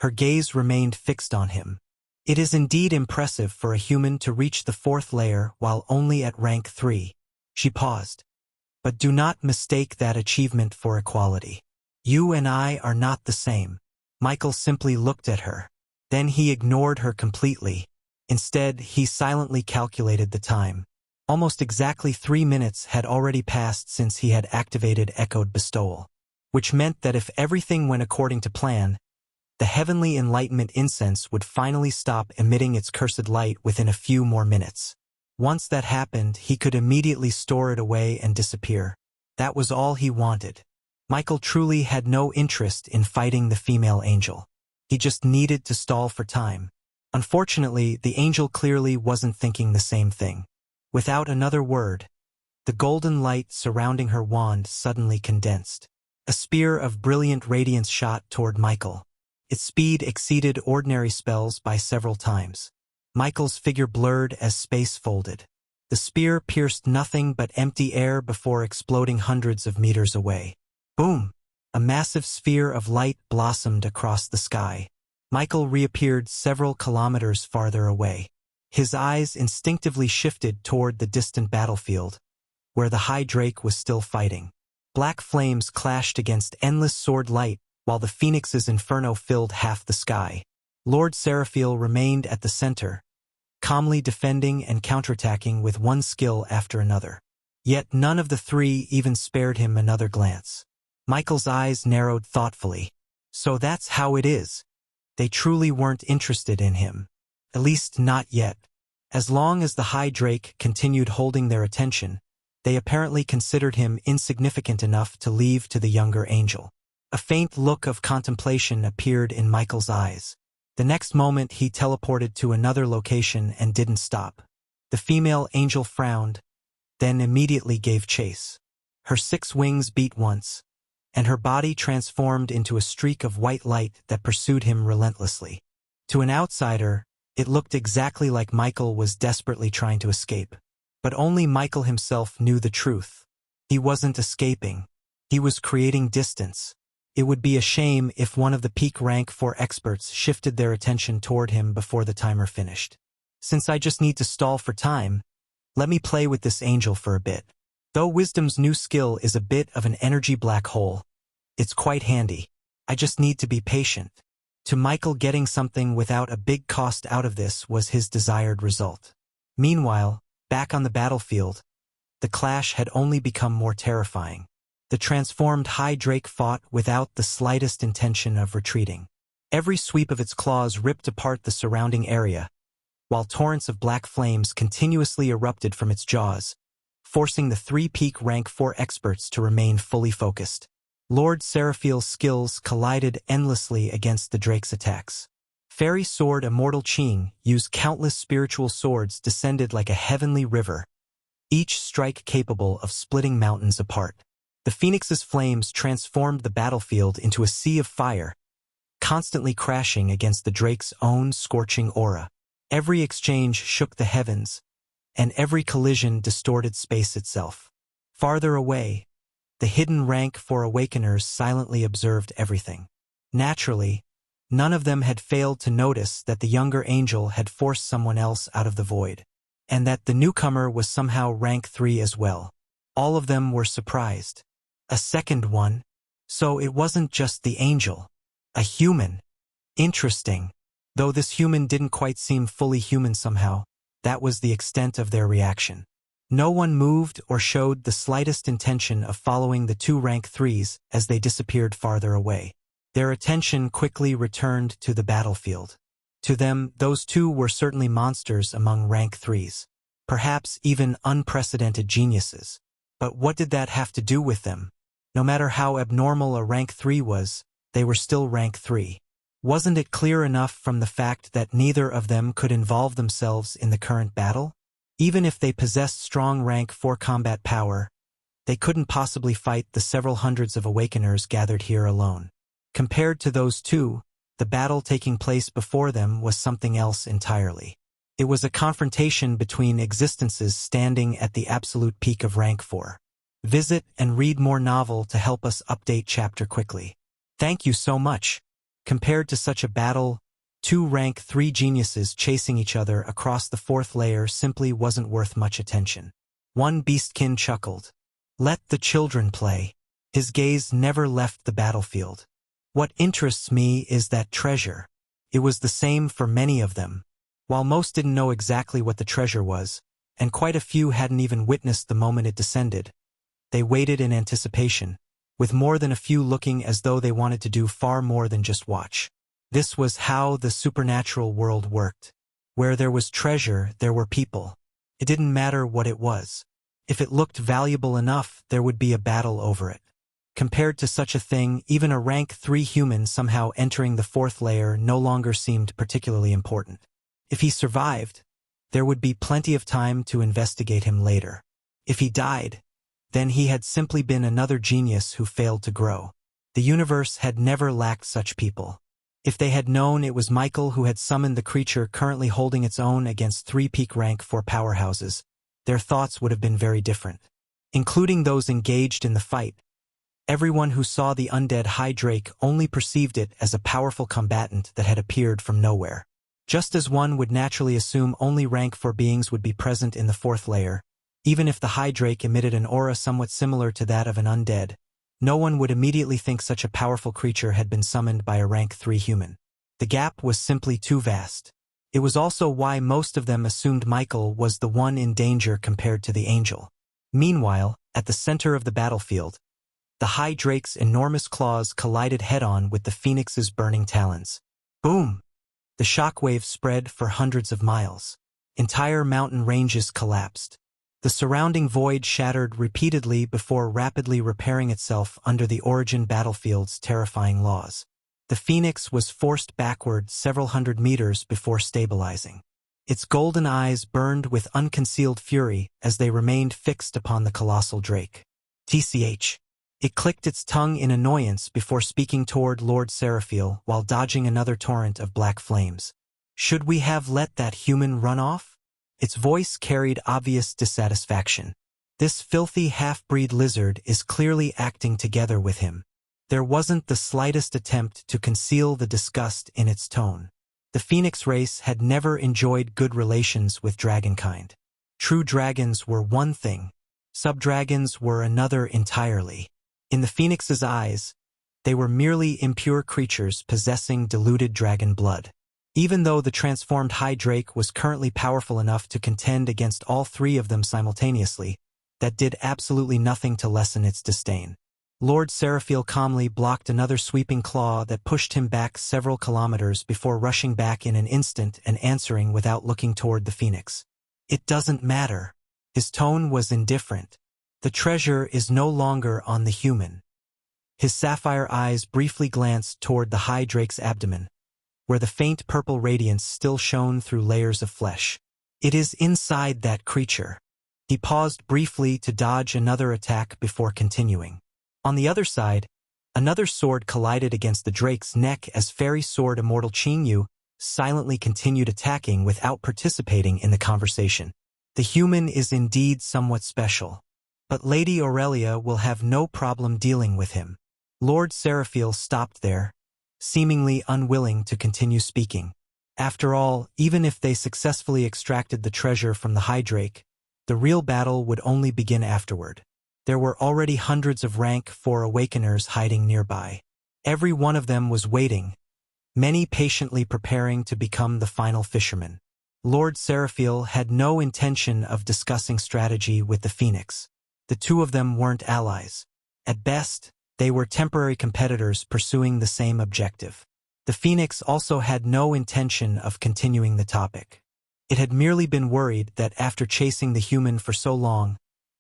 Her gaze remained fixed on him. It is indeed impressive for a human to reach the 4th layer while only at rank 3. She paused. But do not mistake that achievement for equality. You and I are not the same. Michael simply looked at her. Then he ignored her completely. Instead, he silently calculated the time. Almost exactly 3 minutes had already passed since he had activated Echoed Bestowal, which meant that if everything went according to plan, the heavenly enlightenment incense would finally stop emitting its cursed light within a few more minutes. Once that happened, he could immediately store it away and disappear. That was all he wanted. Michael truly had no interest in fighting the female angel. He just needed to stall for time. Unfortunately, the angel clearly wasn't thinking the same thing. Without another word, the golden light surrounding her wand suddenly condensed. A spear of brilliant radiance shot toward Michael. Its speed exceeded ordinary spells by several times. Michael's figure blurred as space folded. The spear pierced nothing but empty air before exploding hundreds of meters away. Boom! A massive sphere of light blossomed across the sky. Michael reappeared several kilometers farther away. His eyes instinctively shifted toward the distant battlefield, where the High Drake was still fighting. Black flames clashed against endless sword light, while the Phoenix's inferno filled half the sky. Lord Seraphiel remained at the center, calmly defending and counterattacking with one skill after another. Yet none of the 3 even spared him another glance. Michael's eyes narrowed thoughtfully. So that's how it is. They truly weren't interested in him. At least not yet. As long as the High Drake continued holding their attention, they apparently considered him insignificant enough to leave to the younger angel. A faint look of contemplation appeared in Michael's eyes. The next moment he teleported to another location and didn't stop. The female angel frowned, then immediately gave chase. Her 6 wings beat once, and her body transformed into a streak of white light that pursued him relentlessly. To an outsider, it looked exactly like Michael was desperately trying to escape. But only Michael himself knew the truth. He wasn't escaping. He was creating distance. It would be a shame if one of the peak rank 4 experts shifted their attention toward him before the timer finished. Since I just need to stall for time, let me play with this angel for a bit. Though Wisdom's new skill is a bit of an energy black hole, it's quite handy. I just need to be patient. To Michael, getting something without a big cost out of this was his desired result. Meanwhile, back on the battlefield, the clash had only become more terrifying. The transformed High Drake fought without the slightest intention of retreating. Every sweep of its claws ripped apart the surrounding area, while torrents of black flames continuously erupted from its jaws, forcing the 3 peak rank 4 experts to remain fully focused. Lord Seraphiel's skills collided endlessly against the Drake's attacks. Fairy Sword Immortal Ching used countless spiritual swords descended like a heavenly river, each strike capable of splitting mountains apart. The Phoenix's flames transformed the battlefield into a sea of fire, constantly crashing against the Drake's own scorching aura. Every exchange shook the heavens, and every collision distorted space itself. Farther away, the hidden rank 4 Awakeners silently observed everything. Naturally, none of them had failed to notice that the younger angel had forced someone else out of the void, and that the newcomer was somehow rank 3 as well. All of them were surprised. A second one? So it wasn't just the angel. A human. Interesting. Though this human didn't quite seem fully human somehow, that was the extent of their reaction. No one moved or showed the slightest intention of following the 2 rank 3s as they disappeared farther away. Their attention quickly returned to the battlefield. To them, those 2 were certainly monsters among rank 3s. Perhaps even unprecedented geniuses. But what did that have to do with them? No matter how abnormal a rank 3 was, they were still rank 3. Wasn't it clear enough from the fact that neither of them could involve themselves in the current battle? Even if they possessed strong rank 4 combat power, they couldn't possibly fight the several hundreds of Awakeners gathered here alone. Compared to those 2, the battle taking place before them was something else entirely. It was a confrontation between existences standing at the absolute peak of rank 4. Visit and read more novel to help us update chapter quickly. Thank you so much. Compared to such a battle, 2 rank 3 geniuses chasing each other across the 4th layer simply wasn't worth much attention. One beastkin chuckled. Let the children play. His gaze never left the battlefield. What interests me is that treasure. It was the same for many of them. While most didn't know exactly what the treasure was, and quite a few hadn't even witnessed the moment it descended, they waited in anticipation, with more than a few looking as though they wanted to do far more than just watch. This was how the supernatural world worked. Where there was treasure, there were people. It didn't matter what it was. If it looked valuable enough, there would be a battle over it. Compared to such a thing, even a rank 3 human somehow entering the 4th layer no longer seemed particularly important. If he survived, there would be plenty of time to investigate him later. If he died, then he had simply been another genius who failed to grow. The universe had never lacked such people. If they had known it was Michael who had summoned the creature currently holding its own against 3 peak rank 4 powerhouses, their thoughts would have been very different. Including those engaged in the fight, everyone who saw the undead High Drake only perceived it as a powerful combatant that had appeared from nowhere. Just as one would naturally assume only rank 4 beings would be present in the 4th layer, even if the High Drake emitted an aura somewhat similar to that of an undead, no one would immediately think such a powerful creature had been summoned by a rank 3 human. The gap was simply too vast. It was also why most of them assumed Michael was the one in danger compared to the angel. Meanwhile, at the center of the battlefield, the High Drake's enormous claws collided head-on with the Phoenix's burning talons. Boom! The shockwave spread for hundreds of miles. Entire mountain ranges collapsed. The surrounding void shattered repeatedly before rapidly repairing itself under the origin battlefield's terrifying laws. The Phoenix was forced backward several hundred meters before stabilizing. Its golden eyes burned with unconcealed fury as they remained fixed upon the colossal Drake. TCH. It clicked its tongue in annoyance before speaking toward Lord Seraphiel while dodging another torrent of black flames. Should we have let that human run off? Its voice carried obvious dissatisfaction. This filthy half-breed lizard is clearly acting together with him. There wasn't the slightest attempt to conceal the disgust in its tone. The Phoenix race had never enjoyed good relations with dragonkind. True dragons were one thing, sub-dragons were another entirely. In the Phoenix's eyes, they were merely impure creatures possessing diluted dragon blood. Even though the transformed High Drake was currently powerful enough to contend against all three of them simultaneously, that did absolutely nothing to lessen its disdain. Lord Seraphiel calmly blocked another sweeping claw that pushed him back several kilometers before rushing back in an instant and answering without looking toward the Phoenix. It doesn't matter. His tone was indifferent. The treasure is no longer on the human. His sapphire eyes briefly glanced toward the High Drake's abdomen, where the faint purple radiance still shone through layers of flesh. It is inside that creature. He paused briefly to dodge another attack before continuing. On the other side, another sword collided against the drake's neck as fairy sword immortal Qingyu silently continued attacking without participating in the conversation. The human is indeed somewhat special, but Lady Aurelia will have no problem dealing with him. Lord Seraphiel stopped there, seemingly unwilling to continue speaking. After all, even if they successfully extracted the treasure from the High Drake, the real battle would only begin afterward. There were already hundreds of rank 4 Awakeners hiding nearby. Every one of them was waiting, many patiently preparing to become the final fisherman. Lord Seraphiel had no intention of discussing strategy with the Phoenix. The two of them weren't allies. At best, they were temporary competitors pursuing the same objective. The Phoenix also had no intention of continuing the topic. It had merely been worried that after chasing the human for so long,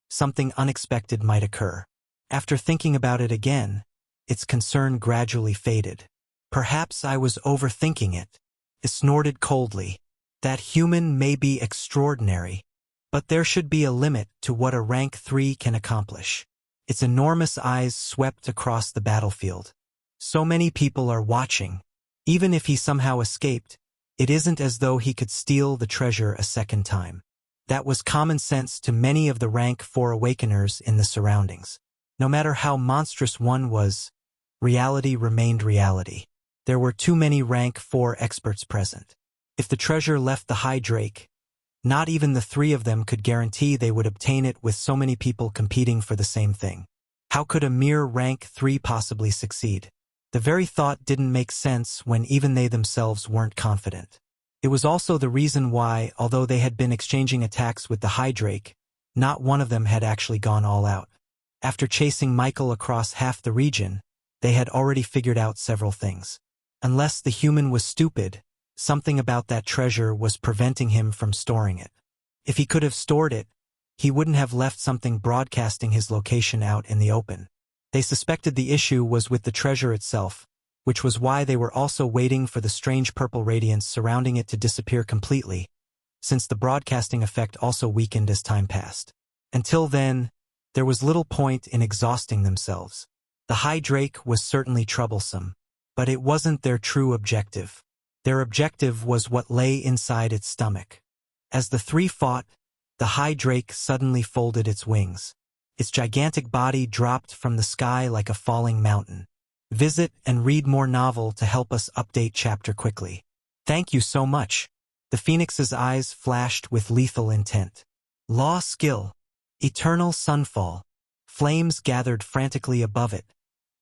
something unexpected might occur. After thinking about it again, its concern gradually faded. Perhaps I was overthinking it. It snorted coldly. That human may be extraordinary, but there should be a limit to what a rank 3 can accomplish. Its enormous eyes swept across the battlefield. So many people are watching. Even if he somehow escaped, it isn't as though he could steal the treasure a second time. That was common sense to many of the rank 4 Awakeners in the surroundings. No matter how monstrous one was, reality remained reality. There were too many rank 4 experts present. If the treasure left the High Drake, not even the three of them could guarantee they would obtain it with so many people competing for the same thing. How could a mere rank 3 possibly succeed? The very thought didn't make sense when even they themselves weren't confident. It was also the reason why, although they had been exchanging attacks with the High Drake, not one of them had actually gone all out. After chasing Michael across half the region, they had already figured out several things. Unless the human was stupid, something about that treasure was preventing him from storing it. If he could have stored it, he wouldn't have left something broadcasting his location out in the open. They suspected the issue was with the treasure itself, which was why they were also waiting for the strange purple radiance surrounding it to disappear completely, since the broadcasting effect also weakened as time passed. Until then, there was little point in exhausting themselves. The High Drake was certainly troublesome, but it wasn't their true objective. Their objective was what lay inside its stomach. As the three fought, the High Drake suddenly folded its wings. Its gigantic body dropped from the sky like a falling mountain. Visit and read more novel to help us update chapter quickly. Thank you so much. The Phoenix's eyes flashed with lethal intent. Law skill. Eternal sunfall. Flames gathered frantically above it,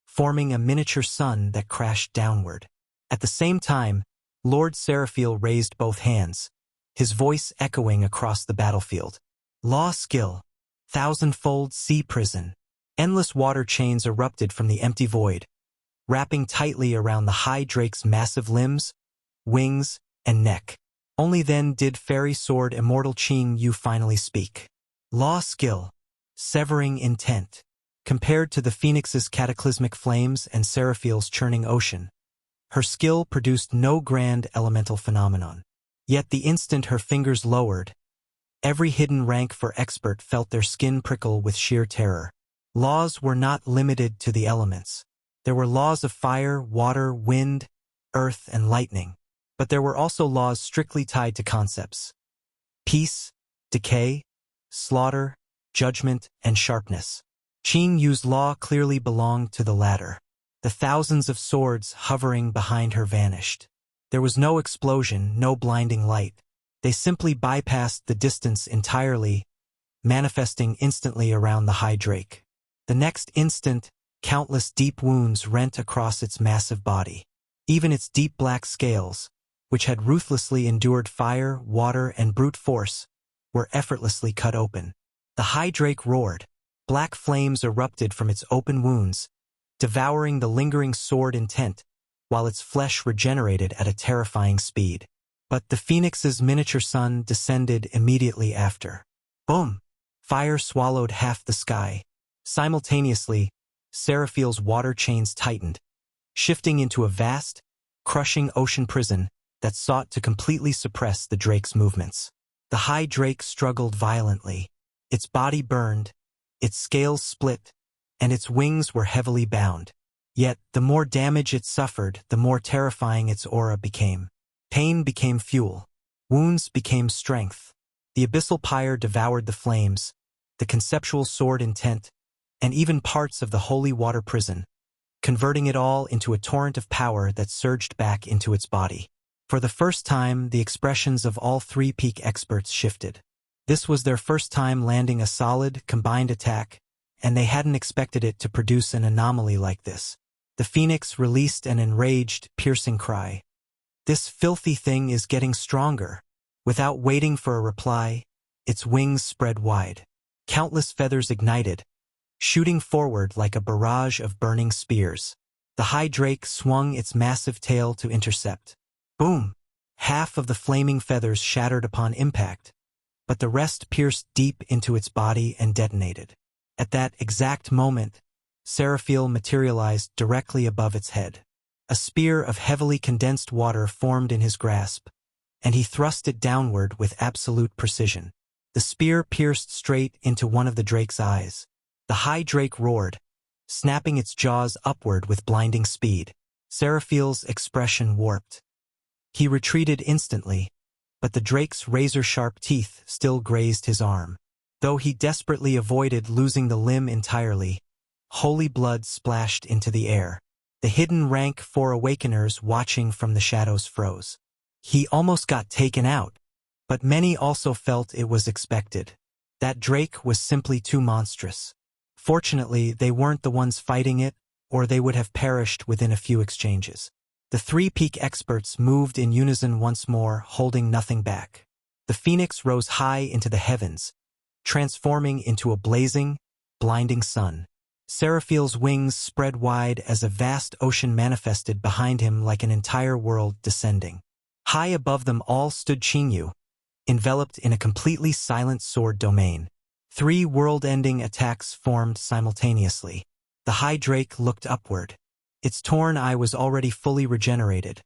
forming a miniature sun that crashed downward. At the same time, Lord Seraphiel raised both hands, his voice echoing across the battlefield. Law skill. Thousandfold sea prison. Endless water chains erupted from the empty void, wrapping tightly around the High Drake's massive limbs, wings, and neck. Only then did fairy sword immortal Qingyu finally speak. Law skill. Severing intent. Compared to the Phoenix's cataclysmic flames and Seraphiel's churning ocean, her skill produced no grand elemental phenomenon. Yet the instant her fingers lowered, every hidden rank for expert felt their skin prickle with sheer terror. Laws were not limited to the elements. There were laws of fire, water, wind, earth, and lightning. But there were also laws strictly tied to concepts: peace, decay, slaughter, judgment, and sharpness. Qin Yu's law clearly belonged to the latter. The thousands of swords hovering behind her vanished. There was no explosion, no blinding light. They simply bypassed the distance entirely, manifesting instantly around the High Drake. The next instant, countless deep wounds rent across its massive body. Even its deep black scales, which had ruthlessly endured fire, water, and brute force, were effortlessly cut open. The High Drake roared. Black flames erupted from its open wounds, devouring the lingering sword intent, while its flesh regenerated at a terrifying speed. But the Phoenix's miniature sun descended immediately after. Boom! Fire swallowed half the sky. Simultaneously, Seraphil's water chains tightened, shifting into a vast, crushing ocean prison that sought to completely suppress the Drake's movements. The High Drake struggled violently. Its body burned, its scales split, and its wings were heavily bound. Yet, the more damage it suffered, the more terrifying its aura became. Pain became fuel. Wounds became strength. The abyssal pyre devoured the flames, the conceptual sword intent, and even parts of the holy water prison, converting it all into a torrent of power that surged back into its body. For the first time, the expressions of all three peak experts shifted. This was their first time landing a solid, combined attack, and they hadn't expected it to produce an anomaly like this. The Phoenix released an enraged, piercing cry. "This filthy thing is getting stronger." Without waiting for a reply, its wings spread wide. Countless feathers ignited, shooting forward like a barrage of burning spears. The High Drake swung its massive tail to intercept. Boom! Half of the flaming feathers shattered upon impact, but the rest pierced deep into its body and detonated. At that exact moment, Seraphil materialized directly above its head. A spear of heavily condensed water formed in his grasp, and he thrust it downward with absolute precision. The spear pierced straight into one of the Drake's eyes. The High Drake roared, snapping its jaws upward with blinding speed. Seraphil's expression warped. He retreated instantly, but the Drake's razor-sharp teeth still grazed his arm. Though he desperately avoided losing the limb entirely, holy blood splashed into the air. The hidden rank 4 Awakeners watching from the shadows froze. He almost got taken out, but many also felt it was expected. That Drake was simply too monstrous. Fortunately, they weren't the ones fighting it, or they would have perished within a few exchanges. The three peak experts moved in unison once more, holding nothing back. The Phoenix rose high into the heavens, transforming into a blazing, blinding sun. Seraphil's wings spread wide as a vast ocean manifested behind him like an entire world descending. High above them all stood Qin Yu, enveloped in a completely silent sword domain. 3 world-ending attacks formed simultaneously. The High Drake looked upward. Its torn eye was already fully regenerated.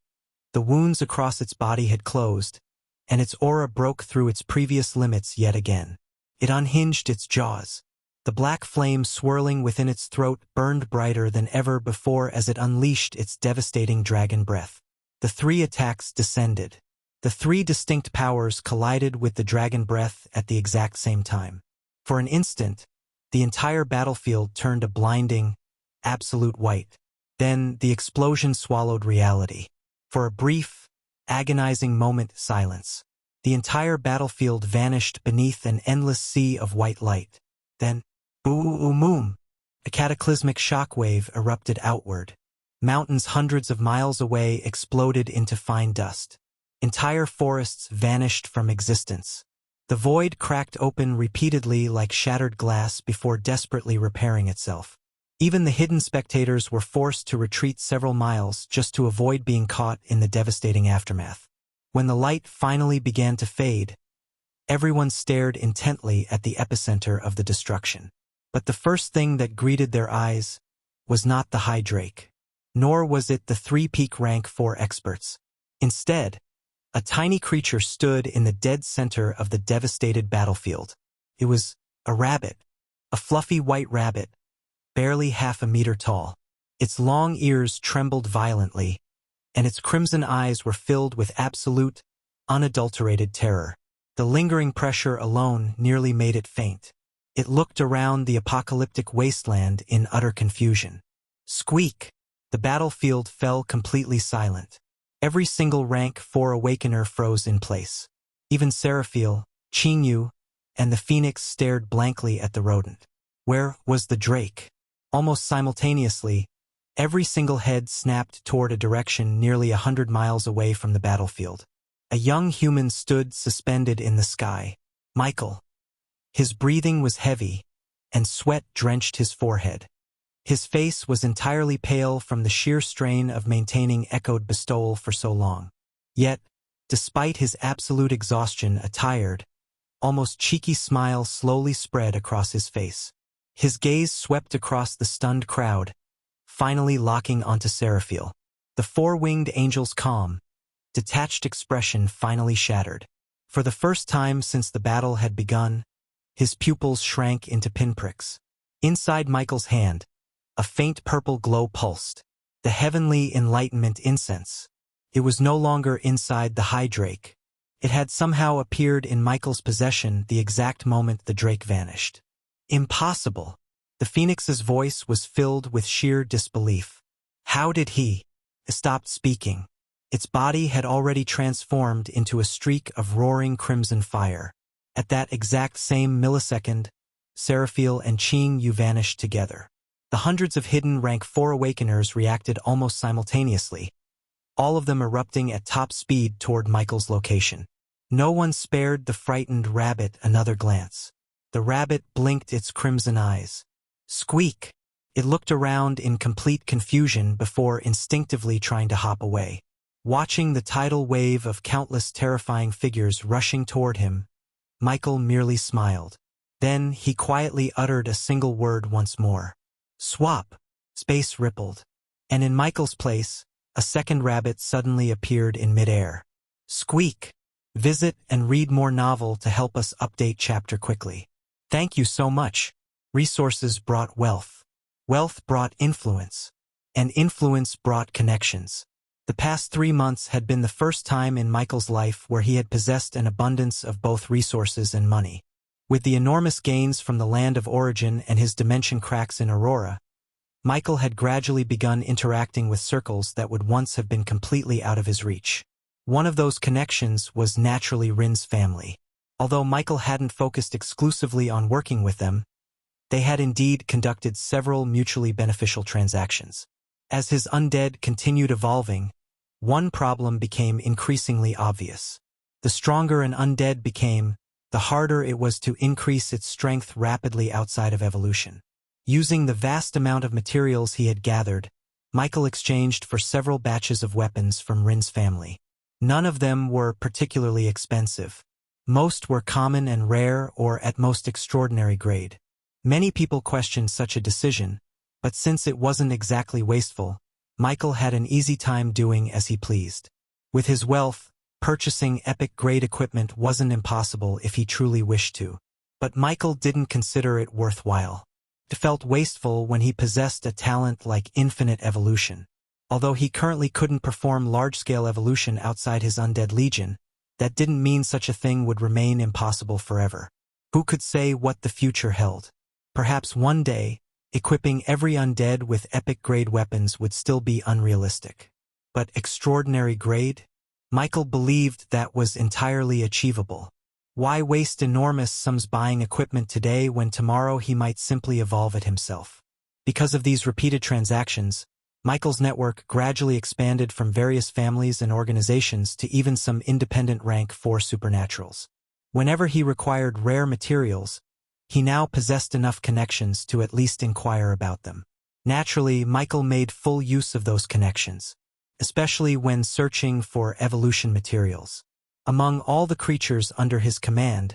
The wounds across its body had closed, and its aura broke through its previous limits yet again. It unhinged its jaws. The black flame swirling within its throat burned brighter than ever before as it unleashed its devastating dragon breath. The 3 attacks descended. The 3 distinct powers collided with the dragon breath at the exact same time. For an instant, the entire battlefield turned a blinding, absolute white. Then the explosion swallowed reality. For a brief, agonizing moment, silence. The entire battlefield vanished beneath an endless sea of white light. Then, boom! A cataclysmic shockwave erupted outward. Mountains hundreds of miles away exploded into fine dust. Entire forests vanished from existence. The void cracked open repeatedly like shattered glass before desperately repairing itself. Even the hidden spectators were forced to retreat several miles just to avoid being caught in the devastating aftermath. When the light finally began to fade, everyone stared intently at the epicenter of the destruction. But the first thing that greeted their eyes was not the High Drake, nor was it the 3 peak rank 4 experts. Instead, a tiny creature stood in the dead center of the devastated battlefield. It was a rabbit, a fluffy white rabbit, barely half a meter tall. Its long ears trembled violently, and its crimson eyes were filled with absolute, unadulterated terror. The lingering pressure alone nearly made it faint. It looked around the apocalyptic wasteland in utter confusion. Squeak! The battlefield fell completely silent. Every single rank 4 Awakener froze in place. Even Seraphiel, Qingyu, and the Phoenix stared blankly at the rodent. Where was the Drake? Almost simultaneously, every single head snapped toward a direction nearly 100 miles away from the battlefield. A young human stood suspended in the sky. Michael. His breathing was heavy, and sweat drenched his forehead. His face was entirely pale from the sheer strain of maintaining echoed bestowal for so long. Yet, despite his absolute exhaustion, a tired, almost cheeky smile slowly spread across his face. His gaze swept across the stunned crowd, finally locking onto Seraphiel. The four-winged angel's calm, detached expression finally shattered. For the first time since the battle had begun, his pupils shrank into pinpricks. Inside Michael's hand, a faint purple glow pulsed. The heavenly enlightenment incense. It was no longer inside the high drake. It had somehow appeared in Michael's possession the exact moment the drake vanished. Impossible! The Phoenix's voice was filled with sheer disbelief. How did he? It stopped speaking. Its body had already transformed into a streak of roaring crimson fire. At that exact same millisecond, Seraphiel and Qingyu vanished together. The hundreds of hidden rank 4 Awakeners reacted almost simultaneously, all of them erupting at top speed toward Michael's location. No one spared the frightened rabbit another glance. The rabbit blinked its crimson eyes. Squeak! It looked around in complete confusion before instinctively trying to hop away. Watching the tidal wave of countless terrifying figures rushing toward him, Michael merely smiled. Then he quietly uttered a single word once more. Swap! Space rippled. And in Michael's place, a second rabbit suddenly appeared in midair. Squeak! Visit and read more novel to help us update chapter quickly. Thank you so much. Resources brought wealth. Wealth brought influence. And influence brought connections. The past 3 months had been the first time in Michael's life where he had possessed an abundance of both resources and money. With the enormous gains from the land of origin and his dimension cracks in Aurora, Michael had gradually begun interacting with circles that would once have been completely out of his reach. One of those connections was naturally Rin's family. Although Michael hadn't focused exclusively on working with them, they had indeed conducted several mutually beneficial transactions. As his undead continued evolving, one problem became increasingly obvious. The stronger an undead became, the harder it was to increase its strength rapidly outside of evolution. Using the vast amount of materials he had gathered, Michael exchanged for several batches of weapons from Rin's family. None of them were particularly expensive. Most were common and rare or at most extraordinary grade. Many people questioned such a decision, but since it wasn't exactly wasteful, Michael had an easy time doing as he pleased. With his wealth, purchasing epic-grade equipment wasn't impossible if he truly wished to. But Michael didn't consider it worthwhile. It felt wasteful when he possessed a talent like infinite evolution. Although he currently couldn't perform large-scale evolution outside his undead legion, that didn't mean such a thing would remain impossible forever. Who could say what the future held? Perhaps one day, equipping every undead with epic-grade weapons would still be unrealistic. But extraordinary grade? Michael believed that was entirely achievable. Why waste enormous sums buying equipment today when tomorrow he might simply evolve it himself? Because of these repeated transactions, Michael's network gradually expanded from various families and organizations to even some independent rank 4 supernaturals. Whenever he required rare materials, he now possessed enough connections to at least inquire about them. Naturally, Michael made full use of those connections, especially when searching for evolution materials. Among all the creatures under his command,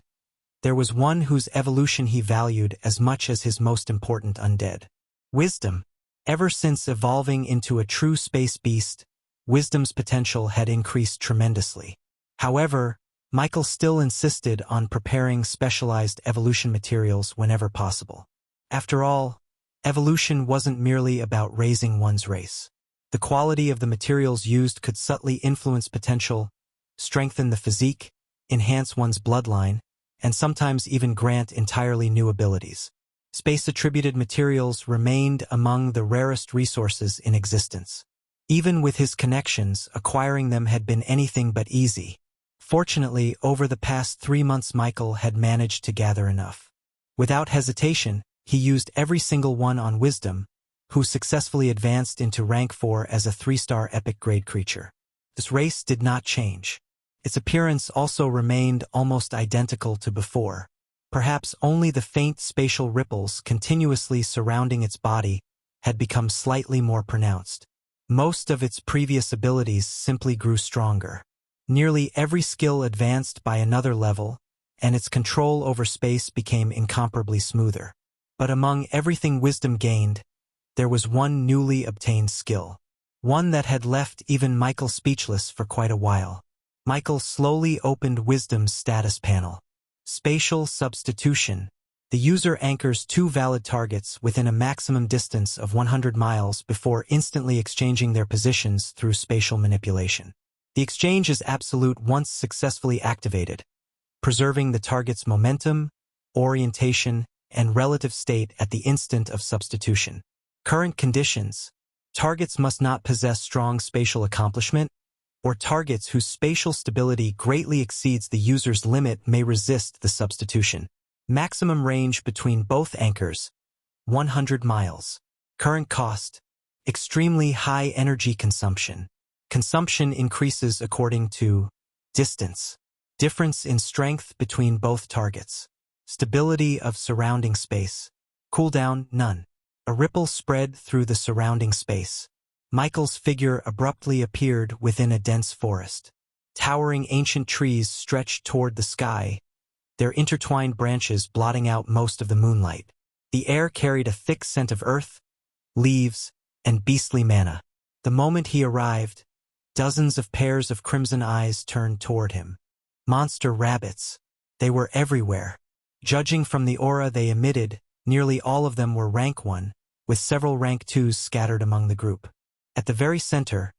there was one whose evolution he valued as much as his most important undead. Wisdom. Ever since evolving into a true space beast, Wisdom's potential had increased tremendously. However, Michael still insisted on preparing specialized evolution materials whenever possible. After all, Evolution wasn't merely about raising one's race. The quality of the materials used could subtly influence potential, strengthen the physique, enhance one's bloodline, and sometimes even grant entirely new abilities. Space-attributed materials remained among the rarest resources in existence. Even with his connections, acquiring them had been anything but easy. Fortunately, over the past 3 months Michael had managed to gather enough. Without hesitation, he used every single one on Wisdom, who successfully advanced into rank 4 as a 3-star epic grade creature. This race did not change. Its appearance also remained almost identical to before. Perhaps only the faint spatial ripples continuously surrounding its body had become slightly more pronounced. Most of its previous abilities simply grew stronger. Nearly every skill advanced by another level, and its control over space became incomparably smoother. But among everything Wisdom gained, there was one newly obtained skill. One that had left even Michael speechless for quite a while. Michael slowly opened Wisdom's status panel. Spatial substitution. The user anchors 2 valid targets within a maximum distance of 100 miles before instantly exchanging their positions through spatial manipulation. The exchange is absolute once successfully activated, preserving the target's momentum, orientation, and relative state at the instant of substitution. Current conditions. Targets must not possess strong spatial accomplishment, or targets whose spatial stability greatly exceeds the user's limit may resist the substitution. Maximum range between both anchors, 100 miles. Current cost. Extremely high energy consumption. Consumption increases according to distance. Difference in strength between both targets. Stability of surrounding space. Cooldown, none. A ripple spread through the surrounding space. Michael's figure abruptly appeared within a dense forest. Towering ancient trees stretched toward the sky, their intertwined branches blotting out most of the moonlight. The air carried a thick scent of earth, leaves, and beastly mana. The moment he arrived, dozens of pairs of crimson eyes turned toward him. Monster rabbits. They were everywhere. Judging from the aura they emitted, nearly all of them were rank 1, with several rank 2s scattered among the group. At the very center,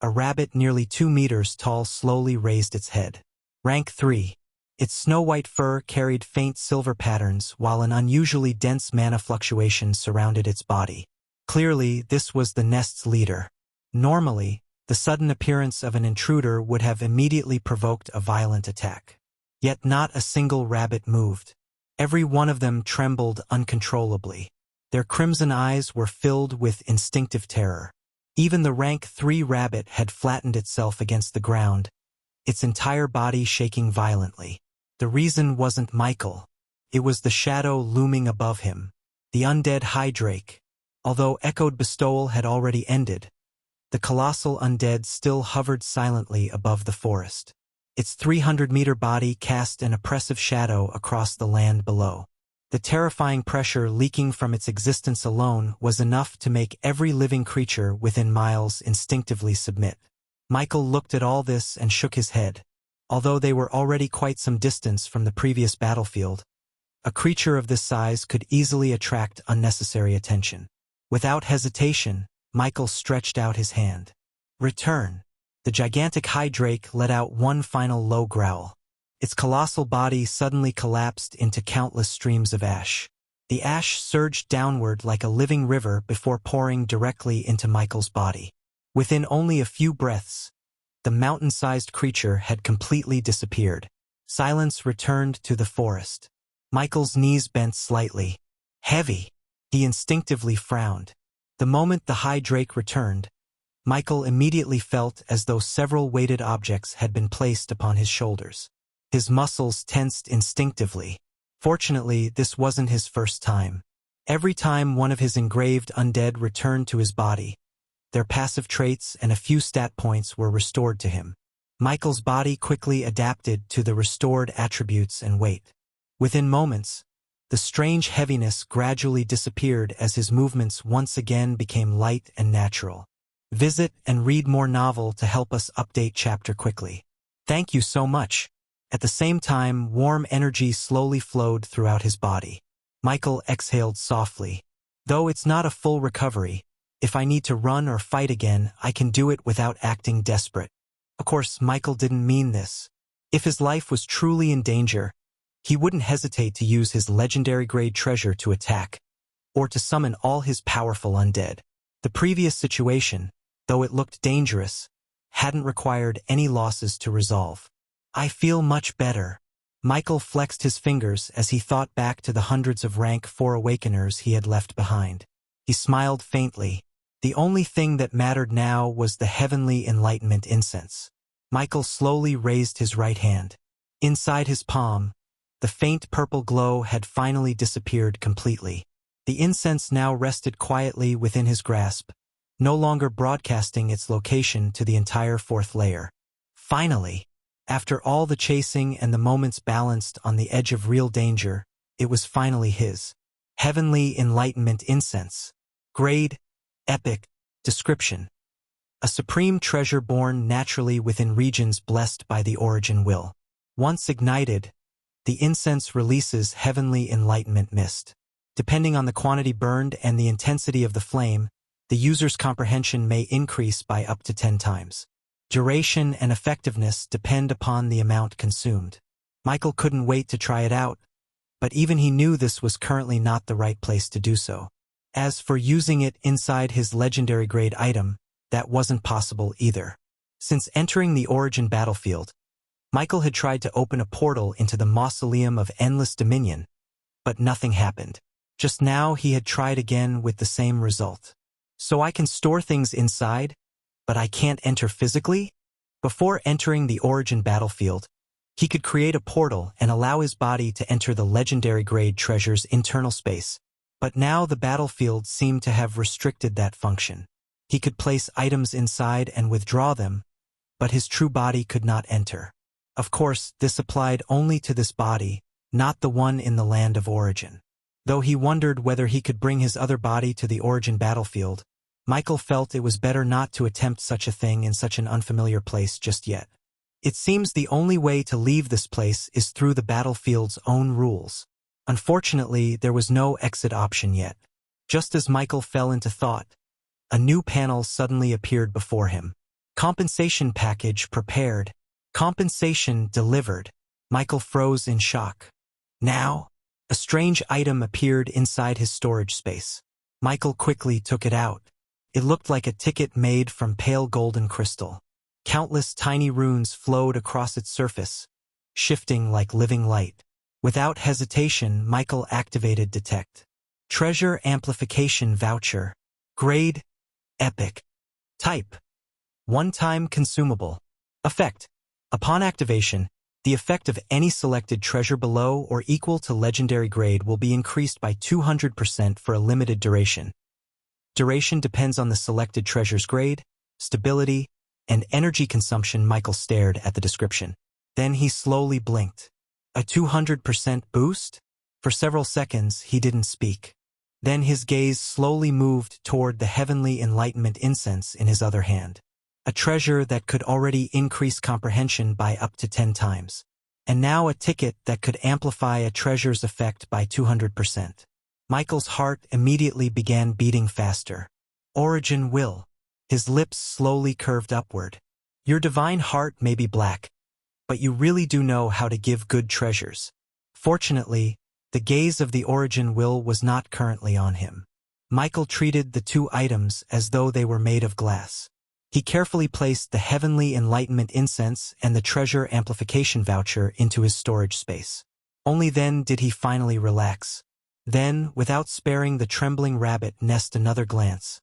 a rabbit nearly 2 meters tall slowly raised its head. Rank 3. Its snow-white fur carried faint silver patterns while an unusually dense mana fluctuation surrounded its body. Clearly, this was the nest's leader. Normally, the sudden appearance of an intruder would have immediately provoked a violent attack. Yet not a single rabbit moved. Every one of them trembled uncontrollably. Their crimson eyes were filled with instinctive terror. Even the rank 3 rabbit had flattened itself against the ground, its entire body shaking violently. The reason wasn't Michael. It was the shadow looming above him. The undead Hydrake. Although echoed bestowal had already ended, the colossal undead still hovered silently above the forest. Its 300-meter body cast an oppressive shadow across the land below. The terrifying pressure leaking from its existence alone was enough to make every living creature within miles instinctively submit. Michael looked at all this and shook his head. Although they were already quite some distance from the previous battlefield, a creature of this size could easily attract unnecessary attention. Without hesitation, Michael stretched out his hand. Return. The gigantic Hydrake let out one final low growl. Its colossal body suddenly collapsed into countless streams of ash. The ash surged downward like a living river before pouring directly into Michael's body. Within only a few breaths, the mountain-sized creature had completely disappeared. Silence returned to the forest. Michael's knees bent slightly. Heavy. He instinctively frowned. The moment the Hydrake returned, Michael immediately felt as though several weighted objects had been placed upon his shoulders. His muscles tensed instinctively. Fortunately, this wasn't his first time. Every time one of his engraved undead returned to his body, their passive traits and a few stat points were restored to him. Michael's body quickly adapted to the restored attributes and weight. Within moments, the strange heaviness gradually disappeared as his movements once again became light and natural. Visit and read more novel to help us update chapter quickly. Thank you so much. At the same time, warm energy slowly flowed throughout his body. Michael exhaled softly. Though it's not a full recovery, if I need to run or fight again, I can do it without acting desperate. Of course, Michael didn't mean this. If his life was truly in danger, he wouldn't hesitate to use his legendary grade treasure to attack, or to summon all his powerful undead. The previous situation, though it looked dangerous, hadn't required any losses to resolve. I feel much better. Michael flexed his fingers as he thought back to the hundreds of rank 4 Awakeners he had left behind. He smiled faintly. The only thing that mattered now was the heavenly enlightenment incense. Michael slowly raised his right hand. Inside his palm, the faint purple glow had finally disappeared completely. The incense now rested quietly within his grasp, no longer broadcasting its location to the entire 4th layer. Finally, after all the chasing and the moments balanced on the edge of real danger, it was finally his. Heavenly Enlightenment Incense. Grade, Epic, Description. A supreme treasure born naturally within regions blessed by the origin will. Once ignited, the incense releases heavenly enlightenment mist. Depending on the quantity burned and the intensity of the flame, the user's comprehension may increase by up to 10 times. Duration and effectiveness depend upon the amount consumed. Michael couldn't wait to try it out, but even he knew this was currently not the right place to do so. As for using it inside his legendary grade item, that wasn't possible either. Since entering the Origin battlefield, Michael had tried to open a portal into the Mausoleum of Endless Dominion, but nothing happened. Just now he had tried again with the same result. So I can store things inside, but I can't enter physically? Before entering the Origin battlefield, he could create a portal and allow his body to enter the legendary grade treasure's internal space. But now the battlefield seemed to have restricted that function. He could place items inside and withdraw them, but his true body could not enter. Of course, this applied only to this body, not the one in the land of origin. Though he wondered whether he could bring his other body to the Origin battlefield, Michael felt it was better not to attempt such a thing in such an unfamiliar place just yet. It seems the only way to leave this place is through the battlefield's own rules. Unfortunately, there was no exit option yet. Just as Michael fell into thought, a new panel suddenly appeared before him. Compensation package prepared. Compensation delivered. Michael froze in shock. Now, a strange item appeared inside his storage space. Michael quickly took it out. It looked like a ticket made from pale golden crystal. Countless tiny runes flowed across its surface, shifting like living light. Without hesitation, Michael activated Detect. Treasure Amplification Voucher. Grade, Epic. Type, one-time consumable. Effect. Upon activation, the effect of any selected treasure below or equal to legendary grade will be increased by 200% for a limited duration. Duration depends on the selected treasure's grade, stability, and energy consumption. Michael stared at the description. Then he slowly blinked. A 200% boost? For several seconds, he didn't speak. Then his gaze slowly moved toward the heavenly enlightenment incense in his other hand. A treasure that could already increase comprehension by up to 10 times. And now a ticket that could amplify a treasure's effect by 200%. Michael's heart immediately began beating faster. Origin will. His lips slowly curved upward. Your divine heart may be black, but you really do know how to give good treasures. Fortunately, the gaze of the Origin will was not currently on him. Michael treated the two items as though they were made of glass. He carefully placed the heavenly enlightenment incense and the treasure amplification voucher into his storage space. Only then did he finally relax. Then, without sparing the trembling rabbit nest another glance,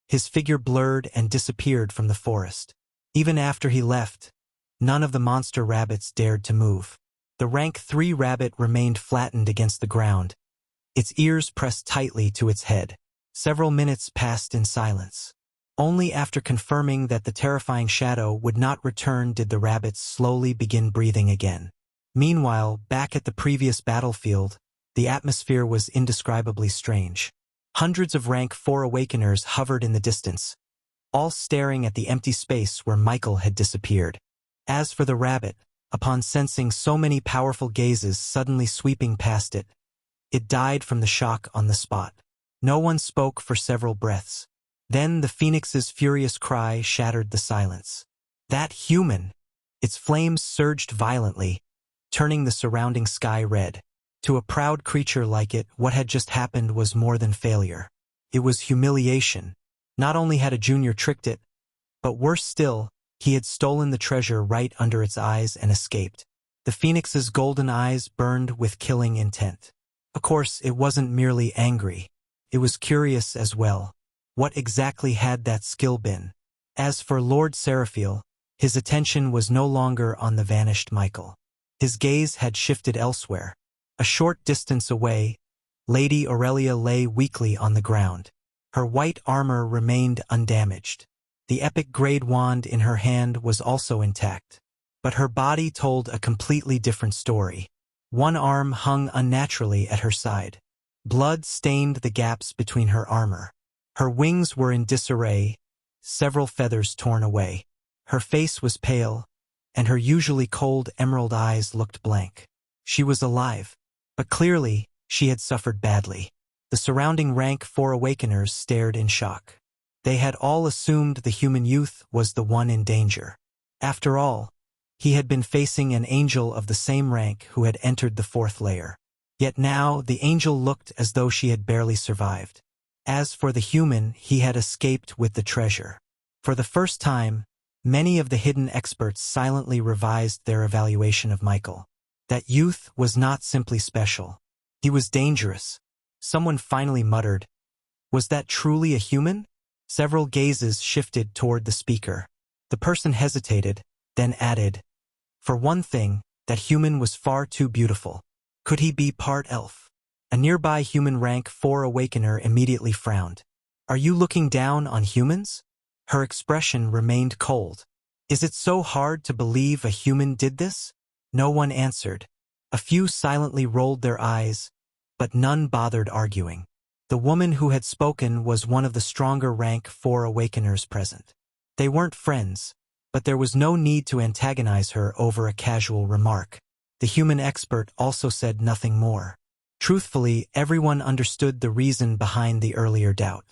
his figure blurred and disappeared from the forest. Even after he left, none of the monster rabbits dared to move. The rank 3 rabbit remained flattened against the ground, its ears pressed tightly to its head. Several minutes passed in silence. Only after confirming that the terrifying shadow would not return did the rabbits slowly begin breathing again. Meanwhile, back at the previous battlefield, the atmosphere was indescribably strange. Hundreds of rank 4 Awakeners hovered in the distance, all staring at the empty space where Michael had disappeared. As for the rabbit, upon sensing so many powerful gazes suddenly sweeping past it, it died from the shock on the spot. No one spoke for several breaths. Then the phoenix's furious cry shattered the silence. That human! Its flames surged violently, turning the surrounding sky red. To a proud creature like it, what had just happened was more than failure. It was humiliation. Not only had a junior tricked it, but worse still, he had stolen the treasure right under its eyes and escaped. The phoenix's golden eyes burned with killing intent. Of course, it wasn't merely angry. It was curious as well. What exactly had that skill been? As for Lord Seraphiel, his attention was no longer on the vanished Michael. His gaze had shifted elsewhere. A short distance away, Lady Aurelia lay weakly on the ground. Her white armor remained undamaged. The epic grade wand in her hand was also intact. But her body told a completely different story. One arm hung unnaturally at her side. Blood stained the gaps between her armor. Her wings were in disarray, several feathers torn away. Her face was pale, and her usually cold emerald eyes looked blank. She was alive, but clearly she had suffered badly. The surrounding rank 4 Awakeners stared in shock. They had all assumed the human youth was the one in danger. After all, he had been facing an angel of the same rank who had entered the 4th layer. Yet now the angel looked as though she had barely survived. As for the human, he had escaped with the treasure. For the first time, many of the hidden experts silently revised their evaluation of Michael. That youth was not simply special. He was dangerous. Someone finally muttered, "Was that truly a human?" Several gazes shifted toward the speaker. The person hesitated, then added, "For one thing, that human was far too beautiful. Could he be part elf?" A nearby human rank 4 Awakener immediately frowned. "Are you looking down on humans?" Her expression remained cold. "Is it so hard to believe a human did this?" No one answered. A few silently rolled their eyes, but none bothered arguing. The woman who had spoken was one of the stronger rank 4 Awakeners present. They weren't friends, but there was no need to antagonize her over a casual remark. The human expert also said nothing more. Truthfully, everyone understood the reason behind the earlier doubt.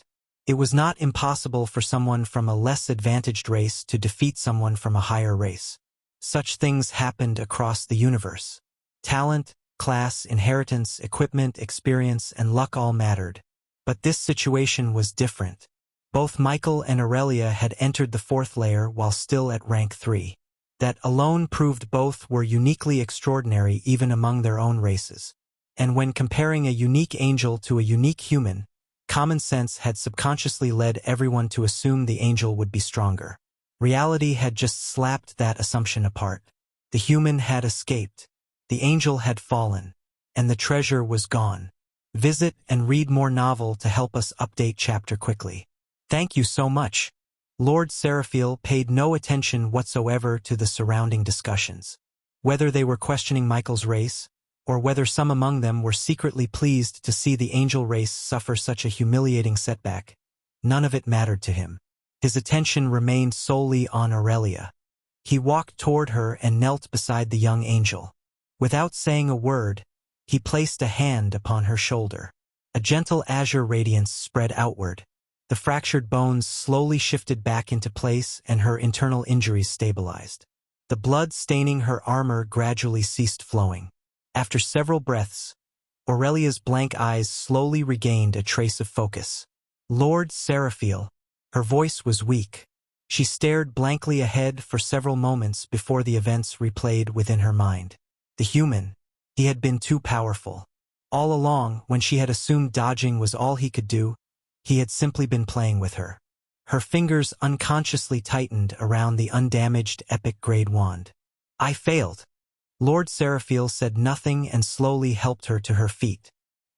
It was not impossible for someone from a less advantaged race to defeat someone from a higher race. Such things happened across the universe. Talent, class, inheritance, equipment, experience, and luck all mattered. But this situation was different. Both Michael and Aurelia had entered the 4th layer while still at rank 3. That alone proved both were uniquely extraordinary even among their own races. And when comparing a unique angel to a unique human, common sense had subconsciously led everyone to assume the angel would be stronger. Reality had just slapped that assumption apart. The human had escaped. The angel had fallen. And the treasure was gone. Visit and read more novel to help us update chapter quickly. Thank you so much. Lord Seraphiel paid no attention whatsoever to the surrounding discussions. Whether they were questioning Michael's race, or whether some among them were secretly pleased to see the angel race suffer such a humiliating setback, none of it mattered to him. His attention remained solely on Aurelia. He walked toward her and knelt beside the young angel. Without saying a word, he placed a hand upon her shoulder. A gentle azure radiance spread outward. The fractured bones slowly shifted back into place and her internal injuries stabilized. The blood staining her armor gradually ceased flowing. After several breaths, Aurelia's blank eyes slowly regained a trace of focus. Lord Seraphiel. Her voice was weak. She stared blankly ahead for several moments before the events replayed within her mind. The human. He had been too powerful. All along, when she had assumed dodging was all he could do, he had simply been playing with her. Her fingers unconsciously tightened around the undamaged epic grade wand. "I failed." Lord Seraphiel said nothing and slowly helped her to her feet.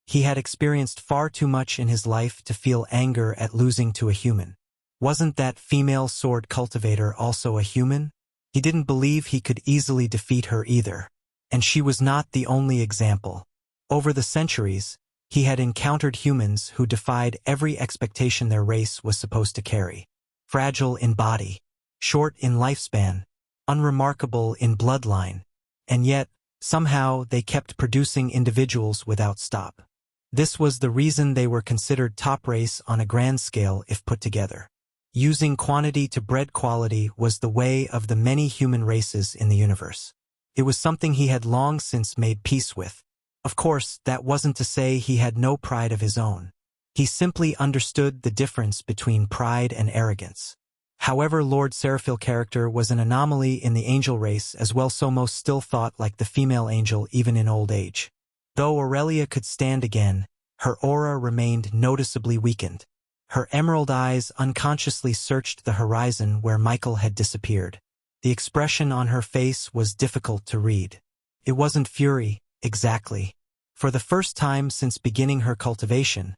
He had experienced far too much in his life to feel anger at losing to a human. Wasn't that female sword cultivator also a human? He didn't believe he could easily defeat her either. And she was not the only example. Over the centuries, he had encountered humans who defied every expectation their race was supposed to carry. Fragile in body, short in lifespan, unremarkable in bloodline. And yet, somehow they kept producing individuals without stop. This was the reason they were considered top race on a grand scale if put together. Using quantity to bred quality was the way of the many human races in the universe. It was something he had long since made peace with. Of course, that wasn't to say he had no pride of his own. He simply understood the difference between pride and arrogance. However, Lord Seraphil's character was an anomaly in the angel race as well, so most still thought like the female angel even in old age. Though Aurelia could stand again, her aura remained noticeably weakened. Her emerald eyes unconsciously searched the horizon where Michael had disappeared. The expression on her face was difficult to read. It wasn't fury, exactly. For the first time since beginning her cultivation,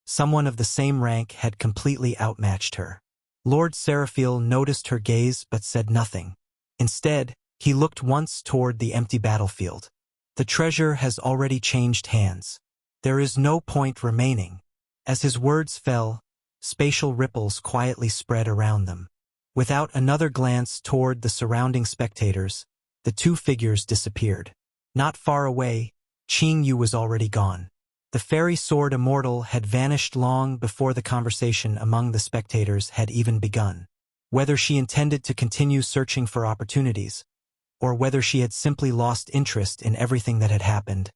someone of the same rank had completely outmatched her. Lord Seraphil noticed her gaze but said nothing. Instead, he looked once toward the empty battlefield. The treasure has already changed hands. There is no point remaining. As his words fell, spatial ripples quietly spread around them. Without another glance toward the surrounding spectators, the two figures disappeared. Not far away, Qing Yu was already gone. The fairy sword immortal had vanished long before the conversation among the spectators had even begun. Whether she intended to continue searching for opportunities, or whether she had simply lost interest in everything that had happened,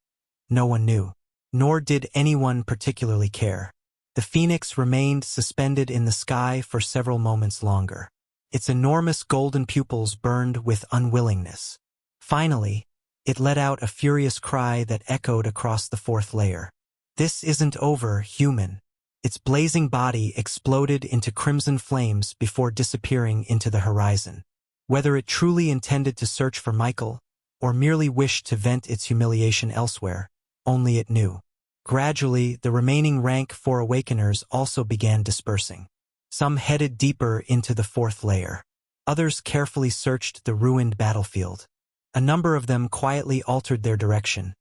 no one knew. Nor did anyone particularly care. The phoenix remained suspended in the sky for several moments longer. Its enormous golden pupils burned with unwillingness. Finally, it let out a furious cry that echoed across the fourth layer. "This isn't over, human." Its blazing body exploded into crimson flames before disappearing into the horizon. Whether it truly intended to search for Michael, or merely wished to vent its humiliation elsewhere, only it knew. Gradually, the remaining rank 4 Awakeners also began dispersing. Some headed deeper into the fourth layer. Others carefully searched the ruined battlefield. A number of them quietly altered their direction,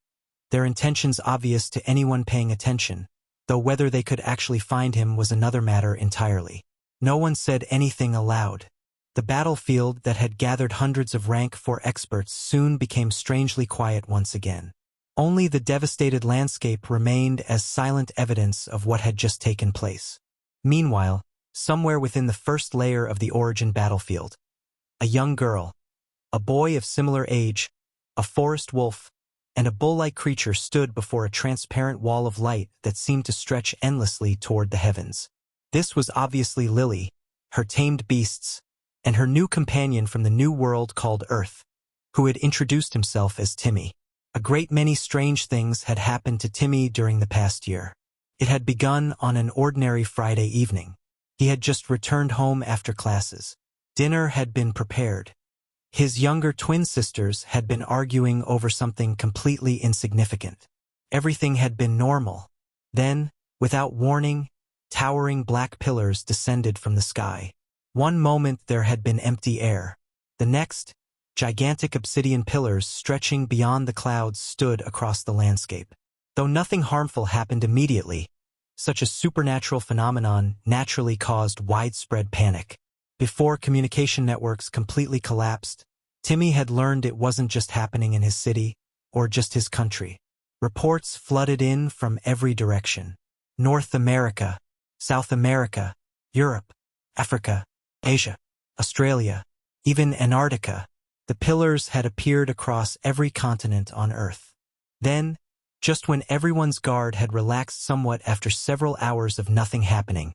their intentions obvious to anyone paying attention, though whether they could actually find him was another matter entirely. No one said anything aloud. The battlefield that had gathered hundreds of rank 4 experts soon became strangely quiet once again. Only the devastated landscape remained as silent evidence of what had just taken place. Meanwhile, somewhere within the first layer of the origin battlefield, a young girl, a boy of similar age, a forest wolf, and a bull-like creature stood before a transparent wall of light that seemed to stretch endlessly toward the heavens. This was obviously Lily, her tamed beasts, and her new companion from the new world called Earth, who had introduced himself as Timmy. A great many strange things had happened to Timmy during the past year. It had begun on an ordinary Friday evening. He had just returned home after classes. Dinner had been prepared. His younger twin sisters had been arguing over something completely insignificant. Everything had been normal. Then, without warning, towering black pillars descended from the sky. One moment there had been empty air. The next, gigantic obsidian pillars stretching beyond the clouds stood across the landscape. Though nothing harmful happened immediately, such a supernatural phenomenon naturally caused widespread panic. Before communication networks completely collapsed, Timmy had learned it wasn't just happening in his city, or just his country. Reports flooded in from every direction. North America, South America, Europe, Africa, Asia, Australia, even Antarctica. The pillars had appeared across every continent on Earth. Then, just when everyone's guard had relaxed somewhat after several hours of nothing happening,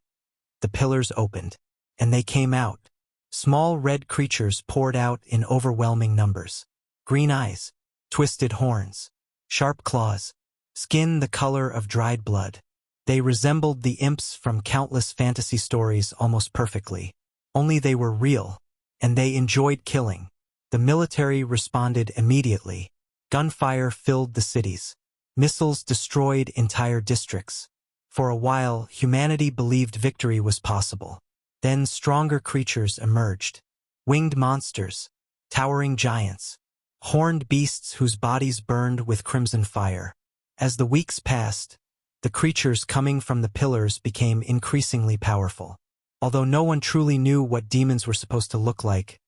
the pillars opened, and they came out. Small red creatures poured out in overwhelming numbers. Green eyes, twisted horns, sharp claws, skin the color of dried blood. They resembled the imps from countless fantasy stories almost perfectly. Only they were real, and they enjoyed killing. The military responded immediately. Gunfire filled the cities. Missiles destroyed entire districts. For a while, humanity believed victory was possible. Then stronger creatures emerged. Winged monsters, towering giants, horned beasts whose bodies burned with crimson fire. As the weeks passed, the creatures coming from the pillars became increasingly powerful. Although no one truly knew what demons were supposed to look like,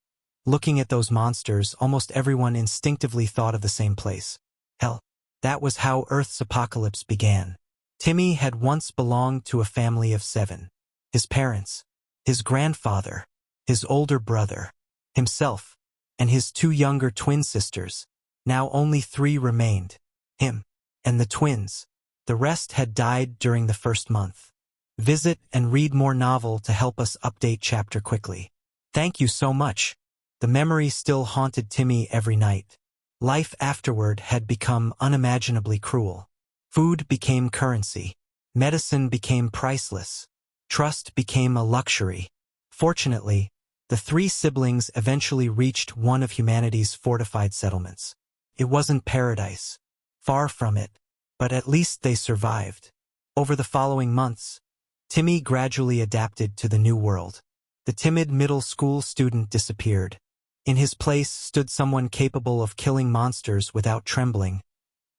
looking at those monsters, almost everyone instinctively thought of the same place. Hell, that was how Earth's apocalypse began. Timmy had once belonged to a family of 7. His parents, his grandfather, his older brother, himself, and his 2 younger twin sisters. Now only 3 remained, him and the twins. The rest had died during the first month. Visit and read more novel to help us update chapter quickly. Thank you so much. The memory still haunted Timmy every night. Life afterward had become unimaginably cruel. Food became currency. Medicine became priceless. Trust became a luxury. Fortunately, the 3 siblings eventually reached one of humanity's fortified settlements. It wasn't paradise. Far from it. But at least they survived. Over the following months, Timmy gradually adapted to the new world. The timid middle school student disappeared. In his place stood someone capable of killing monsters without trembling,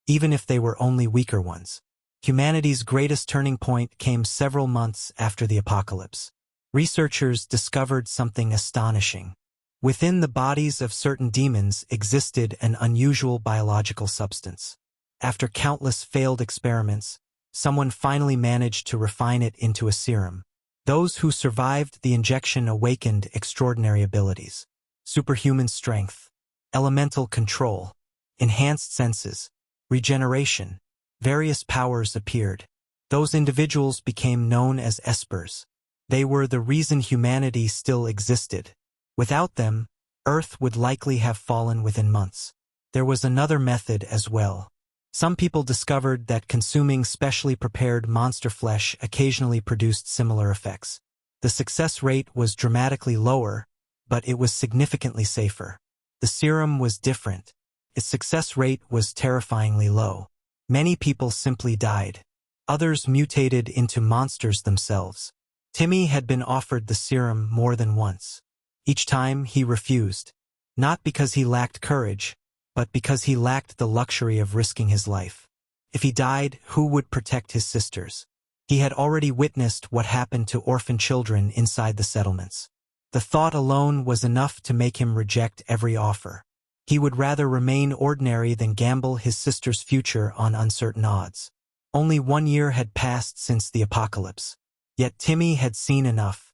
even if they were only weaker ones. Humanity's greatest turning point came several months after the apocalypse. Researchers discovered something astonishing. Within the bodies of certain demons existed an unusual biological substance. After countless failed experiments, someone finally managed to refine it into a serum. Those who survived the injection awakened extraordinary abilities. Superhuman strength, elemental control, enhanced senses, regeneration. Various powers appeared. Those individuals became known as espers. They were the reason humanity still existed. Without them, Earth would likely have fallen within months. There was another method as well. Some people discovered that consuming specially prepared monster flesh occasionally produced similar effects. The success rate was dramatically lower, but it was significantly safer. The serum was different. Its success rate was terrifyingly low. Many people simply died. Others mutated into monsters themselves. Timmy had been offered the serum more than once. Each time he refused. Not because he lacked courage, but because he lacked the luxury of risking his life. If he died, who would protect his sisters? He had already witnessed what happened to orphan children inside the settlements. The thought alone was enough to make him reject every offer. He would rather remain ordinary than gamble his sister's future on uncertain odds. Only 1 year had passed since the apocalypse. Yet Timmy had seen enough.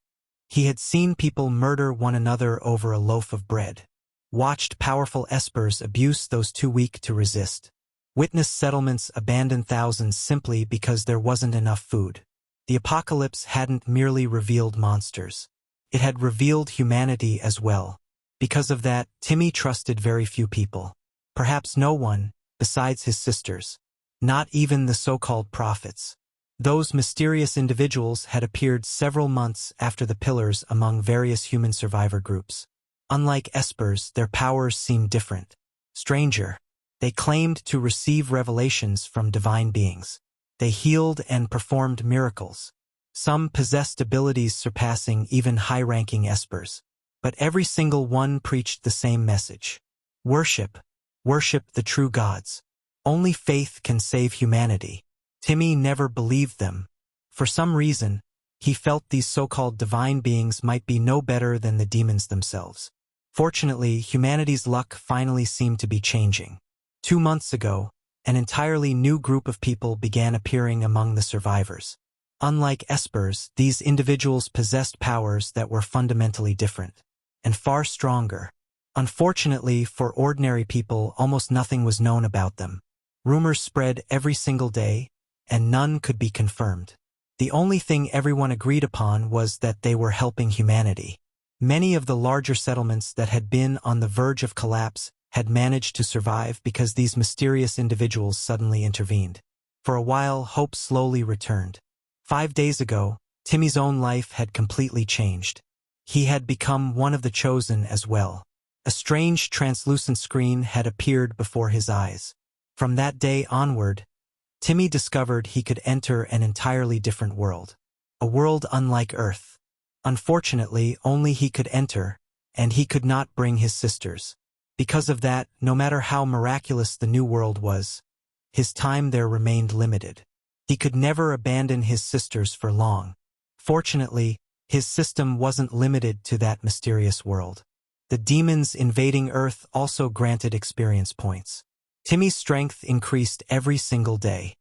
He had seen people murder one another over a loaf of bread. Watched powerful espers abuse those too weak to resist. Witnessed settlements abandon thousands simply because there wasn't enough food. The apocalypse hadn't merely revealed monsters. It had revealed humanity as well. Because of that, Timmy trusted very few people. Perhaps no one, besides his sisters. Not even the so-called prophets. Those mysterious individuals had appeared several months after the pillars among various human survivor groups. Unlike espers, their powers seemed different. Stranger. They claimed to receive revelations from divine beings. They healed and performed miracles. Some possessed abilities surpassing even high-ranking espers. But every single one preached the same message. Worship. Worship the true gods. Only faith can save humanity. Timmy never believed them. For some reason, he felt these so-called divine beings might be no better than the demons themselves. Fortunately, humanity's luck finally seemed to be changing. 2 months ago, an entirely new group of people began appearing among the survivors. Unlike espers, these individuals possessed powers that were fundamentally different, and far stronger. Unfortunately, for ordinary people, almost nothing was known about them. Rumors spread every single day, and none could be confirmed. The only thing everyone agreed upon was that they were helping humanity. Many of the larger settlements that had been on the verge of collapse had managed to survive because these mysterious individuals suddenly intervened. For a while, hope slowly returned. 5 days ago, Timmy's own life had completely changed. He had become one of the chosen as well. A strange translucent screen had appeared before his eyes. From that day onward, Timmy discovered he could enter an entirely different world. A world unlike Earth. Unfortunately, only he could enter, and he could not bring his sisters. Because of that, no matter how miraculous the new world was, his time there remained limited. He could never abandon his sisters for long. Fortunately, his system wasn't limited to that mysterious world. The demons invading Earth also granted experience points. Timmy's strength increased every single day.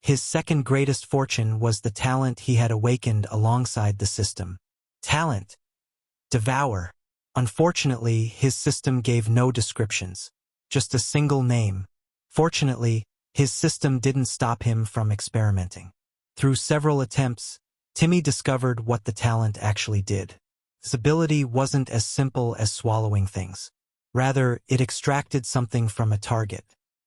His second greatest fortune was the talent he had awakened alongside the system. Talent: Devour. Unfortunately, his system gave no descriptions, just a single name. Fortunately, his system didn't stop him from experimenting. Through several attempts, Timmy discovered what the talent actually did. His ability wasn't as simple as swallowing things. Rather, it extracted something from a target.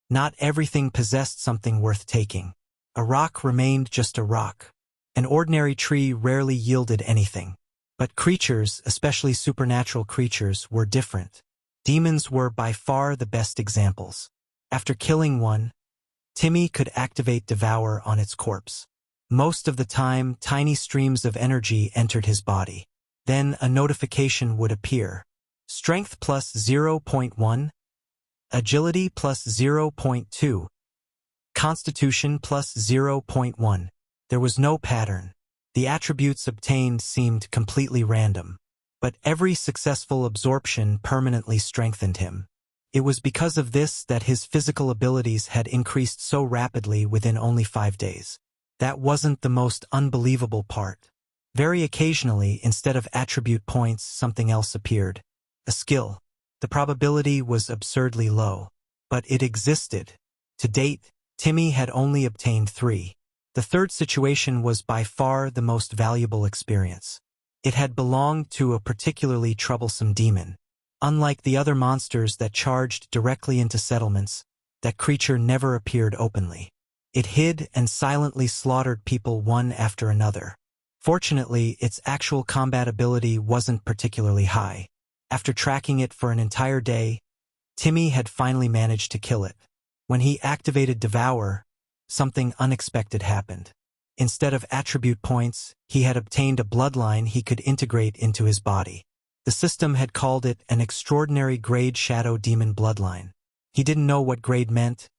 Not everything possessed something worth taking. A rock remained just a rock. An ordinary tree rarely yielded anything. But creatures, especially supernatural creatures, were different. Demons were by far the best examples. After killing one, Timmy could activate Devour on its corpse. Most of the time, tiny streams of energy entered his body. Then a notification would appear. Strength plus 0.1, Agility plus 0.2, Constitution plus 0.1. There was no pattern. The attributes obtained seemed completely random. But every successful absorption permanently strengthened him. It was because of this that his physical abilities had increased so rapidly within only 5 days. That wasn't the most unbelievable part. Very occasionally, instead of attribute points, something else appeared. A skill. The probability was absurdly low. But it existed. To date, Timmy had only obtained 3. The third situation was by far the most valuable experience. It had belonged to a particularly troublesome demon. Unlike the other monsters that charged directly into settlements, that creature never appeared openly. It hid and silently slaughtered people one after another. Fortunately, its actual combat ability wasn't particularly high. After tracking it for an entire day, Timmy had finally managed to kill it. When he activated Devour, something unexpected happened. Instead of attribute points, he had obtained a bloodline he could integrate into his body. The system had called it an extraordinary grade shadow demon bloodline. He didn't know what grade meant,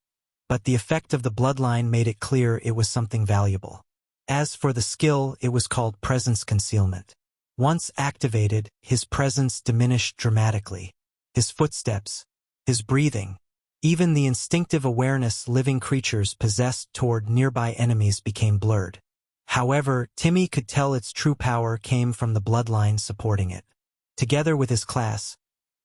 but the effect of the bloodline made it clear it was something valuable. As for the skill, it was called presence concealment. Once activated, his presence diminished dramatically. His footsteps, his breathing, even the instinctive awareness living creatures possessed toward nearby enemies became blurred. However, Timmy could tell its true power came from the bloodline supporting it. Together with his class,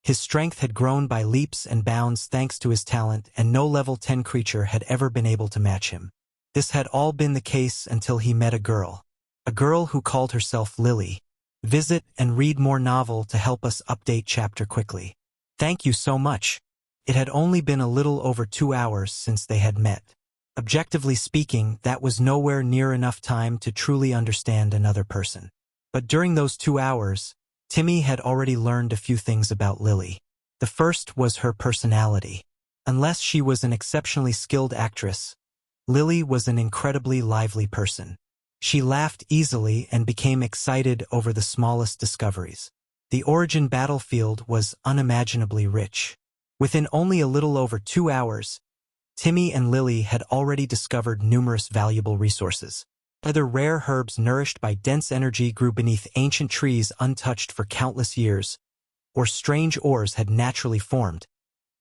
his strength had grown by leaps and bounds thanks to his talent, and no level 10 creature had ever been able to match him. This had all been the case until he met a girl who called herself Lily. Visit and read more novel to help us update chapter quickly. Thank you so much. It had only been a little over 2 hours since they had met. Objectively speaking, that was nowhere near enough time to truly understand another person. But during those 2 hours, Timmy had already learned a few things about Lily. The first was her personality. Unless she was an exceptionally skilled actress, Lily was an incredibly lively person. She laughed easily and became excited over the smallest discoveries. The origin battlefield was unimaginably rich. Within only a little over 2 hours, Timmy and Lily had already discovered numerous valuable resources. Whether rare herbs nourished by dense energy grew beneath ancient trees untouched for countless years, or strange ores had naturally formed,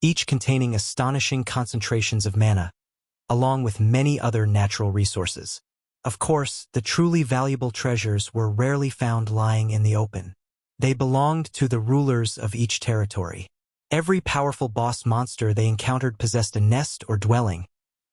each containing astonishing concentrations of mana, along with many other natural resources. Of course, the truly valuable treasures were rarely found lying in the open. They belonged to the rulers of each territory. Every powerful boss monster they encountered possessed a nest or dwelling,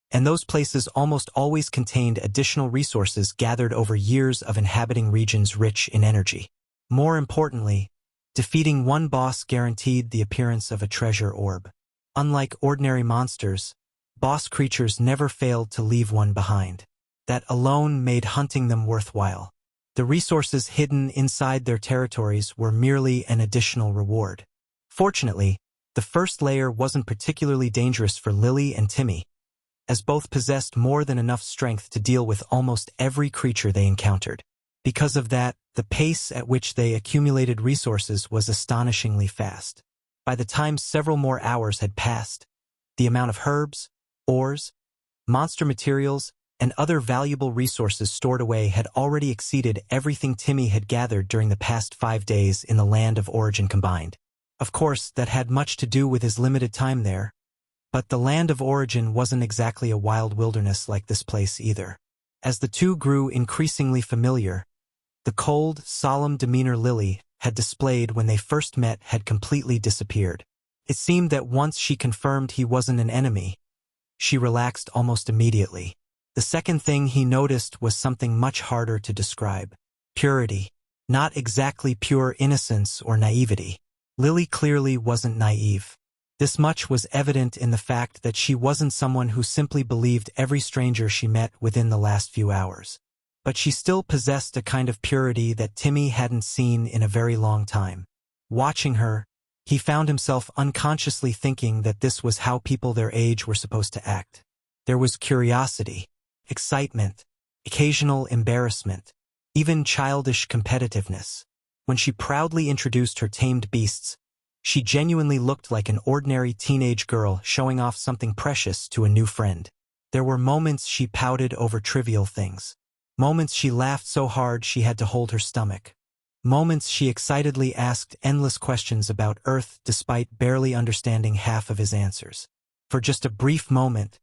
and those places almost always contained additional resources gathered over years of inhabiting regions rich in energy. More importantly, defeating one boss guaranteed the appearance of a treasure orb. Unlike ordinary monsters, boss creatures never failed to leave one behind. That alone made hunting them worthwhile. The resources hidden inside their territories were merely an additional reward. Fortunately, the first layer wasn't particularly dangerous for Lily and Timmy, as both possessed more than enough strength to deal with almost every creature they encountered. Because of that, the pace at which they accumulated resources was astonishingly fast. By the time several more hours had passed, the amount of herbs, ores, monster materials, and other valuable resources stored away had already exceeded everything Timmy had gathered during the past 5 days in the Land of Origin combined. Of course, that had much to do with his limited time there, But the land of origin wasn't exactly a wild wilderness like this place either. As the two grew increasingly familiar, the cold, solemn demeanor Lily had displayed when they first met had completely disappeared. It seemed that once she confirmed he wasn't an enemy, she relaxed almost immediately. The second thing he noticed was something much harder to describe. Purity. Not exactly pure innocence or naivety. Lily clearly wasn't naive. This much was evident in the fact that she wasn't someone who simply believed every stranger she met within the last few hours. But she still possessed a kind of purity that Timmy hadn't seen in a very long time. Watching her, he found himself unconsciously thinking that this was how people their age were supposed to act. There was curiosity, excitement, occasional embarrassment, even childish competitiveness. When she proudly introduced her tamed beasts, she genuinely looked like an ordinary teenage girl showing off something precious to a new friend. There were moments she pouted over trivial things. Moments she laughed so hard she had to hold her stomach. Moments she excitedly asked endless questions about Earth despite barely understanding half of his answers. For just a brief moment,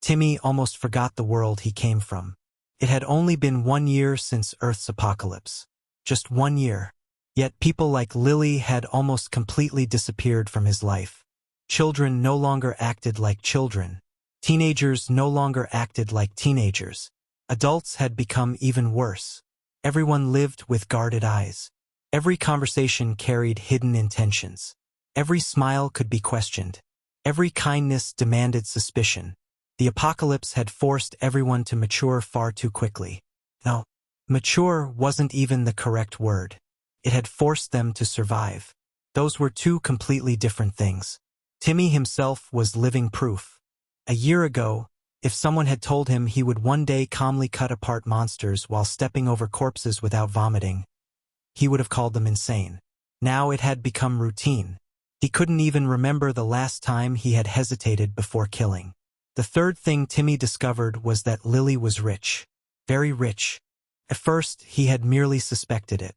Timmy almost forgot the world he came from. It had only been 1 year since Earth's apocalypse. Just 1 year. Yet people like Lily had almost completely disappeared from his life. Children no longer acted like children. Teenagers no longer acted like teenagers. Adults had become even worse. Everyone lived with guarded eyes. Every conversation carried hidden intentions. Every smile could be questioned. Every kindness demanded suspicion. The apocalypse had forced everyone to mature far too quickly. No, mature wasn't even the correct word. It had forced them to survive. Those were two completely different things. Timmy himself was living proof. A year ago, if someone had told him he would one day calmly cut apart monsters while stepping over corpses without vomiting, he would have called them insane. Now it had become routine. He couldn't even remember the last time he had hesitated before killing. The third thing Timmy discovered was that Lily was rich. Very rich. At first, he had merely suspected it.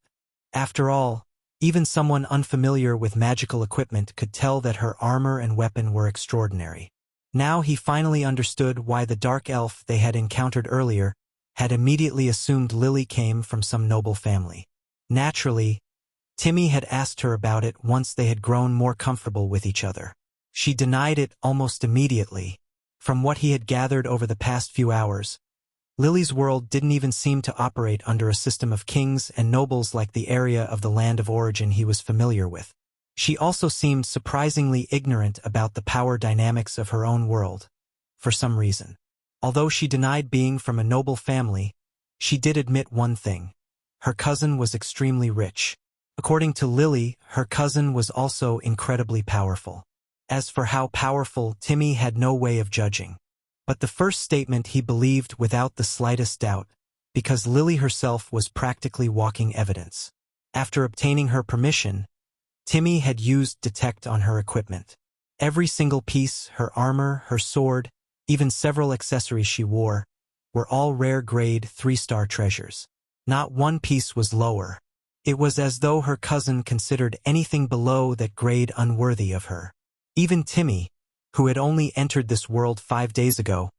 After all, even someone unfamiliar with magical equipment could tell that her armor and weapon were extraordinary. Now he finally understood why the dark elf they had encountered earlier had immediately assumed Lily came from some noble family. Naturally, Timmy had asked her about it once they had grown more comfortable with each other. She denied it almost immediately. From what he had gathered over the past few hours, Lily's world didn't even seem to operate under a system of kings and nobles like the area of the land of origin he was familiar with. She also seemed surprisingly ignorant about the power dynamics of her own world, for some reason. Although she denied being from a noble family, she did admit one thing. Her cousin was extremely rich. According to Lily, her cousin was also incredibly powerful. As for how powerful, Timmy had no way of judging. But the first statement he believed without the slightest doubt, because Lily herself was practically walking evidence. After obtaining her permission, Timmy had used detect on her equipment. Every single piece, her armor, her sword, even several accessories she wore, were all rare grade 3-star treasures. Not one piece was lower. It was as though her cousin considered anything below that grade unworthy of her. Even Timmy, who had only entered this world 5 days ago,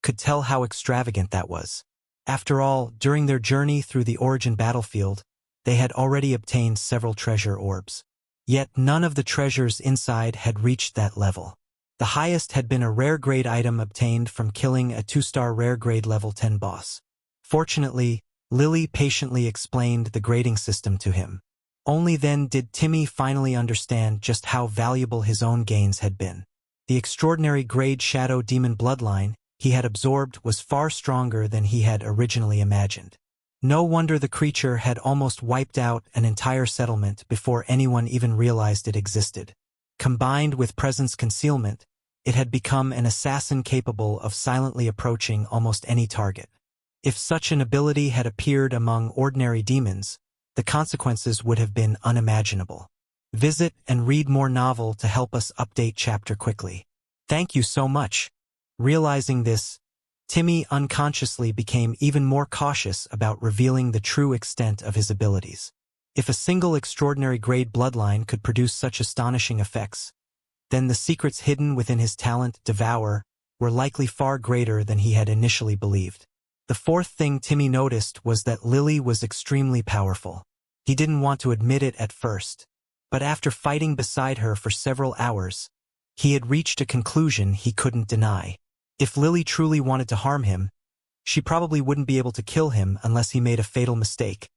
could tell how extravagant that was. After all, during their journey through the origin battlefield, they had already obtained several treasure orbs. Yet none of the treasures inside had reached that level. The highest had been a rare grade item obtained from killing a 2-star rare grade level 10 boss. Fortunately, Lily patiently explained the grading system to him. Only then did Timmy finally understand just how valuable his own gains had been. The extraordinary grade Shadow Demon bloodline he had absorbed was far stronger than he had originally imagined. No wonder the creature had almost wiped out an entire settlement before anyone even realized it existed. Combined with presence concealment, it had become an assassin capable of silently approaching almost any target. If such an ability had appeared among ordinary demons, the consequences would have been unimaginable. Visit and read more novel to help us update chapter quickly. Thank you so much. Realizing this, Timmy unconsciously became even more cautious about revealing the true extent of his abilities. If a single extraordinary grade bloodline could produce such astonishing effects, then the secrets hidden within his talent, Devour, were likely far greater than he had initially believed. The fourth thing Timmy noticed was that Lily was extremely powerful. He didn't want to admit it at first, but after fighting beside her for several hours, he had reached a conclusion he couldn't deny. If Lily truly wanted to harm him, she probably wouldn't be able to kill him unless he made a fatal mistake,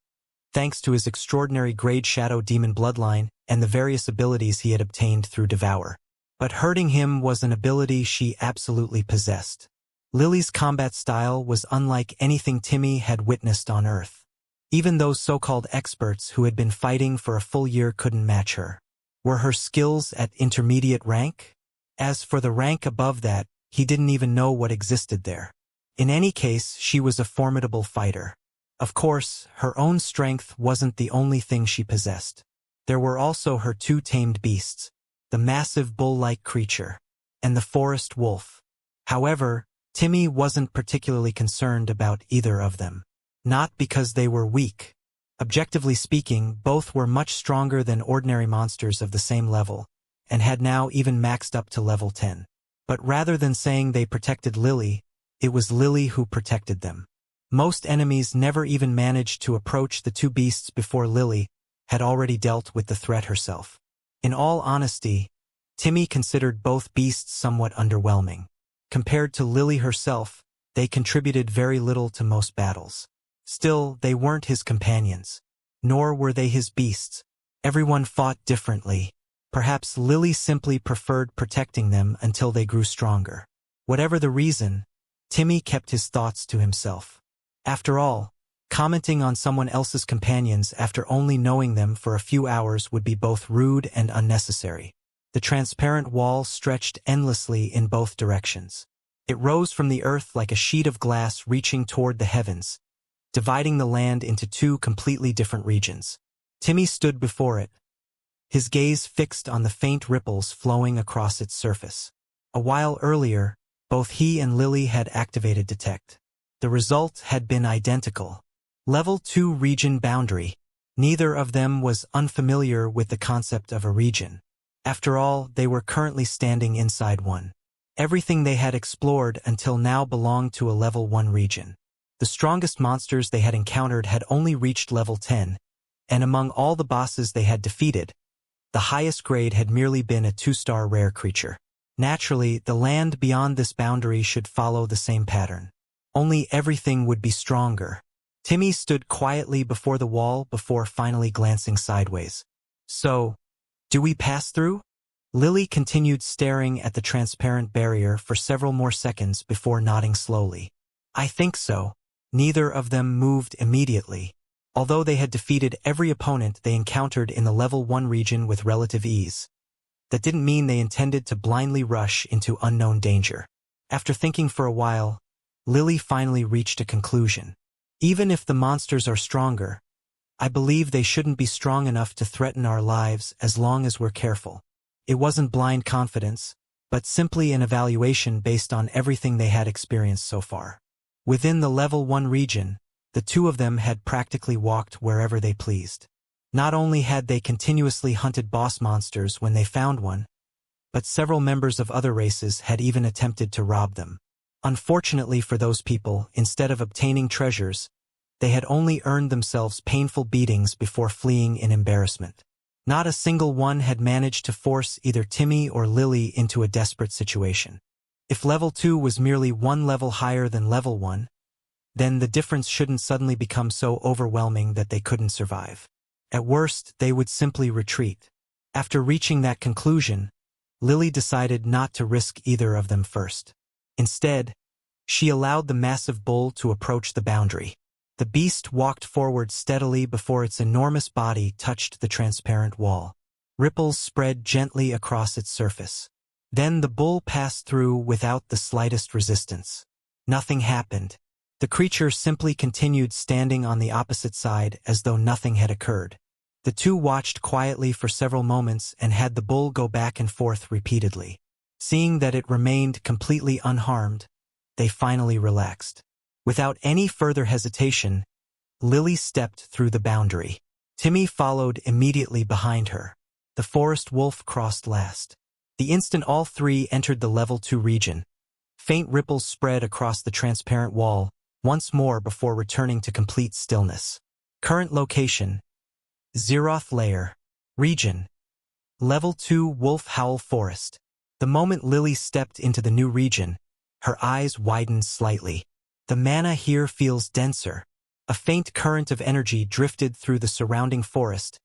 thanks to his extraordinary Grade Shadow Demon bloodline and the various abilities he had obtained through Devour. But hurting him was an ability she absolutely possessed. Lily's combat style was unlike anything Timmy had witnessed on Earth. Even those so-called experts who had been fighting for a full year couldn't match her. Were her skills at intermediate rank? As for the rank above that, he didn't even know what existed there. In any case, she was a formidable fighter. Of course, her own strength wasn't the only thing she possessed. There were also her two tamed beasts, the massive bull-like creature, and the forest wolf. However, Timmy wasn't particularly concerned about either of them. Not because they were weak. Objectively speaking, both were much stronger than ordinary monsters of the same level, and had now even maxed up to level 10. But rather than saying they protected Lily, it was Lily who protected them. Most enemies never even managed to approach the two beasts before Lily had already dealt with the threat herself. In all honesty, Timmy considered both beasts somewhat underwhelming. Compared to Lily herself, they contributed very little to most battles. Still, they weren't his companions. Nor were they his beasts. Everyone fought differently. Perhaps Lily simply preferred protecting them until they grew stronger. Whatever the reason, Timmy kept his thoughts to himself. After all, commenting on someone else's companions after only knowing them for a few hours would be both rude and unnecessary. The transparent wall stretched endlessly in both directions. It rose from the earth like a sheet of glass reaching toward the heavens, dividing the land into two completely different regions. Timmy stood before it, his gaze fixed on the faint ripples flowing across its surface. A while earlier, both he and Lily had activated Detect. The result had been identical. Level 2 region boundary. Neither of them was unfamiliar with the concept of a region. After all, they were currently standing inside one. Everything they had explored until now belonged to a level 1 region. The strongest monsters they had encountered had only reached level 10, and among all the bosses they had defeated, the highest grade had merely been a 2-star rare creature. Naturally, the land beyond this boundary should follow the same pattern. Only everything would be stronger. Timmy stood quietly before the wall before finally glancing sideways. So, do we pass through? Lily continued staring at the transparent barrier for several more seconds before nodding slowly. I think so. Neither of them moved immediately. Although they had defeated every opponent they encountered in the level 1 region with relative ease, that didn't mean they intended to blindly rush into unknown danger. After thinking for a while, Lily finally reached a conclusion. Even if the monsters are stronger, I believe they shouldn't be strong enough to threaten our lives as long as we're careful. It wasn't blind confidence, but simply an evaluation based on everything they had experienced so far. Within the level 1 region, the two of them had practically walked wherever they pleased. Not only had they continuously hunted boss monsters when they found one, but several members of other races had even attempted to rob them. Unfortunately for those people, instead of obtaining treasures, they had only earned themselves painful beatings before fleeing in embarrassment. Not a single one had managed to force either Timmy or Lily into a desperate situation. If level 2 was merely one level higher than level 1, then the difference shouldn't suddenly become so overwhelming that they couldn't survive. At worst, they would simply retreat. After reaching that conclusion, Lily decided not to risk either of them first. Instead, she allowed the massive bull to approach the boundary. The beast walked forward steadily before its enormous body touched the transparent wall. Ripples spread gently across its surface. Then the bull passed through without the slightest resistance. Nothing happened. The creature simply continued standing on the opposite side as though nothing had occurred. The two watched quietly for several moments and had the bull go back and forth repeatedly. Seeing that it remained completely unharmed, they finally relaxed. Without any further hesitation, Lily stepped through the boundary. Timmy followed immediately behind her. The forest wolf crossed last. The instant all three entered the level 2 region, faint ripples spread across the transparent wall once more before returning to complete stillness. Current location: Zeroth Lair. Region: Level 2 Wolf Howl Forest. The moment Lily stepped into the new region, her eyes widened slightly. The mana here feels denser. A faint current of energy drifted through the surrounding forest,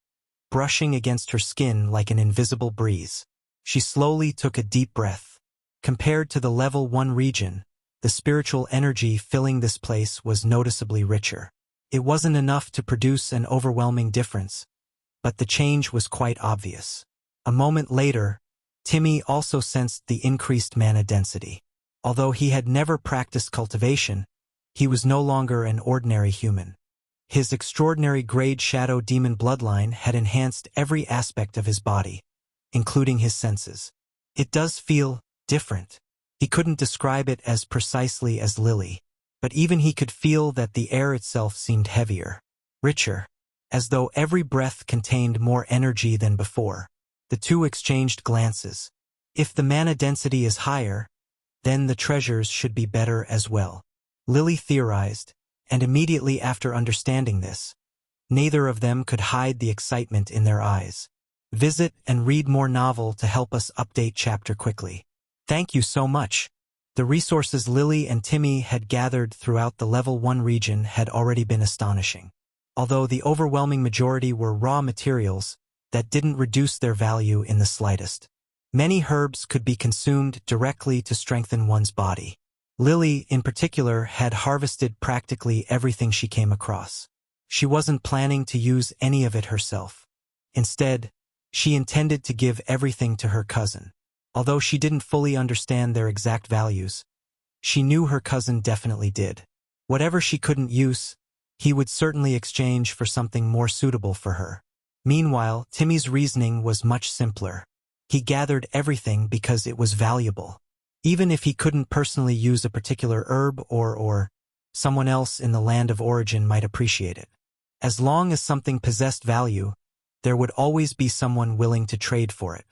brushing against her skin like an invisible breeze. She slowly took a deep breath. Compared to the level 1 region, the spiritual energy filling this place was noticeably richer. It wasn't enough to produce an overwhelming difference, but the change was quite obvious. A moment later, Timmy also sensed the increased mana density. Although he had never practiced cultivation, he was no longer an ordinary human. His extraordinary Grade Shadow Demon bloodline had enhanced every aspect of his body, including his senses. It does feel different. He couldn't describe it as precisely as Lily, but even he could feel that the air itself seemed heavier, richer, as though every breath contained more energy than before. The two exchanged glances. If the mana density is higher, then the treasures should be better as well, Lily theorized, and immediately after understanding this, neither of them could hide the excitement in their eyes. Visit and read more novel to help us update chapter quickly. Thank you so much. The resources Lily and Timmy had gathered throughout the level 1 region had already been astonishing. Although the overwhelming majority were raw materials that didn't reduce their value in the slightest. Many herbs could be consumed directly to strengthen one's body. Lily, in particular, had harvested practically everything she came across. She wasn't planning to use any of it herself. Instead, she intended to give everything to her cousin. Although she didn't fully understand their exact values, she knew her cousin definitely did. Whatever she couldn't use, he would certainly exchange for something more suitable for her. Meanwhile, Timmy's reasoning was much simpler. He gathered everything because it was valuable. Even if he couldn't personally use a particular herb or someone else in the land of origin might appreciate it. As long as something possessed value, there would always be someone willing to trade for it.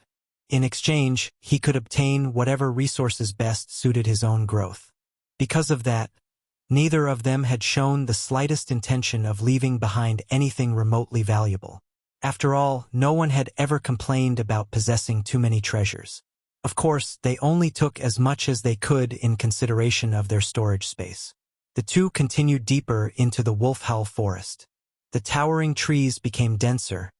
In exchange, he could obtain whatever resources best suited his own growth. Because of that, neither of them had shown the slightest intention of leaving behind anything remotely valuable. After all, no one had ever complained about possessing too many treasures. Of course, they only took as much as they could in consideration of their storage space. The two continued deeper into the Wolf Howl forest. The towering trees became denser,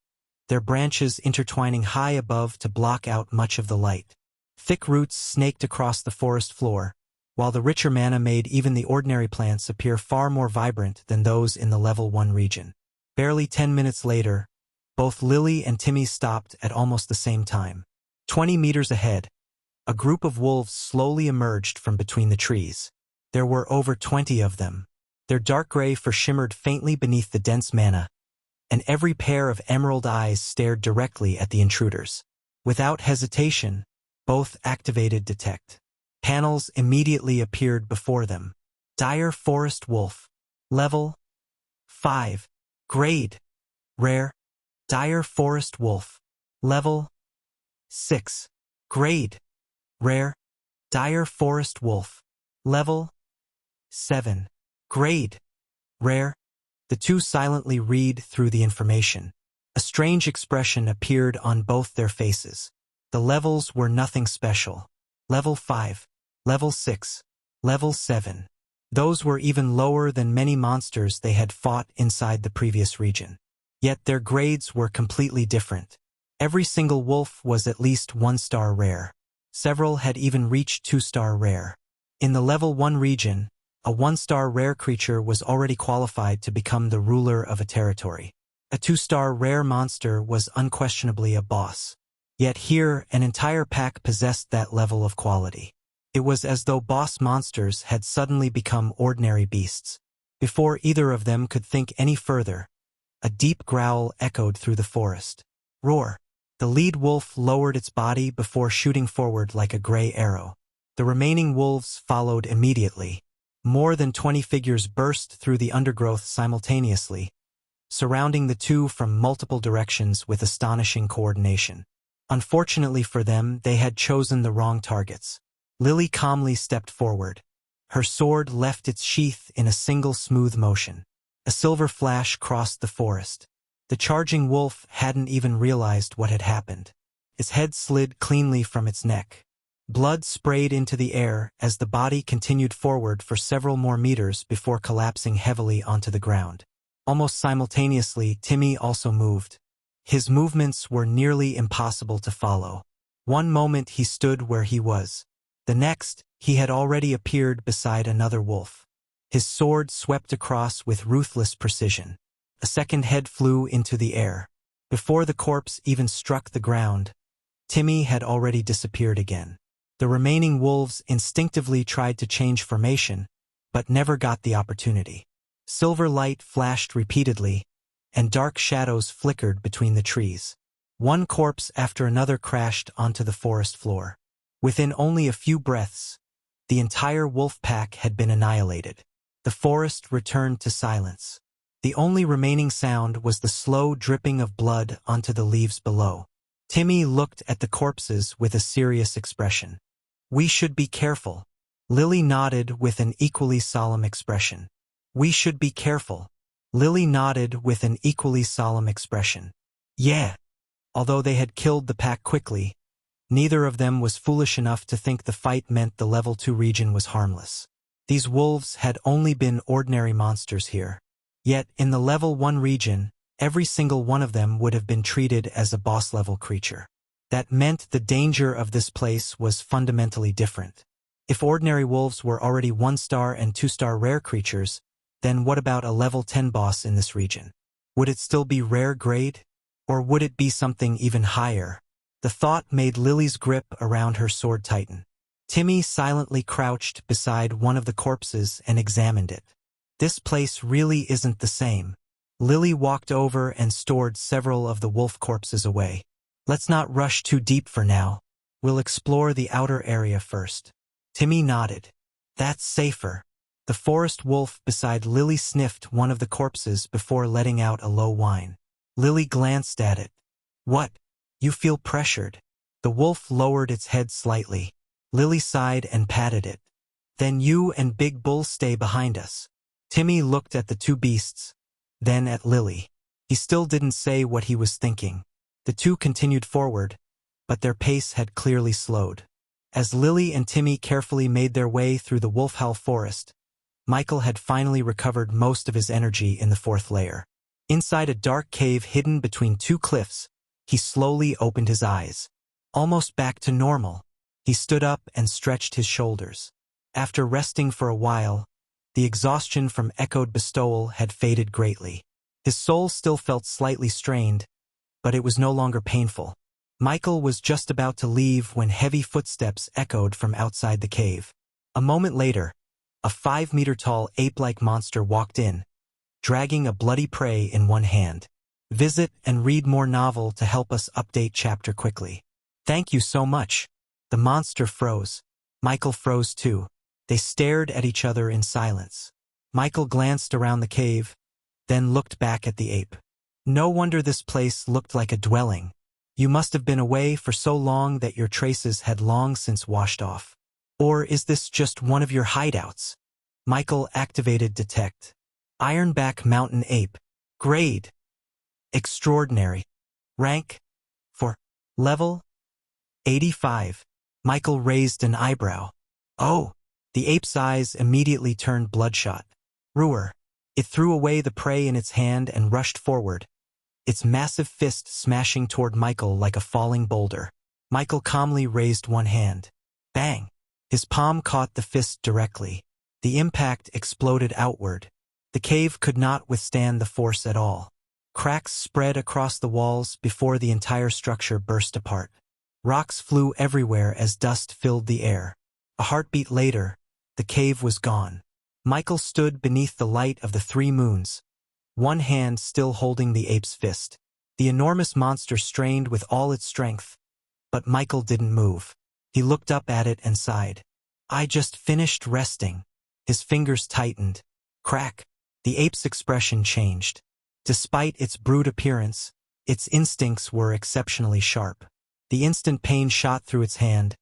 their branches intertwining high above to block out much of the light. Thick roots snaked across the forest floor, while the richer mana made even the ordinary plants appear far more vibrant than those in the level 1 region. Barely 10 minutes later, both Lily and Timmy stopped at almost the same time. 20 meters ahead, a group of wolves slowly emerged from between the trees. There were over 20 of them. Their dark gray fur shimmered faintly beneath the dense mana, and every pair of emerald eyes stared directly at the intruders. Without hesitation, both activated Detect. Panels immediately appeared before them. Dire Forest Wolf. Level 5. Grade Rare. Dire Forest Wolf. Level 6. Grade Rare. Dire Forest Wolf. Level 7. Grade Rare. The two silently read through the information. A strange expression appeared on both their faces. The levels were nothing special. Level 5. Level 6. Level 7. Those were even lower than many monsters they had fought inside the previous region. Yet their grades were completely different. Every single wolf was at least 1-star rare. Several had even reached 2-star rare. In the level 1 region, a 1-star rare creature was already qualified to become the ruler of a territory. A 2-star rare monster was unquestionably a boss. Yet here, an entire pack possessed that level of quality. It was as though boss monsters had suddenly become ordinary beasts. Before either of them could think any further, a deep growl echoed through the forest. Roar! The lead wolf lowered its body before shooting forward like a gray arrow. The remaining wolves followed immediately. More than 20 figures burst through the undergrowth simultaneously, surrounding the two from multiple directions with astonishing coordination. Unfortunately for them, they had chosen the wrong targets. Lily calmly stepped forward. Her sword left its sheath in a single smooth motion. A silver flash crossed the forest. The charging wolf hadn't even realized what had happened. Its head slid cleanly from its neck. Blood sprayed into the air as the body continued forward for several more meters before collapsing heavily onto the ground. Almost simultaneously, Timmy also moved. His movements were nearly impossible to follow. One moment he stood where he was. The next, he had already appeared beside another wolf. His sword swept across with ruthless precision. A second head flew into the air. Before the corpse even struck the ground, Timmy had already disappeared again. The remaining wolves instinctively tried to change formation, but never got the opportunity. Silver light flashed repeatedly, and dark shadows flickered between the trees. One corpse after another crashed onto the forest floor. Within only a few breaths, the entire wolf pack had been annihilated. The forest returned to silence. The only remaining sound was the slow dripping of blood onto the leaves below. Timmy looked at the corpses with a serious expression. "We should be careful." Lily nodded with an equally solemn expression. "We should be careful." Lily nodded with an equally solemn expression. Yeah. Although they had killed the pack quickly, neither of them was foolish enough to think the fight meant the level 2 region was harmless. These wolves had only been ordinary monsters here. Yet, in the level 1 region, every single one of them would have been treated as a boss-level creature. That meant the danger of this place was fundamentally different. If ordinary wolves were already 1-star and 2-star rare creatures, then what about a level 10 boss in this region? Would it still be rare grade? Or would it be something even higher? The thought made Lily's grip around her sword tighten. Timmy silently crouched beside one of the corpses and examined it. This place really isn't the same. Lily walked over and stored several of the wolf corpses away. "Let's not rush too deep for now. We'll explore the outer area first." Timmy nodded. "That's safer." The forest wolf beside Lily sniffed one of the corpses before letting out a low whine. Lily glanced at it. "What? You feel pressured?" The wolf lowered its head slightly. Lily sighed and patted it. "Then you and Big Bull stay behind us." Timmy looked at the two beasts, then at Lily. He still didn't say what he was thinking. The two continued forward, but their pace had clearly slowed. As Lily and Timmy carefully made their way through the wolf-howl forest, Michael had finally recovered most of his energy in the 4th layer. Inside a dark cave hidden between two cliffs, he slowly opened his eyes. Almost back to normal, he stood up and stretched his shoulders. After resting for a while, the exhaustion from echoed bestowal had faded greatly. His soul still felt slightly strained, but it was no longer painful. Michael was just about to leave when heavy footsteps echoed from outside the cave. A moment later, a 5-meter-tall ape-like monster walked in, dragging a bloody prey in one hand. Visit and read more novel to help us update chapter quickly. Thank you so much. The monster froze. Michael froze too. They stared at each other in silence. Michael glanced around the cave, then looked back at the ape. No wonder this place looked like a dwelling. You must have been away for so long that your traces had long since washed off. Or is this just one of your hideouts? Michael activated Detect. Ironback Mountain Ape. Grade: Extraordinary. Rank: 4. Level: 85. Michael raised an eyebrow. Oh! The ape's eyes immediately turned bloodshot. Roar. It threw away the prey in its hand and rushed forward, its massive fist smashing toward Michael like a falling boulder. Michael calmly raised one hand. Bang! His palm caught the fist directly. The impact exploded outward. The cave could not withstand the force at all. Cracks spread across the walls before the entire structure burst apart. Rocks flew everywhere as dust filled the air. A heartbeat later, the cave was gone. Michael stood beneath the light of the 3 moons, one hand still holding the ape's fist. The enormous monster strained with all its strength, but Michael didn't move. He looked up at it and sighed. I just finished resting. His fingers tightened. Crack. The ape's expression changed. Despite its brute appearance, its instincts were exceptionally sharp. The instant pain shot through its hand.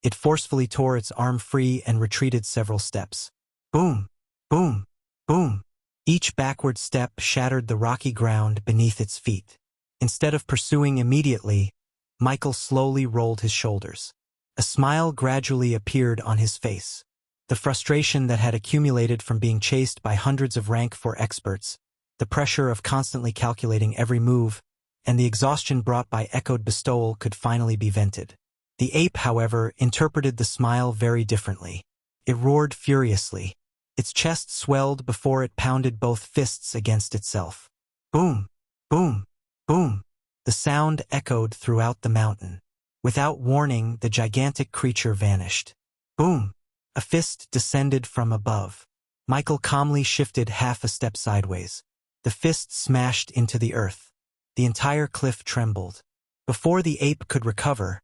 It forcefully tore its arm free and retreated several steps. Boom! Boom! Boom! Each backward step shattered the rocky ground beneath its feet. Instead of pursuing immediately, Michael slowly rolled his shoulders. A smile gradually appeared on his face. The frustration that had accumulated from being chased by hundreds of rank 4 experts, the pressure of constantly calculating every move, and the exhaustion brought by echoed bestowal could finally be vented. The ape, however, interpreted the smile very differently. It roared furiously. Its chest swelled before it pounded both fists against itself. Boom! Boom! Boom! The sound echoed throughout the mountain. Without warning, the gigantic creature vanished. Boom! A fist descended from above. Michael calmly shifted half a step sideways. The fist smashed into the earth. The entire cliff trembled. Before the ape could recover,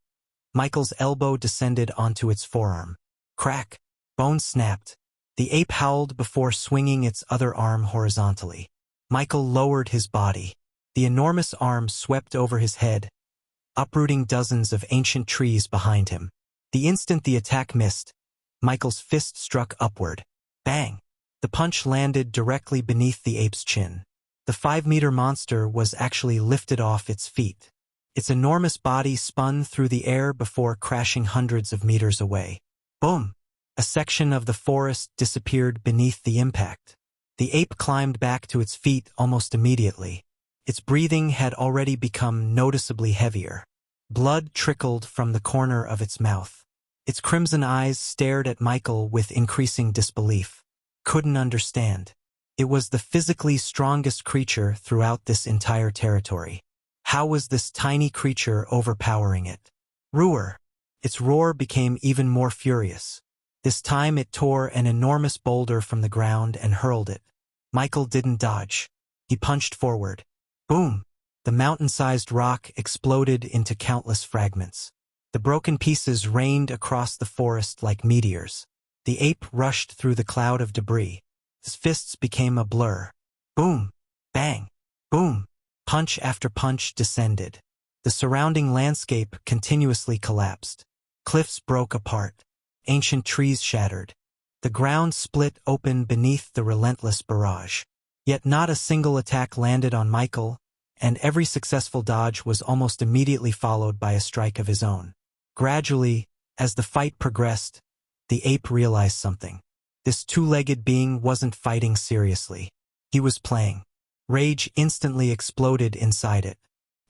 Michael's elbow descended onto its forearm. Crack! Bone snapped. The ape howled before swinging its other arm horizontally. Michael lowered his body. The enormous arm swept over his head, uprooting dozens of ancient trees behind him. The instant the attack missed, Michael's fist struck upward. Bang! The punch landed directly beneath the ape's chin. The 5-meter monster was actually lifted off its feet. Its enormous body spun through the air before crashing hundreds of meters away. Boom! A section of the forest disappeared beneath the impact. The ape climbed back to its feet almost immediately. Its breathing had already become noticeably heavier. Blood trickled from the corner of its mouth. Its crimson eyes stared at Michael with increasing disbelief. Couldn't understand. It was the physically strongest creature throughout this entire territory. How was this tiny creature overpowering it? Roar! Its roar became even more furious. This time it tore an enormous boulder from the ground and hurled it. Michael didn't dodge. He punched forward. Boom! The mountain-sized rock exploded into countless fragments. The broken pieces rained across the forest like meteors. The ape rushed through the cloud of debris. His fists became a blur. Boom! Bang! Boom! Punch after punch descended. The surrounding landscape continuously collapsed. Cliffs broke apart. Ancient trees shattered. The ground split open beneath the relentless barrage. Yet not a single attack landed on Michael, and every successful dodge was almost immediately followed by a strike of his own. Gradually, as the fight progressed, the ape realized something. This two-legged being wasn't fighting seriously. He was playing. Rage instantly exploded inside it.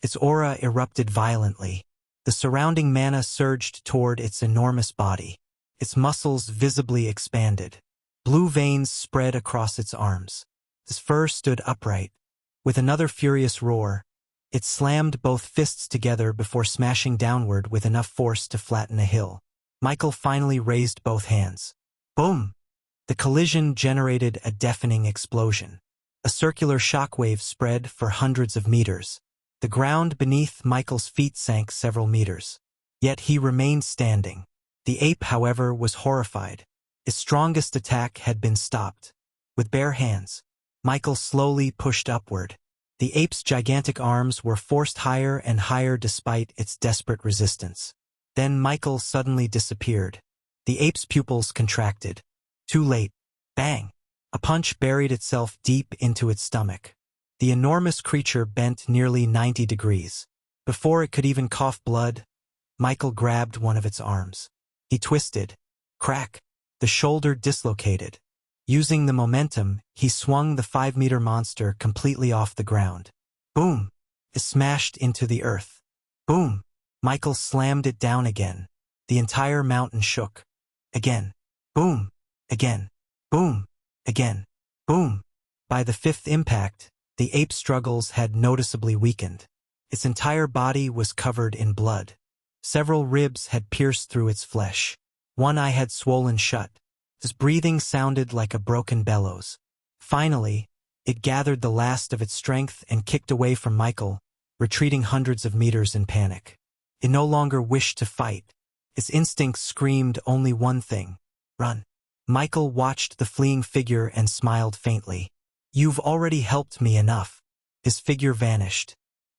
Its aura erupted violently. The surrounding mana surged toward its enormous body. Its muscles visibly expanded. Blue veins spread across its arms. Its fur stood upright. With another furious roar, it slammed both fists together before smashing downward with enough force to flatten a hill. Michael finally raised both hands. Boom! The collision generated a deafening explosion. A circular shockwave spread for hundreds of meters. The ground beneath Michael's feet sank several meters. Yet he remained standing. The ape, however, was horrified. Its strongest attack had been stopped. With bare hands, Michael slowly pushed upward. The ape's gigantic arms were forced higher and higher despite its desperate resistance. Then Michael suddenly disappeared. The ape's pupils contracted. Too late. Bang! A punch buried itself deep into its stomach. The enormous creature bent nearly 90 degrees. Before it could even cough blood, Michael grabbed one of its arms. He twisted. Crack! The shoulder dislocated. Using the momentum, he swung the 5-meter monster completely off the ground. Boom! It smashed into the earth. Boom! Michael slammed it down again. The entire mountain shook. Again. Boom! Again. Boom! Again. Boom! By the 5th impact, the ape's struggles had noticeably weakened. Its entire body was covered in blood. Several ribs had pierced through its flesh. One eye had swollen shut. His breathing sounded like a broken bellows. Finally, it gathered the last of its strength and kicked away from Michael, retreating hundreds of meters in panic. It no longer wished to fight. Its instincts screamed only one thing: run. Michael watched the fleeing figure and smiled faintly. You've already helped me enough. His figure vanished.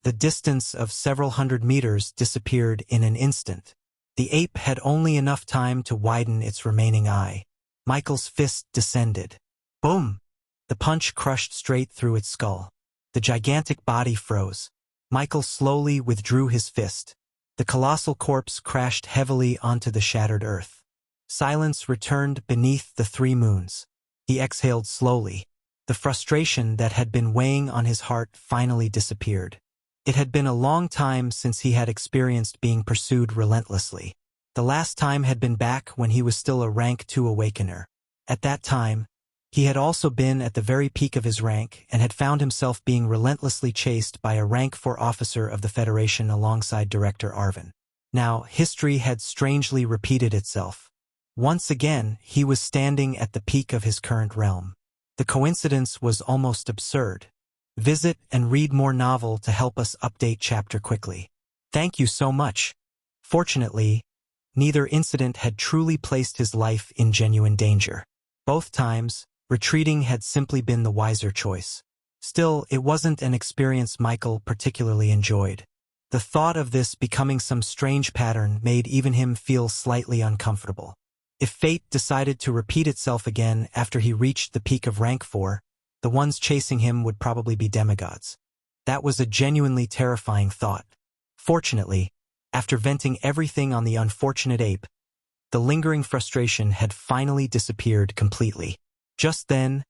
The distance of several hundred meters disappeared in an instant. The ape had only enough time to widen its remaining eye. Michael's fist descended. Boom! The punch crushed straight through its skull. The gigantic body froze. Michael slowly withdrew his fist. The colossal corpse crashed heavily onto the shattered earth. Silence returned beneath the three moons. He exhaled slowly. The frustration that had been weighing on his heart finally disappeared. It had been a long time since he had experienced being pursued relentlessly. The last time had been back when he was still a rank 2 awakener. At that time, he had also been at the very peak of his rank and had found himself being relentlessly chased by a rank 4 officer of the Federation alongside Director Arvin. Now, history had strangely repeated itself. Once again, he was standing at the peak of his current realm. The coincidence was almost absurd. Visit and read more novel to help us update chapter quickly. Thank you so much. Fortunately, neither incident had truly placed his life in genuine danger. Both times, retreating had simply been the wiser choice. Still, it wasn't an experience Michael particularly enjoyed. The thought of this becoming some strange pattern made even him feel slightly uncomfortable. If fate decided to repeat itself again after he reached the peak of rank 4, the ones chasing him would probably be demigods. That was a genuinely terrifying thought. Fortunately, after venting everything on the unfortunate ape, the lingering frustration had finally disappeared completely. Just then,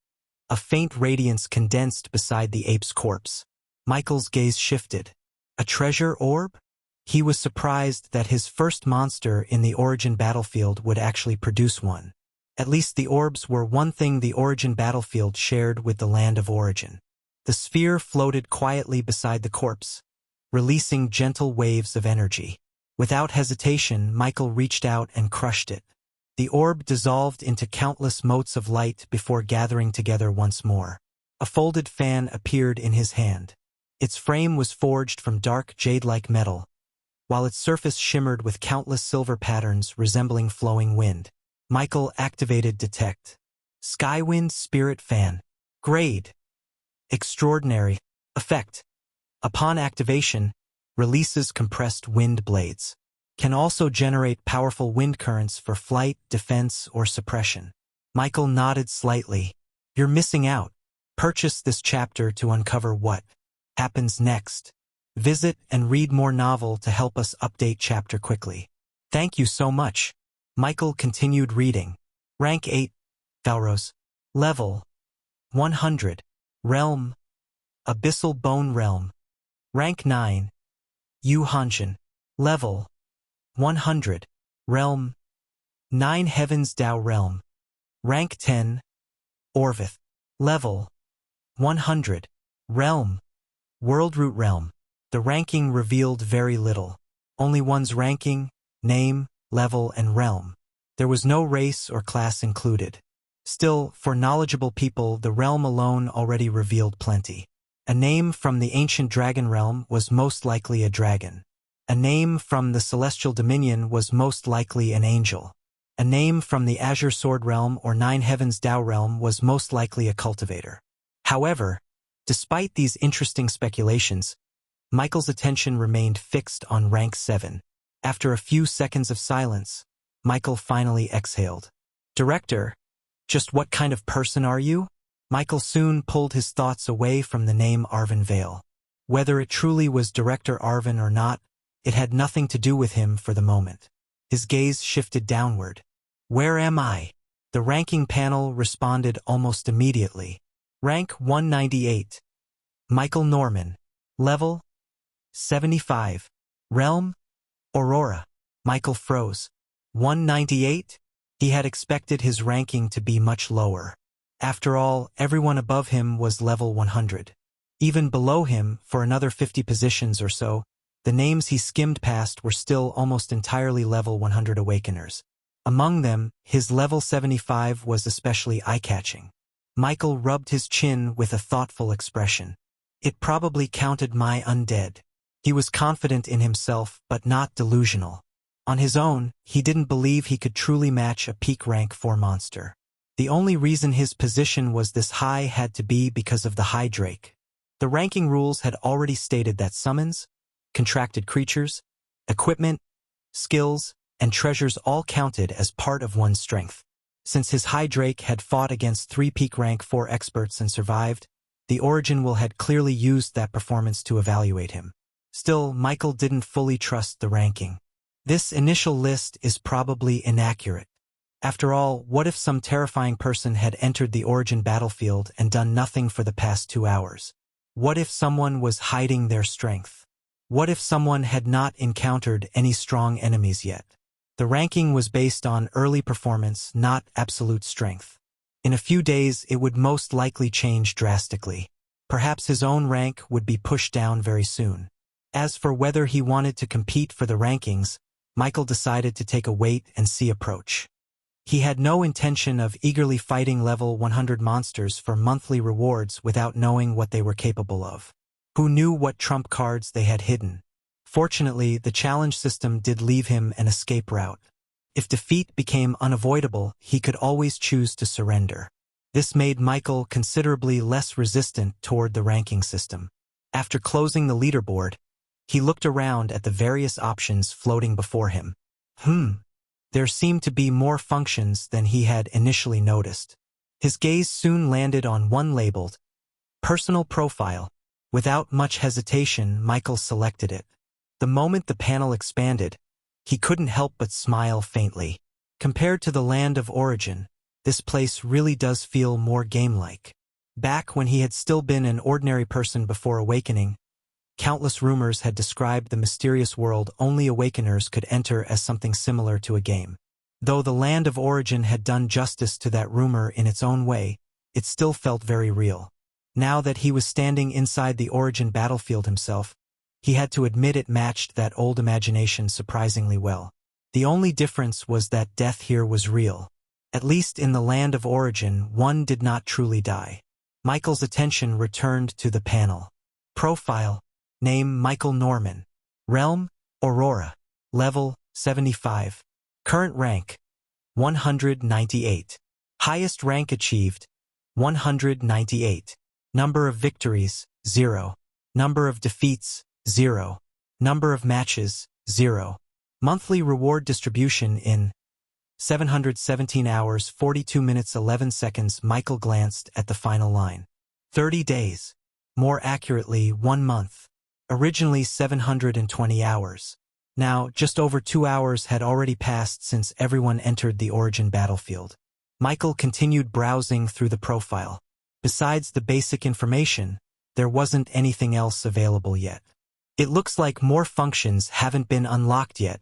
a faint radiance condensed beside the ape's corpse. Michael's gaze shifted. A treasure orb? He was surprised that his first monster in the Origin battlefield would actually produce one. At least the orbs were one thing the Origin battlefield shared with the Land of Origin. The sphere floated quietly beside the corpse, releasing gentle waves of energy. Without hesitation, Michael reached out and crushed it. The orb dissolved into countless motes of light before gathering together once more. A folded fan appeared in his hand. Its frame was forged from dark jade-like metal, while its surface shimmered with countless silver patterns resembling flowing wind. Michael activated Detect. Skywind Spirit Fan. Grade: Extraordinary. Effect: upon activation, releases compressed wind blades. Can also generate powerful wind currents for flight, defense, or suppression. Michael nodded slightly. You're missing out. Purchase this chapter to uncover what happens next. Visit and read more novel to help us update chapter quickly. Thank you so much. Michael continued reading. Rank 8, Valros. Level 100. Realm: Abyssal Bone Realm. Rank 9, Yu Hanshin. Level 100. Realm: Nine Heavens Dao Realm. Rank 10, Orvith. Level 100. Realm: Worldroot Realm. The ranking revealed very little. Only one's ranking, name, level, and realm. There was no race or class included. Still, for knowledgeable people, the realm alone already revealed plenty. A name from the ancient dragon realm was most likely a dragon. A name from the celestial dominion was most likely an angel. A name from the azure sword realm or nine heavens Dao realm was most likely a cultivator. However, despite these interesting speculations, Michael's attention remained fixed on rank 7. After a few seconds of silence, Michael finally exhaled. Director, just what kind of person are you? Michael soon pulled his thoughts away from the name Arvin Vale. Whether it truly was Director Arvin or not, it had nothing to do with him for the moment. His gaze shifted downward. Where am I? The ranking panel responded almost immediately. Rank 198. Michael Norman. Level 75. Realm: Aurora. Michael froze. 198? He had expected his ranking to be much lower. After all, everyone above him was level 100. Even below him, for another 50 positions or so, the names he skimmed past were still almost entirely level 100 Awakeners. Among them, his level 75 was especially eye-catching. Michael rubbed his chin with a thoughtful expression. It probably counted my undead. He was confident in himself, but not delusional. On his own, he didn't believe he could truly match a peak rank 4 monster. The only reason his position was this high had to be because of the Hydrake. The ranking rules had already stated that summons, contracted creatures, equipment, skills, and treasures all counted as part of one's strength. Since his High Drake had fought against 3 peak rank 4 experts and survived, the Origin will had clearly used that performance to evaluate him. Still, Michael didn't fully trust the ranking. This initial list is probably inaccurate. After all, what if some terrifying person had entered the Origin battlefield and done nothing for the past 2 hours? What if someone was hiding their strength? What if someone had not encountered any strong enemies yet? The ranking was based on early performance, not absolute strength. In a few days, it would most likely change drastically. Perhaps his own rank would be pushed down very soon. As for whether he wanted to compete for the rankings, Michael decided to take a wait-and-see approach. He had no intention of eagerly fighting level 100 monsters for monthly rewards without knowing what they were capable of. Who knew what trump cards they had hidden? Fortunately, the challenge system did leave him an escape route. If defeat became unavoidable, he could always choose to surrender. This made Michael considerably less resistant toward the ranking system. After closing the leaderboard, he looked around at the various options floating before him. There seemed to be more functions than he had initially noticed. His gaze soon landed on one labeled Personal Profile. Without much hesitation, Michael selected it. The moment the panel expanded, he couldn't help but smile faintly. Compared to the land of origin, this place really does feel more game-like. Back when he had still been an ordinary person before awakening, countless rumors had described the mysterious world only Awakeners could enter as something similar to a game. Though the land of origin had done justice to that rumor in its own way, it still felt very real. Now that he was standing inside the origin battlefield himself, he had to admit it matched that old imagination surprisingly well. The only difference was that death here was real. At least in the land of origin, one did not truly die. Michael's attention returned to the panel. Profile. Name Michael Norman. Realm, Aurora. Level, 75. Current rank, 198. Highest rank achieved, 198. Number of victories, 0. Number of defeats, 0. Number of matches, 0. Monthly reward distribution in 717 hours 42 minutes 11 seconds. Michael glanced at the final line. 30 days. More accurately, 1 month. Originally 720 hours. Now, just over 2 hours had already passed since everyone entered the origin battlefield. Michael continued browsing through the profile. Besides the basic information, there wasn't anything else available yet. It looks like more functions haven't been unlocked yet.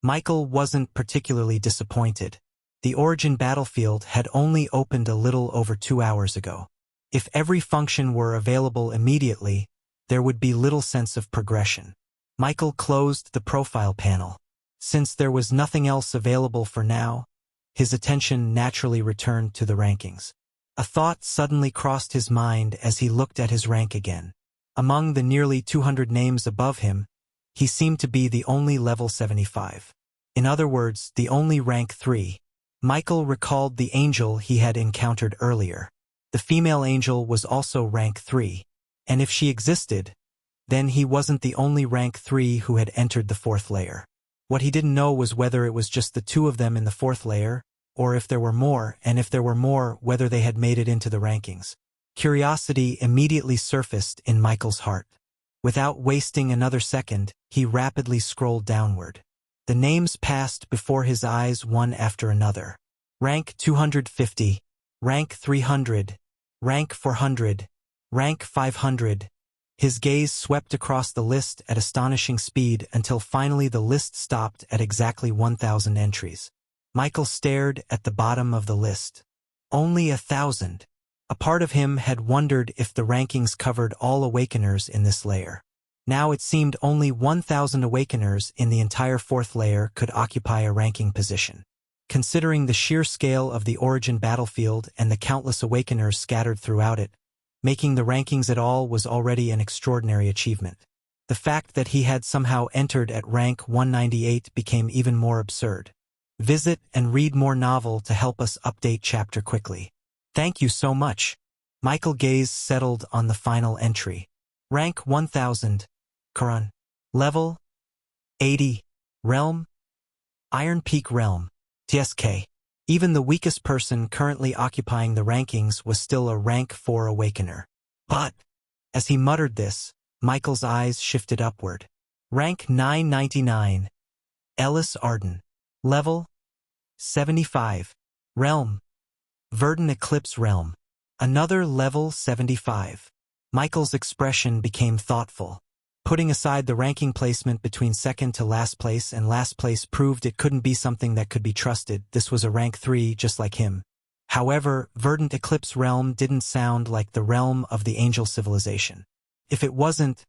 Michael wasn't particularly disappointed. The origin battlefield had only opened a little over 2 hours ago. If every function were available immediately, there would be little sense of progression. Michael closed the profile panel. Since there was nothing else available for now, his attention naturally returned to the rankings. A thought suddenly crossed his mind as he looked at his rank again. Among the nearly 200 names above him, he seemed to be the only level 75. In other words, the only rank 3. Michael recalled the angel he had encountered earlier. The female angel was also rank 3. And if she existed, then he wasn't the only rank 3 who had entered the 4th layer. What he didn't know was whether it was just the 2 of them in the 4th layer, or if there were more, and if there were more, whether they had made it into the rankings. Curiosity immediately surfaced in Michael's heart. Without wasting another second, he rapidly scrolled downward. The names passed before his eyes one after another. Rank 250, rank 300, rank 400, rank 500. His gaze swept across the list at astonishing speed until finally the list stopped at exactly 1,000 entries. Michael stared at the bottom of the list. Only 1,000. A part of him had wondered if the rankings covered all Awakeners in this layer. Now it seemed only 1,000 Awakeners in the entire 4th layer could occupy a ranking position. Considering the sheer scale of the origin battlefield and the countless Awakeners scattered throughout it, making the rankings at all was already an extraordinary achievement. The fact that he had somehow entered at rank 198 became even more absurd. Visit and read more novel to help us update chapter quickly. Thank you so much. Michael's gaze settled on the final entry. Rank 1000. Quran. Level 80. Realm Iron Peak Realm. TSK. Even the weakest person currently occupying the rankings was still a rank 4 awakener. But, as he muttered this, Michael's eyes shifted upward. Rank 999. Ellis Arden. Level 75. Realm Verdant Eclipse Realm. Another level 75. Michael's expression became thoughtful. Putting aside the ranking placement between second to last place and last place proved it couldn't be something that could be trusted. This was a rank 3 just like him. However, Verdant Eclipse Realm didn't sound like the realm of the angel civilization. If it wasn't,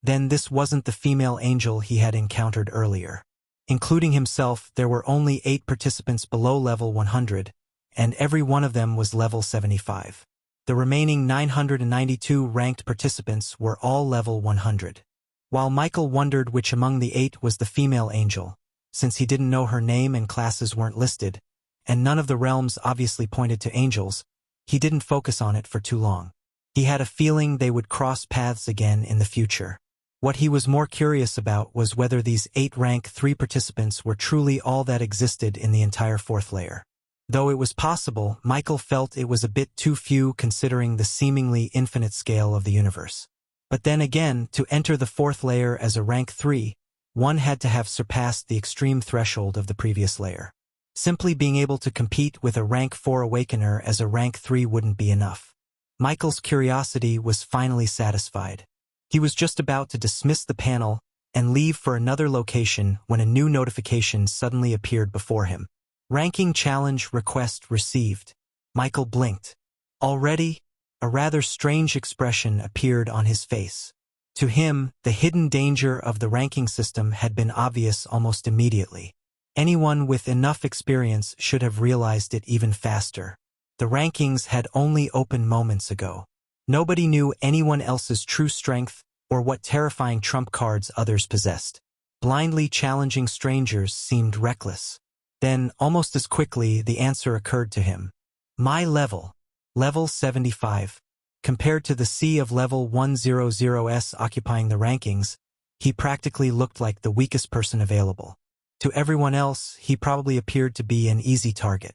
then this wasn't the female angel he had encountered earlier. Including himself, there were only 8 participants below level 100, and every one of them was level 75. The remaining 992 ranked participants were all level 100. While Michael wondered which among the 8 was the female angel, since he didn't know her name and classes weren't listed, and none of the realms obviously pointed to angels, he didn't focus on it for too long. He had a feeling they would cross paths again in the future. What he was more curious about was whether these 8 rank 3 participants were truly all that existed in the entire 4th layer. Though it was possible, Michael felt it was a bit too few considering the seemingly infinite scale of the universe. But then again, to enter the 4th layer as a rank 3, one had to have surpassed the extreme threshold of the previous layer. Simply being able to compete with a rank 4 awakener as a rank 3 wouldn't be enough. Michael's curiosity was finally satisfied. He was just about to dismiss the panel and leave for another location when a new notification suddenly appeared before him. Ranking challenge request received. Michael blinked. Already, a rather strange expression appeared on his face. To him, the hidden danger of the ranking system had been obvious almost immediately. Anyone with enough experience should have realized it even faster. The rankings had only opened moments ago. Nobody knew anyone else's true strength or what terrifying trump cards others possessed. Blindly challenging strangers seemed reckless. Then, almost as quickly, the answer occurred to him. My level. Level 75. Compared to the sea of level 100s occupying the rankings, he practically looked like the weakest person available. To everyone else, he probably appeared to be an easy target.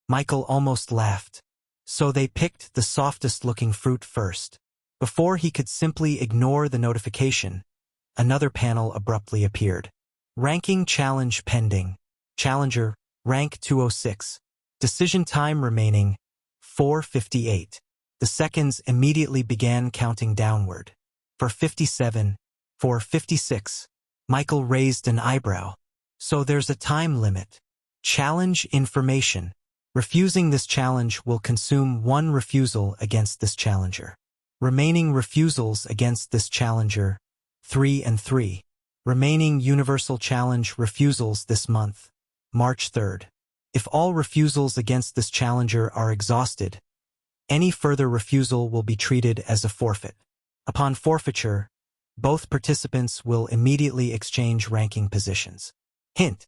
Michael almost laughed. So they picked the softest-looking fruit first. Before he could simply ignore the notification, another panel abruptly appeared. Ranking challenge pending. Challenger, rank 206. Decision time remaining, 4:58. The seconds immediately began counting downward. 4:57, 4:56. Michael raised an eyebrow. So there's a time limit. Challenge information. Refusing this challenge will consume 1 refusal against this challenger. Remaining refusals against this challenger, 3 and 3. Remaining universal challenge refusals this month, March 3rd. If all refusals against this challenger are exhausted, any further refusal will be treated as a forfeit. Upon forfeiture, both participants will immediately exchange ranking positions. Hint: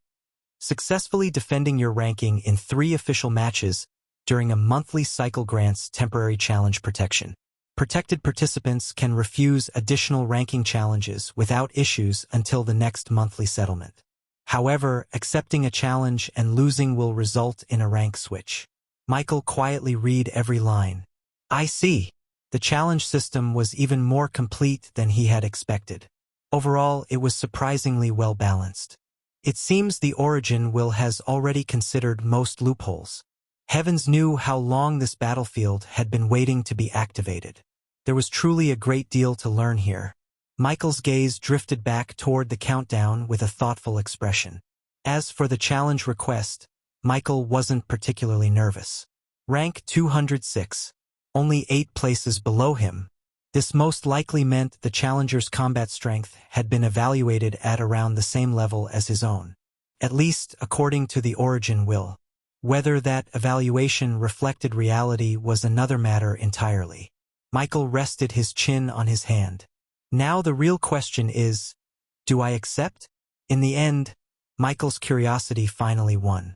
successfully defending your ranking in 3 official matches during a monthly cycle grants temporary challenge protection. Protected participants can refuse additional ranking challenges without issues until the next monthly settlement. However, accepting a challenge and losing will result in a rank switch. Michael quietly read every line. I see. The challenge system was even more complete than he had expected. Overall, it was surprisingly well balanced. It seems the Origin will has already considered most loopholes. Heavens knew how long this battlefield had been waiting to be activated. There was truly a great deal to learn here. Michael's gaze drifted back toward the countdown with a thoughtful expression. As for the challenge request, Michael wasn't particularly nervous. Rank 206. Only 8 places below him. This most likely meant the challenger's combat strength had been evaluated at around the same level as his own. At least according to the Origin will. Whether that evaluation reflected reality was another matter entirely. Michael rested his chin on his hand. Now the real question is, do I accept? In the end, Michael's curiosity finally won.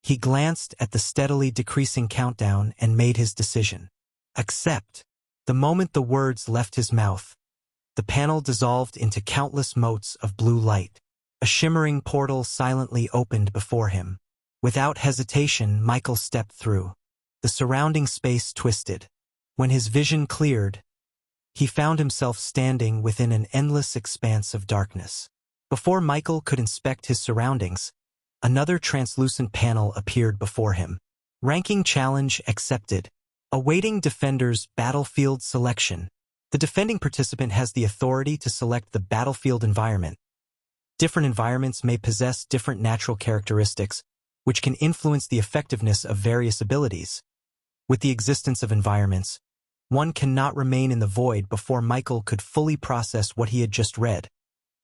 He glanced at the steadily decreasing countdown and made his decision. Accept. The moment the words left his mouth, The panel dissolved into countless motes of blue light. A shimmering portal silently opened before him. Without hesitation, Michael stepped through. The surrounding space twisted. When his vision cleared, he found himself standing within an endless expanse of darkness. Before Michael could inspect his surroundings, another translucent panel appeared before him. Ranking challenge accepted. Awaiting defender's battlefield selection. The defending participant has the authority to select the battlefield environment. Different environments may possess different natural characteristics, which can influence the effectiveness of various abilities. With the existence of environments, one cannot remain in the void before Michael could fully process what he had just read.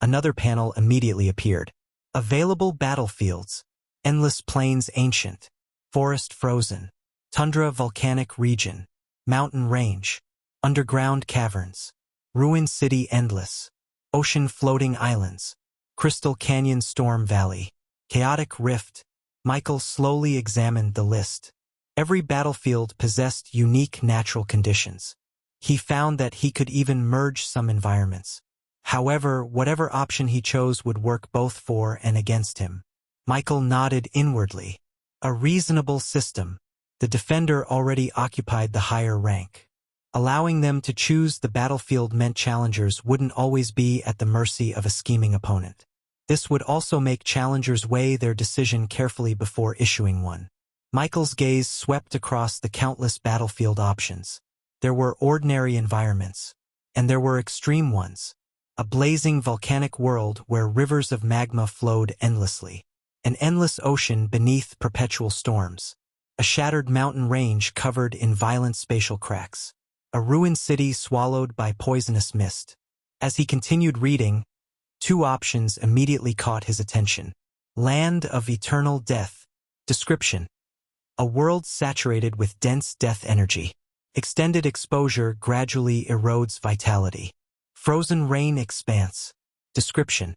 Another panel immediately appeared. Available battlefields. Endless plains ancient. Forest frozen. Tundra volcanic region. Mountain range. Underground caverns. Ruined city endless. Ocean floating islands. Crystal canyon storm valley. Chaotic rift. Michael slowly examined the list. Every battlefield possessed unique natural conditions. He found that he could even merge some environments. However, whatever option he chose would work both for and against him. Michael nodded inwardly. A reasonable system. The defender already occupied the higher rank. Allowing them to choose the battlefield meant challengers wouldn't always be at the mercy of a scheming opponent. This would also make challengers weigh their decision carefully before issuing one. Michael's gaze swept across the countless battlefield options. There were ordinary environments, and there were extreme ones. A blazing volcanic world where rivers of magma flowed endlessly. An endless ocean beneath perpetual storms. A shattered mountain range covered in violent spatial cracks. A ruined city swallowed by poisonous mist. As he continued reading, two options immediately caught his attention. Land of eternal death. Description. A world saturated with dense death energy. Extended exposure gradually erodes vitality. Frozen rain expanse. Description.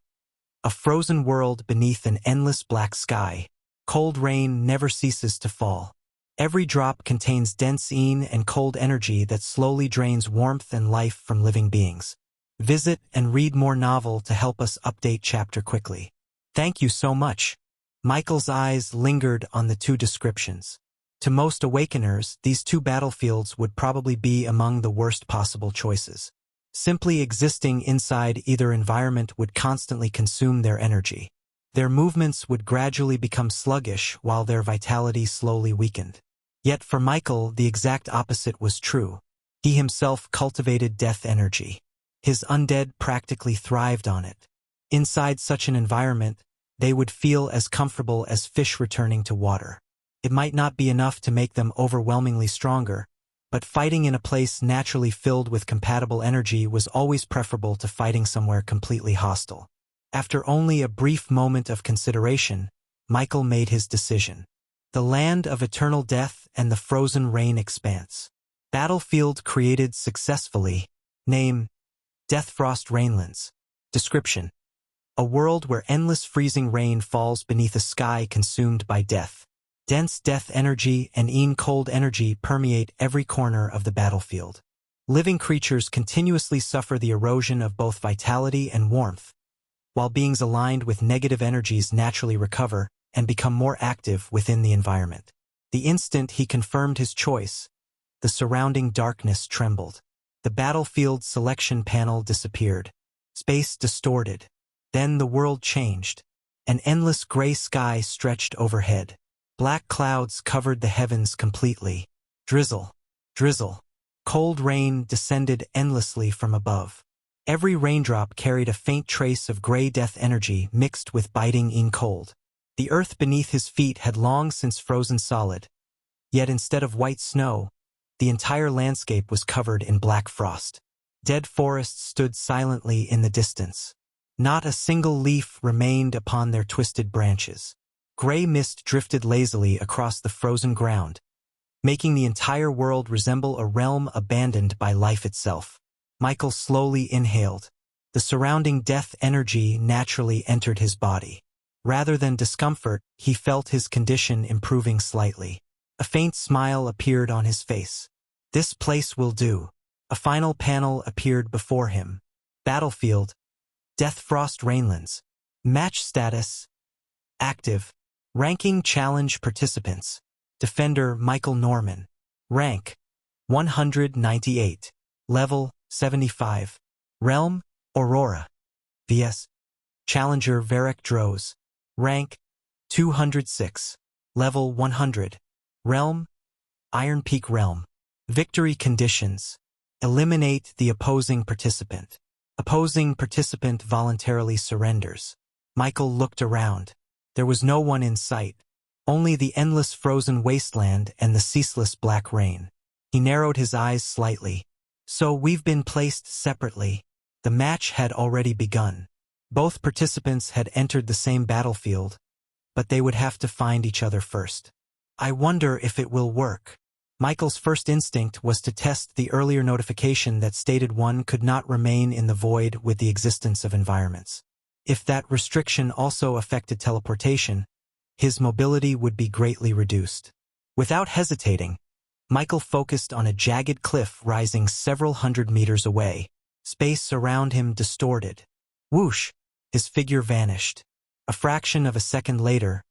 A frozen world beneath an endless black sky. Cold rain never ceases to fall. Every drop contains dense and cold energy that slowly drains warmth and life from living beings. Visit and read more novel to help us update chapter quickly. Thank you so much. Michael's eyes lingered on the two descriptions. To most Awakeners, these two battlefields would probably be among the worst possible choices. Simply existing inside either environment would constantly consume their energy. Their movements would gradually become sluggish while their vitality slowly weakened. Yet for Michael, the exact opposite was true. He himself cultivated death energy. His undead practically thrived on it. Inside such an environment, they would feel as comfortable as fish returning to water. It might not be enough to make them overwhelmingly stronger, but fighting in a place naturally filled with compatible energy was always preferable to fighting somewhere completely hostile. After only a brief moment of consideration, Michael made his decision. The land of eternal death and the frozen rain expanse. Battlefield created successfully. Name: Death Frost Rainlands. Description. A world where endless freezing rain falls beneath a sky consumed by death. Dense death energy and cold energy permeate every corner of the battlefield. Living creatures continuously suffer the erosion of both vitality and warmth, while beings aligned with negative energies naturally recover and become more active within the environment. The instant he confirmed his choice, the surrounding darkness trembled. The battlefield selection panel disappeared. Space distorted. Then the world changed. An endless gray sky stretched overhead. Black clouds covered the heavens completely. Drizzle. Drizzle. Cold rain descended endlessly from above. Every raindrop carried a faint trace of gray death energy mixed with biting cold. The earth beneath his feet had long since frozen solid. Yet instead of white snow, the entire landscape was covered in black frost. Dead forests stood silently in the distance. Not a single leaf remained upon their twisted branches. Gray mist drifted lazily across the frozen ground, making the entire world resemble a realm abandoned by life itself. Michael slowly inhaled. The surrounding death energy naturally entered his body. Rather than discomfort, he felt his condition improving slightly. A faint smile appeared on his face. This place will do. A final panel appeared before him. Battlefield, Death Frost Dragon. Match status, active. Ranking challenge participants. Defender Michael Norman. Rank, 198. Level, 75. Realm, Aurora. vs. Challenger Varric Droz. Rank, 206. Level 100. Realm, Iron Peak Realm. Victory conditions. Eliminate the opposing participant. Opposing participant voluntarily surrenders. Michael looked around. There was no one in sight. Only the endless frozen wasteland and the ceaseless black rain. He narrowed his eyes slightly. So we've been placed separately. The match had already begun. Both participants had entered the same battlefield, but they would have to find each other first. I wonder if it will work. Michael's first instinct was to test the earlier notification that stated one could not remain in the void with the existence of environments. If that restriction also affected teleportation, his mobility would be greatly reduced. Without hesitating, Michael focused on a jagged cliff rising several hundred meters away. Space around him distorted. Whoosh! His figure vanished. A fraction of a second later,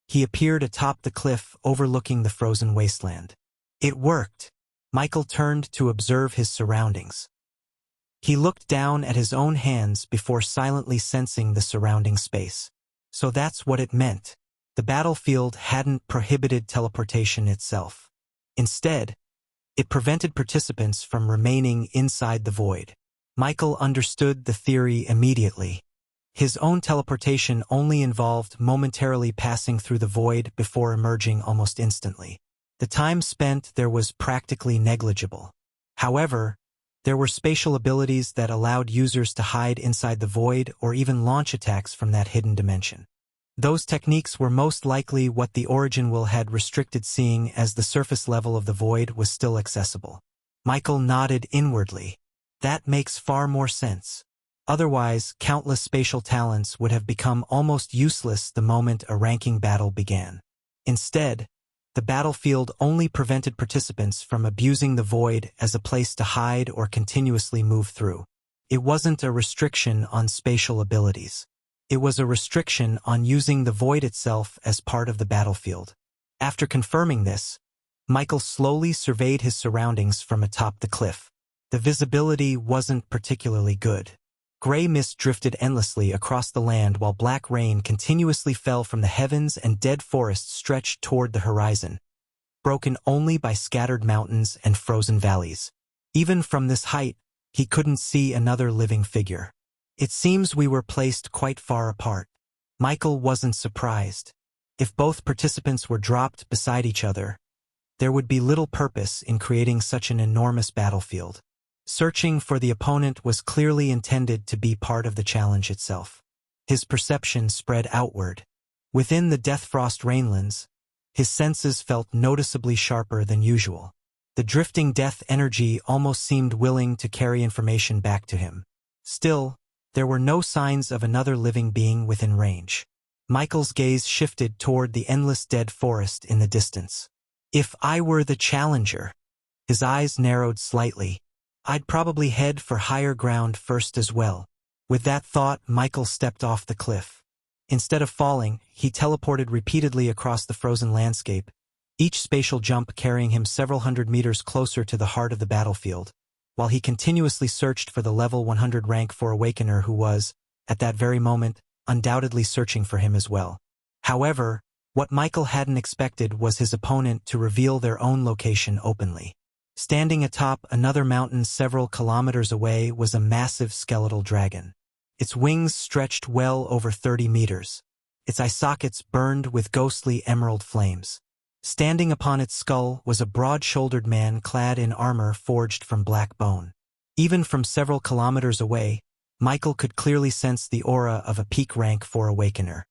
he appeared atop the cliff overlooking the frozen wasteland. It worked. Michael turned to observe his surroundings. He looked down at his own hands before silently sensing the surrounding space. So that's what it meant. The battlefield hadn't prohibited teleportation itself. Instead, it prevented participants from remaining inside the void. Michael understood the theory immediately. His own teleportation only involved momentarily passing through the void before emerging almost instantly. The time spent there was practically negligible. However, there were spatial abilities that allowed users to hide inside the void or even launch attacks from that hidden dimension. Those techniques were most likely what the Origin Will had restricted, seeing as the surface level of the void was still accessible. Michael nodded inwardly. That makes far more sense. Otherwise, countless spatial talents would have become almost useless the moment a ranking battle began. Instead, the battlefield only prevented participants from abusing the void as a place to hide or continuously move through. It wasn't a restriction on spatial abilities. It was a restriction on using the void itself as part of the battlefield. After confirming this, Michael slowly surveyed his surroundings from atop the cliff. The visibility wasn't particularly good. Gray mist drifted endlessly across the land while black rain continuously fell from the heavens and dead forests stretched toward the horizon, broken only by scattered mountains and frozen valleys. Even from this height, he couldn't see another living figure. It seems we were placed quite far apart. Michael wasn't surprised. If both participants were dropped beside each other, there would be little purpose in creating such an enormous battlefield. Searching for the opponent was clearly intended to be part of the challenge itself. His perception spread outward. Within the Death Frost Dragonlands, his senses felt noticeably sharper than usual. The drifting death energy almost seemed willing to carry information back to him. Still, there were no signs of another living being within range. Michael's gaze shifted toward the endless dead forest in the distance. If I were the challenger, his eyes narrowed slightly. I'd probably head for higher ground first as well. With that thought, Michael stepped off the cliff. Instead of falling, he teleported repeatedly across the frozen landscape, each spatial jump carrying him several hundred meters closer to the heart of the battlefield, while he continuously searched for the level 100 rank for Awakener who was, at that very moment, undoubtedly searching for him as well. However, what Michael hadn't expected was his opponent to reveal their own location openly. Standing atop another mountain several kilometers away was a massive skeletal dragon. Its wings stretched well over 30 meters. Its eye sockets burned with ghostly emerald flames. Standing upon its skull was a broad-shouldered man clad in armor forged from black bone. Even from several kilometers away, Michael could clearly sense the aura of a peak rank for Awakener.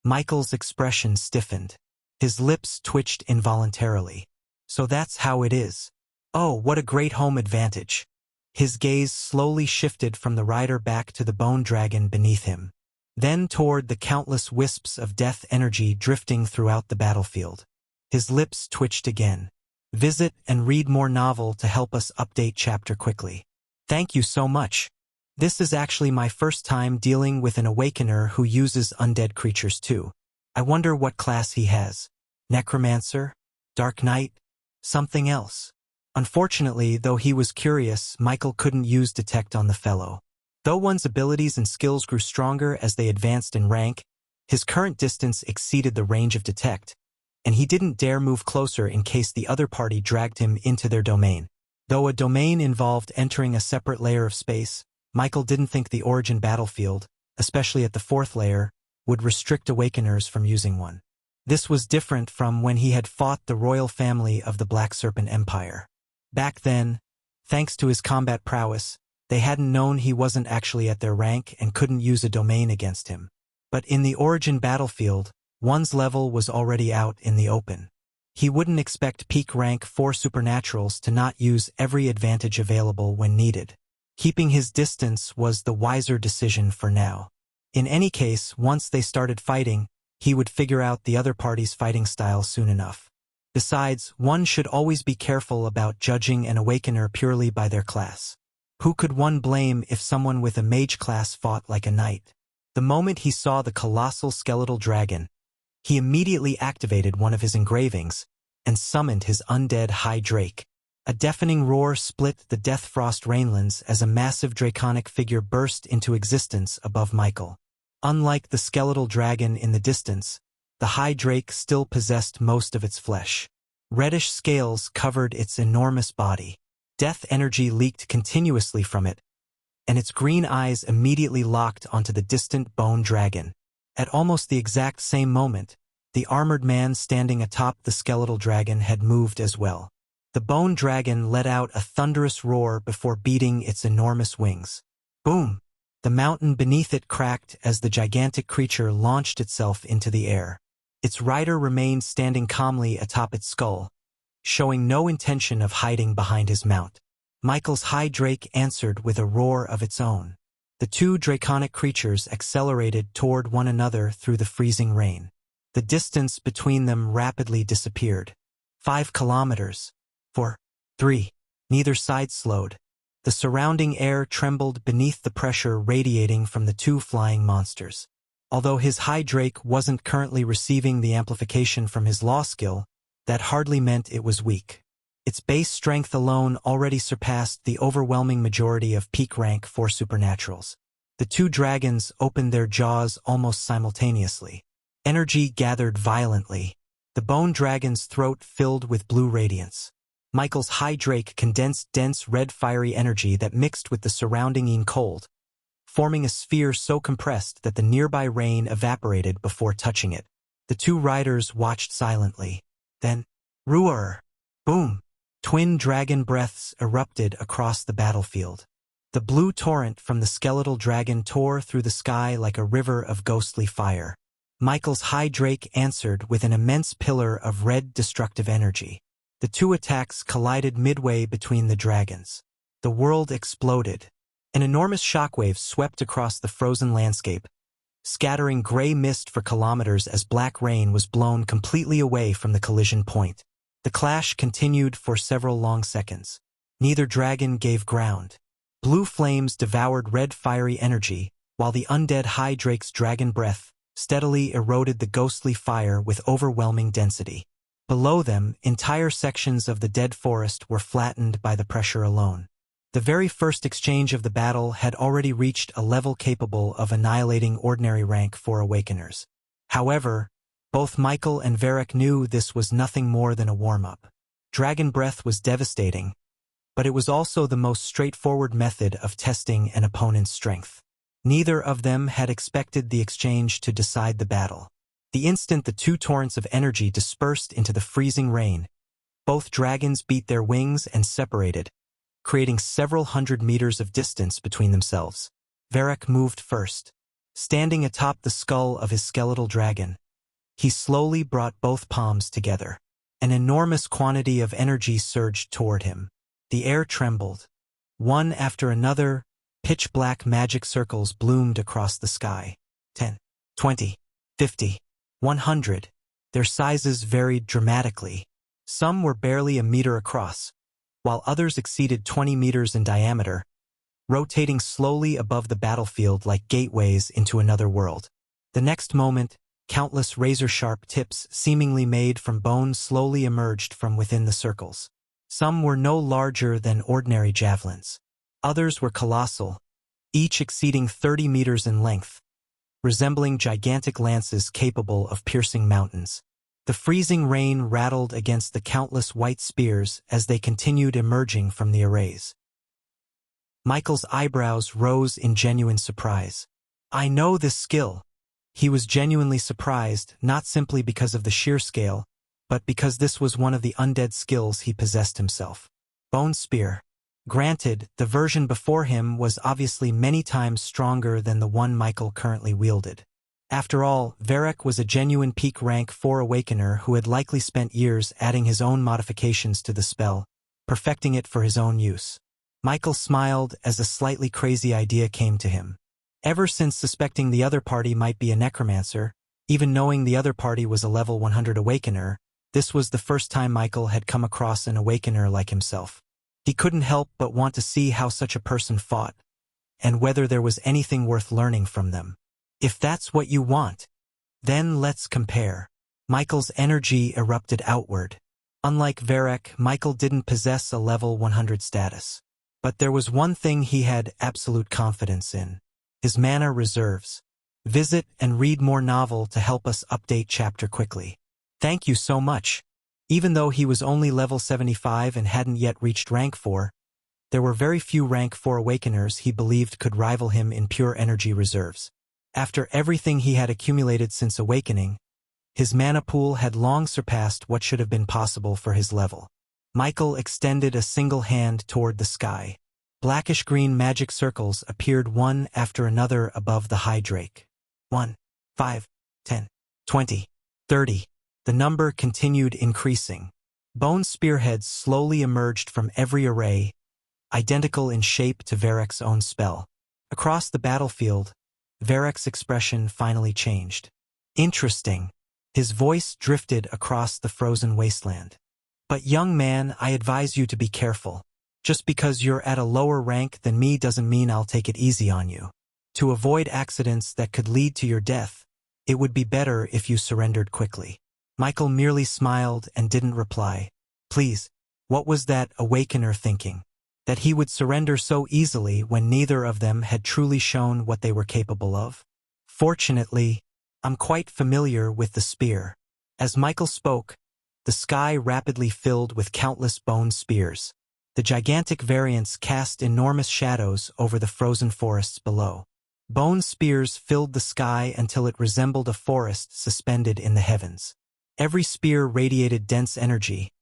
Michael's expression stiffened. His lips twitched involuntarily. So that's how it is. Oh, what a great home advantage. His gaze slowly shifted from the rider back to the bone dragon beneath him, then toward the countless wisps of death energy drifting throughout the battlefield. His lips twitched again. Visit and read more novel to help us update chapter quickly. Thank you so much. This is actually my first time dealing with an Awakener who uses undead creatures too. I wonder what class he has. Necromancer? Dark Knight? Something else? Unfortunately, though he was curious, Michael couldn't use detect on the fellow. Though one's abilities and skills grew stronger as they advanced in rank, his current distance exceeded the range of detect, and he didn't dare move closer in case the other party dragged him into their domain. Though a domain involved entering a separate layer of space, Michael didn't think the origin battlefield, especially at the 4th layer, would restrict Awakeners from using one. This was different from when he had fought the royal family of the Black Serpent Empire. Back then, thanks to his combat prowess, they hadn't known he wasn't actually at their rank and couldn't use a domain against him. But in the origin battlefield, one's level was already out in the open. He wouldn't expect peak rank 4 supernaturals to not use every advantage available when needed. Keeping his distance was the wiser decision for now. In any case, once they started fighting, he would figure out the other party's fighting style soon enough. Besides, one should always be careful about judging an Awakener purely by their class. Who could one blame if someone with a mage class fought like a knight? The moment he saw the colossal skeletal dragon, he immediately activated one of his engravings and summoned his undead high drake. A deafening roar split the Death Frost Rainlands as a massive draconic figure burst into existence above Michael. Unlike the skeletal dragon in the distance, the high drake still possessed most of its flesh. Reddish scales covered its enormous body. Death energy leaked continuously from it, and its green eyes immediately locked onto the distant bone dragon. At almost the exact same moment, the armored man standing atop the skeletal dragon had moved as well. The bone dragon let out a thunderous roar before beating its enormous wings. Boom! The mountain beneath it cracked as the gigantic creature launched itself into the air. Its rider remained standing calmly atop its skull, showing no intention of hiding behind his mount. Michael's high drake answered with a roar of its own. The two draconic creatures accelerated toward one another through the freezing rain. The distance between them rapidly disappeared. 5 kilometers. 4. 3. Neither side slowed. The surrounding air trembled beneath the pressure radiating from the two flying monsters. Although his high drake wasn't currently receiving the amplification from his law skill, that hardly meant it was weak. Its base strength alone already surpassed the overwhelming majority of peak rank 4 supernaturals. The two dragons opened their jaws almost simultaneously. Energy gathered violently. The bone dragon's throat filled with blue radiance. Michael's high drake condensed dense red fiery energy that mixed with the surrounding cold, forming a sphere so compressed that the nearby rain evaporated before touching it. The two riders watched silently. Then, roar! Boom! Twin dragon breaths erupted across the battlefield. The blue torrent from the skeletal dragon tore through the sky like a river of ghostly fire. Michael's high drake answered with an immense pillar of red destructive energy. The two attacks collided midway between the dragons. The world exploded. An enormous shockwave swept across the frozen landscape, scattering gray mist for kilometers as black rain was blown completely away from the collision point. The clash continued for several long seconds. Neither dragon gave ground. Blue flames devoured red fiery energy, while the undead high drake's dragon breath steadily eroded the ghostly fire with overwhelming density. Below them, entire sections of the dead forest were flattened by the pressure alone. The very first exchange of the battle had already reached a level capable of annihilating ordinary rank 4 Awakeners. However, both Michael and Varric knew this was nothing more than a warm-up. Dragon breath was devastating, but it was also the most straightforward method of testing an opponent's strength. Neither of them had expected the exchange to decide the battle. The instant the two torrents of energy dispersed into the freezing rain, both dragons beat their wings and separated, creating several hundred meters of distance between themselves. Varric moved first. Standing atop the skull of his skeletal dragon, he slowly brought both palms together. An enormous quantity of energy surged toward him. The air trembled. One after another, pitch-black magic circles bloomed across the sky. 10, 20, 50, 100. Their sizes varied dramatically. Some were barely a meter across, while others exceeded 20 meters in diameter, rotating slowly above the battlefield like gateways into another world. The next moment, countless razor-sharp tips seemingly made from bone slowly emerged from within the circles. Some were no larger than ordinary javelins. Others were colossal, each exceeding 30 meters in length, resembling gigantic lances capable of piercing mountains. The freezing rain rattled against the countless white spears as they continued emerging from the arrays. Michael's eyebrows rose in genuine surprise. "I know this skill." He was genuinely surprised, not simply because of the sheer scale, but because this was one of the undead skills he possessed himself. Bone Spear. Granted, the version before him was obviously many times stronger than the one Michael currently wielded. After all, Varric was a genuine peak rank 4 Awakener who had likely spent years adding his own modifications to the spell, perfecting it for his own use. Michael smiled as a slightly crazy idea came to him. Ever since suspecting the other party might be a Necromancer, even knowing the other party was a level 100 Awakener, this was the first time Michael had come across an Awakener like himself. He couldn't help but want to see how such a person fought, and whether there was anything worth learning from them. If that's what you want, then let's compare. Michael's energy erupted outward. Unlike Varric, Michael didn't possess a level 100 status. But there was one thing he had absolute confidence in: his mana reserves. Visit and read more novel to help us update chapter quickly. Thank you so much. Even though he was only level 75 and hadn't yet reached rank 4, there were very few rank 4 Awakeners he believed could rival him in pure energy reserves. After everything he had accumulated since awakening, his mana pool had long surpassed what should have been possible for his level. Michael extended a single hand toward the sky. Blackish-green magic circles appeared one after another above the high drake. 1, 5, 10, 20, 30. The number continued increasing. Bone spearheads slowly emerged from every array, identical in shape to Varric's own spell. Across the battlefield, Varric's expression finally changed. Interesting. His voice drifted across the frozen wasteland. But young man, I advise you to be careful. Just because you're at a lower rank than me doesn't mean I'll take it easy on you. To avoid accidents that could lead to your death, it would be better if you surrendered quickly. Michael merely smiled and didn't reply. Please, what was that Awakener thinking? That he would surrender so easily when neither of them had truly shown what they were capable of? Fortunately, I'm quite familiar with the spear. As Michael spoke, the sky rapidly filled with countless bone spears. The gigantic variants cast enormous shadows over the frozen forests below. Bone spears filled the sky until it resembled a forest suspended in the heavens. Every spear radiated dense energy,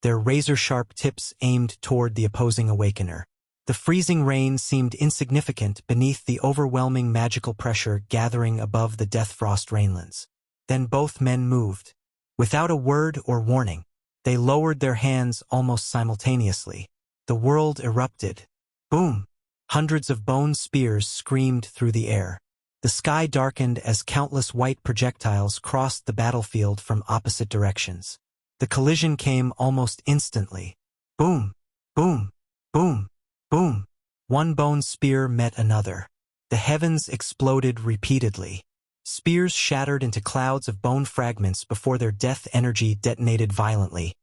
their razor-sharp tips aimed toward the opposing Awakener. The freezing rain seemed insignificant beneath the overwhelming magical pressure gathering above the Death Frost Rainlands. Then both men moved. Without a word or warning, they lowered their hands almost simultaneously. The world erupted. Boom! Hundreds of bone spears screamed through the air. The sky darkened as countless white projectiles crossed the battlefield from opposite directions. The collision came almost instantly. Boom! Boom! Boom! Boom! One bone spear met another. The heavens exploded repeatedly. Spears shattered into clouds of bone fragments before their death energy detonated violently,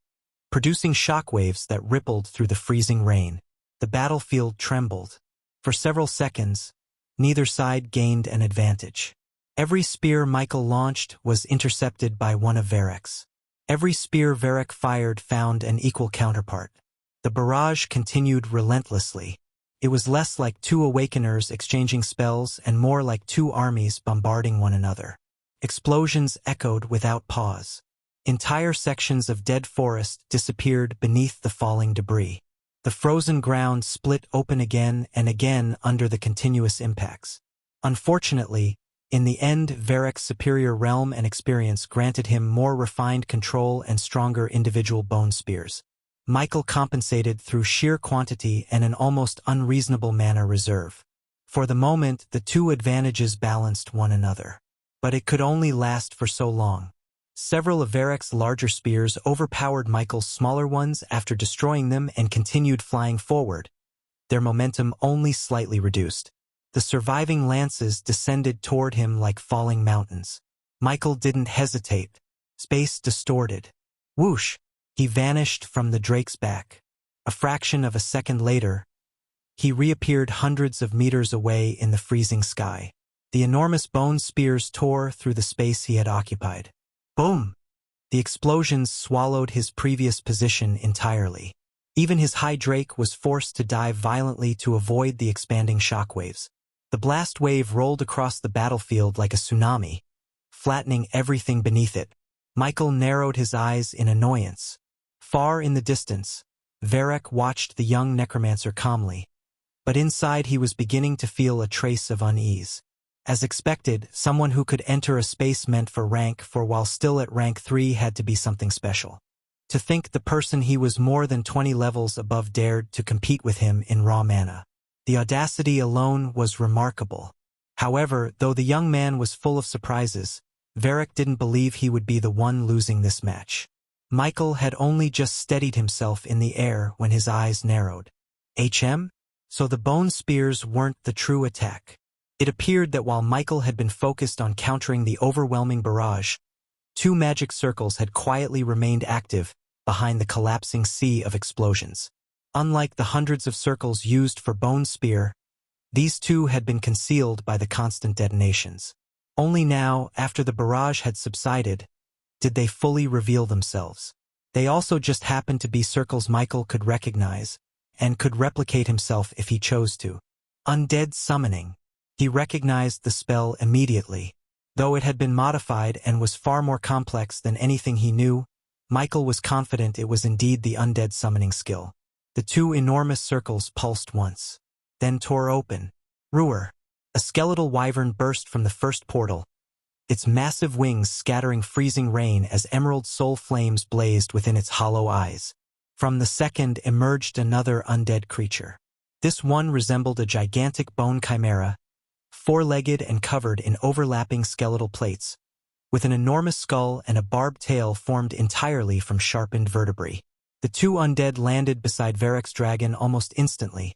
producing shockwaves that rippled through the freezing rain. The battlefield trembled. For several seconds, neither side gained an advantage. Every spear Michael launched was intercepted by one of Varric's. Every spear Varric fired found an equal counterpart. The barrage continued relentlessly. It was less like two Awakeners exchanging spells and more like two armies bombarding one another. Explosions echoed without pause. Entire sections of dead forest disappeared beneath the falling debris. The frozen ground split open again and again under the continuous impacts. Unfortunately, in the end, Varric's superior realm and experience granted him more refined control and stronger individual bone spears. Michael compensated through sheer quantity and an almost unreasonable mana reserve. For the moment, the two advantages balanced one another. But it could only last for so long. Several of Varric's larger spears overpowered Michael's smaller ones after destroying them and continued flying forward, their momentum only slightly reduced. The surviving lances descended toward him like falling mountains. Michael didn't hesitate. Space distorted. Whoosh! He vanished from the drake's back. A fraction of a second later, he reappeared hundreds of meters away in the freezing sky. The enormous bone spears tore through the space he had occupied. Boom! The explosions swallowed his previous position entirely. Even his high drake was forced to dive violently to avoid the expanding shockwaves. The blast wave rolled across the battlefield like a tsunami, flattening everything beneath it. Michael narrowed his eyes in annoyance. Far in the distance, Varric watched the young necromancer calmly, but inside he was beginning to feel a trace of unease. As expected, someone who could enter a space meant for while still at rank 3 had to be something special. To think the person he was more than 20 levels above dared to compete with him in raw mana. The audacity alone was remarkable. However, though the young man was full of surprises, Varric didn't believe he would be the one losing this match. Michael had only just steadied himself in the air when his eyes narrowed. So the bone spears weren't the true attack. It appeared that while Michael had been focused on countering the overwhelming barrage, 2 magic circles had quietly remained active behind the collapsing sea of explosions. Unlike the hundreds of circles used for Bone Spear, these 2 had been concealed by the constant detonations. Only now, after the barrage had subsided, did they fully reveal themselves. They also just happened to be circles Michael could recognize, and could replicate himself if he chose to. Undead Summoning. He recognized the spell immediately. Though it had been modified and was far more complex than anything he knew, Michael was confident it was indeed the undead summoning skill. The 2 enormous circles pulsed once, then tore open. Ruer. A skeletal wyvern burst from the first portal, its massive wings scattering freezing rain as emerald soul flames blazed within its hollow eyes. From the second emerged another undead creature. This one resembled a gigantic bone chimera, 4-legged and covered in overlapping skeletal plates, with an enormous skull and a barbed tail formed entirely from sharpened vertebrae. The 2 undead landed beside Varric's dragon almost instantly,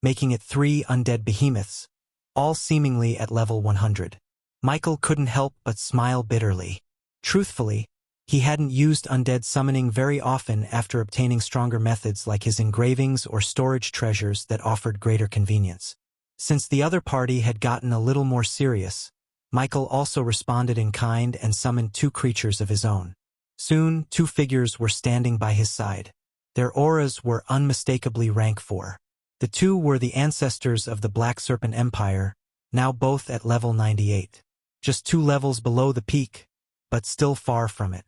making it 3 undead behemoths, all seemingly at level 100. Michael couldn't help but smile bitterly. Truthfully, he hadn't used undead summoning very often after obtaining stronger methods like his engravings or storage treasures that offered greater convenience. Since the other party had gotten a little more serious, Michael also responded in kind and summoned 2 creatures of his own. Soon, 2 figures were standing by his side. Their auras were unmistakably rank 4. The 2 were the ancestors of the Black Serpent Empire, now both at level 98. Just 2 levels below the peak, but still far from it.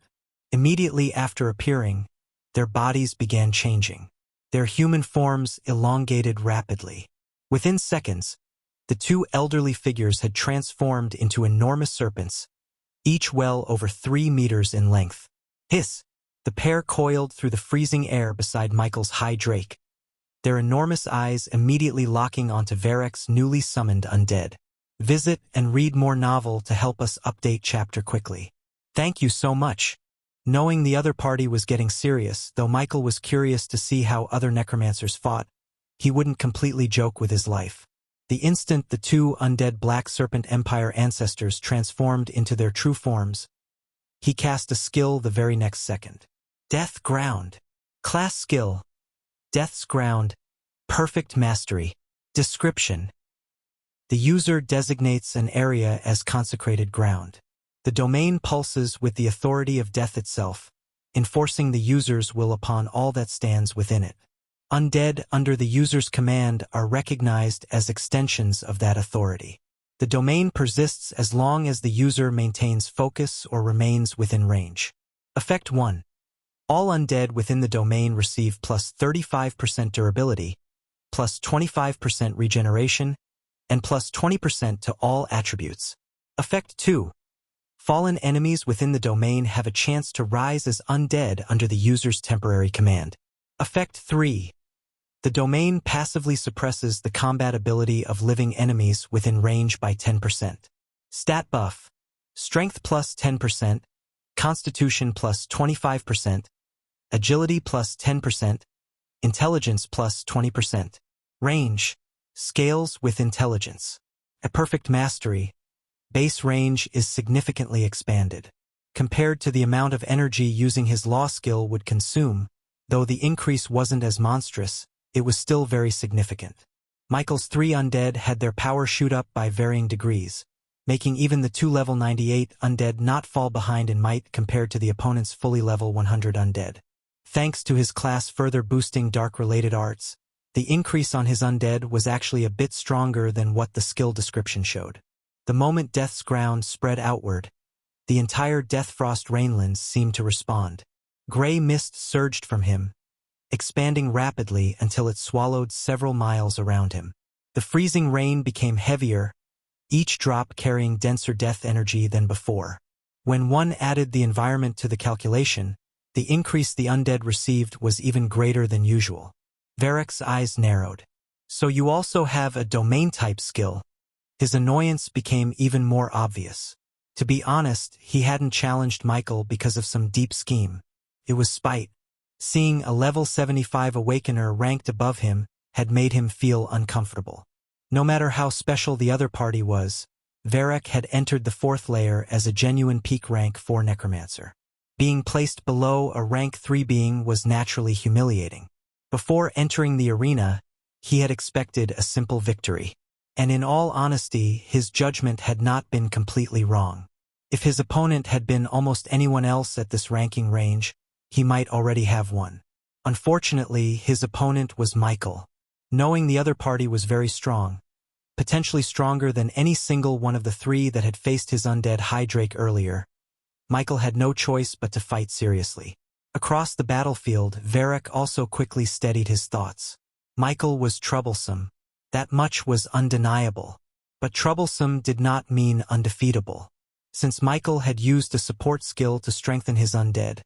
Immediately after appearing, their bodies began changing. Their human forms elongated rapidly. Within seconds, the 2 elderly figures had transformed into enormous serpents, each well over 3 meters in length. Hiss! The pair coiled through the freezing air beside Michael's high drake, their enormous eyes immediately locking onto Varric's newly summoned undead. Visit and read more novel to help us update chapter quickly. Thank you so much. Knowing the other party was getting serious, though Michael was curious to see how other necromancers fought, he wouldn't completely joke with his life. The instant the 2 undead Black Serpent Empire ancestors transformed into their true forms, he cast a skill the very next second. Death Ground. Class Skill. Death's Ground. Perfect Mastery. Description. The user designates an area as consecrated ground. The domain pulses with the authority of death itself, enforcing the user's will upon all that stands within it. Undead under the user's command are recognized as extensions of that authority. The domain persists as long as the user maintains focus or remains within range. Effect 1. All undead within the domain receive plus 35% durability, plus 25% regeneration, and plus 20% to all attributes. Effect 2. Fallen enemies within the domain have a chance to rise as undead under the user's temporary command. Effect 3. The domain passively suppresses the combat ability of living enemies within range by 10%. Stat buff. Strength plus 10%, Constitution plus 25%, Agility plus 10%, Intelligence plus 20%. Range. Scales with intelligence. A perfect mastery. Base range is significantly expanded. Compared to the amount of energy using his law skill would consume, though the increase wasn't as monstrous, it was still very significant. Michael's 3 undead had their power shoot up by varying degrees, making even the 2 level 98 undead not fall behind in might compared to the opponent's fully level 100 undead. Thanks to his class further boosting dark-related arts, the increase on his undead was actually a bit stronger than what the skill description showed. The moment Death's ground spread outward, the entire Death Frost Rainlands seemed to respond. Gray mist surged from him, expanding rapidly until it swallowed several miles around him. The freezing rain became heavier, each drop carrying denser death energy than before. When one added the environment to the calculation, the increase the undead received was even greater than usual. Varric's eyes narrowed. So you also have a domain-type skill. His annoyance became even more obvious. To be honest, he hadn't challenged Michael because of some deep scheme. It was spite. Seeing a level 75 Awakener ranked above him had made him feel uncomfortable. No matter how special the other party was, Varric had entered the 4th layer as a genuine peak rank 4 Necromancer. Being placed below a rank 3 being was naturally humiliating. Before entering the arena, he had expected a simple victory. And in all honesty, his judgment had not been completely wrong. If his opponent had been almost anyone else at this ranking range, he might already have won. Unfortunately, his opponent was Michael. Knowing the other party was very strong, potentially stronger than any single one of the 3 that had faced his undead Hydrake earlier, Michael had no choice but to fight seriously. Across the battlefield, Varric also quickly steadied his thoughts. Michael was troublesome. That much was undeniable. But troublesome did not mean undefeatable. Since Michael had used a support skill to strengthen his undead,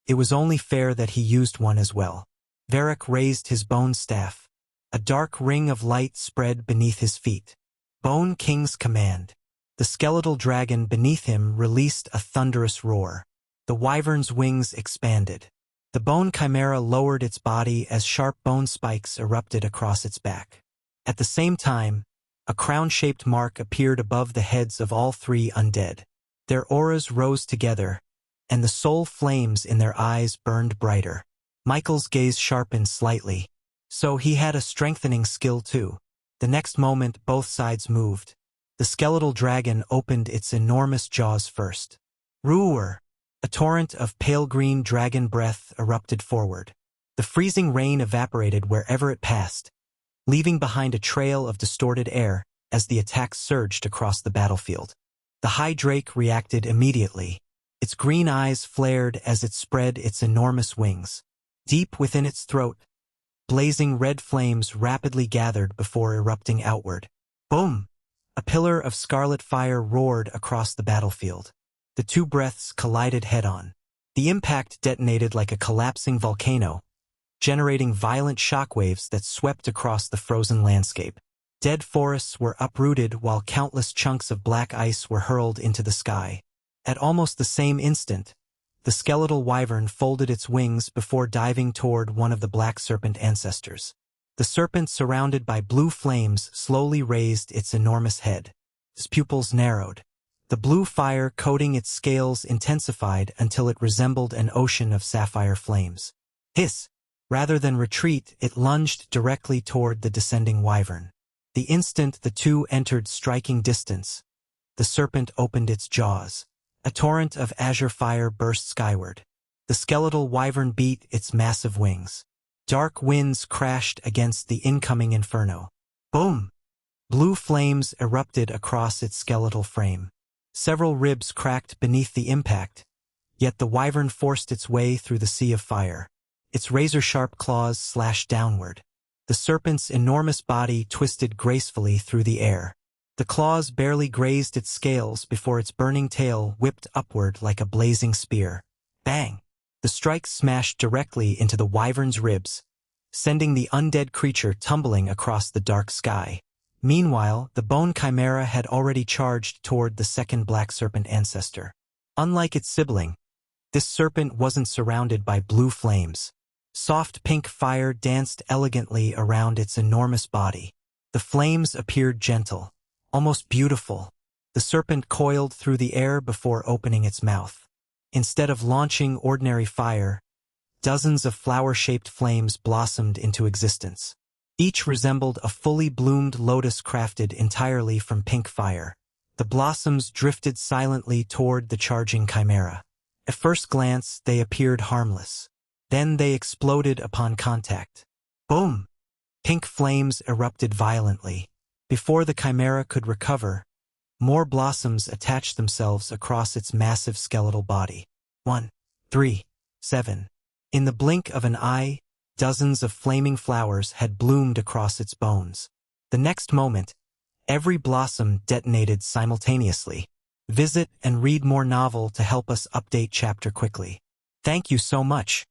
it was only fair that he used one as well. Varric raised his bone staff. A dark ring of light spread beneath his feet. Bone King's command. The skeletal dragon beneath him released a thunderous roar. The wyvern's wings expanded. The bone chimera lowered its body as sharp bone spikes erupted across its back. At the same time, a crown-shaped mark appeared above the heads of all 3 undead. Their auras rose together, and the soul flames in their eyes burned brighter. Michael's gaze sharpened slightly. So he had a strengthening skill too. The next moment both sides moved. The skeletal dragon opened its enormous jaws first. Roar! A torrent of pale green dragon breath erupted forward. The freezing rain evaporated wherever it passed, leaving behind a trail of distorted air as the attack surged across the battlefield. The Hydrake reacted immediately. Its green eyes flared as it spread its enormous wings. Deep within its throat, blazing red flames rapidly gathered before erupting outward. Boom! A pillar of scarlet fire roared across the battlefield. The 2 breaths collided head-on. The impact detonated like a collapsing volcano, generating violent shockwaves that swept across the frozen landscape. Dead forests were uprooted while countless chunks of black ice were hurled into the sky. At almost the same instant, the skeletal wyvern folded its wings before diving toward one of the black serpent ancestors. The serpent, surrounded by blue flames, slowly raised its enormous head. Its pupils narrowed. The blue fire coating its scales intensified until it resembled an ocean of sapphire flames. Hiss! Rather than retreat, it lunged directly toward the descending wyvern. The instant the 2 entered striking distance, the serpent opened its jaws. A torrent of azure fire burst skyward. The skeletal wyvern beat its massive wings. Dark winds crashed against the incoming inferno. Boom! Blue flames erupted across its skeletal frame. Several ribs cracked beneath the impact, yet the wyvern forced its way through the sea of fire. Its razor-sharp claws slashed downward. The serpent's enormous body twisted gracefully through the air. The claws barely grazed its scales before its burning tail whipped upward like a blazing spear. Bang! The strike smashed directly into the wyvern's ribs, sending the undead creature tumbling across the dark sky. Meanwhile, the bone chimera had already charged toward the second black serpent ancestor. Unlike its sibling, this serpent wasn't surrounded by blue flames. Soft pink fire danced elegantly around its enormous body. The flames appeared gentle, almost beautiful. The serpent coiled through the air before opening its mouth. Instead of launching ordinary fire, dozens of flower-shaped flames blossomed into existence. Each resembled a fully bloomed lotus crafted entirely from pink fire. The blossoms drifted silently toward the charging chimera. At first glance, they appeared harmless. Then they exploded upon contact. Boom! Pink flames erupted violently. Before the chimera could recover, more blossoms attached themselves across its massive skeletal body. 1, 3, 7. In the blink of an eye, dozens of flaming flowers had bloomed across its bones. The next moment, every blossom detonated simultaneously. Visit and read more novel to help us update chapter quickly. Thank you so much.